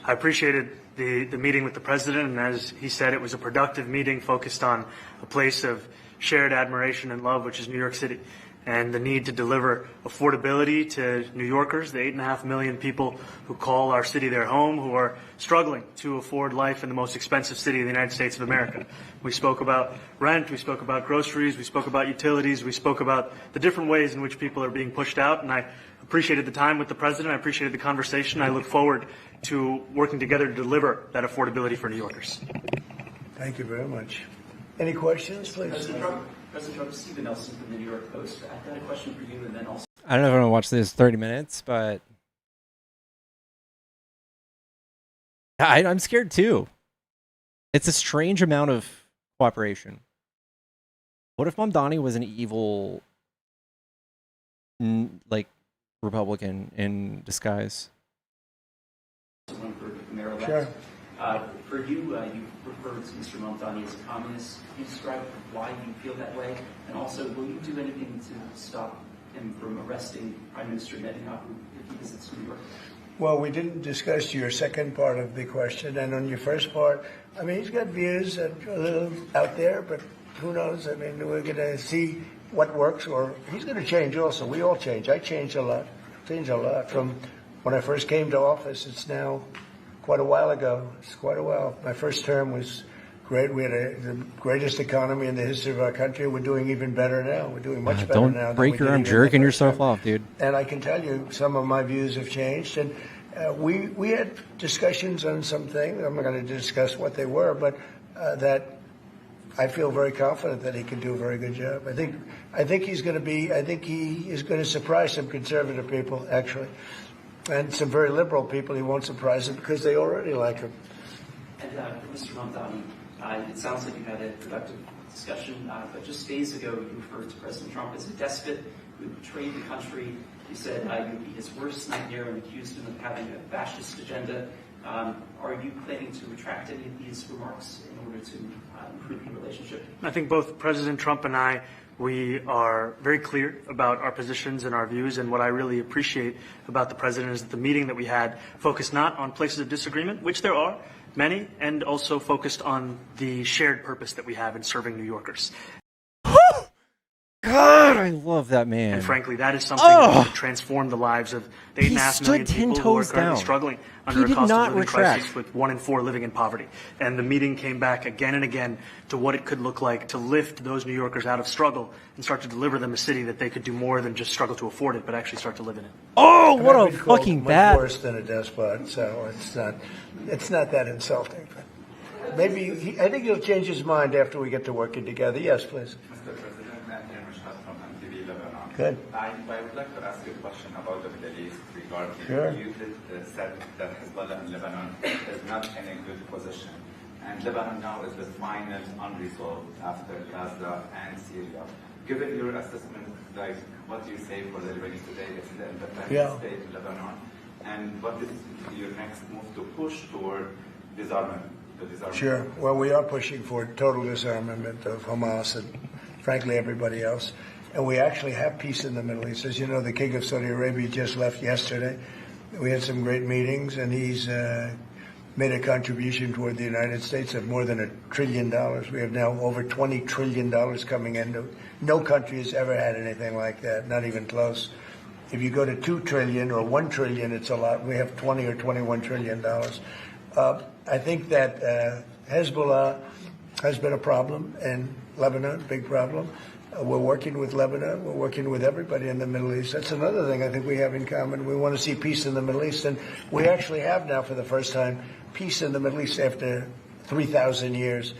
I appreciated the meeting with the president, and as he said, it was a productive meeting focused on a place of shared admiration and love, which is New York City, and the need to deliver affordability to New Yorkers, the 8.5 million people who call our city their home, who are struggling to afford life in the most expensive city in the United States of America. We spoke about rent, we spoke about groceries, we spoke about utilities, we spoke about the different ways in which people are being pushed out, and I appreciated the time with the president, I appreciated the conversation. I look forward to working together to deliver that affordability for New Yorkers. Thank you very much. Any questions, please? President Trump, Stephen Nelson from the New York Post. I've got a question for you, and then also. I don't know if I'm going to watch this 30 minutes, but I'm scared too. It's a strange amount of cooperation. What if Mamdani was an evil, like, Republican in disguise? Sure. For you, you referred to Mr. Mamdani as a communist. Can you describe why you feel that way? And also, will you do anything to stop him from arresting Prime Minister Netanyahu if he visits New York? Well, we didn't discuss your second part of the question. And on your first part, I mean, he's got views that are a little out there, but who knows? I mean, we're going to see what works, or he's going to change also. We all change. I changed a lot. From when I first came to office. It's now quite a while ago. It's quite a while. My first term was great. We had the greatest economy in the history of our country. We're doing even better now. We're doing much better now. Don't break your arm jerking yourself off, dude. And I can tell you some of my views have changed. And we had discussions on some things. I'm not going to discuss what they were, but that I feel very confident that he can do a very good job. I think he's going to be. I think he is going to surprise some conservative people, actually. And some very liberal people, he won't surprise them because they already like him. And Mr. Mamdani, it sounds like you had a productive discussion, but just days ago you referred to President Trump as a despot who betrayed the country. You said you would be his worst nightmare and accused him of having a fascist agenda. Are you planning to retract any of these remarks in order to improve the relationship? I think both President Trump and I We are very clear about our positions and our views, and what I really appreciate about the president is that the meeting that we had focused not on places of disagreement, which there are many, and also focused on the shared purpose that we have in serving New Yorkers. God, I love that man. And frankly, that is something that would transform the lives of the 8.5 million people who are currently struggling under a cost of living crisis, with 1 in 4 living in poverty. And the meeting came back again and again to what it could look like to lift those New Yorkers out of struggle and start to deliver them a city that they could do more than just struggle to afford it, but actually start to live in it. Oh, what a fucking bad. Much worse than a despot, so it's not that insulting. Maybe I think he'll change his mind after we get to working together. Yes, please. Mr. President, Matthew Rashad from MTV Lebanon. Good. I would like to ask you a question about the Middle East regarding you said that Hezbollah in Lebanon is not in a good position. And Lebanon now is the final unresolved after Gaza and Syria. Given your assessment, like what do you say for the Lebanese today? It's the independent state in Lebanon. And what is your next move to push toward disarmament? Sure. Well, we are pushing for total disarmament of Hamas and, frankly, everybody else. And we actually have peace in the Middle East. As you know, the King of Saudi Arabia just left yesterday. We had some great meetings, and he's made a contribution toward the United States of more than $1 trillion. We have now over $20 trillion coming in. No country has ever had anything like that, not even close. If you go to 2 trillion or 1 trillion, it's a lot. We have 20 or $21 trillion. I think that Hezbollah has been a problem in Lebanon, big problem. We're working with Lebanon. We're working with everybody in the Middle East. That's another thing I think we have in common. We want to see peace in the Middle East, and we actually have now, for the first time, peace in the Middle East after 3,000 years.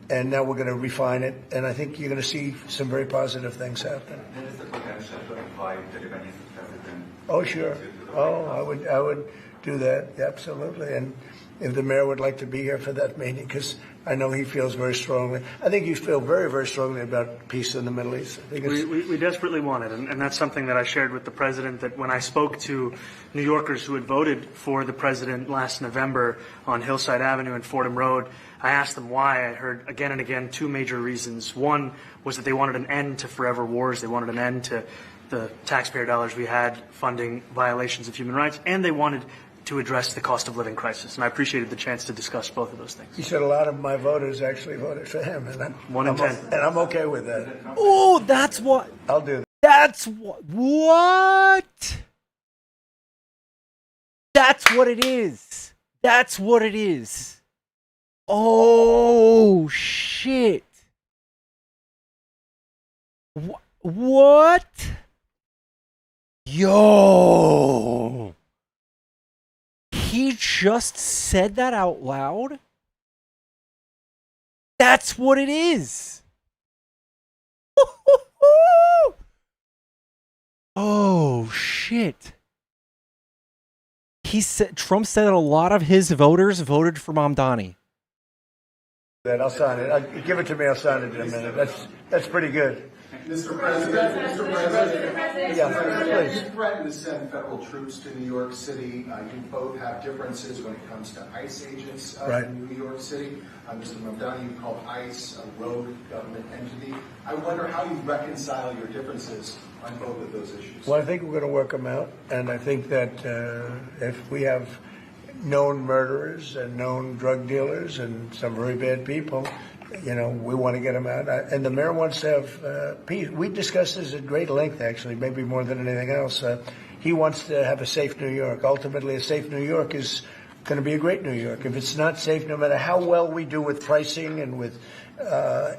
And now we're going to refine it, and I think you're going to see some very positive things happen. There is the potential to invite the Lebanese president. Oh, sure. Oh, I would do that, absolutely. And if the mayor would like to be here for that meeting, because I know he feels very strongly. I think you feel very, very strongly about peace in the Middle East. I think we desperately want it, and that's something that I shared with the president, that when I spoke to New Yorkers who had voted for the president last November on Hillside Avenue and Fordham Road, I asked them why. I heard again and again 2 major reasons. One was that they wanted an end to forever wars. They wanted an end to the taxpayer dollars we had funding violations of human rights, and they wanted to address the cost of living crisis. And I appreciated the chance to discuss both of those things. He said a lot of my voters actually voted for him, and I'm 1 in 10. And I'm okay with that. Oh, that's what. I'll do that. That's what. What? That's what it is. That's what it is. Oh, shit. What? Yo. He just said that out loud? That's what it is. Oh, shit. Trump said that a lot of his voters voted for Mamdani. I'll sign it. Give it to me. I'll sign it in a minute. That's pretty good. Mr. President, yeah, you threatened to send federal troops to New York City. You both have differences when it comes to ICE agents in New York City. Mr. Mamdani, you called ICE a rogue government entity. I wonder how you reconcile your differences on both of those issues. Well, I think we're going to work them out, and I think that if we have known murderers and known drug dealers and some very bad people, you know, we want to get them out. And the mayor wants to have peace. We discussed this at great length, actually, maybe more than anything else. He wants to have a safe New York. Ultimately, a safe New York is going to be a great New York. If it's not safe, no matter how well we do with pricing and with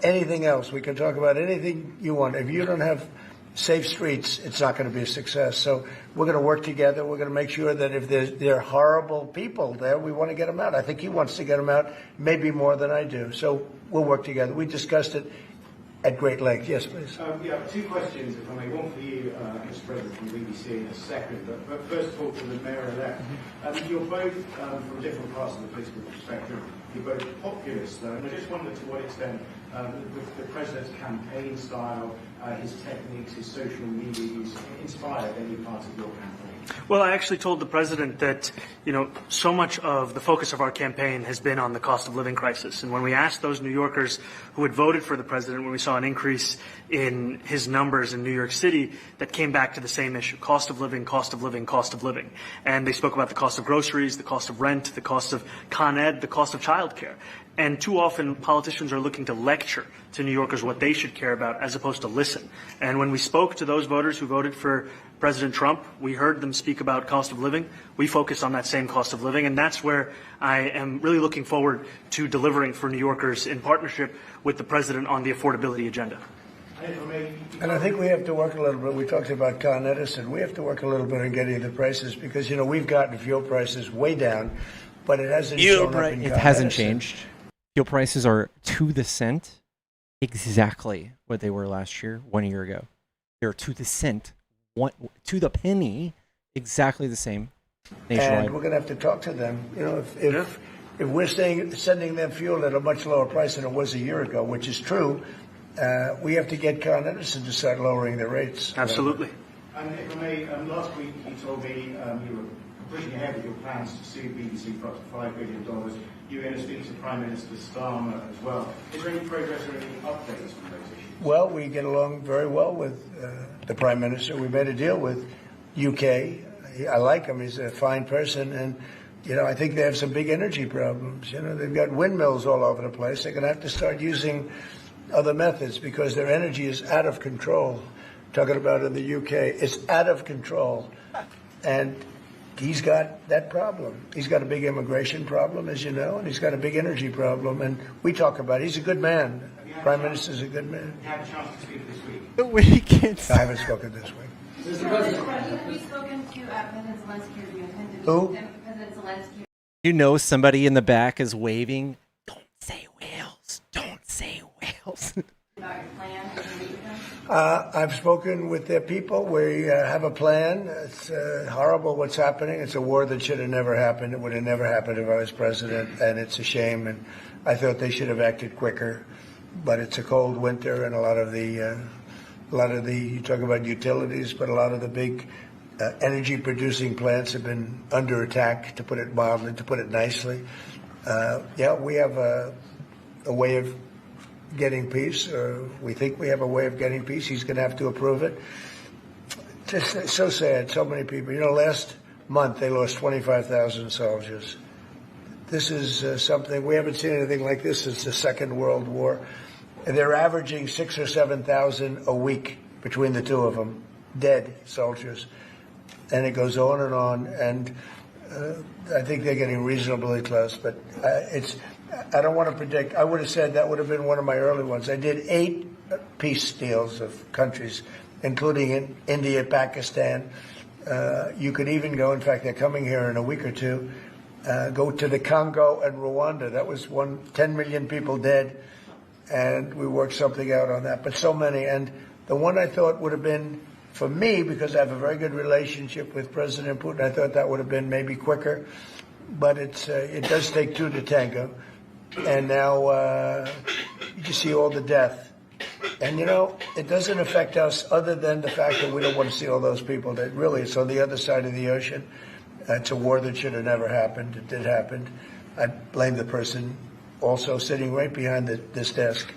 anything else, we can talk about anything you want. If you don't have safe streets, it's not going to be a success. So we're going to work together. We're going to make sure that if there are horrible people there, we want to get them out. I think he wants to get them out maybe more than I do. So we'll work together. We discussed it at great length. Yes, please. Yeah, 2 questions, if I may. One for you, Mr. President, from BBC in a second. But first of all, to the mayor-elect. You're both from different parts of the political spectrum. You're both populists, though. And I just wondered to what extent the president's campaign style, his techniques, his social media use inspired any part of your campaign. Well, I actually told the president that, so much of the focus of our campaign has been on the cost of living crisis. And when we asked those New Yorkers who had voted for the president, when we saw an increase in his numbers in New York City, that came back to the same issue: cost of living, cost of living, cost of living. And they spoke about the cost of groceries, the cost of rent, the cost of Con Ed, the cost of childcare. And too often politicians are looking to lecture to New Yorkers what they should care about as opposed to listen. And when we spoke to those voters who voted for President Trump, we heard them speak about cost of living. We focus on that same cost of living, and that's where I am really looking forward to delivering for New Yorkers in partnership with the president on the affordability agenda. And I think we have to work a little bit. We talked about Con Edison. We have to work a little bit on getting the prices because, we've gotten fuel prices way down, but it hasn't shown up in It Con hasn't Edison. changed. Fuel prices are to the cent exactly what they were last year, 1 year ago. They're to the cent, to the penny, exactly the same nationwide. And we're going to have to talk to them. If we're sending them fuel at a much lower price than it was a year ago, which is true, we have to get Con Edison to start lowering their rates. Absolutely. And if I may, last week you told me you were pushing ahead with your plans to sue BBC for up to $5 billion. You're going to speak to Prime Minister Starmer as well. Is there any progress or any updates on those issues? Well, we get along very well with the Prime Minister. We made a deal with UK. I like him. He's a fine person. And, I think they have some big energy problems. They've got windmills all over the place. They're going to have to start using other methods because their energy is out of control. Talking about in the UK, it's out of control. And he's got that problem. He's got a big immigration problem, as you know, and he's got a big energy problem. And we talk about it. He's a good man. Prime Minister's a good man. You had a chance to speak this week. We can't. I haven't spoken this week. Have you spoken to President Zelensky, or do you intend to Who? President Zelensky? Somebody in the back is waving. Don't say whales. Don't say whales. About your plan to meet with them? I've spoken with their people. We have a plan. It's horrible what's happening. It's a war that should have never happened. It would have never happened if I was president, and it's a shame. And I thought they should have acted quicker. But it's a cold winter, and a lot of the you talk about utilities, but a lot of the big energy producing plants have been under attack, to put it mildly, to put it nicely. We have a way of getting peace, or we think we have a way of getting peace. He's going to have to approve it. Just so sad, so many people. Last month they lost 25,000 soldiers. This is something, we haven't seen anything like this since the Second World War. And they're averaging 6,000 or 7,000 a week between the two of them, dead soldiers. And it goes on and on. And I think they're getting reasonably close, but I don't want to predict. I would have said that would have been one of my early ones. I did 8 peace deals of countries, including in India, Pakistan. You could even go, in fact, they're coming here in a week or two, go to the Congo and Rwanda. That was 10 million people dead, and we worked something out on that. But so many. And the one I thought would have been, for me, because I have a very good relationship with President Putin, I thought that would have been maybe quicker. But it does take 2 to tango. And now you just see all the death. And, it doesn't affect us other than the fact that we don't want to see all those people that really, it's on the other side of the ocean. It's a war that should have never happened. It did happen. I blame the person also sitting right behind this desk.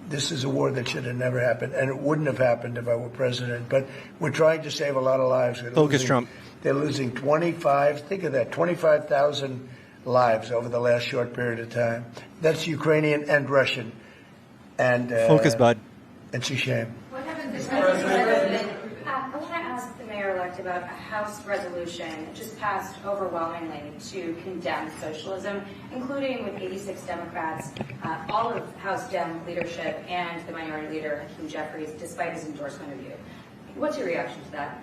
This is a war that should have never happened, and it wouldn't have happened if I were president. But we're trying to save a lot of lives. Focus, Trump. They're losing 25,000 lives over the last short period of time. That's Ukrainian and Russian. And Focus, bud. It's a shame. What happens if President? I want to ask the mayor-elect about a House resolution that just passed overwhelmingly to condemn socialism, including with 86 Democrats, all of House Dem leadership, and the minority leader, Hakeem Jeffries, despite his endorsement of you. What's your reaction to that?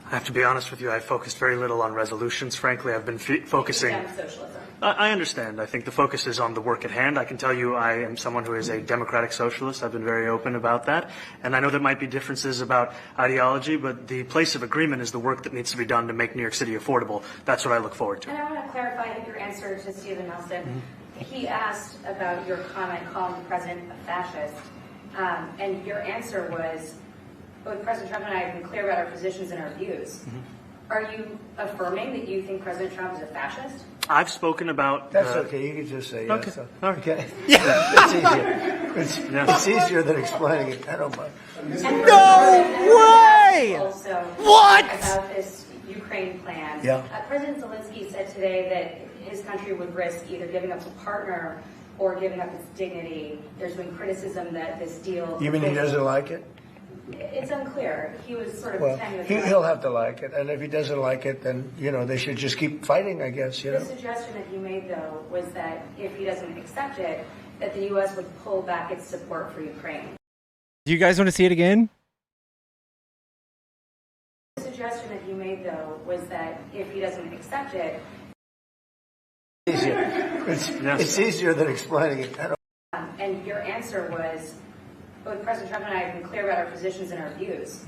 I have to be honest with you, I focused very little on resolutions. Frankly, I've been focusing... Condemn socialism. I understand. I think the focus is on the work at hand. I can tell you I am someone who is a democratic socialist. I've been very open about that. And I know there might be differences about ideology, but the place of agreement is the work that needs to be done to make New York City affordable. That's what I look forward to. And I want to clarify your answer to Stephen Nelson. Mm-hmm. He asked about your comment calling the president a fascist. And your answer was, both President Trump and I have been clear about our positions and our views. Mm-hmm. Are you affirming that you think President Trump is a fascist? I've spoken about. That's okay. You can just say yes. Okay. Okay. It's easier. It's easier than explaining it. I don't mind. No way! Also, What? About this Ukraine plan. Yeah. President Zelensky said today that his country would risk either giving up a partner or giving up its dignity. There's been criticism that this deal. You mean he doesn't like it? It's unclear. He was sort of Well, pretending. he'll have to like it, and if he doesn't like it, then they should just keep fighting. I guess The suggestion that he made, though, was that if he doesn't accept it, that the U.S. would pull back its support for Ukraine. Do you guys want to see it again? The suggestion that he made, though, was that if he doesn't accept it, it's easier than explaining it. I don't and your answer was, both President Trump and I have been clear about our positions and our views.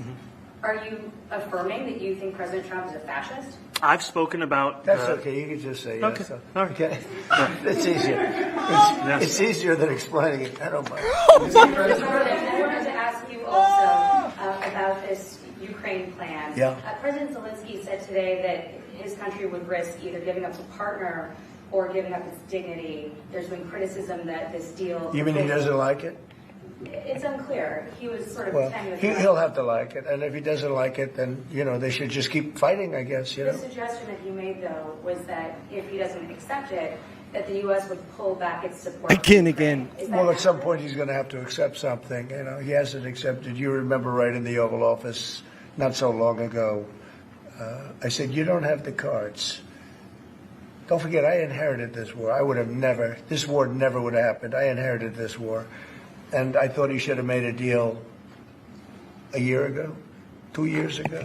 Are you affirming that you think President Trump is a fascist? I've spoken about. That's okay. You can just say yes. Okay. Okay. It's easier. It's easier than explaining it. I don't mind. I wanted to ask you also about this Ukraine plan. Yeah. President Zelensky said today that his country would risk either giving up a partner or giving up its dignity. There's been criticism that this deal. You mean he doesn't like it? It's unclear. He was sort of Well, pretending. he'll have to like it, and if he doesn't like it, then they should just keep fighting. I guess The suggestion that he made, though, was that if he doesn't accept it, that the U.S. would pull back its support. Again. Well, at some point he's going to have to accept something. He hasn't accepted. You remember right in the Oval Office not so long ago, I said, you don't have the cards. Don't forget, I inherited this war. This war never would have happened. I inherited this war. And I thought he should have made a deal a year ago, 2 years ago.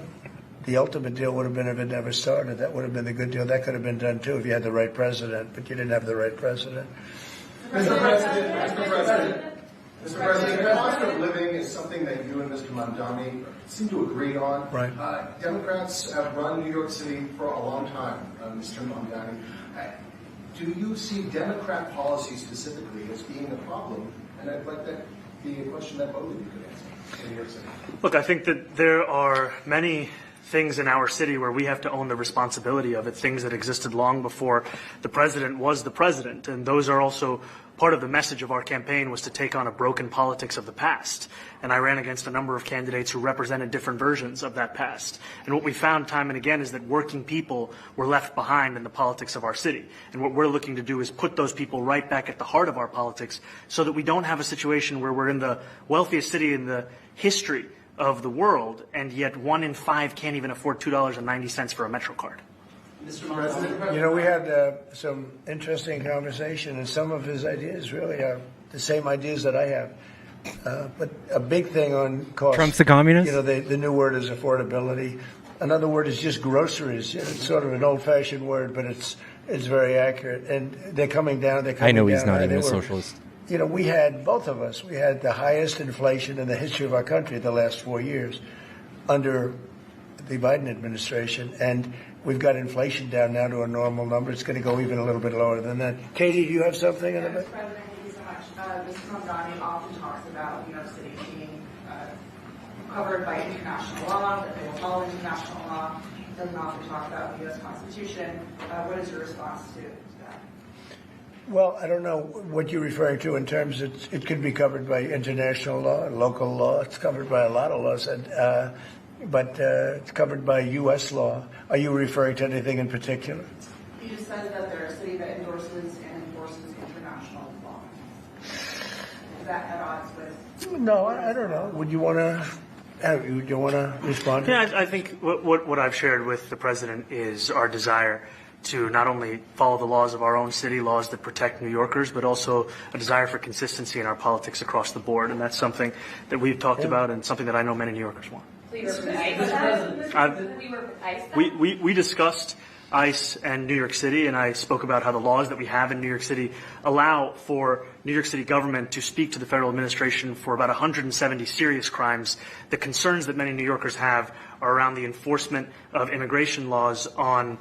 The ultimate deal would have been if it never started. That would have been the good deal. That could have been done, too, if you had the right president. But you didn't have the right president. Mr. President, the cost of living is something that you and Mr. Mamdani seem to agree on. Right. Democrats have run New York City for a long time, Mr. Mamdani. Do you see Democrat policy specifically as being a problem? And I'd like that be a question that both of you could answer in New York City. Look, I think that there are many things in our city where we have to own the responsibility of it, things that existed long before the president was the president. And those are also part of the message of our campaign, was to take on a broken politics of the past. And I ran against a number of candidates who represented different versions of that past. And what we found time and again is that working people were left behind in the politics of our city. And what we're looking to do is put those people right back at the heart of our politics so that we don't have a situation where we're in the wealthiest city in the history of the world, and yet 1 in 5 can't even afford $2.90 for a Metro card. We had some interesting conversation, and some of his ideas really are the same ideas that I have. But a big thing on cost. Trump's a communist? The new word is affordability. Another word is just groceries. It's sort of an old-fashioned word, but it's very accurate. And they're coming down. I know he's not even a socialist. We had, both of us, we had the highest inflation in the history of our country the last 4 years under the Biden administration. And we've got inflation down now to a normal number. It's going to go even a little bit lower than that. Katie, do you have something in a bit? President, thank you so much. Mr. Mamdani often talks about New York City being covered by international law, that they will follow international law. Doesn't often talk about the U.S. Constitution. What is your response to that? Well, I don't know what you're referring to in terms of it could be covered by international law, local law. It's covered by a lot of laws, but it's covered by U.S. law. Are you referring to anything in particular? You just said that they're a city that endorses and enforces international law. Is that at odds with? No, I don't know. Would you want to? Do you want to respond? Yeah, I think what I've shared with the president is our desire to not only follow the laws of our own city, laws that protect New Yorkers, but also a desire for consistency in our politics across the board. And that's something that we've talked about and something that I know many New Yorkers want. So you were with ICE? We discussed ICE and New York City, and I spoke about how the laws that we have in New York City allow for New York City government to speak to the federal administration for about 170 serious crimes. The concerns that many New Yorkers have are around the enforcement of immigration laws on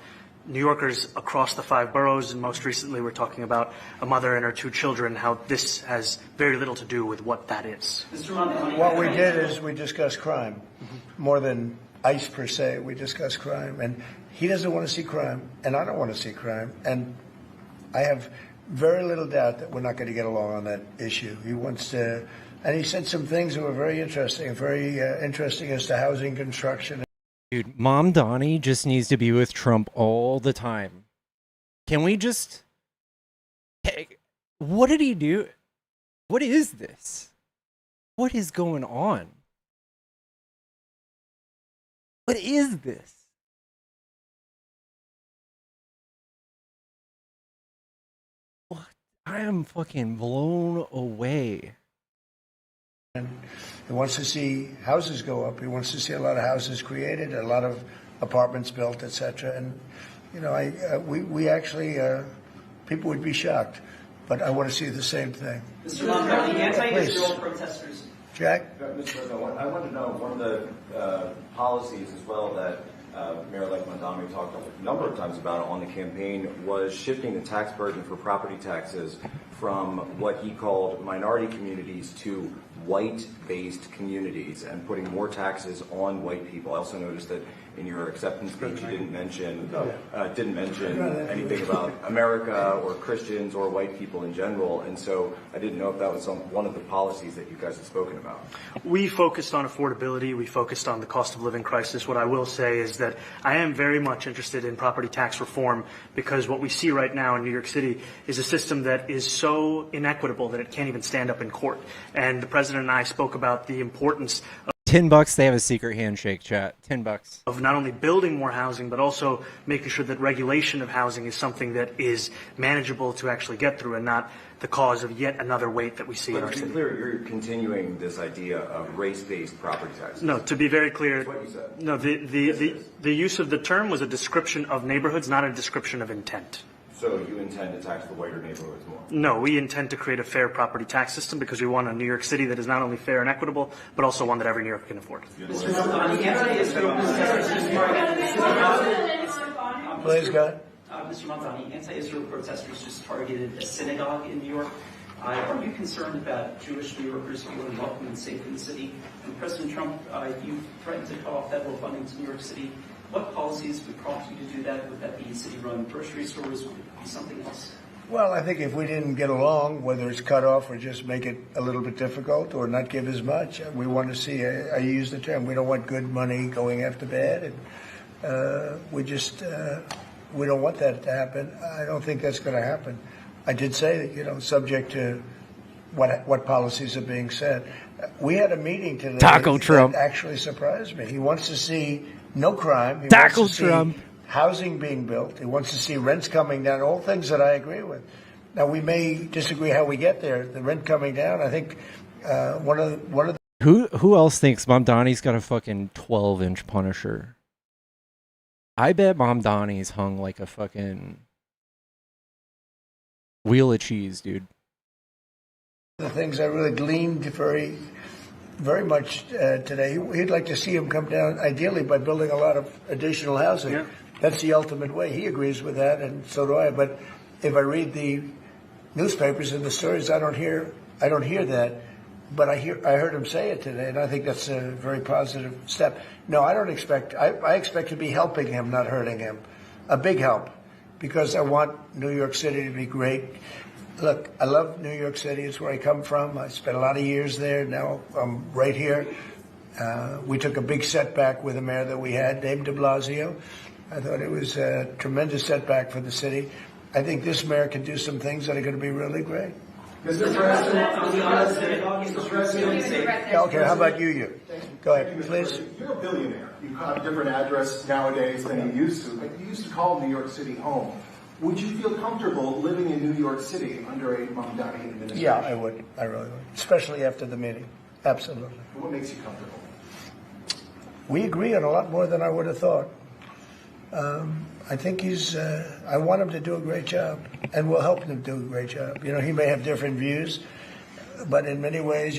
New Yorkers across the 5 boroughs, and most recently we're talking about a mother and her 2 children, how this has very little to do with what that is. What we did is we discussed crime more than ICE per se. We discuss crime, and he doesn't want to see crime, and I don't want to see crime. And I have very little doubt that we're not going to get along on that issue. He wants to, and he said some things that were very interesting as to housing construction. Dude, Mom Donnie just needs to be with Trump all the time. Can we just... Hey, what did he do? What is this? What is going on? What is this? What? I am fucking blown away. And he wants to see houses go up. He wants to see a lot of houses created, a lot of apartments built, etc. And you know, we actually people would be shocked, but I want to see the same thing. Mr. Monroe, the anti-Israel protesters. Jack? Mr. President, I wanted to know one of the policies as well that Mayor-elect Mondami talked a number of times about on the campaign was shifting the tax burden for property taxes from what he called minority communities to white-based communities and putting more taxes on white people. I also noticed that in your acceptance speech you didn't mention anything about America or Christians or white people in general, and so I didn't know if that was one of the policies that you guys had spoken about. We focused on affordability. We focused on the cost of living crisis. What I will say is that I am very much interested in property tax reform because what we see right now in New York City is a system that is so inequitable that it can't even stand up in court. And the president and I spoke about the importance of $10, they have a secret handshake, chat. $10. of not only building more housing, but also making sure that regulation of housing is something that is manageable to actually get through and not the cause of yet another weight that we see in our But to city. be clear, you're continuing this idea of race-based property taxes. No, to be very clear, That's what you said. no, the use of the term was a description of neighborhoods, not a description of intent. So you intend to tax the whiter neighborhoods more? No, we intend to create a fair property tax system because we want a New York City that is not only fair and equitable, but also one that every New Yorker can afford. Mr. Monroe, the anti-Israel protesters just targeted. Please, go ahead. Mr. Montani, anti-Israel protesters just targeted a synagogue in New York. Are you concerned about Jewish New Yorkers feeling welcome and safe in the city? And President Trump, you threatened to cut off federal funding to New York City. What policies would prompt you to do that? Would that be city-run grocery stores? Would it be something else? Well, I think if we didn't get along, whether it's cut off or just make it a little bit difficult or not give as much, we want to see, I use the term, we don't want good money going after bad. And we don't want that to happen. I don't think that's going to happen. I did say that, subject to what policies are being set. We had a meeting today that actually surprised me. He wants to see no crime. He wants to see housing being built. He wants to see rents coming down, all things that I agree with. Now, we may disagree how we get there. The rent coming down, I think one of the Who else thinks Mom Donnie's got a fucking 12-inch Punisher? I bet Mom Donnie's hung like a fucking wheel of cheese, dude. The things I really gleaned very much today. He'd like to see him come down, ideally, by building a lot of additional housing. Yeah. That's the ultimate way. He agrees with that, and so do I. But if I read the newspapers and the stories, I don't hear that. But I heard him say it today, and I think that's a very positive step. No, I don't expect. I expect to be helping him, not hurting him. A big help, because I want New York City to be great. Look, I love New York City. It's where I come from. I spent a lot of years there. Now I'm right here. We took a big setback with the mayor that we had, Dave de Blasio. I thought it was a tremendous setback for the city. I think this mayor can do some things that are going to be really great. Mr. President, Okay, how about you? Go ahead, please. You're a billionaire. You have a different address nowadays than you used to, but you used to call New York City home. Would you feel comfortable living in New York City under a Mamdani administration? Yeah, I would. I really would. Especially after the meeting. Absolutely. What makes you comfortable? We agree on a lot more than I would have thought. I think I want him to do a great job, and we'll help him do a great job. He may have different views, but in many ways,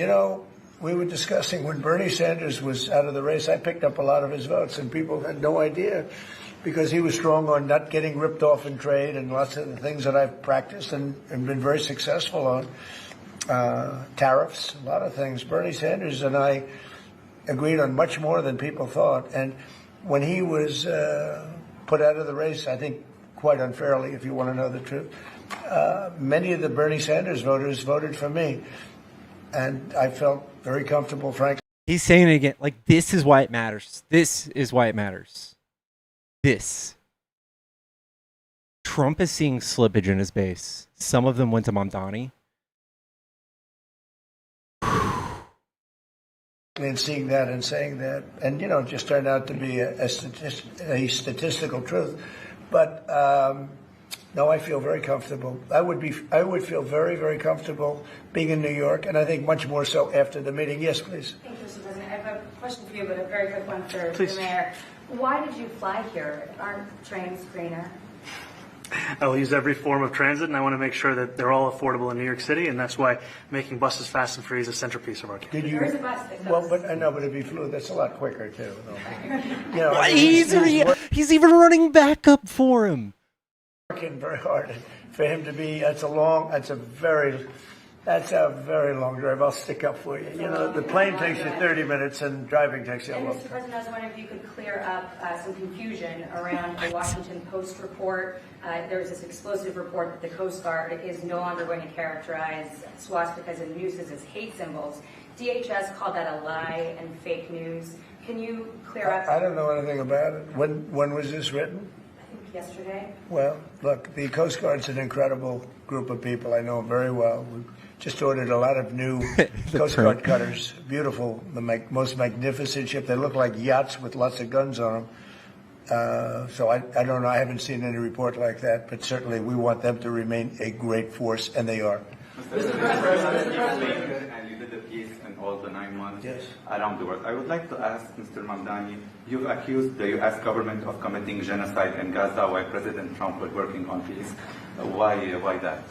we were discussing when Bernie Sanders was out of the race, I picked up a lot of his votes, and people had no idea because he was strong on not getting ripped off in trade and lots of the things that I've practiced and been very successful on. Tariffs, a lot of things. Bernie Sanders and I agreed on much more than people thought. And when he was put out of the race, I think quite unfairly, if you want to know the truth, many of the Bernie Sanders voters voted for me. And I felt very comfortable, frankly. He's saying it again. Like, this is why it matters. This is why it matters. This. Trump is seeing slippage in his base. Some of them went to Mamdani. And seeing that and saying that, and it just turned out to be a statistical truth. But no, I feel very comfortable. I would feel very, very comfortable being in New York, and I think much more so after the meeting. Yes, please. Thank you, Mr. President. I have a question for you, but a very quick one for Please. the mayor. Why did you fly here? Aren't trains greener? I will use every form of transit, and I want to make sure that they're all affordable in New York City, and that's why making buses fast and free is a centerpiece of our campaign. Did you? There is a bus that goes. Well, but I know, but if he flew, that's a lot quicker too. He's even running backup for him. Working very hard for him to be. That's a very long drive. I'll stick up for you. The plane takes you 30 minutes and driving takes you a And long Mr. time. President, I was wondering if you could clear up some confusion around the Washington Post report. There was this explosive report that the Coast Guard is no longer going to characterize swastikas and nooses as hate symbols. DHS called that a lie and fake news. Can you clear up? I don't know anything about it. When was this written? I think yesterday. Well, look, the Coast Guard's an incredible group of people. I know them very well. We just ordered a lot of new Coast Guard cutters. Beautiful, the most magnificent ship. They look like yachts with lots of guns on them. So I don't know. I haven't seen any report like that, but certainly we want them to remain a great force, and they are. Mr. President, and you did a piece in all the 9 months around the world. I would like to ask Mr. Mamdani, you've accused the U.S. government of committing genocide in Gaza while President Trump was working on peace. Why that?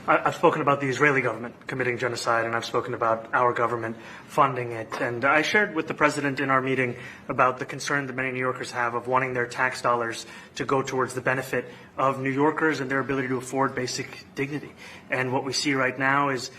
I've spoken about the Israeli government committing genocide, and I've spoken about our government funding it. And I shared with the president in our meeting about the concern that many New Yorkers have of wanting their tax dollars to go towards the benefit of New Yorkers and their ability to afford basic dignity. And what we see right now is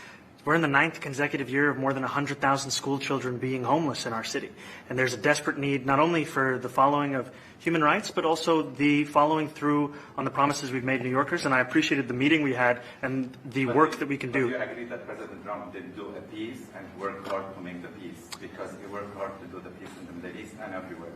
we're in the 9th consecutive year of more than 100,000 school children being homeless in our city. And there's a desperate need not only for the following of human rights, but also the following through on the promises we've made New Yorkers. And I appreciated the meeting we had and the work that we can do. Do you agree that President Trump did do a peace and worked hard to make the peace? Because he worked hard to do the peace in the Middle East and everywhere.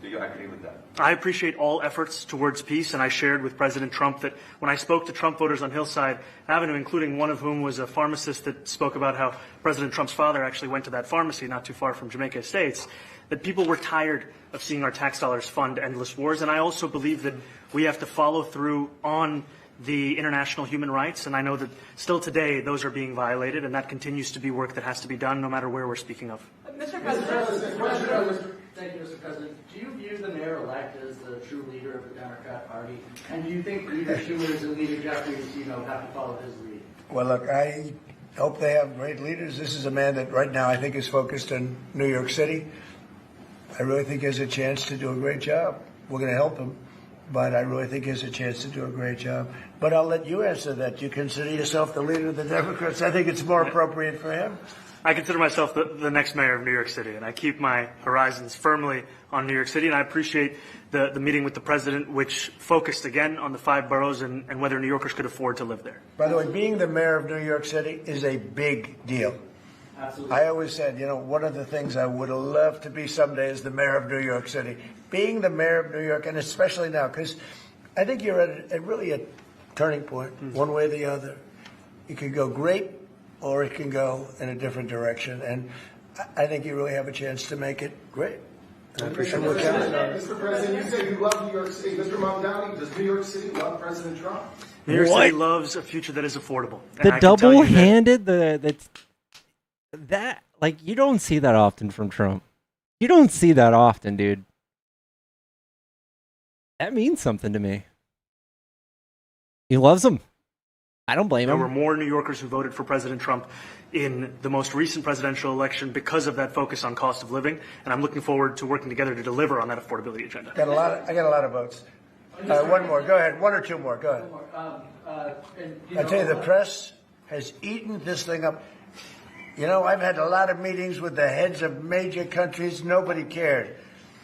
Do you agree with that? I appreciate all efforts towards peace, and I shared with President Trump that when I spoke to Trump voters on Hillside Avenue, including one of whom was a pharmacist that spoke about how President Trump's father actually went to that pharmacy not too far from Jamaica Estates, that people were tired of seeing our tax dollars fund endless wars. And I also believe that we have to follow through on the international human rights, and I know that still today those are being violated, and that continues to be work that has to be done no matter where we're speaking of. Mr. President, thank you, Mr. President. Do you view the mayor-elect as the true leader of the Democrat Party? And do you think Leader Schumer and Leader Jeffries, have to follow his lead? Well, look, I hope they have great leaders. This is a man that right now I think is focused on New York City. I really think he has a chance to do a great job. We're going to help him, but I really think he has a chance to do a great job. But I'll let you answer that. You consider yourself the leader of the Democrats? I think it's more appropriate for him. I consider myself the next mayor of New York City, and I keep my horizons firmly on New York City, and I appreciate the meeting with the president, which focused again on the 5 boroughs and whether New Yorkers could afford to live there. By the way, being the mayor of New York City is a big deal. Absolutely. I always said, one of the things I would have loved to be someday is the mayor of New York City. Being the mayor of New York, and especially now, because I think you're at really a turning point, one way or the other. It could go great, or it can go in a different direction. And I think you really have a chance to make it great. I appreciate Mr. President, Mr. President, you say you love New York City. Mr. Mamdani, does New York City love President Trump? New York City loves a future that is affordable. And The I can tell you double-handed, that you don't see that often from Trump. You don't see that often, dude. That means something to me. He loves him. I don't blame There him. were more New Yorkers who voted for President Trump in the most recent presidential election because of that focus on cost of living, and I'm looking forward to working together to deliver on that affordability agenda. I got a lot of votes. One more. Go ahead. 1 or 2 more. Go ahead. I tell you, the press has eaten this thing up. You know, I've had a lot of meetings with the heads of major countries. Nobody cared.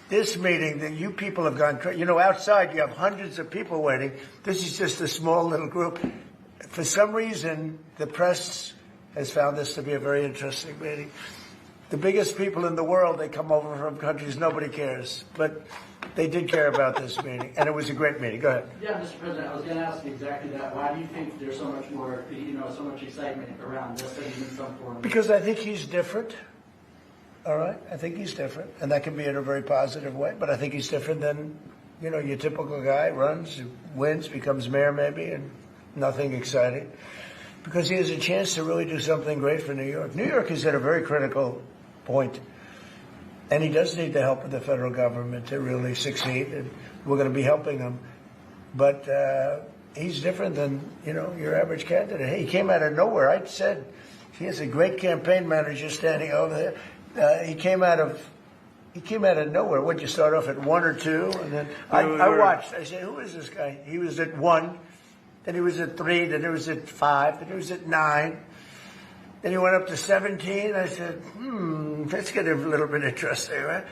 This meeting, that you people have gone crazy. You know, outside you have hundreds of people waiting. This is just a small little group. For some reason, the press has found this to be a very interesting meeting. The biggest people in the world, they come over from countries nobody cares. But they did care about this meeting, and it was a great meeting. Go ahead. Yeah, Mr. President, I was going to ask you exactly that. Why do you think there's so much more, so much excitement around this than in some form? Because I think he's different. All right, I think he's different, and that can be in a very positive way. But I think he's different than, your typical guy runs, wins, becomes mayor maybe, and nothing exciting. Because he has a chance to really do something great for New York. New York is at a very critical point, and he does need the help of the federal government to really succeed, and we're going to be helping him. But he's different than your average candidate. He came out of nowhere. I said he has a great campaign manager standing over there. He came out of nowhere. Would you start off at 1 or 2? And then I watched. I said, who is this guy? He was at 1, then he was at 3, then he was at 5, then he was at 9. Then he went up to 17. I said, that's getting a little bit interesting, right?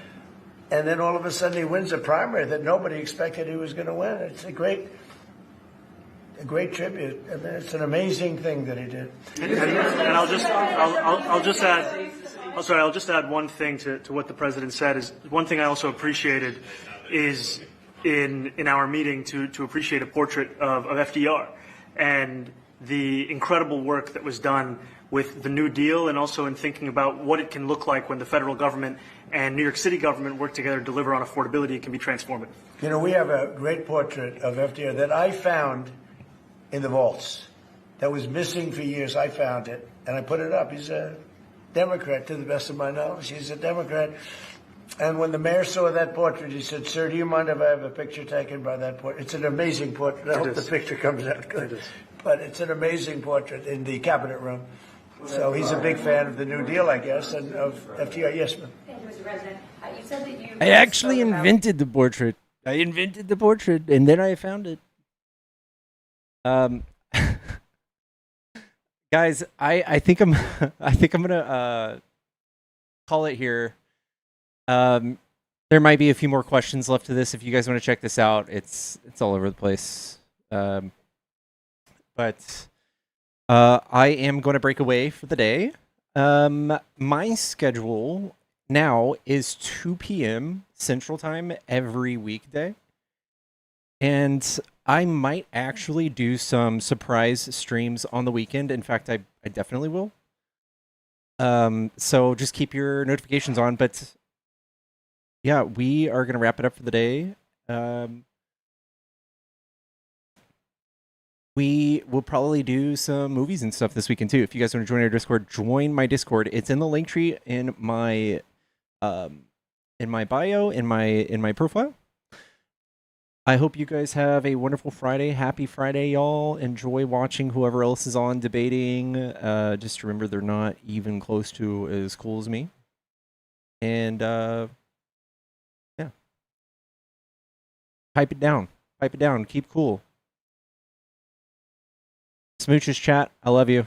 And then all of a sudden he wins a primary that nobody expected he was going to win. It's a great tribute. I mean, it's an amazing thing that he did. And I'll just add one thing to what the president said. Is one thing I also appreciated is in our meeting to appreciate a portrait of FDR and the incredible work that was done with the New Deal, and also in thinking about what it can look like when the federal government and New York City government work together to deliver on affordability. It can be transformative. We have a great portrait of FDR that I found in the vaults that was missing for years. I found it, and I put it up. He's a Democrat, to the best of my knowledge. He's a Democrat. And when the mayor saw that portrait, he said, "Sir, do you mind if I have a picture taken by that portrait?" It's an amazing portrait. I hope the picture comes out good. But it's an amazing portrait in the cabinet room. So he's a big fan of the New Deal, I guess, and of FDR. Yes, ma'am. Thank you, Mr. President. You said that you... I actually invented the portrait. And then I found it. Guys, I think I'm gonna call it here. There might be a few more questions left to this. If you guys want to check this out, it's all over the place. But I am going to break away for the day. My schedule now is 2 p.m. Central Time every weekday. And I might actually do some surprise streams on the weekend. In fact, I definitely will. So just keep your notifications on. But yeah, we are going to wrap it up for the day. We will probably do some movies and stuff this weekend too. If you guys want to join our Discord, join my Discord. It's in the link tree in my bio, in my profile. I hope you guys have a wonderful Friday. Happy Friday, y'all. Enjoy watching whoever else is on debating. Just remember they're not even close to as cool as me. And yeah. Pipe it down. Pipe it down. Keep cool. Smooches chat. I love you.